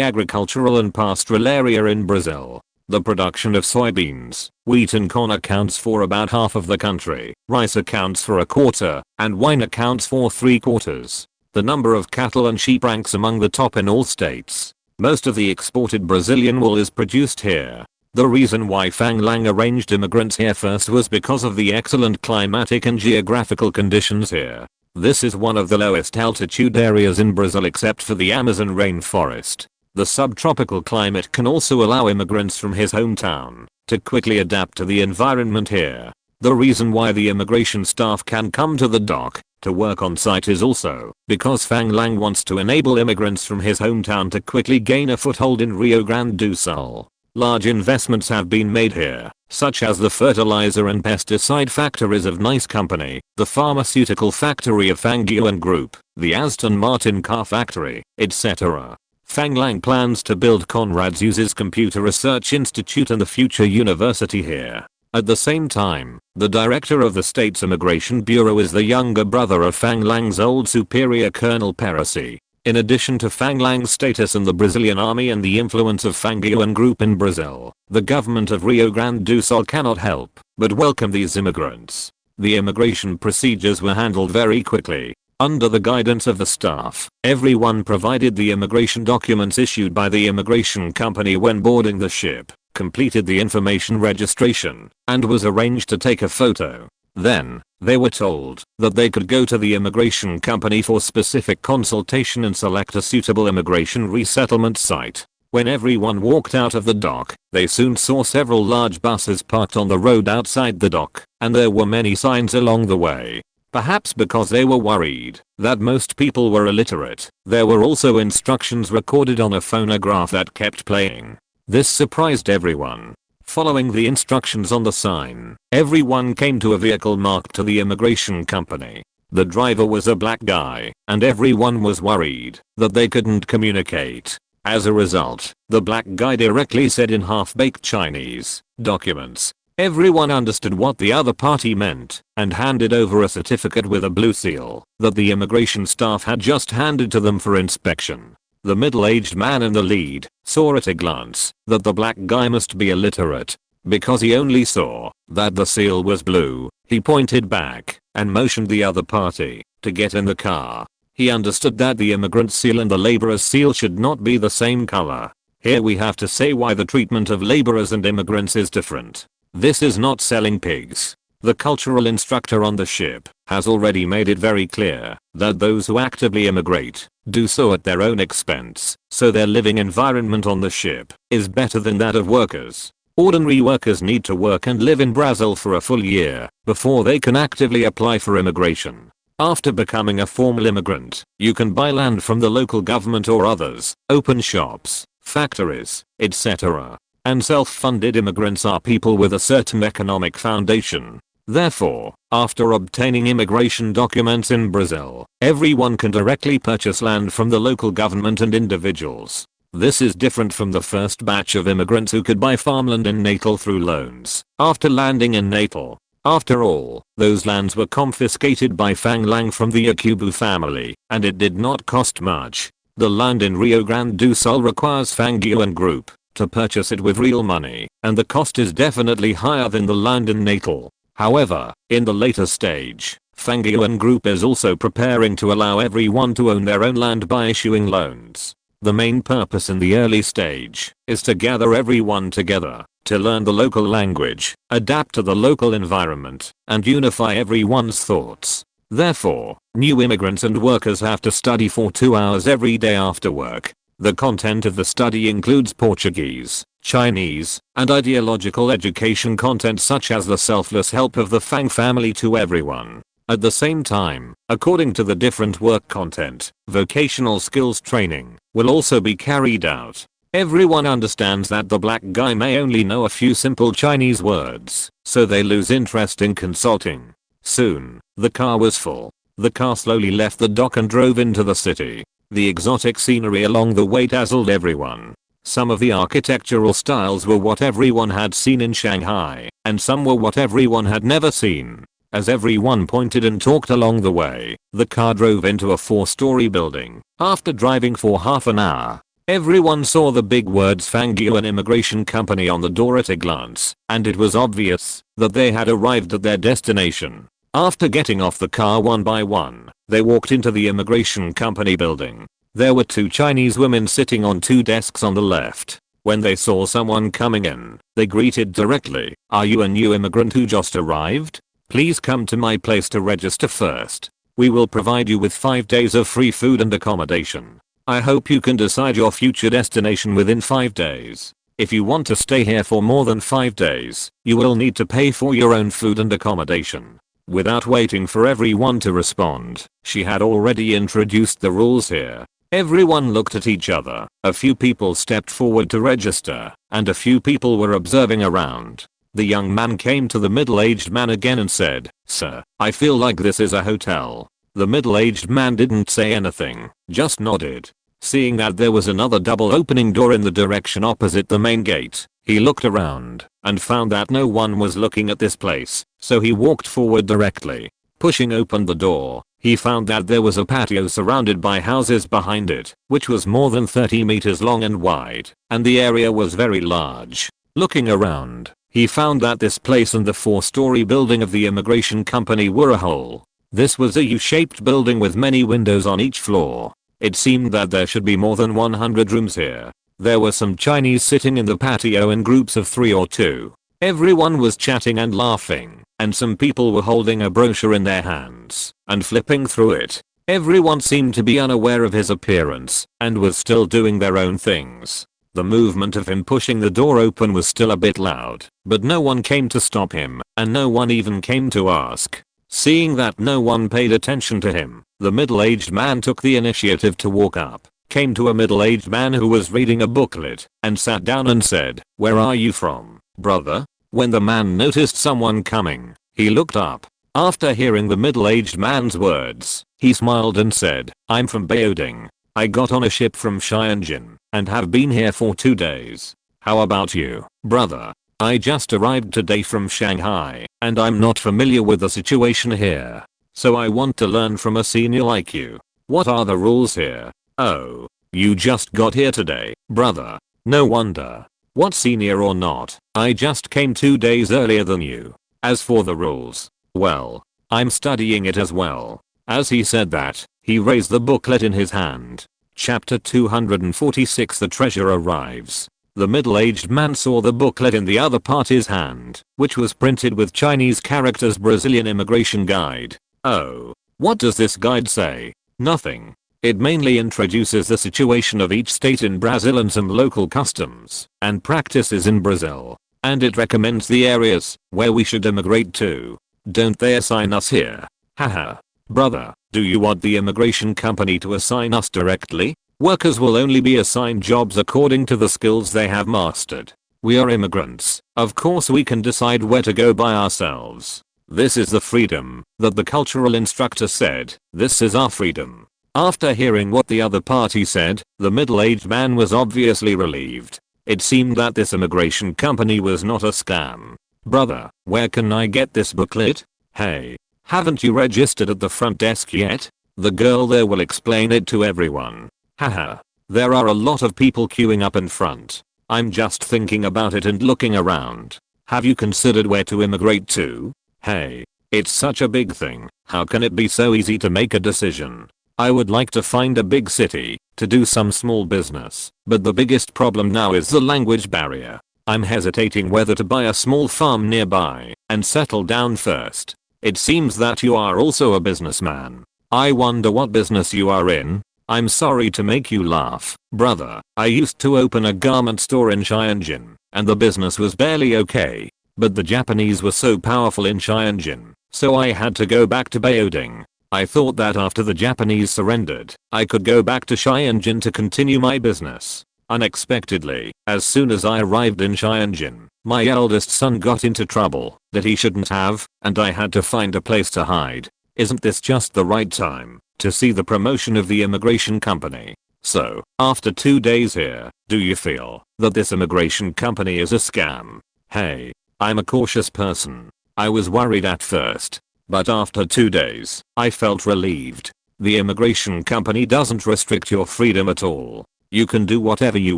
A: agricultural and pastoral area in Brazil. The production of soybeans, wheat and corn accounts for about half of the country, rice accounts for a quarter, and wine accounts for 3/4. The number of cattle and sheep ranks among the top in all states. Most of the exported Brazilian wool is produced here. The reason why Fang Lang arranged immigrants here first was because of the excellent climatic and geographical conditions here. This is one of the lowest altitude areas in Brazil except for the Amazon rainforest. The subtropical climate can also allow immigrants from his hometown to quickly adapt to the environment here. The reason why the immigration staff can come to the dock to work on site is also because Fang Lang wants to enable immigrants from his hometown to quickly gain a foothold in Rio Grande do Sul. Large investments have been made here, such as the fertilizer and pesticide factories of Nice Company, the pharmaceutical factory of Fang Lang Group, the Aston Martin car factory, etc. Fang Lang plans to build Conrad Zeus's Computer Research Institute and the future university here. At the same time, the director of the state's immigration bureau is the younger brother of Fang Lang's old superior Colonel Percy. In addition to Fang Lang's status in the Brazilian army and the influence of Fang Lang Group in Brazil, the government of Rio Grande do Sul cannot help but welcome these immigrants. The immigration procedures were handled very quickly. Under the guidance of the staff, everyone provided the immigration documents issued by the immigration company when boarding the ship, completed the information registration, and was arranged to take a photo. Then, they were told that they could go to the immigration company for specific consultation and select a suitable immigration resettlement site. When everyone walked out of the dock, they soon saw several large buses parked on the road outside the dock, and there were many signs along the way. Perhaps because they were worried that most people were illiterate, there were also instructions recorded on a phonograph that kept playing. This surprised everyone. Following the instructions on the sign, everyone came to a vehicle marked to the immigration company. The driver was a black guy, and everyone was worried that they couldn't communicate. As a result, the black guy directly said in half-baked Chinese, "Documents." Everyone understood what the other party meant and handed over a certificate with a blue seal that the immigration staff had just handed to them for inspection. The middle-aged man in the lead saw at a glance that the black guy must be illiterate. Because he only saw that the seal was blue, he pointed back and motioned the other party to get in the car. He understood that the immigrant seal and the laborer's seal should not be the same color. Here we have to say why the treatment of laborers and immigrants is different. This is not selling pigs. The cultural instructor on the ship has already made it very clear that those who actively immigrate do so at their own expense, so their living environment on the ship is better than that of workers. Ordinary workers need to work and live in Brazil for a full year before they can actively apply for immigration. After becoming a formal immigrant, you can buy land from the local government or others, open shops, factories, etc. And self-funded immigrants are people with a certain economic foundation. Therefore, after obtaining immigration documents in Brazil, everyone can directly purchase land from the local government and individuals. This is different from the first batch of immigrants who could buy farmland in Natal through loans after landing in Natal. After all, those lands were confiscated by Fang Lang from the Yakubu family, and it did not cost much. The land in Rio Grande do Sul requires Fang Lang Group to purchase it with real money, and the cost is definitely higher than the land in Natal. However, in the later stage, Fang Lang Group is also preparing to allow everyone to own their own land by issuing loans. The main purpose in the early stage is to gather everyone together, to learn the local language, adapt to the local environment, and unify everyone's thoughts. Therefore, new immigrants and workers have to study for 2 hours every day after work. The content of the study includes Portuguese, Chinese, and ideological education content such as the selfless help of the Fang family to everyone. At the same time, according to the different work content, vocational skills training will also be carried out. Everyone understands that the black guy may only know a few simple Chinese words, so they lose interest in consulting. Soon, the car was full. The car slowly left the dock and drove into the city. The exotic scenery along the way dazzled everyone. Some of the architectural styles were what everyone had seen in Shanghai, and some were what everyone had never seen. As everyone pointed and talked along the way, the car drove into a 4-story building. After driving for half an hour, everyone saw the big words Fang Lang Immigration Company on the door at a glance, and it was obvious that they had arrived at their destination. After getting off the car one by one, they walked into the immigration company building. There were 2 Chinese women sitting on 2 desks on the left. When they saw someone coming in, they greeted directly. "Are you a new immigrant who just arrived? Please come to my place to register first. We will provide you with 5 days of free food and accommodation. I hope you can decide your future destination within 5 days. If you want to stay here for more than 5 days, you will need to pay for your own food and accommodation." Without waiting for everyone to respond, she had already introduced the rules here. Everyone looked at each other. A few people stepped forward to register, and a few people were observing around. The young man came to the middle-aged man again and said, "Sir, I feel like this is a hotel." The middle-aged man didn't say anything, just nodded. Seeing that there was another double opening door in the direction opposite the main gate, he looked around and found that no one was looking at this place, so he walked forward directly. Pushing open the door, he found that there was a patio surrounded by houses behind it, which was more than 30 meters long and wide, and the area was very large. Looking around, he found that this place and the 4-story building of the immigration company were a whole. This was a U-shaped building with many windows on each floor. It seemed that there should be more than 100 rooms here. There were some Chinese sitting in the patio in groups of 3 or 2. Everyone was chatting and laughing, and some people were holding a brochure in their hands and flipping through it. Everyone seemed to be unaware of his appearance and was still doing their own things. The movement of him pushing the door open was still a bit loud, but no one came to stop him, and no one even came to ask. Seeing that no one paid attention to him, the middle-aged man took the initiative to walk up, came to a middle-aged man who was reading a booklet, and sat down and said, "Where are you from, brother?" When the man noticed someone coming, he looked up. After hearing the middle-aged man's words, he smiled and said, "I'm from Beijing. I got on a ship from Shenzhen, and have been here for 2 days. How about you, brother? I just arrived today from Shanghai, and I'm not familiar with the situation here. So I want to learn from a senior like you. What are the rules here?" "Oh, you just got here today, brother. No wonder. What, senior or not? I just came 2 days earlier than you. As for the rules, well, I'm studying it as well." As he said that, he raised the booklet in his hand. Chapter 246, The Treasure Arrives. The middle-aged man saw the booklet in the other party's hand, which was printed with Chinese characters, Brazilian Immigration Guide. "Oh, what does this guide say?" "Nothing. It mainly introduces the situation of each state in Brazil and some local customs and practices in Brazil. And it recommends the areas where we should immigrate to. Don't they assign us here?" "Haha. Brother, do you want the immigration company to assign us directly? Workers will only be assigned jobs according to the skills they have mastered. We are immigrants. Of course we can decide where to go by ourselves. This is the freedom that the cultural instructor said. This is our freedom." After hearing what the other party said, the middle-aged man was obviously relieved. It seemed that this immigration company was not a scam. "Brother, where can I get this booklet?" "Hey, haven't you registered at the front desk yet? The girl there will explain it to everyone." "Haha. There are a lot of people queuing up in front. I'm just thinking about it and looking around. Have you considered where to immigrate to?" "Hey, it's such a big thing. How can it be so easy to make a decision? I would like to find a big city to do some small business, but the biggest problem now is the language barrier. I'm hesitating whether to buy a small farm nearby and settle down first. It seems that you are also a businessman. I wonder what business you are in." "I'm sorry to make you laugh, brother. I used to open a garment store in Shenzhen, and the business was barely okay. But the Japanese were so powerful in Shenzhen, so I had to go back to Beijing. I thought that after the Japanese surrendered, I could go back to Shenzhen to continue my business. Unexpectedly, as soon as I arrived in Shenzhen, my eldest son got into trouble that he shouldn't have, and I had to find a place to hide. Isn't this just the right time to see the promotion of the immigration company? So, after 2 days here, do you feel that this immigration company is a scam?" "Hey, I'm a cautious person. I was worried at first, but after 2 days, I felt relieved. The immigration company doesn't restrict your freedom at all. You can do whatever you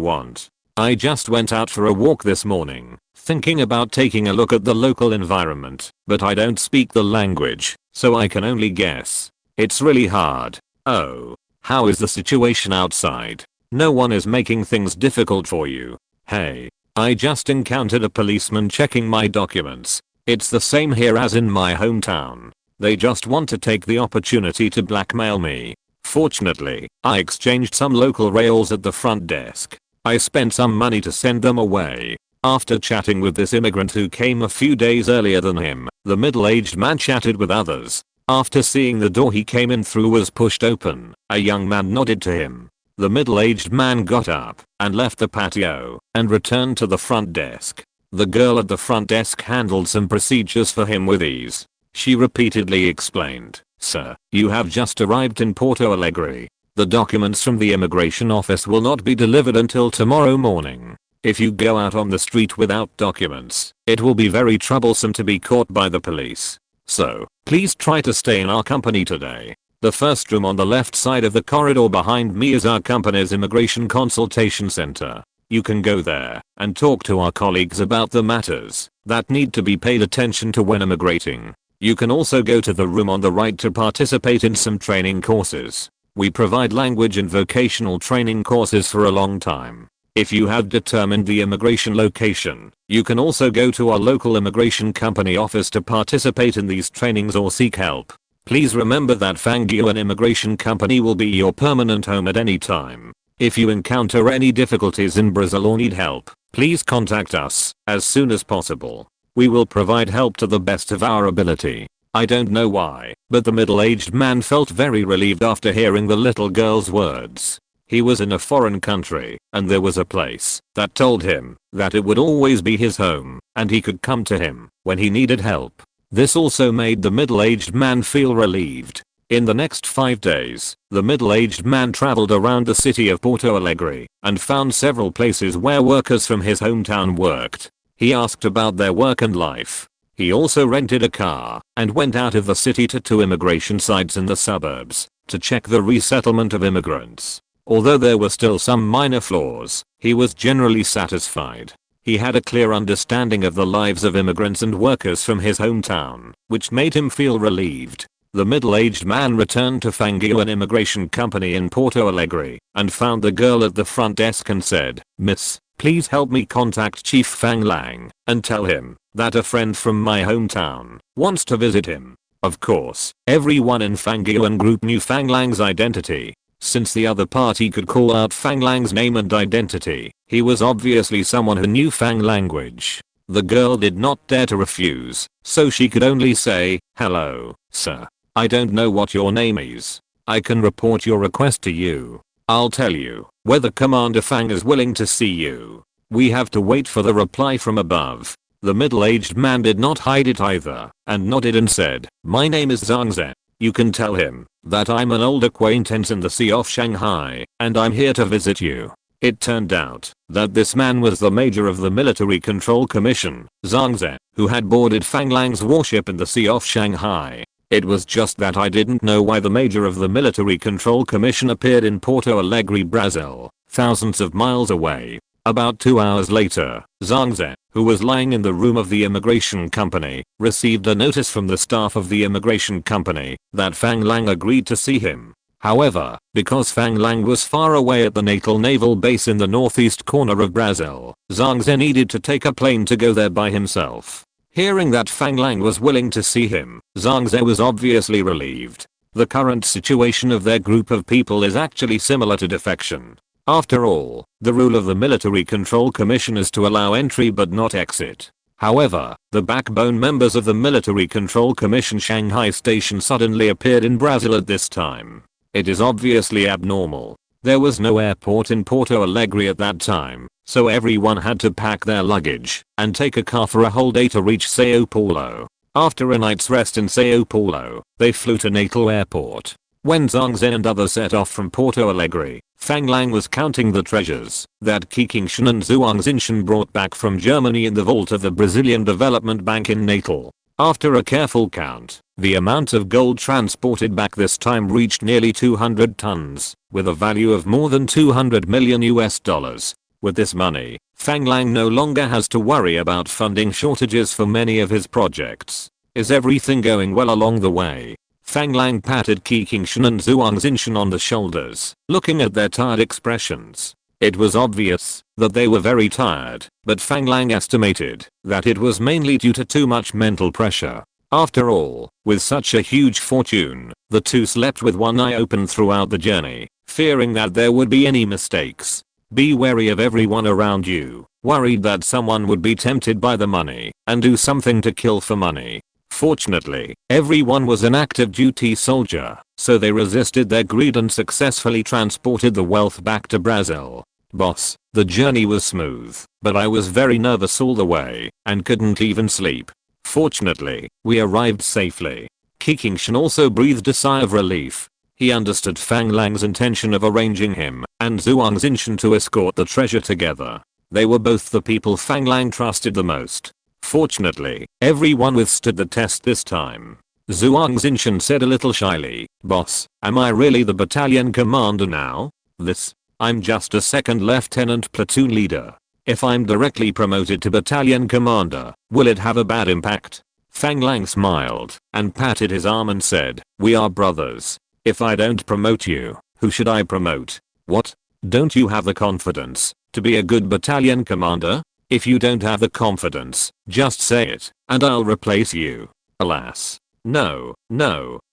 A: want. I just went out for a walk this morning, thinking about taking a look at the local environment, but I don't speak the language, so I can only guess. It's really hard." "Oh, how is the situation outside? No one is making things difficult for you?" "Hey, I just encountered a policeman checking my documents. It's the same here as in my hometown. They just want to take the opportunity to blackmail me. Fortunately, I exchanged some local rails at the front desk. I spent some money to send them away." After chatting with this immigrant who came a few days earlier than him, the middle-aged man chatted with others. After seeing the door he came in through was pushed open, a young man nodded to him. The middle-aged man got up and left the patio and returned to the front desk. The girl at the front desk handled some procedures for him with ease. She repeatedly explained, "Sir, you have just arrived in Porto Alegre. The documents from the immigration office will not be delivered until tomorrow morning. If you go out on the street without documents, it will be very troublesome to be caught by the police. So, please try to stay in our company today. The first room on the left side of the corridor behind me is our company's immigration consultation center. You can go there and talk to our colleagues about the matters that need to be paid attention to when immigrating. You can also go to the room on the right to participate in some training courses. We provide language and vocational training courses for a long time. If you have determined the immigration location, you can also go to our local immigration company office to participate in these trainings or seek help. Please remember that Fang Lang Immigration Company will be your permanent home at any time. If you encounter any difficulties in Brazil or need help, please contact us as soon as possible. We will provide help to the best of our ability. I don't know why, but the middle-aged man felt very relieved after hearing the little girl's words. He was in a foreign country, and there was a place that told him that it would always be his home, and he could come to him when he needed help. This also made the middle-aged man feel relieved. In the next 5 days, the middle-aged man traveled around the city of Porto Alegre and found several places where workers from his hometown worked. He asked about their work and life. He also rented a car and went out of the city to 2 immigration sites in the suburbs to check the resettlement of immigrants. Although there were still some minor flaws, he was generally satisfied. He had a clear understanding of the lives of immigrants and workers from his hometown, which made him feel relieved. The middle-aged man returned to Fang Lang, an immigration company in Porto Alegre, and found the girl at the front desk and said, "Miss, please help me contact Chief Fang Lang and tell him that a friend from my hometown wants to visit him." Of course, everyone in Fang Lang group knew Fang Lang's identity. Since the other party could call out Fang Lang's name and identity, he was obviously someone who knew Fang language. The girl did not dare to refuse, so she could only say, "Hello, sir. I don't know what your name is. I can report your request to you. I'll tell you whether Commander Fang is willing to see you. We have to wait for the reply from above." The middle-aged man did not hide it either, and nodded and said, "My name is Zhang Zhe. You can tell him that I'm an old acquaintance in the sea off Shanghai, and I'm here to visit you." It turned out that this man was the major of the Military Control Commission, Zhang Zhe, who had boarded Fang Lang's warship in the sea off Shanghai. It was just that I didn't know why the major of the Military Control Commission appeared in Porto Alegre, Brazil, thousands of miles away. About 2 hours later, Zhang Zhe, who was lying in the room of the immigration company, received a notice from the staff of the immigration company that Fang Lang agreed to see him. However, because Fang Lang was far away at the Natal naval base in the northeast corner of Brazil, Zhang Zhe needed to take a plane to go there by himself. Hearing that Fang Lang was willing to see him, Zhang Zhe was obviously relieved. The current situation of their group of people is actually similar to defection. After all, the rule of the Military Control Commission is to allow entry but not exit. However, the backbone members of the Military Control Commission Shanghai station suddenly appeared in Brazil at this time. It is obviously abnormal. There was no airport in Porto Alegre at that time, so everyone had to pack their luggage and take a car for a whole day to reach Sao Paulo. After a night's rest in Sao Paulo, they flew to Natal Airport. When Zhang Zhe and others set off from Porto Alegre, Fang Lang was counting the treasures that Qiqingshan and Zhuangzinshan brought back from Germany in the vault of the Brazilian Development Bank in Natal. After a careful count, the amount of gold transported back this time reached nearly 200 tons, with a value of more than $200 million. With this money, Fang Lang no longer has to worry about funding shortages for many of his projects. Is everything going well along the way? Fang Lang patted Qiqingshan and Zhuangzinshan on the shoulders, looking at their tired expressions. It was obvious that they were very tired, but Fang Lang estimated that it was mainly due to too much mental pressure. After all, with such a huge fortune, the two slept with one eye open throughout the journey, fearing that there would be any mistakes. Be wary of everyone around you, worried that someone would be tempted by the money and do something to kill for money. Fortunately, everyone was an active duty soldier, so they resisted their greed and successfully transported the wealth back to Brazil. Boss, the journey was smooth, but I was very nervous all the way and couldn't even sleep. Fortunately, we arrived safely. Qiqingshan also breathed a sigh of relief. He understood Fang Lang's intention of arranging him and Zhuangzinshan to escort the treasure together. They were both the people Fang Lang trusted the most. Fortunately, everyone withstood the test this time. Zhuangzinshan said a little shyly, "Boss, am I really the battalion commander now?" I'm just a second lieutenant platoon leader. If I'm directly promoted to battalion commander, will it have a bad impact?" Fang Lang smiled and patted his arm and said, "We are brothers. If I don't promote you, who should I promote?" "What? Don't you have the confidence to be a good battalion commander? If you don't have the confidence, just say it, and I'll replace you." "Alas. No,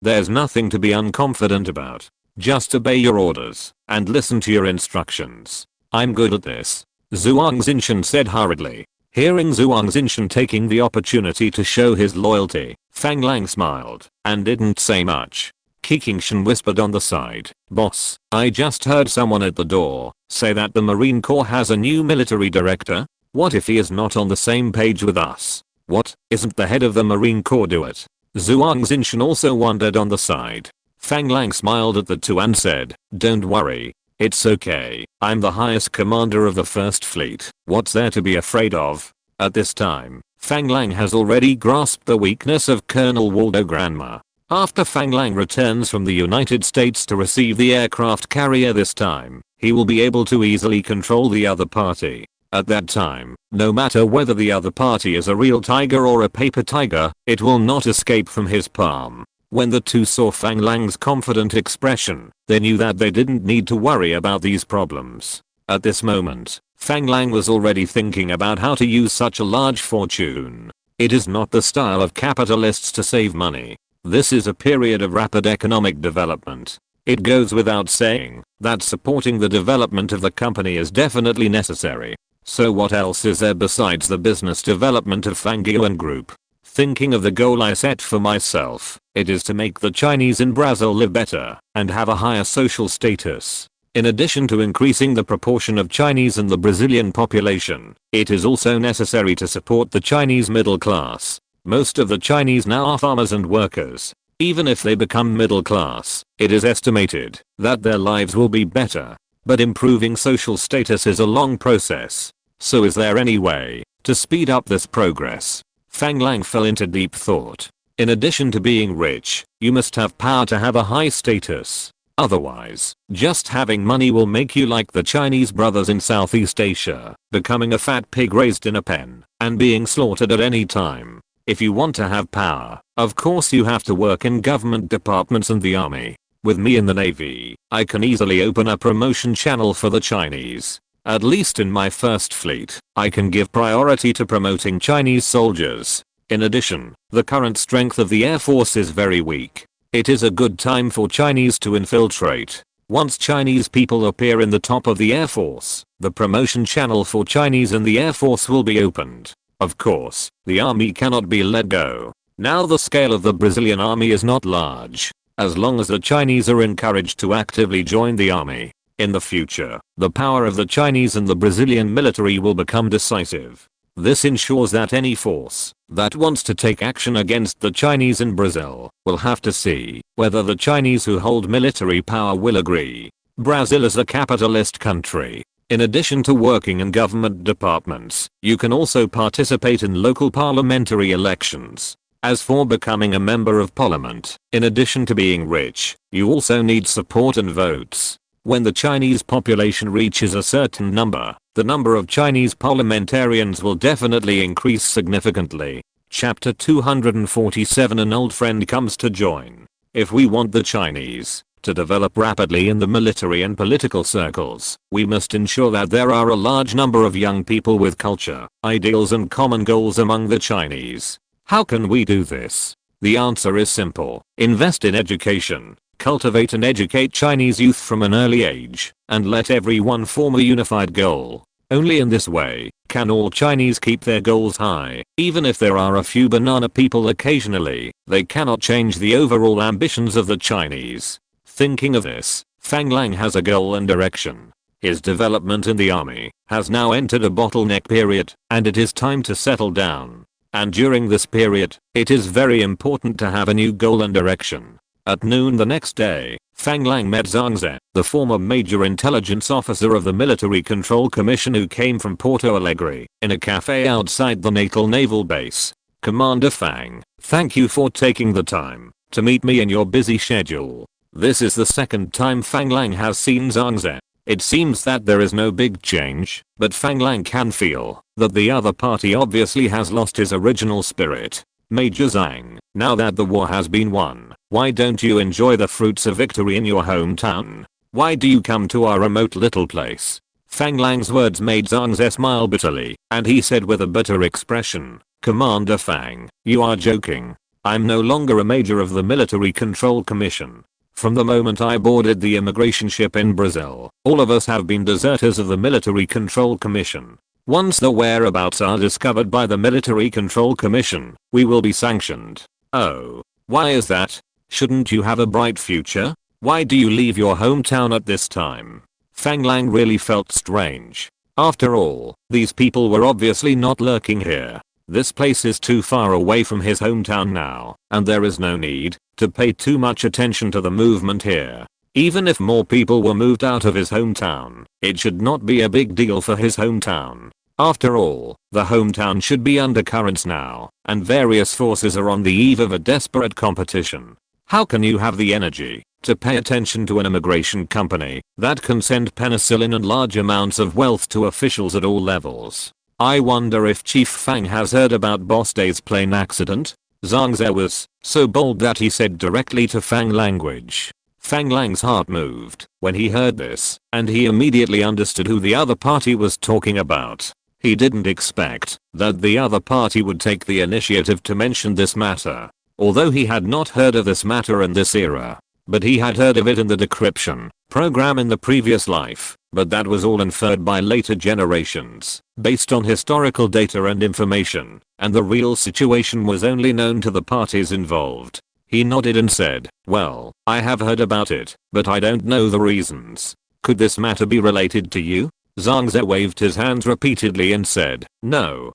A: there's nothing to be unconfident about. Just obey your orders and listen to your instructions. I'm good at this, Zhuang Xinshan said hurriedly. Hearing Zhuang Xinshan taking the opportunity to show his loyalty, Fang Lang smiled and didn't say much. Qingshan whispered on the side, "Boss, I just heard someone at the door say that the Marine Corps has a new military director. What if he is not on the same page with us? What, isn't the head of the Marine Corps do it?" Zhuang Xinshan also wondered on the side. Fang Lang smiled at the two and said, "Don't worry. It's okay. I'm the highest commander of the First Fleet. What's there to be afraid of?" At this time, Fang Lang has already grasped the weakness of Colonel Waldo Granma. After Fang Lang returns from the United States to receive the aircraft carrier this time, he will be able to easily control the other party. At that time, no matter whether the other party is a real tiger or a paper tiger, it will not escape from his palm. When the two saw Fang Lang's confident expression, they knew that they didn't need to worry about these problems. At this moment, Fang Lang was already thinking about how to use such a large fortune. It is not the style of capitalists to save money. This is a period of rapid economic development. It goes without saying that supporting the development of the company is definitely necessary. So what else is there besides the business development of Fang Yuan Group? Thinking of the goal I set for myself, it is to make the Chinese in Brazil live better and have a higher social status. In addition to increasing the proportion of Chinese in the Brazilian population, it is also necessary to support the Chinese middle class. Most of the Chinese now are farmers and workers. Even if they become middle class, it is estimated that their lives will be better. But improving social status is a long process. So is there any way to speed up this progress? Fang Lang fell into deep thought. In addition to being rich, you must have power to have a high status. Otherwise, just having money will make you like the Chinese brothers in Southeast Asia, becoming a fat pig raised in a pen and being slaughtered at any time. If you want to have power, of course you have to work in government departments and the army. With me in the Navy, I can easily open a promotion channel for the Chinese. At least in my first fleet, I can give priority to promoting Chinese soldiers. In addition, the current strength of the Air Force is very weak. It is a good time for Chinese to infiltrate. Once Chinese people appear in the top of the Air Force, the promotion channel for Chinese in the Air Force will be opened. Of course, the army cannot be let go. Now the scale of the Brazilian army is not large. As long as the Chinese are encouraged to actively join the army, in the future, the power of the Chinese and the Brazilian military will become decisive. This ensures that any force that wants to take action against the Chinese in Brazil will have to see whether the Chinese who hold military power will agree. Brazil is a capitalist country. In addition to working in government departments, you can also participate in local parliamentary elections. As for becoming a member of parliament, in addition to being rich, you also need support and votes. When the Chinese population reaches a certain number, the number of Chinese parliamentarians will definitely increase significantly. Chapter 247. An old friend comes to join. If we want the Chinese to develop rapidly in the military and political circles, we must ensure that there are a large number of young people with culture, ideals and common goals among the Chinese. How can we do this? The answer is simple. Invest in education. Cultivate and educate Chinese youth from an early age, and let everyone form a unified goal. Only in this way can all Chinese keep their goals high. Even if there are a few banana people occasionally, they cannot change the overall ambitions of the Chinese. Thinking of this, Fang Lang has a goal and direction. His development in the army has now entered a bottleneck period, and it is time to settle down. And during this period, it is very important to have a new goal and direction. At noon the next day, Fang Lang met Zhang Ze, the former major intelligence officer of the Military Control Commission who came from Porto Alegre, in a cafe outside the naval base. Commander Fang, thank you for taking the time to meet me in your busy schedule. This is the second time Fang Lang has seen Zhang Ze. It seems that there is no big change, but Fang Lang can feel that the other party obviously has lost his original spirit. Major Zhang, now that the war has been won, why don't you enjoy the fruits of victory in your hometown? Why do you come to our remote little place? Fang Lang's words made Zhang Ze smile bitterly, and he said with a bitter expression, Commander Fang, you are joking. I'm no longer a major of the Military Control Commission. From the moment I boarded the immigration ship in Brazil, all of us have been deserters of the Military Control Commission. Once the whereabouts are discovered by the Military Control Commission, we will be sanctioned. Oh. Why is that? Shouldn't you have a bright future? Why do you leave your hometown at this time? Fang Lang really felt strange. After all, these people were obviously not lurking here. This place is too far away from his hometown now, and there is no need to pay too much attention to the movement here. Even if more people were moved out of his hometown, it should not be a big deal for his hometown. After all, the hometown should be under currents now, and various forces are on the eve of a desperate competition. How can you have the energy to pay attention to an immigration company that can send penicillin and large amounts of wealth to officials at all levels? I wonder if Chief Fang has heard about Boss Day's plane accident? Zhang Ze was so bold that he said directly to Fang language. Fang Lang's heart moved when he heard this, and he immediately understood who the other party was talking about. He didn't expect that the other party would take the initiative to mention this matter. Although he had not heard of this matter in this era, but he had heard of it in the decryption program in the previous life, but that was all inferred by later generations, based on historical data and information, and the real situation was only known to the parties involved. He nodded and said, well, I have heard about it, but I don't know the reasons. Could this matter be related to you? Zhang Ze waved his hands repeatedly and said, no,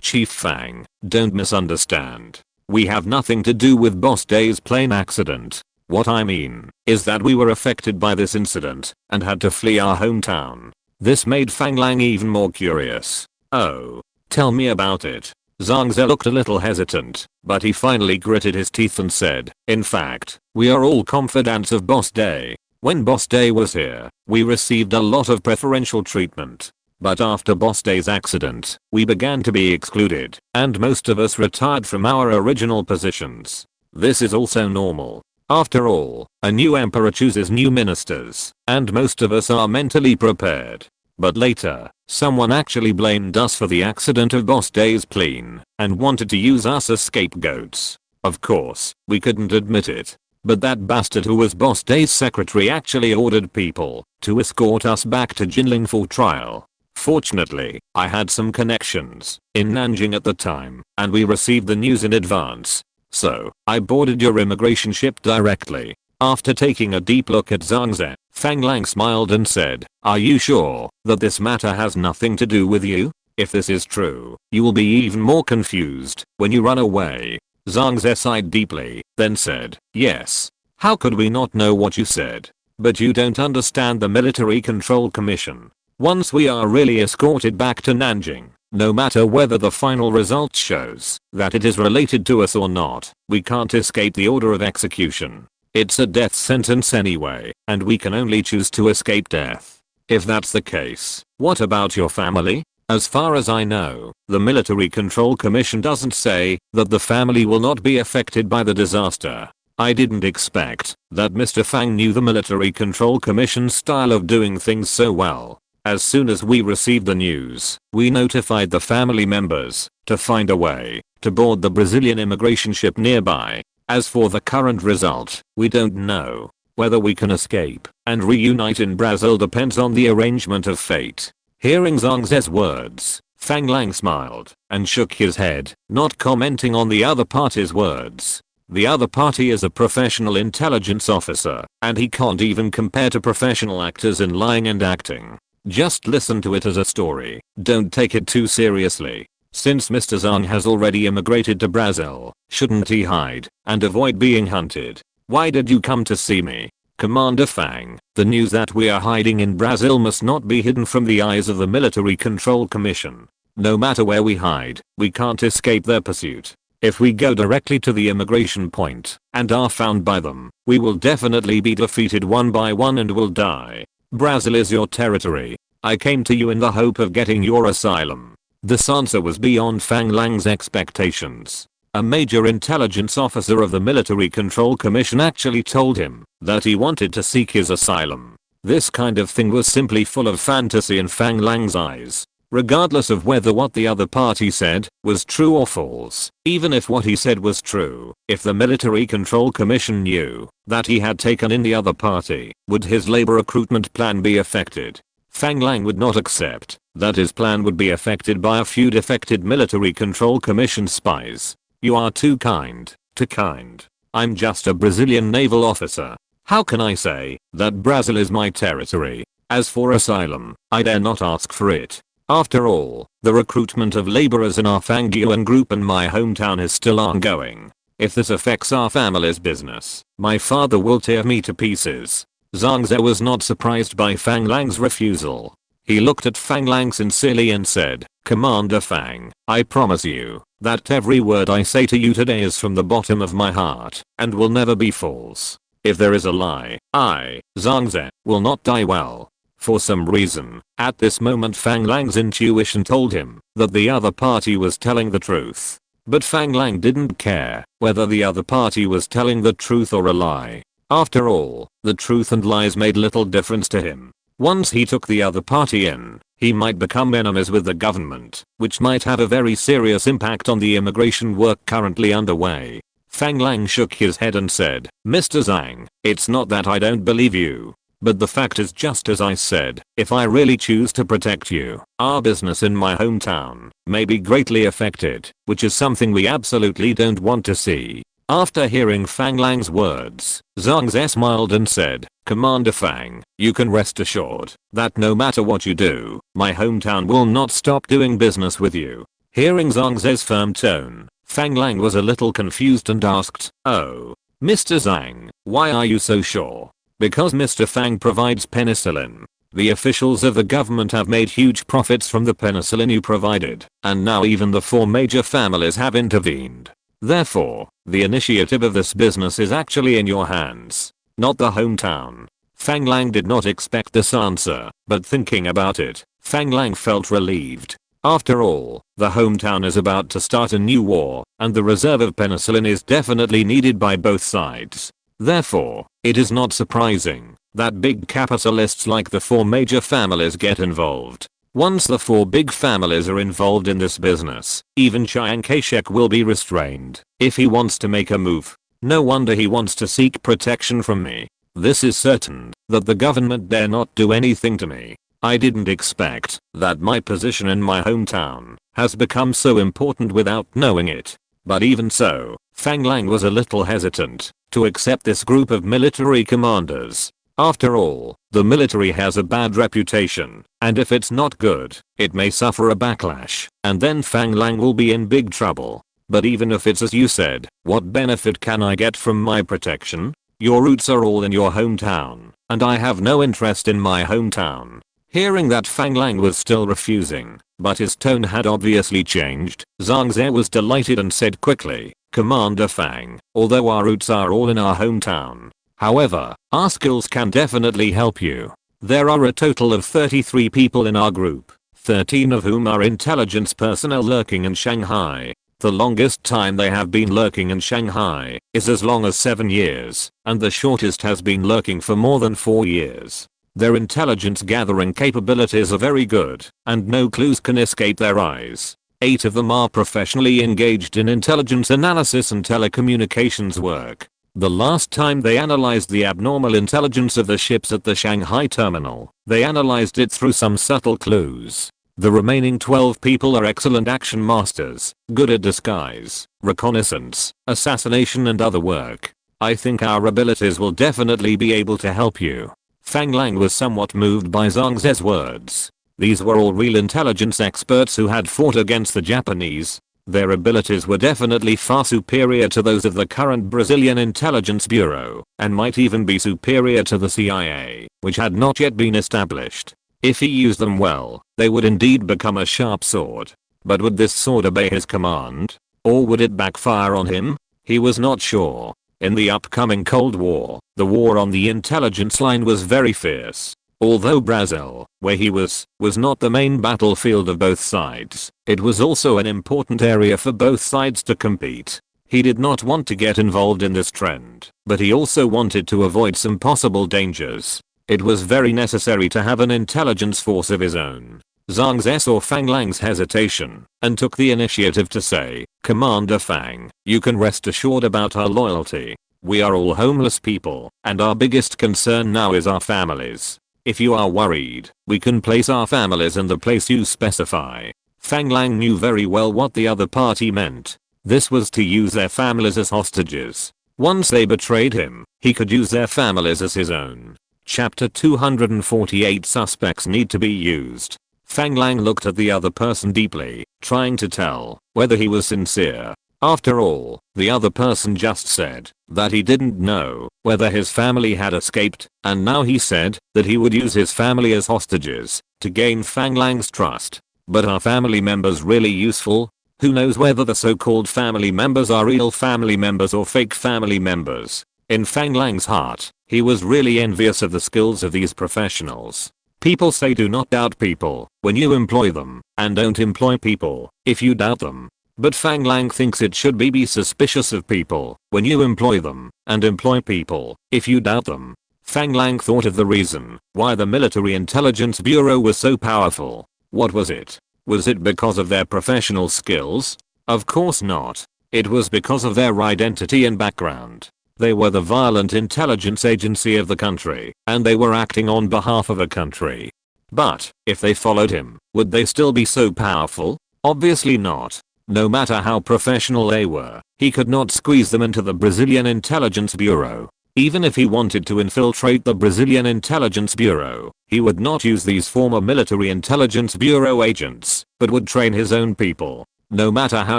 A: Chief Fang, don't misunderstand. We have nothing to do with Boss Day's plane accident. What I mean is that we were affected by this incident and had to flee our hometown. This made Fang Lang even more curious. Oh, tell me about it. Zhang Ze looked a little hesitant, but he finally gritted his teeth and said, in fact, we are all confidants of Boss Day. When Boss Day was here, we received a lot of preferential treatment. But after Boss Day's accident, we began to be excluded, and most of us retired from our original positions. This is also normal. After all, a new emperor chooses new ministers, and most of us are mentally prepared. But later, someone actually blamed us for the accident of Boss Day's plane, and wanted to use us as scapegoats. Of course, we couldn't admit it. But that bastard who was Boss Day's secretary actually ordered people to escort us back to Jinling for trial. Fortunately, I had some connections in Nanjing at the time, and we received the news in advance. So, I boarded your immigration ship directly. After taking a deep look at Zhang Ze, Fang Lang smiled and said, are you sure that this matter has nothing to do with you? If this is true, you will be even more confused when you run away. Zhang Ze sighed deeply, then said, yes. How could we not know what you said? But you don't understand the Military Control Commission. Once we are really escorted back to Nanjing, no matter whether the final result shows that it is related to us or not, we can't escape the order of execution. It's a death sentence anyway, and we can only choose to escape death. If that's the case, what about your family? As far as I know, the Military Control Commission doesn't say that the family will not be affected by the disaster. I didn't expect that Mr. Fang knew the Military Control Commission's style of doing things so well. As soon as we received the news, we notified the family members to find a way to board the Brazilian immigration ship nearby. As for the current result, we don't know. Whether we can escape and reunite in Brazil depends on the arrangement of fate. Hearing Zhang Ze's words, Fang Lang smiled and shook his head, not commenting on the other party's words. The other party is a professional intelligence officer, and he can't even compare to professional actors in lying and acting. Just listen to it as a story, don't take it too seriously. Since Mr. Zhang has already immigrated to Brazil, shouldn't he hide and avoid being hunted? Why did you come to see me? Commander Fang, the news that we are hiding in Brazil must not be hidden from the eyes of the Military Control Commission. No matter where we hide, we can't escape their pursuit. If we go directly to the immigration point and are found by them, we will definitely be defeated one by one and will die. Brazil is your territory. I came to you in the hope of getting your asylum. This answer was beyond Fang Lang's expectations. A major intelligence officer of the Military Control Commission actually told him that he wanted to seek his asylum. This kind of thing was simply full of fantasy in Fang Lang's eyes. regardless of whether what the other party said was true or false. Even if what he said was true, if the Military Control Commission knew that he had taken in the other party, would his labor recruitment plan be affected? Fang Lang would not accept that his plan would be affected by a few defected Military Control Commission spies. You are too kind. Too kind. I'm just a Brazilian naval officer. How can I say that Brazil is my territory? As for asylum, I dare not ask for it. After all, the recruitment of laborers in our Fangyuan group and my hometown is still ongoing. If this affects our family's business, my father will tear me to pieces. Zhang Ze was not surprised by Fang Lang's refusal. He looked at Fang Lang sincerely and said, Commander Fang, I promise you that every word I say to you today is from the bottom of my heart and will never be false. If there is a lie, I, Zhang Ze, will not die well. For some reason, at this moment Fang Lang's intuition told him that the other party was telling the truth. But Fang Lang didn't care whether the other party was telling the truth or a lie. After all, the truth and lies made little difference to him. Once he took the other party in, he might become enemies with the government, which might have a very serious impact on the immigration work currently underway. Fang Lang shook his head and said, Mr. Zhang, it's not that I don't believe you. But the fact is just as I said, if I really choose to protect you, our business in my hometown may be greatly affected, which is something we absolutely don't want to see. After hearing Fang Lang's words, Zhang Ze smiled and said, Commander Fang, you can rest assured that no matter what you do, my hometown will not stop doing business with you. Hearing Zhang Ze's firm tone, Fang Lang was a little confused and asked, Oh, Mr. Zhang, why are you so sure? Because Mr. Fang provides penicillin. The officials of the government have made huge profits from the penicillin you provided, and now even the 4 major families have intervened. Therefore, the initiative of this business is actually in your hands, not the hometown. Fang Lang did not expect this answer, but thinking about it, Fang Lang felt relieved. After all, the hometown is about to start a new war, and the reserve of penicillin is definitely needed by both sides. Therefore, it is not surprising that big capitalists like the 4 major families get involved. Once the 4 big families are involved in this business, even Chiang Kai-shek will be restrained if he wants to make a move. No wonder he wants to seek protection from me. This is certain that the government dare not do anything to me. I didn't expect that my position in my hometown has become so important without knowing it. But even so, Fang Lang was a little hesitant to accept this group of military commanders. After all, the military has a bad reputation, and if it's not good, it may suffer a backlash, and then Fang Lang will be in big trouble. But even if it's as you said, what benefit can I get from my protection? Your roots are all in your hometown, and I have no interest in my hometown. Hearing that Fang Lang was still refusing, but his tone had obviously changed, Zhang Ze was delighted and said quickly, Commander Fang, although our roots are all in our hometown, however, our skills can definitely help you. There are a total of 33 people in our group, 13 of whom are intelligence personnel lurking in Shanghai. The longest time they have been lurking in Shanghai is as long as 7 years, and the shortest has been lurking for more than 4 years. Their intelligence gathering capabilities are very good, and no clues can escape their eyes. 8 of them are professionally engaged in intelligence analysis and telecommunications work. The last time they analyzed the abnormal intelligence of the ships at the Shanghai terminal, they analyzed it through some subtle clues. The remaining 12 people are excellent action masters, good at disguise, reconnaissance, assassination and other work. I think our abilities will definitely be able to help you. Fang Lang was somewhat moved by Zhang Ze's words. These were all real intelligence experts who had fought against the Japanese. Their abilities were definitely far superior to those of the current Brazilian Intelligence Bureau, and might even be superior to the CIA, which had not yet been established. If he used them well, they would indeed become a sharp sword. But would this sword obey his command? Or would it backfire on him? He was not sure. In the upcoming Cold War, the war on the intelligence line was very fierce. Although Brazil, where he was not the main battlefield of both sides, it was also an important area for both sides to compete. He did not want to get involved in this trend, but he also wanted to avoid some possible dangers. It was very necessary to have an intelligence force of his own. Zhang Ze saw Fang Lang's hesitation and took the initiative to say, "Commander Fang, you can rest assured about our loyalty. We are all homeless people, and our biggest concern now is our families. If you are worried, we can place our families in the place you specify." Fang Lang knew very well what the other party meant. This was to use their families as hostages. Once they betrayed him, he could use their families as his own. Chapter 248 Suspects need to be used. Fang Lang looked at the other person deeply, trying to tell whether he was sincere. After all, the other person just said that he didn't know whether his family had escaped, and now he said that he would use his family as hostages to gain Fang Lang's trust. But are family members really useful? Who knows whether the so-called family members are real family members or fake family members? In Fang Lang's heart, he was really envious of the skills of these professionals. People say do not doubt people when you employ them, and don't employ people if you doubt them. But Fang Lang thinks it should be suspicious of people when you employ them, and employ people if you doubt them. Fang Lang thought of the reason why the Military Intelligence Bureau was so powerful. What was it? Was it because of their professional skills? Of course not. It was because of their identity and background. They were the violent intelligence agency of the country, and they were acting on behalf of a country. But, if they followed him, would they still be so powerful? Obviously not. No matter how professional they were, he could not squeeze them into the Brazilian Intelligence Bureau. Even if he wanted to infiltrate the Brazilian Intelligence Bureau, he would not use these former Military Intelligence Bureau agents, but would train his own people. No matter how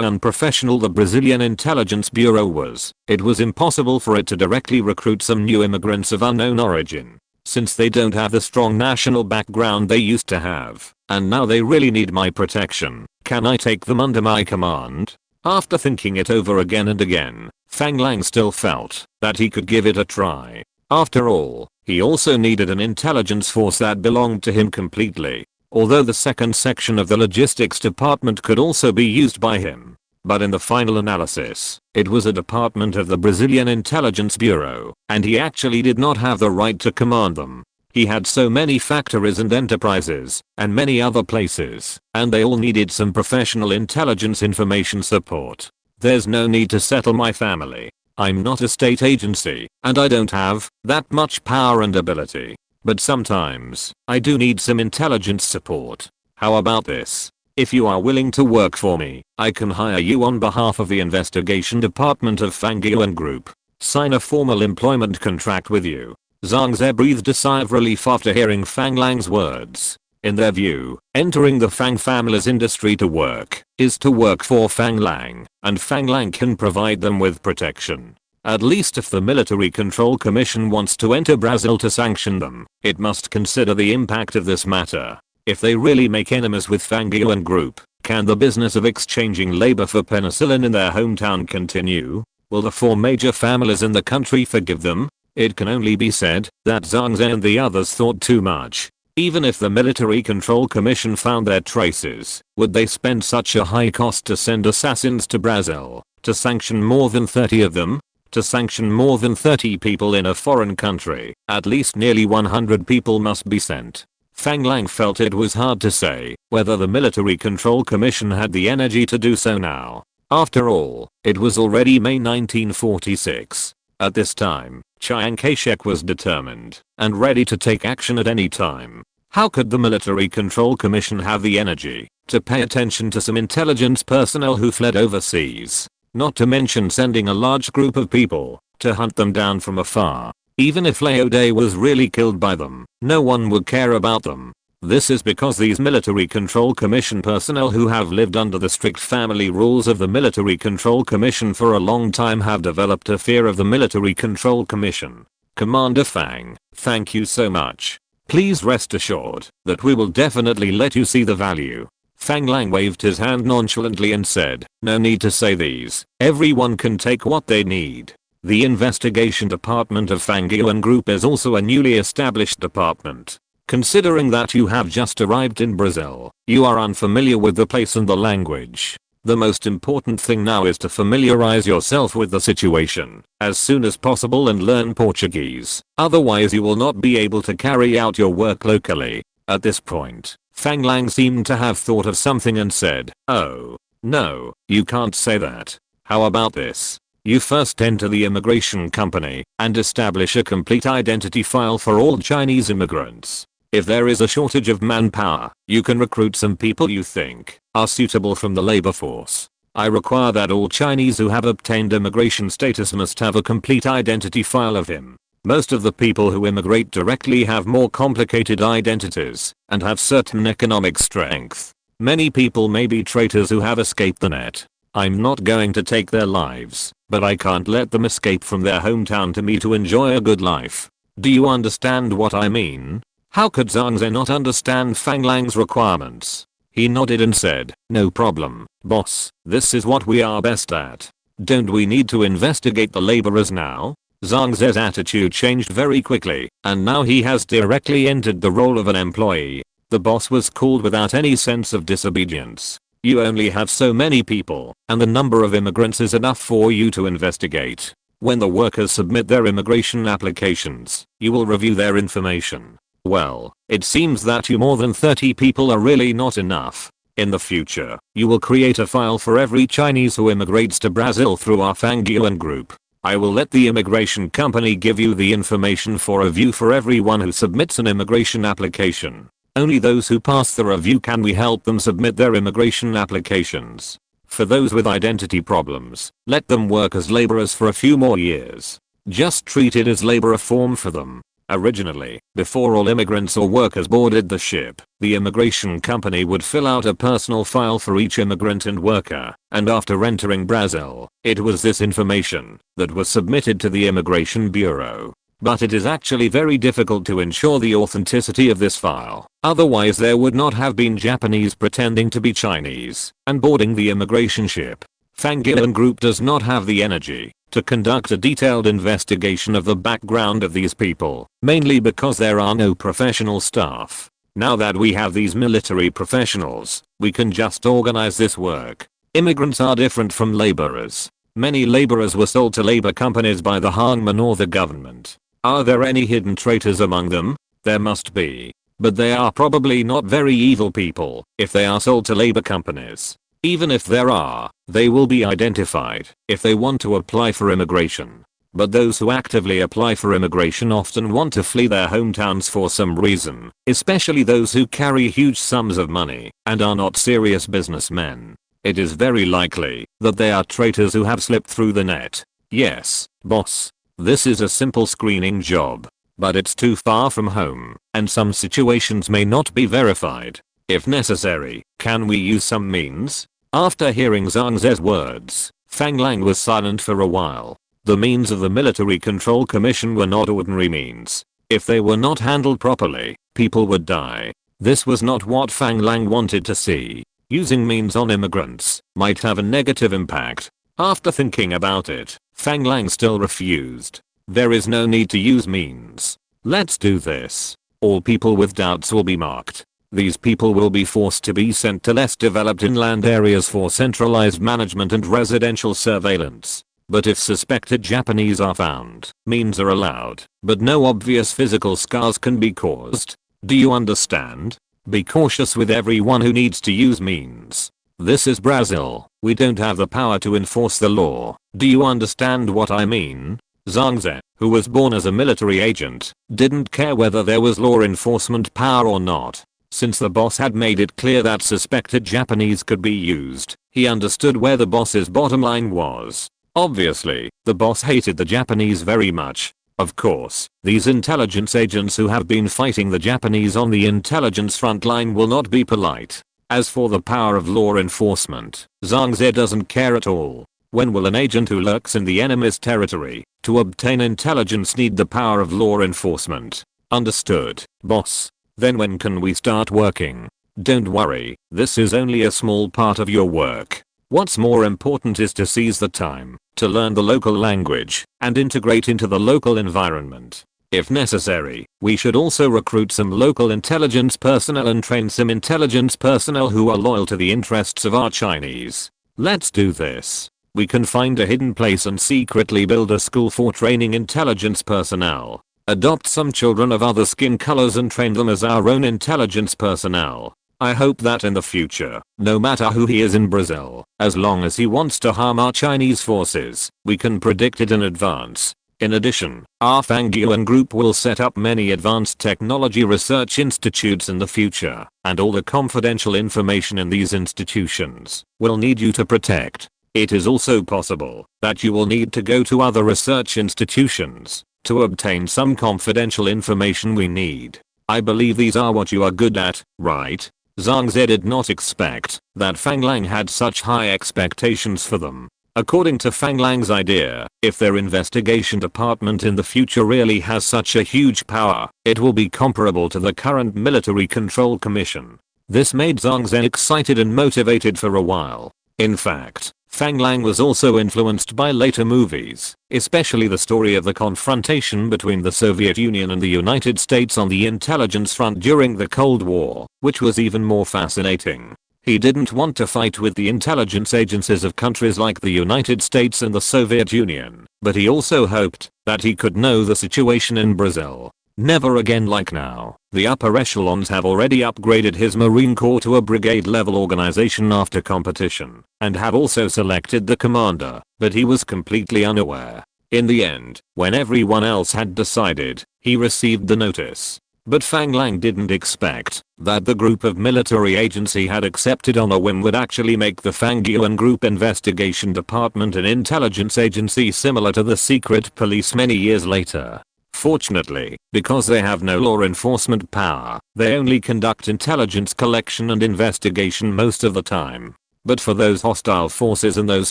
A: unprofessional the Brazilian Intelligence Bureau was, it was impossible for it to directly recruit some new immigrants of unknown origin, since they don't have the strong national background they used to have, and now they really need my protection. Can I take them under my command? After thinking it over again and again, Fang Lang still felt that he could give it a try. After all, he also needed an intelligence force that belonged to him completely. Although the second section of the logistics department could also be used by him. But in the final analysis, it was a department of the Brazilian Intelligence Bureau, and he actually did not have the right to command them. He had so many factories and enterprises, and many other places, and they all needed some professional intelligence information support. There's no need to settle my family. I'm not a state agency, and I don't have that much power and ability. But sometimes, I do need some intelligence support. How about this? If you are willing to work for me, I can hire you on behalf of the investigation department of Fang Lang Group. Sign a formal employment contract with you. Zhang Ze breathed a sigh of relief after hearing Fang Lang's words. In their view, entering the Fang family's industry to work is to work for Fang Lang, and Fang Lang can provide them with protection. At least if the Military Control Commission wants to enter Brazil to sanction them, it must consider the impact of this matter. If they really make enemies with Fang Lang Group, can the business of exchanging labor for penicillin in their hometown continue? Will the four major families in the country forgive them? It can only be said that Zhang Ze and the others thought too much. Even if the Military Control Commission found their traces, would they spend such a high cost to send assassins to Brazil, to sanction more than 30 of them? To sanction more than 30 people in a foreign country, at least nearly 100 people must be sent. Fang Lang felt it was hard to say whether the Military Control Commission had the energy to do so now. After all, it was already May 1946. At this time, Chiang Kai-shek was determined and ready to take action at any time. How could the Military Control Commission have the energy to pay attention to some intelligence personnel who fled overseas? Not to mention sending a large group of people to hunt them down from afar. Even if Lao Day was really killed by them, no one would care about them. This is because these Military Control Commission personnel who have lived under the strict family rules of the Military Control Commission for a long time have developed a fear of the Military Control Commission. Commander Fang, thank you so much. Please rest assured that we will definitely let you see the value. Fang Lang waved his hand nonchalantly and said, no need to say these. Everyone can take what they need. The investigation department of Fang Lang Group is also a newly established department. Considering that you have just arrived in Brazil, you are unfamiliar with the place and the language. The most important thing now is to familiarize yourself with the situation as soon as possible and learn Portuguese. Otherwise you will not be able to carry out your work locally. At this point, Fang Lang seemed to have thought of something and said, "Oh, no, you can't say that. How about this? You first enter the immigration company and establish a complete identity file for all Chinese immigrants. If there is a shortage of manpower, you can recruit some people you think are suitable from the labor force. I require that all Chinese who have obtained immigration status must have a complete identity file of him. Most of the people who immigrate directly have more complicated identities and have certain economic strength. Many people may be traitors who have escaped the net. I'm not going to take their lives, but I can't let them escape from their hometown to me to enjoy a good life. Do you understand what I mean?" How could Zhang Ze not understand Fang Lang's requirements? He nodded and said, "No problem, boss. This is what we are best at. Don't we need to investigate the laborers now?" Zhang Ze's attitude changed very quickly, and now he has directly entered the role of an employee. The boss was called without any sense of disobedience. You only have so many people, and the number of immigrants is enough for you to investigate. When the workers submit their immigration applications, you will review their information. Well, it seems that you more than 30 people are really not enough. In the future, you will create a file for every Chinese who immigrates to Brazil through our Fang Lang group. I will let the immigration company give you the information for review for everyone who submits an immigration application. Only those who pass the review can we help them submit their immigration applications. For those with identity problems, let them work as laborers for a few more years. Just treat it as labor reform for them. Originally, before all immigrants or workers boarded the ship, the immigration company would fill out a personal file for each immigrant and worker, and after entering Brazil, it was this information that was submitted to the Immigration Bureau. But it is actually very difficult to ensure the authenticity of this file, otherwise there would not have been Japanese pretending to be Chinese and boarding the immigration ship. Fang Lang Group does not have the energy to conduct a detailed investigation of the background of these people, mainly because there are no professional staff. Now that we have these military professionals, we can just organize this work. Immigrants are different from laborers. Many laborers were sold to labor companies by the hangman or the government. Are there any hidden traitors among them? There must be. But they are probably not very evil people if they are sold to labor companies. Even if there are, they will be identified if they want to apply for immigration. But those who actively apply for immigration often want to flee their hometowns for some reason, especially those who carry huge sums of money and are not serious businessmen. It is very likely that they are traitors who have slipped through the net. Yes, boss. This is a simple screening job. But it's too far from home, and some situations may not be verified. If necessary, can we use some means? After hearing Zhang Ze's words, Fang Lang was silent for a while. The means of the Military Control Commission were not ordinary means. If they were not handled properly, people would die. This was not what Fang Lang wanted to see. Using means on immigrants might have a negative impact. After thinking about it, Fang Lang still refused. There is no need to use means. Let's do this. All people with doubts will be marked. These people will be forced to be sent to less developed inland areas for centralized management and residential surveillance. But if suspected Japanese are found, means are allowed, but no obvious physical scars can be caused. Do you understand? Be cautious with everyone who needs to use means. This is Brazil. We don't have the power to enforce the law. Do you understand what I mean? Zhang Ze, who was born as a military agent, didn't care whether there was law enforcement power or not. Since the boss had made it clear that suspected Japanese could be used, he understood where the boss's bottom line was. Obviously, the boss hated the Japanese very much. Of course, these intelligence agents who have been fighting the Japanese on the intelligence front line will not be polite. As for the power of law enforcement, Zhang Ze doesn't care at all. When will an agent who lurks in the enemy's territory to obtain intelligence need the power of law enforcement? Understood, boss. Then when can we start working? Don't worry, this is only a small part of your work. What's more important is to seize the time to learn the local language and integrate into the local environment. If necessary, we should also recruit some local intelligence personnel and train some intelligence personnel who are loyal to the interests of our Chinese. Let's do this. We can find a hidden place and secretly build a school for training intelligence personnel. Adopt some children of other skin colors and train them as our own intelligence personnel. I hope that in the future, no matter who he is in Brazil, as long as he wants to harm our Chinese forces, we can predict it in advance. In addition, our Fang Lang group will set up many advanced technology research institutes in the future, and all the confidential information in these institutions will need you to protect. It is also possible that you will need to go to other research institutions to obtain some confidential information we need. I believe these are what you are good at, right? Zhang Ze did not expect that Fang Lang had such high expectations for them. According to Fang Lang's idea, if their investigation department in the future really has such a huge power, it will be comparable to the current Military Control Commission. This made Zhang Ze excited and motivated for a while. In fact, Fang Lang was also influenced by later movies, especially the story of the confrontation between the Soviet Union and the United States on the intelligence front during the Cold War, which was even more fascinating. He didn't want to fight with the intelligence agencies of countries like the United States and the Soviet Union, but he also hoped that he could know the situation in Brazil. Never again like now. The upper echelons have already upgraded his Marine Corps to a brigade level organization after competition, and have also selected the commander, but he was completely unaware. In the end, when everyone else had decided, he received the notice. But Fang Lang didn't expect that the group of military agency had accepted on a whim would actually make the Fang Lang Group Investigation Department an intelligence agency similar to the secret police many years later. Fortunately, because they have no law enforcement power, they only conduct intelligence collection and investigation most of the time. But for those hostile forces and those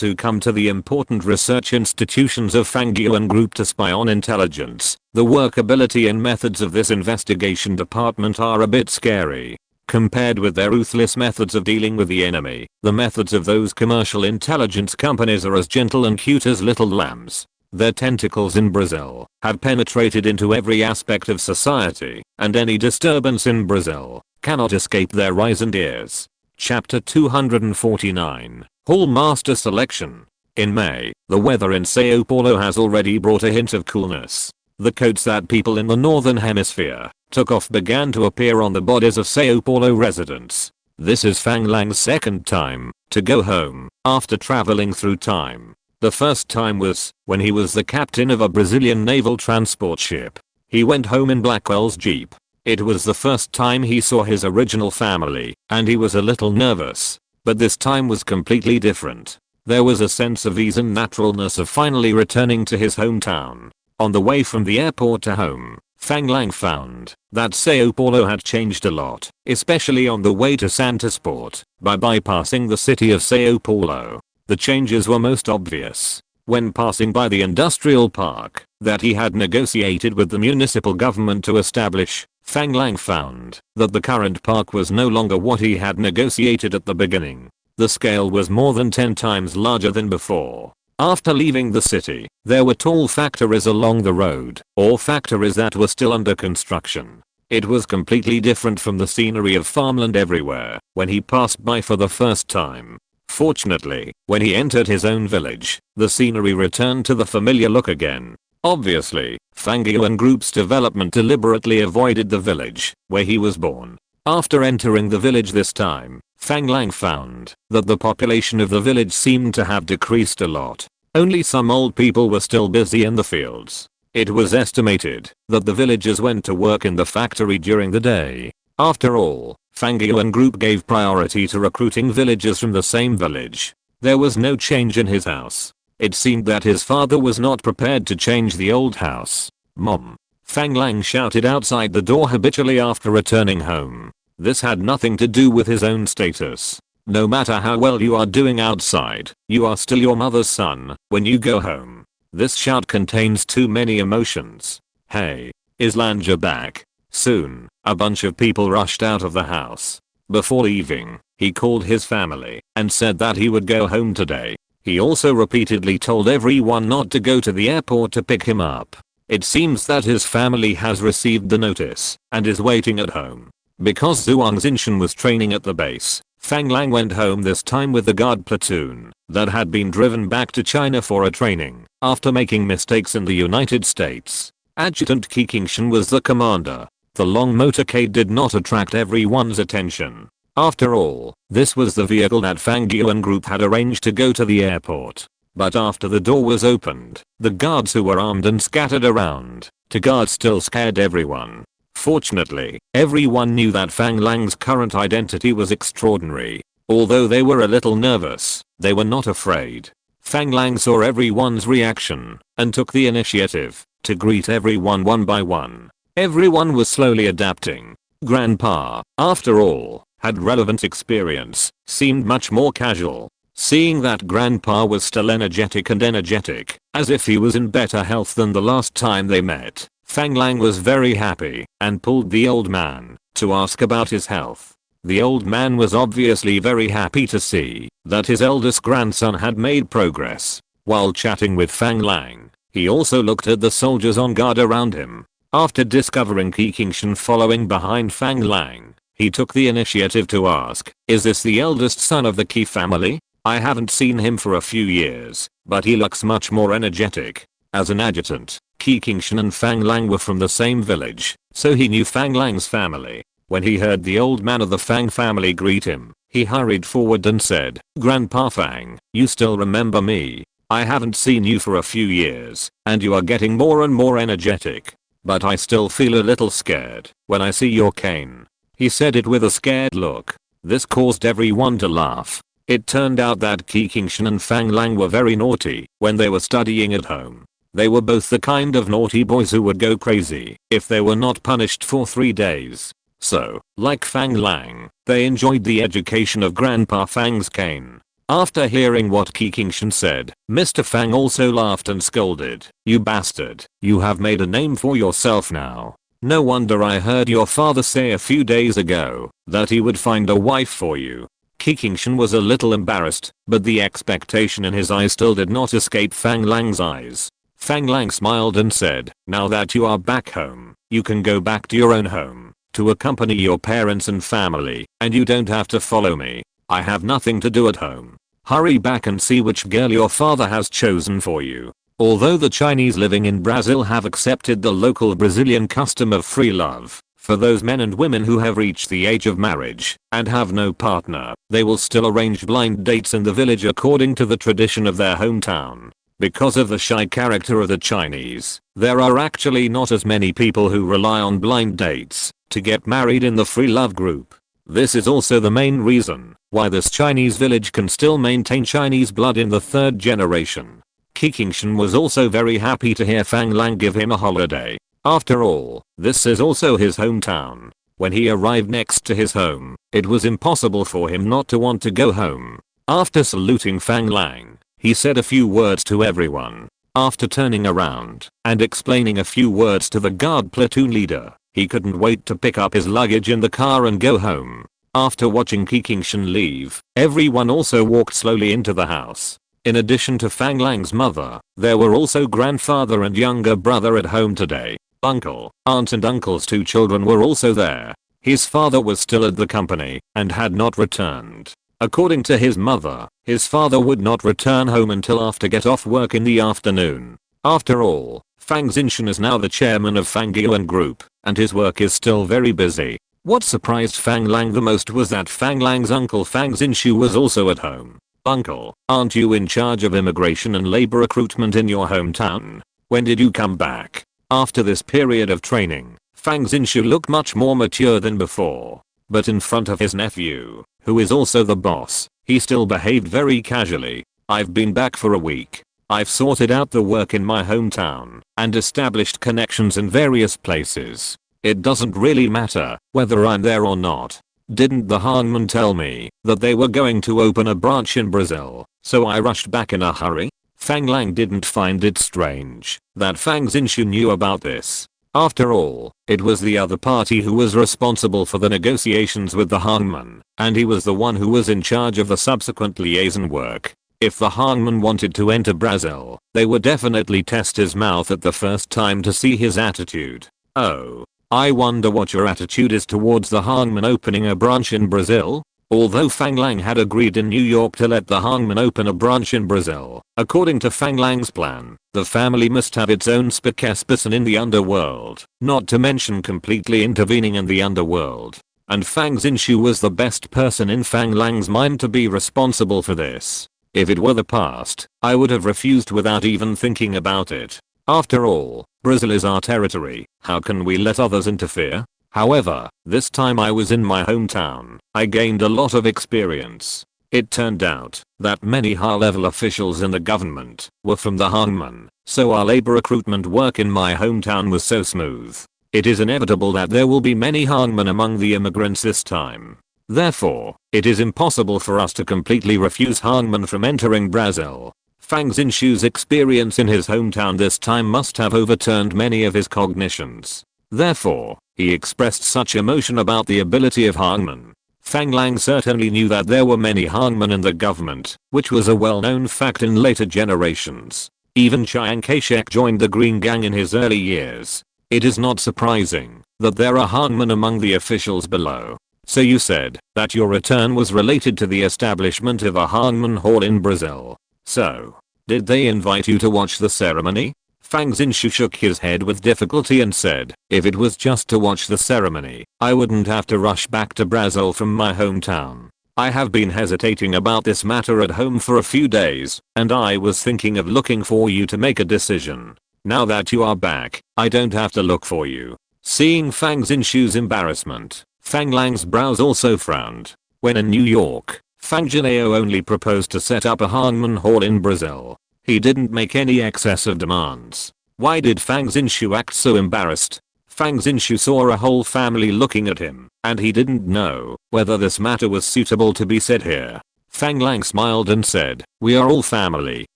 A: who come to the important research institutions of Fang Lang Group to spy on intelligence, the workability and methods of this investigation department are a bit scary. Compared with their ruthless methods of dealing with the enemy, the methods of those commercial intelligence companies are as gentle and cute as little lambs. Their tentacles in Brazil have penetrated into every aspect of society, and any disturbance in Brazil cannot escape their eyes and ears. Chapter 249, Hall Master Selection. In May, the weather in Sao Paulo has already brought a hint of coolness. The coats that people in the northern hemisphere took off began to appear on the bodies of Sao Paulo residents. This is Fang Lang's second time to go home after traveling through time. The first time was when he was the captain of a Brazilian naval transport ship. He went home in Blackwell's Jeep. It was the first time he saw his original family, and he was a little nervous. But this time was completely different. There was a sense of ease and naturalness of finally returning to his hometown. On the way from the airport to home, Fang Lang found that Sao Paulo had changed a lot, especially on the way to Santasport, by bypassing the city of Sao Paulo. The changes were most obvious when passing by the industrial park that he had negotiated with the municipal government to establish. Fang Lang found that the current park was no longer what he had negotiated at the beginning. The scale was more than 10 times larger than before. After leaving the city, there were tall factories along the road, or factories that were still under construction. It was completely different from the scenery of farmland everywhere when he passed by for the first time. Fortunately, when he entered his own village, the scenery returned to the familiar look again. Obviously, Fang Lang Group's development deliberately avoided the village where he was born. After entering the village this time, Fang Lang found that the population of the village seemed to have decreased a lot. Only some old people were still busy in the fields. It was estimated that the villagers went to work in the factory during the day. After all, Fang Lang Group gave priority to recruiting villagers from the same village. There was no change in his house. It seemed that his father was not prepared to change the old house. "Mom!" Fang Lang shouted outside the door habitually after returning home. This had nothing to do with his own status. No matter how well you are doing outside, you are still your mother's son when you go home. This shout contains too many emotions. "Hey, is Lanja back?" Soon, a bunch of people rushed out of the house. Before leaving, he called his family and said that he would go home today. He also repeatedly told everyone not to go to the airport to pick him up. It seems that his family has received the notice and is waiting at home. Because Zhuang Xinshan was training at the base, Fang Lang went home this time with the guard platoon that had been driven back to China for a training after making mistakes in the United States. Adjutant Qi Qingshan was the commander. The long motorcade did not attract everyone's attention. After all, this was the vehicle that Fang Yuan Group had arranged to go to the airport. But after the door was opened, the guards who were armed and scattered around, to guards still scared everyone. Fortunately, everyone knew that Fang Lang's current identity was extraordinary. Although they were a little nervous, they were not afraid. Fang Lang saw everyone's reaction and took the initiative to greet everyone one by one. Everyone was slowly adapting. Grandpa, after all, had relevant experience, seemed much more casual. Seeing that Grandpa was still energetic, as if he was in better health than the last time they met, Fang Lang was very happy and pulled the old man to ask about his health. The old man was obviously very happy to see that his eldest grandson had made progress. While chatting with Fang Lang, he also looked at the soldiers on guard around him. After discovering Qiqingshan following behind Fang Lang, he took the initiative to ask, "Is this the eldest son of the Qi family? I haven't seen him for a few years, but he looks much more energetic." As an adjutant, Qiqingshan and Fang Lang were from the same village, so he knew Fang Lang's family. When he heard the old man of the Fang family greet him, he hurried forward and said, "Grandpa Fang, you still remember me? I haven't seen you for a few years, and you are getting more and more energetic. But I still feel a little scared when I see your cane." He said it with a scared look. This caused everyone to laugh. It turned out that Qiqingshan and Fang Lang were very naughty when they were studying at home. They were both the kind of naughty boys who would go crazy if they were not punished for 3 days. So, like Fang Lang, they enjoyed the education of Grandpa Fang's cane. After hearing what Qiqingshan said, Mr. Fang also laughed and scolded, "You bastard, you have made a name for yourself now. No wonder I heard your father say a few days ago that he would find a wife for you." Qiqingshan was a little embarrassed, but the expectation in his eyes still did not escape Fang Lang's eyes. Fang Lang smiled and said, "Now that you are back home, you can go back to your own home to accompany your parents and family, and you don't have to follow me. I have nothing to do at home. Hurry back and see which girl your father has chosen for you." Although the Chinese living in Brazil have accepted the local Brazilian custom of free love, for those men and women who have reached the age of marriage and have no partner, they will still arrange blind dates in the village according to the tradition of their hometown. Because of the shy character of the Chinese, there are actually not as many people who rely on blind dates to get married in the free love group. This is also the main reason why this Chinese village can still maintain Chinese blood in the 3rd generation. Qiqingshan was also very happy to hear Fang Lang give him a holiday. After all, this is also his hometown. When he arrived next to his home, it was impossible for him not to want to go home. After saluting Fang Lang, he said a few words to everyone. After turning around and explaining a few words to the guard platoon leader, he couldn't wait to pick up his luggage in the car and go home. After watching Qiqingshan leave, everyone also walked slowly into the house. In addition to Fang Lang's mother, there were also grandfather and younger brother at home today. Uncle, aunt and uncle's 2 children were also there. His father was still at the company and had not returned. According to his mother, his father would not return home until after get off work in the afternoon. After all, Fang Xinshan is now the chairman of Fang Yuan Group, and his work is still very busy. What surprised Fang Lang the most was that Fang Lang's uncle Fang Xinshu was also at home. "Uncle, aren't you in charge of immigration and labor recruitment in your hometown? When did you come back?" After this period of training, Fang Xinshu looked much more mature than before. But in front of his nephew, who is also the boss, he still behaved very casually. "I've been back for a week. I've sorted out the work in my hometown and established connections in various places. It doesn't really matter whether I'm there or not. Didn't the hangman tell me that they were going to open a branch in Brazil, so I rushed back in a hurry?" Fang Lang didn't find it strange that Fang Xinshu knew about this. After all, it was the other party who was responsible for the negotiations with the hangman, and he was the one who was in charge of the subsequent liaison work. If the hangman wanted to enter Brazil, they would definitely test his mouth at the first time to see his attitude. "Oh, I wonder what your attitude is towards the hangman opening a branch in Brazil?" Although Fang Lang had agreed in New York to let the hangman open a branch in Brazil, according to Fang Lang's plan, the family must have its own spokesperson in the underworld, not to mention completely intervening in the underworld. and Fang Xinxiu was the best person in Fang Lang's mind to be responsible for this. If it were the past, I would have refused without even thinking about it. After all, Brazil is our territory, how can we let others interfere? However, this time I was in my hometown, I gained a lot of experience. It turned out that many high-level officials in the government were from the Hangmen, so our labor recruitment work in my hometown was so smooth. It is inevitable that there will be many Hangmen among the immigrants this time. Therefore, it is impossible for us to completely refuse Hangmen from entering Brazil. Fang Xinxiu's experience in his hometown this time must have overturned many of his cognitions. Therefore, he expressed such emotion about the ability of Hangmen. Fang Lang certainly knew that there were many Hangmen in the government, which was a well-known fact in later generations. Even Chiang Kai-shek joined the Green Gang in his early years. It is not surprising that there are Hangmen among the officials below. So you said that your return was related to the establishment of a Hangmen Hall in Brazil. So, did they invite you to watch the ceremony? Fang Xinxiu shook his head with difficulty and said, if it was just to watch the ceremony, I wouldn't have to rush back to Brazil from my hometown. I have been hesitating about this matter at home for a few days, and I was thinking of looking for you to make a decision. Now that you are back, I don't have to look for you. Seeing Fang Xinxiu's embarrassment, Fang Lang's brows also frowned. When in New York, Fang Jinao only proposed to set up a Hangmen Hall in Brazil. He didn't make any excessive demands. Why did Fang Xinxiu act so embarrassed? Fang Xinxiu saw a whole family looking at him, and he didn't know whether this matter was suitable to be said here. Fang Lang smiled and said, we are all family,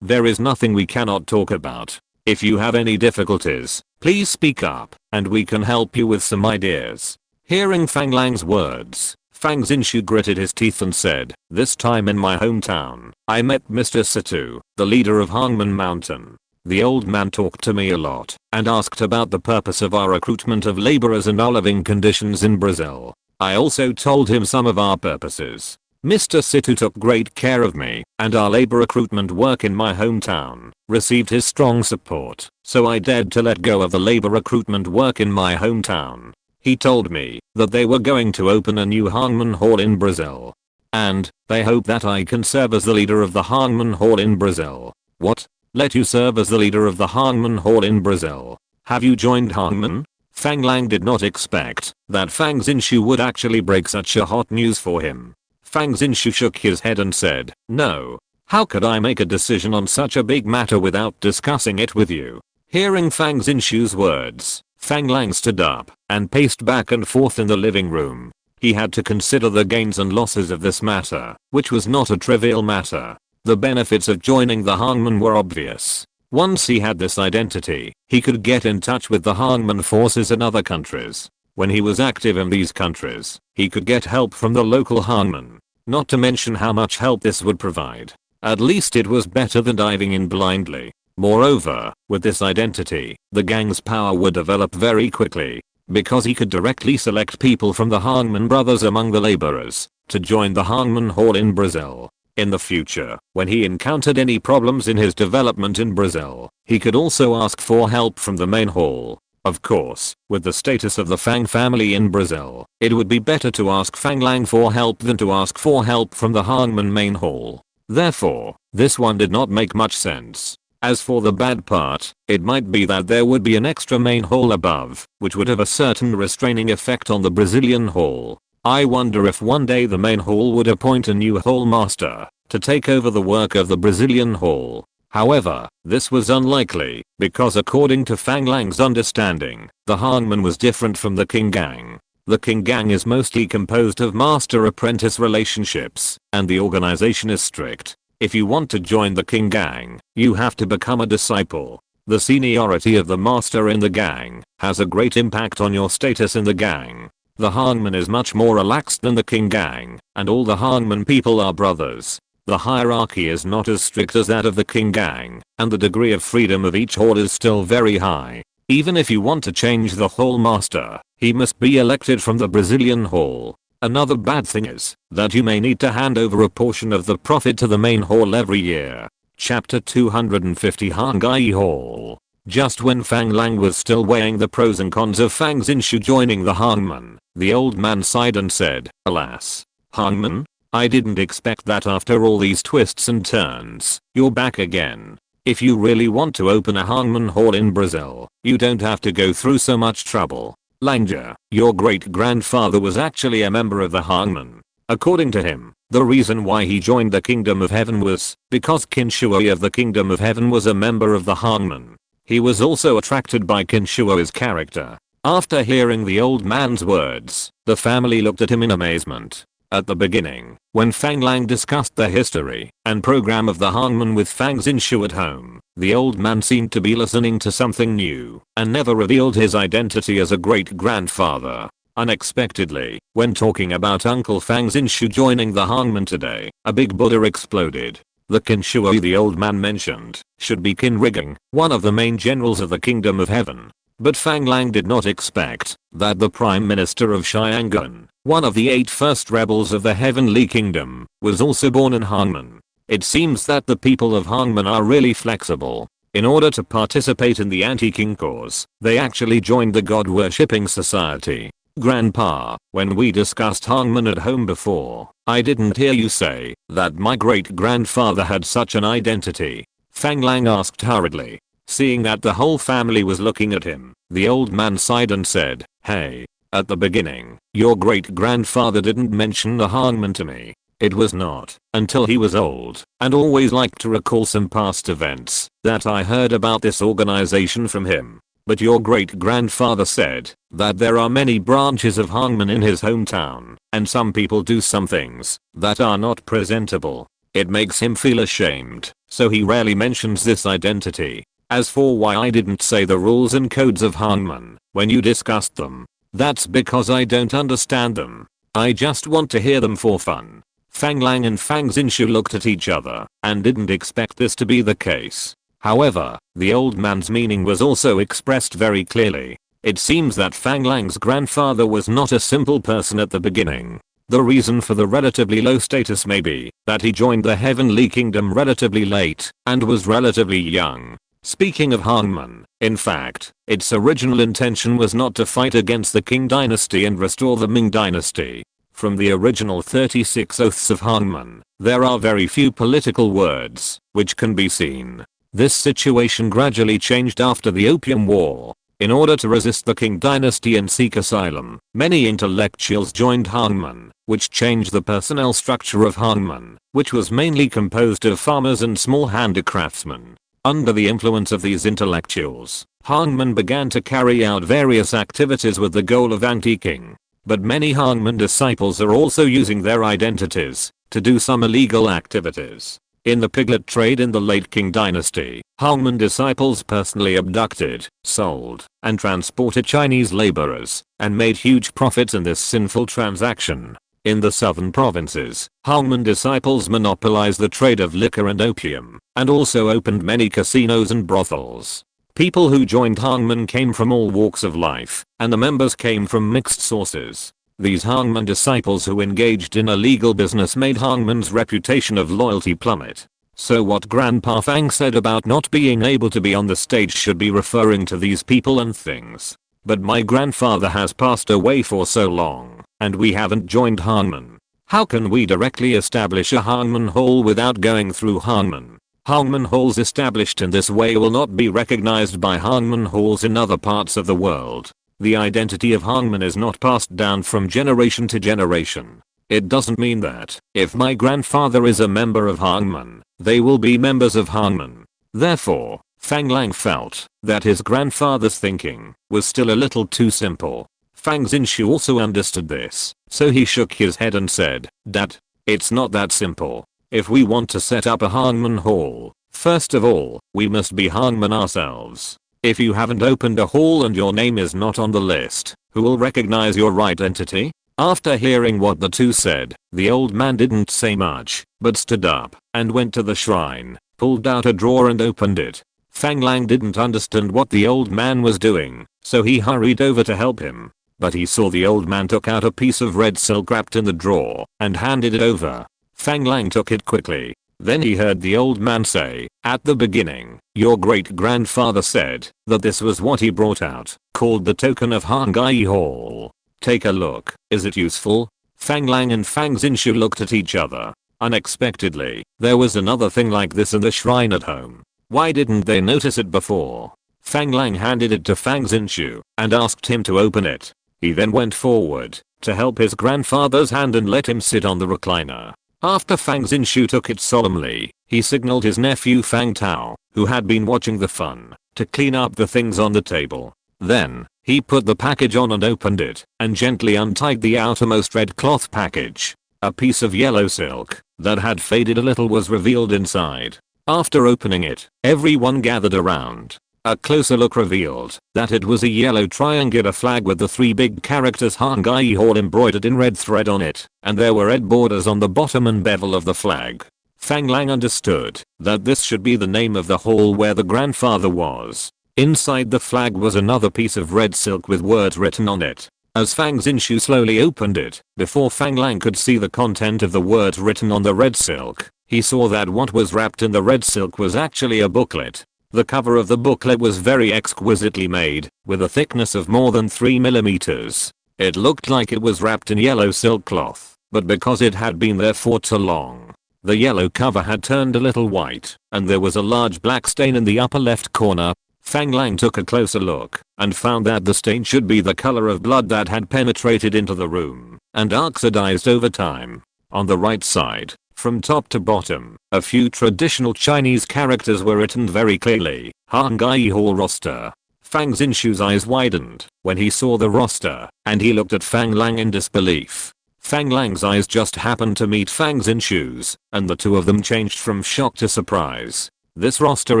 A: there is nothing we cannot talk about. If you have any difficulties, please speak up, and we can help you with some ideas. Hearing Fang Lang's words, Fang Xinxiu gritted his teeth and said, this time in my hometown, I met Mr. Situ, the leader of Hangmen Mountain. The old man talked to me a lot and asked about the purpose of our recruitment of laborers and our living conditions in Brazil. I also told him some of our purposes. Mr. Situ took great care of me, and our labor recruitment work in my hometown received his strong support, so I dared to let go of the labor recruitment work in my hometown. He told me that they were going to open a new Hangmen Hall in Brazil. And they hope that I can serve as the leader of the Hangmen Hall in Brazil. What? Let you serve as the leader of the Hangmen Hall in Brazil? Have you joined Hangmen? Fang Lang did not expect that Fang Xinxiu would actually break such a hot news for him. Fang Xinxiu shook his head and said, no. How could I make a decision on such a big matter without discussing it with you? Hearing Fang Xinxiu's words, Fang Lang stood up and paced back and forth in the living room. He had to consider the gains and losses of this matter, which was not a trivial matter. The benefits of joining the Hangmen were obvious. Once he had this identity, he could get in touch with the Hangmen forces in other countries. When he was active in these countries, he could get help from the local Hangmen. Not to mention how much help this would provide. At least it was better than diving in blindly. Moreover, with this identity, the gang's power would develop very quickly, because he could directly select people from the Hangmen brothers among the laborers to join the Hangmen Hall in Brazil. In the future, when he encountered any problems in his development in Brazil, he could also ask for help from the main hall. Of course, with the status of the Fang family in Brazil, it would be better to ask Fang Lang for help than to ask for help from the Hangmen main hall. Therefore, this one did not make much sense. As for the bad part, it might be that there would be an extra main hall above, which would have a certain restraining effect on the Brazilian hall. I wonder if one day the main hall would appoint a new hall master to take over the work of the Brazilian hall. However, this was unlikely, because according to Fang Lang's understanding, the Hangmen was different from the King Gang. The King Gang is mostly composed of master-apprentice relationships, and the organization is strict. If you want to join the King Gang, you have to become a disciple. The seniority of the master in the gang has a great impact on your status in the gang. The Hangmen is much more relaxed than the King Gang, and all the Hangmen people are brothers. The hierarchy is not as strict as that of the King Gang, and the degree of freedom of each hall is still very high. Even if you want to change the hall master, he must be elected from the Brazilian hall. Another bad thing is that you may need to hand over a portion of the profit to the main hall every year. Chapter 250 Hangai Hall. Just when Fang Lang was still weighing the pros and cons of Fang Xinshu joining the hangman, the old man sighed and said, "Alas, hangman, I didn't expect that after all these twists and turns, you're back again. If you really want to open a hangman hall in Brazil, you don't have to go through so much trouble. Langja, your great-grandfather was actually a member of the hangman. According to him, the reason why he joined the Kingdom of Heaven was because Kinshui of the Kingdom of Heaven was a member of the hangman. He was also attracted by Kinshuo's character." After hearing the old man's words, the family looked at him in amazement. At the beginning, when Fang Lang discussed the history and program of the hangman with Fang Xinshu at home, the old man seemed to be listening to something new and never revealed his identity as a great-grandfather. Unexpectedly, when talking about Uncle Fang Xinshu joining the hangman today, a big Buddha exploded. The Kinshuo the old man mentioned should be Qin Rigging, one of the main generals of the Kingdom of Heaven. But Fang Lang did not expect that the Prime Minister of Xiangun, one of the 8 first rebels of the Heavenly Kingdom, was also born in Hangman. It seems that the people of Hangman are really flexible. In order to participate in the anti-king cause, they actually joined the god-worshipping society. Grandpa, when we discussed hangman at home before, I didn't hear you say that my great-grandfather had such an identity. Fang Lang asked hurriedly. Seeing that the whole family was looking at him, the old man sighed and said, "Hey, at the beginning, your great-grandfather didn't mention the hangman to me. It was not until he was old and always liked to recall some past events that I heard about this organization from him. But your great-grandfather said that there are many branches of hangman in his hometown, and some people do some things that are not presentable. It makes him feel ashamed, so he rarely mentions this identity. As for why I didn't say the rules and codes of hangman when you discussed them, that's because I don't understand them. I just want to hear them for fun." Fang Lang and Fang Xinshu looked at each other and didn't expect this to be the case. However, the old man's meaning was also expressed very clearly. It seems that Fang Lang's grandfather was not a simple person at the beginning. The reason for the relatively low status may be that he joined the Heavenly Kingdom relatively late and was relatively young. Speaking of hangman, in fact, its original intention was not to fight against the Qing dynasty and restore the Ming dynasty. From the original 36 oaths of hangman, there are very few political words which can be seen. This situation gradually changed after the Opium War. In order to resist the Qing dynasty and seek asylum, many intellectuals joined hangman, which changed the personnel structure of hangman, which was mainly composed of farmers and small handicraftsmen. Under the influence of these intellectuals, hangman began to carry out various activities with the goal of anti-king. But many hangman disciples are also using their identities to do some illegal activities. In the piglet trade in the late Qing dynasty, hangman disciples personally abducted, sold, and transported Chinese laborers, and made huge profits in this sinful transaction. In the southern provinces, hangman disciples monopolized the trade of liquor and opium, and also opened many casinos and brothels. People who joined hangman came from all walks of life, and the members came from mixed sources. These hangman disciples who engaged in illegal business made hangman's reputation of loyalty plummet. So what Grandpa Fang said about not being able to be on the stage should be referring to these people and things. But my grandfather has passed away for so long, and we haven't joined hangman. How can we directly establish a hangman hall without going through hangman? Hangman halls established in this way will not be recognized by hangman halls in other parts of the world. The identity of hangman is not passed down from generation to generation. It doesn't mean that if my grandfather is a member of hangman, they will be members of hangman. Therefore, Fang Lang felt that his grandfather's thinking was still a little too simple. Fang Xinshu also understood this, so he shook his head and said, "Dad, it's not that simple. If we want to set up a hangman hall, first of all, we must be hangman ourselves. If you haven't opened a hall and your name is not on the list, who will recognize your identity?" After hearing what the two said, the old man didn't say much, but stood up and went to the shrine, pulled out a drawer and opened it. Fang Lang didn't understand what the old man was doing, so he hurried over to help him. But he saw the old man took out a piece of red silk wrapped in the drawer and handed it over. Fang Lang took it quickly. Then he heard the old man say, "At the beginning, your great-grandfather said that this was what he brought out, called the token of Hangai Hall. Take a look, is it useful?" Fang Lang and Fang Xinshu looked at each other. Unexpectedly, there was another thing like this in the shrine at home. Why didn't they notice it before? Fang Lang handed it to Fang Xinshu and asked him to open it. He then went forward to help his grandfather's hand and let him sit on the recliner. After Fang Xinshu took it solemnly, he signaled his nephew Fang Tao, who had been watching the fun, to clean up the things on the table. Then, he put the package on and opened it, and gently untied the outermost red cloth package. A piece of yellow silk that had faded a little was revealed inside. After opening it, everyone gathered around. A closer look revealed that it was a yellow triangular flag with the 3 big characters Hangai Hall embroidered in red thread on it, and there were red borders on the bottom and bevel of the flag. Fang Lang understood that this should be the name of the hall where the grandfather was. Inside the flag was another piece of red silk with words written on it. As Fang Xinshu slowly opened it, before Fang Lang could see the content of the words written on the red silk, he saw that what was wrapped in the red silk was actually a booklet. The cover of the booklet was very exquisitely made, with a thickness of more than 3 millimeters. It looked like it was wrapped in yellow silk cloth, but because it had been there for too long, the yellow cover had turned a little white, and there was a large black stain in the upper left corner. Fang Lang took a closer look and found that the stain should be the color of blood that had penetrated into the room and oxidized over time. On the right side, from top to bottom, a few traditional Chinese characters were written very clearly. Hangai Hall roster. Fang Xinshu's eyes widened when he saw the roster, and he looked at Fang Lang in disbelief. Fang Lang's eyes just happened to meet Fang Xinshu's, and the two of them changed from shock to surprise. This roster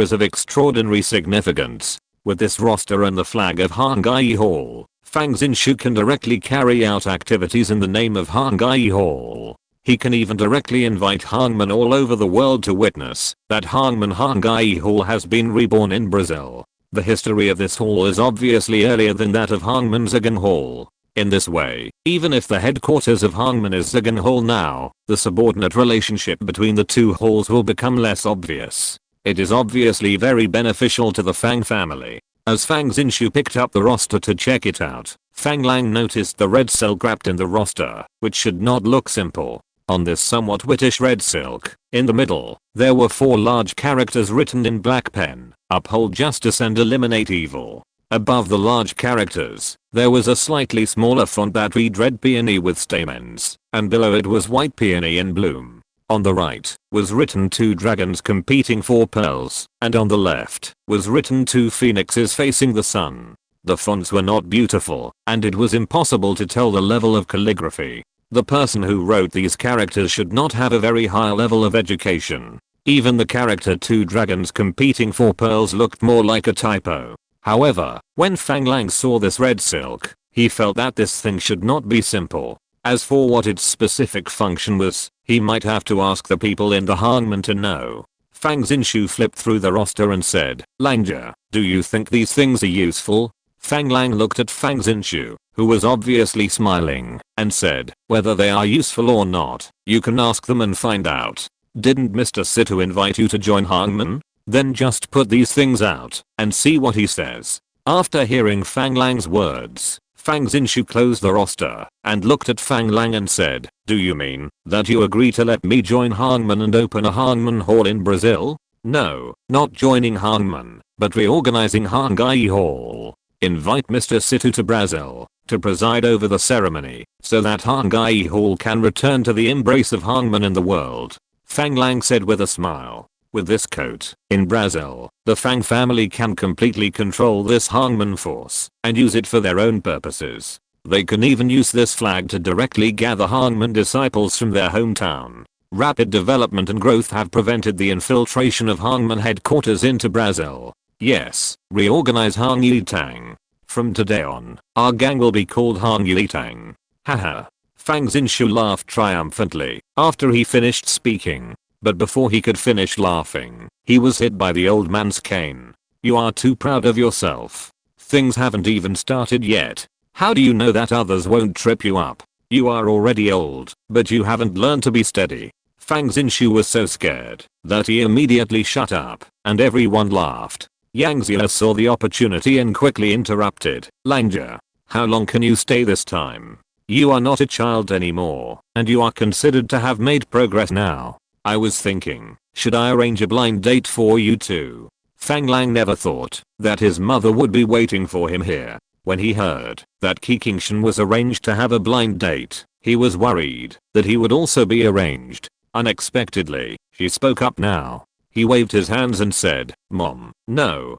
A: is of extraordinary significance. With this roster and the flag of Hangai Hall, Fang Xinshu can directly carry out activities in the name of Hangai Hall. He can even directly invite hangmen all over the world to witness that hangman Hangai Hall has been reborn in Brazil. The history of this hall is obviously earlier than that of Hangman Zhigang Hall. In this way, even if the headquarters of Hangman is Zhigang Hall now, the subordinate relationship between the two halls will become less obvious. It is obviously very beneficial to the Fang family. As Fang Xinshu picked up the roster to check it out, Fang Lang noticed the red silk wrapped in the roster, which should not look simple. On this somewhat whitish red silk, in the middle, there were 4 large characters written in black pen: uphold justice and eliminate evil. Above the large characters, there was a slightly smaller font that read red peony with stamens, and below it was white peony in bloom. On the right, was written 2 dragons competing for pearls, and on the left, was written 2 phoenixes facing the sun. The fonts were not beautiful, and it was impossible to tell the level of calligraphy. The person who wrote these characters should not have a very high level of education. Even the character 2 dragons competing for pearls looked more like a typo. However, when Fang Lang saw this red silk, he felt that this thing should not be simple. As for what its specific function was, he might have to ask the people in the hangman to know. Fang Xinshu flipped through the roster and said, "Langja, do you think these things are useful?" Fang Lang looked at Fang Xinshu, who was obviously smiling, and said, "Whether they are useful or not, you can ask them and find out. Didn't Mr. Situ invite you to join Hangman? Then just put these things out and see what he says." After hearing Fang Lang's words, Fang Xinshu closed the roster and looked at Fang Lang and said, "Do you mean that you agree to let me join Hangman and open a Hangman Hall in Brazil?" "No, not joining Hangman, but reorganizing Hangai Hall. Invite Mr. Situ to Brazil to preside over the ceremony so that Hangai Hall can return to the embrace of Hangman in the world," Fang Lang said with a smile. With this coat, in Brazil, the Fang family can completely control this Hangman force and use it for their own purposes. They can even use this flag to directly gather Hangman disciples from their hometown. Rapid development and growth have prevented the infiltration of Hangman headquarters into Brazil. Yes, reorganize Hang Yitang. From today on, our gang will be called Hang Yitang. Haha. Fang Xinshu laughed triumphantly after he finished speaking. But before he could finish laughing, he was hit by the old man's cane. "You are too proud of yourself. Things haven't even started yet. How do you know that others won't trip you up? You are already old, but you haven't learned to be steady." Fang Xinshu was so scared that he immediately shut up, and everyone laughed. Yang Zia saw the opportunity and quickly interrupted. Langjia, how long can you stay this time? You are not a child anymore, and you are considered to have made progress now. I was thinking, should I arrange a blind date for you too? Fang Lang never thought that his mother would be waiting for him here. When he heard that Qiqingshan was arranged to have a blind date, he was worried that he would also be arranged. Unexpectedly, she spoke up now. He waved his hands and said, Mom, no,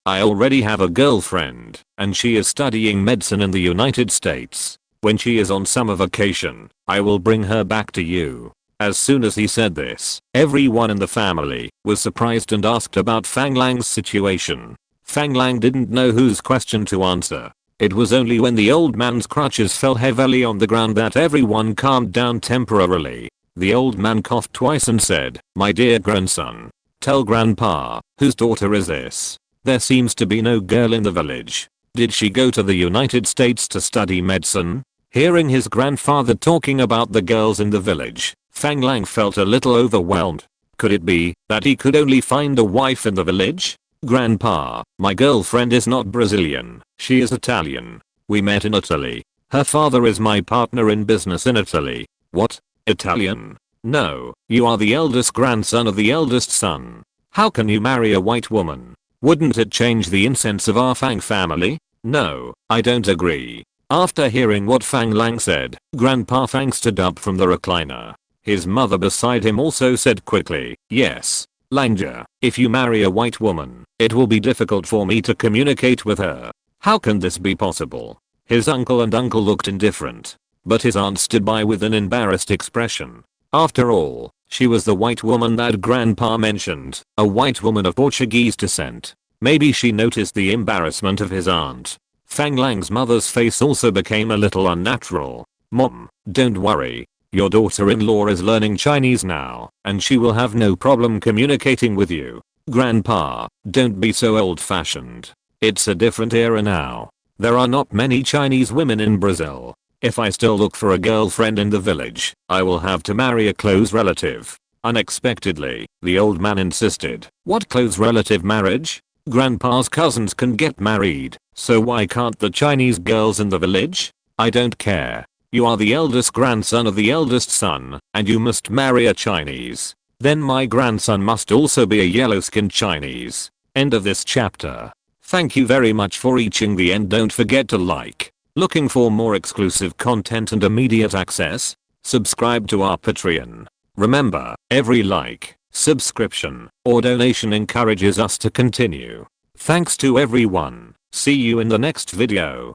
A: I already have a girlfriend, and she is studying medicine in the United States. When she is on summer vacation, I will bring her back to you. As soon as he said this, everyone in the family was surprised and asked about Fang Lang's situation. Fang Lang didn't know whose question to answer. It was only when the old man's crutches fell heavily on the ground that everyone calmed down temporarily. The old man coughed twice and said, My dear grandson, tell grandpa, whose daughter is this? There seems to be no girl in the village. Did she go to the United States to study medicine? Hearing his grandfather talking about the girls in the village, Fang Lang felt a little overwhelmed. Could it be that he could only find a wife in the village? Grandpa, my girlfriend is not Brazilian, she is Italian. We met in Italy. Her father is my partner in business in Italy. What? Italian? No, you are the eldest grandson of the eldest son. How can you marry a white woman? Wouldn't it change the incense of our Fang family? No, I don't agree. After hearing what Fang Lang said, Grandpa Fang stood up from the recliner. His mother beside him also said quickly, Yes, Langjia, if you marry a white woman, it will be difficult for me to communicate with her. How can this be possible? His uncle looked indifferent, but his aunt stood by with an embarrassed expression. After all, she was the white woman that Grandpa mentioned, a white woman of Portuguese descent. Maybe she noticed the embarrassment of his aunt. Fang Lang's mother's face also became a little unnatural. Mom, don't worry. Your daughter-in-law is learning Chinese now, and she will have no problem communicating with you. Grandpa, don't be so old-fashioned. It's a different era now. There are not many Chinese women in Brazil. If I still look for a girlfriend in the village, I will have to marry a close relative. Unexpectedly, the old man insisted. What close relative marriage? Grandpa's cousins can get married, so why can't the Chinese girls in the village? I don't care. You are the eldest grandson of the eldest son, and you must marry a Chinese. Then my grandson must also be a yellow-skinned Chinese. End of this chapter. Thank you very much for reaching the end. Don't forget to like. Looking for more exclusive content and immediate access? Subscribe to our Patreon. Remember, every like, subscription, or donation encourages us to continue. Thanks to everyone. See you in the next video.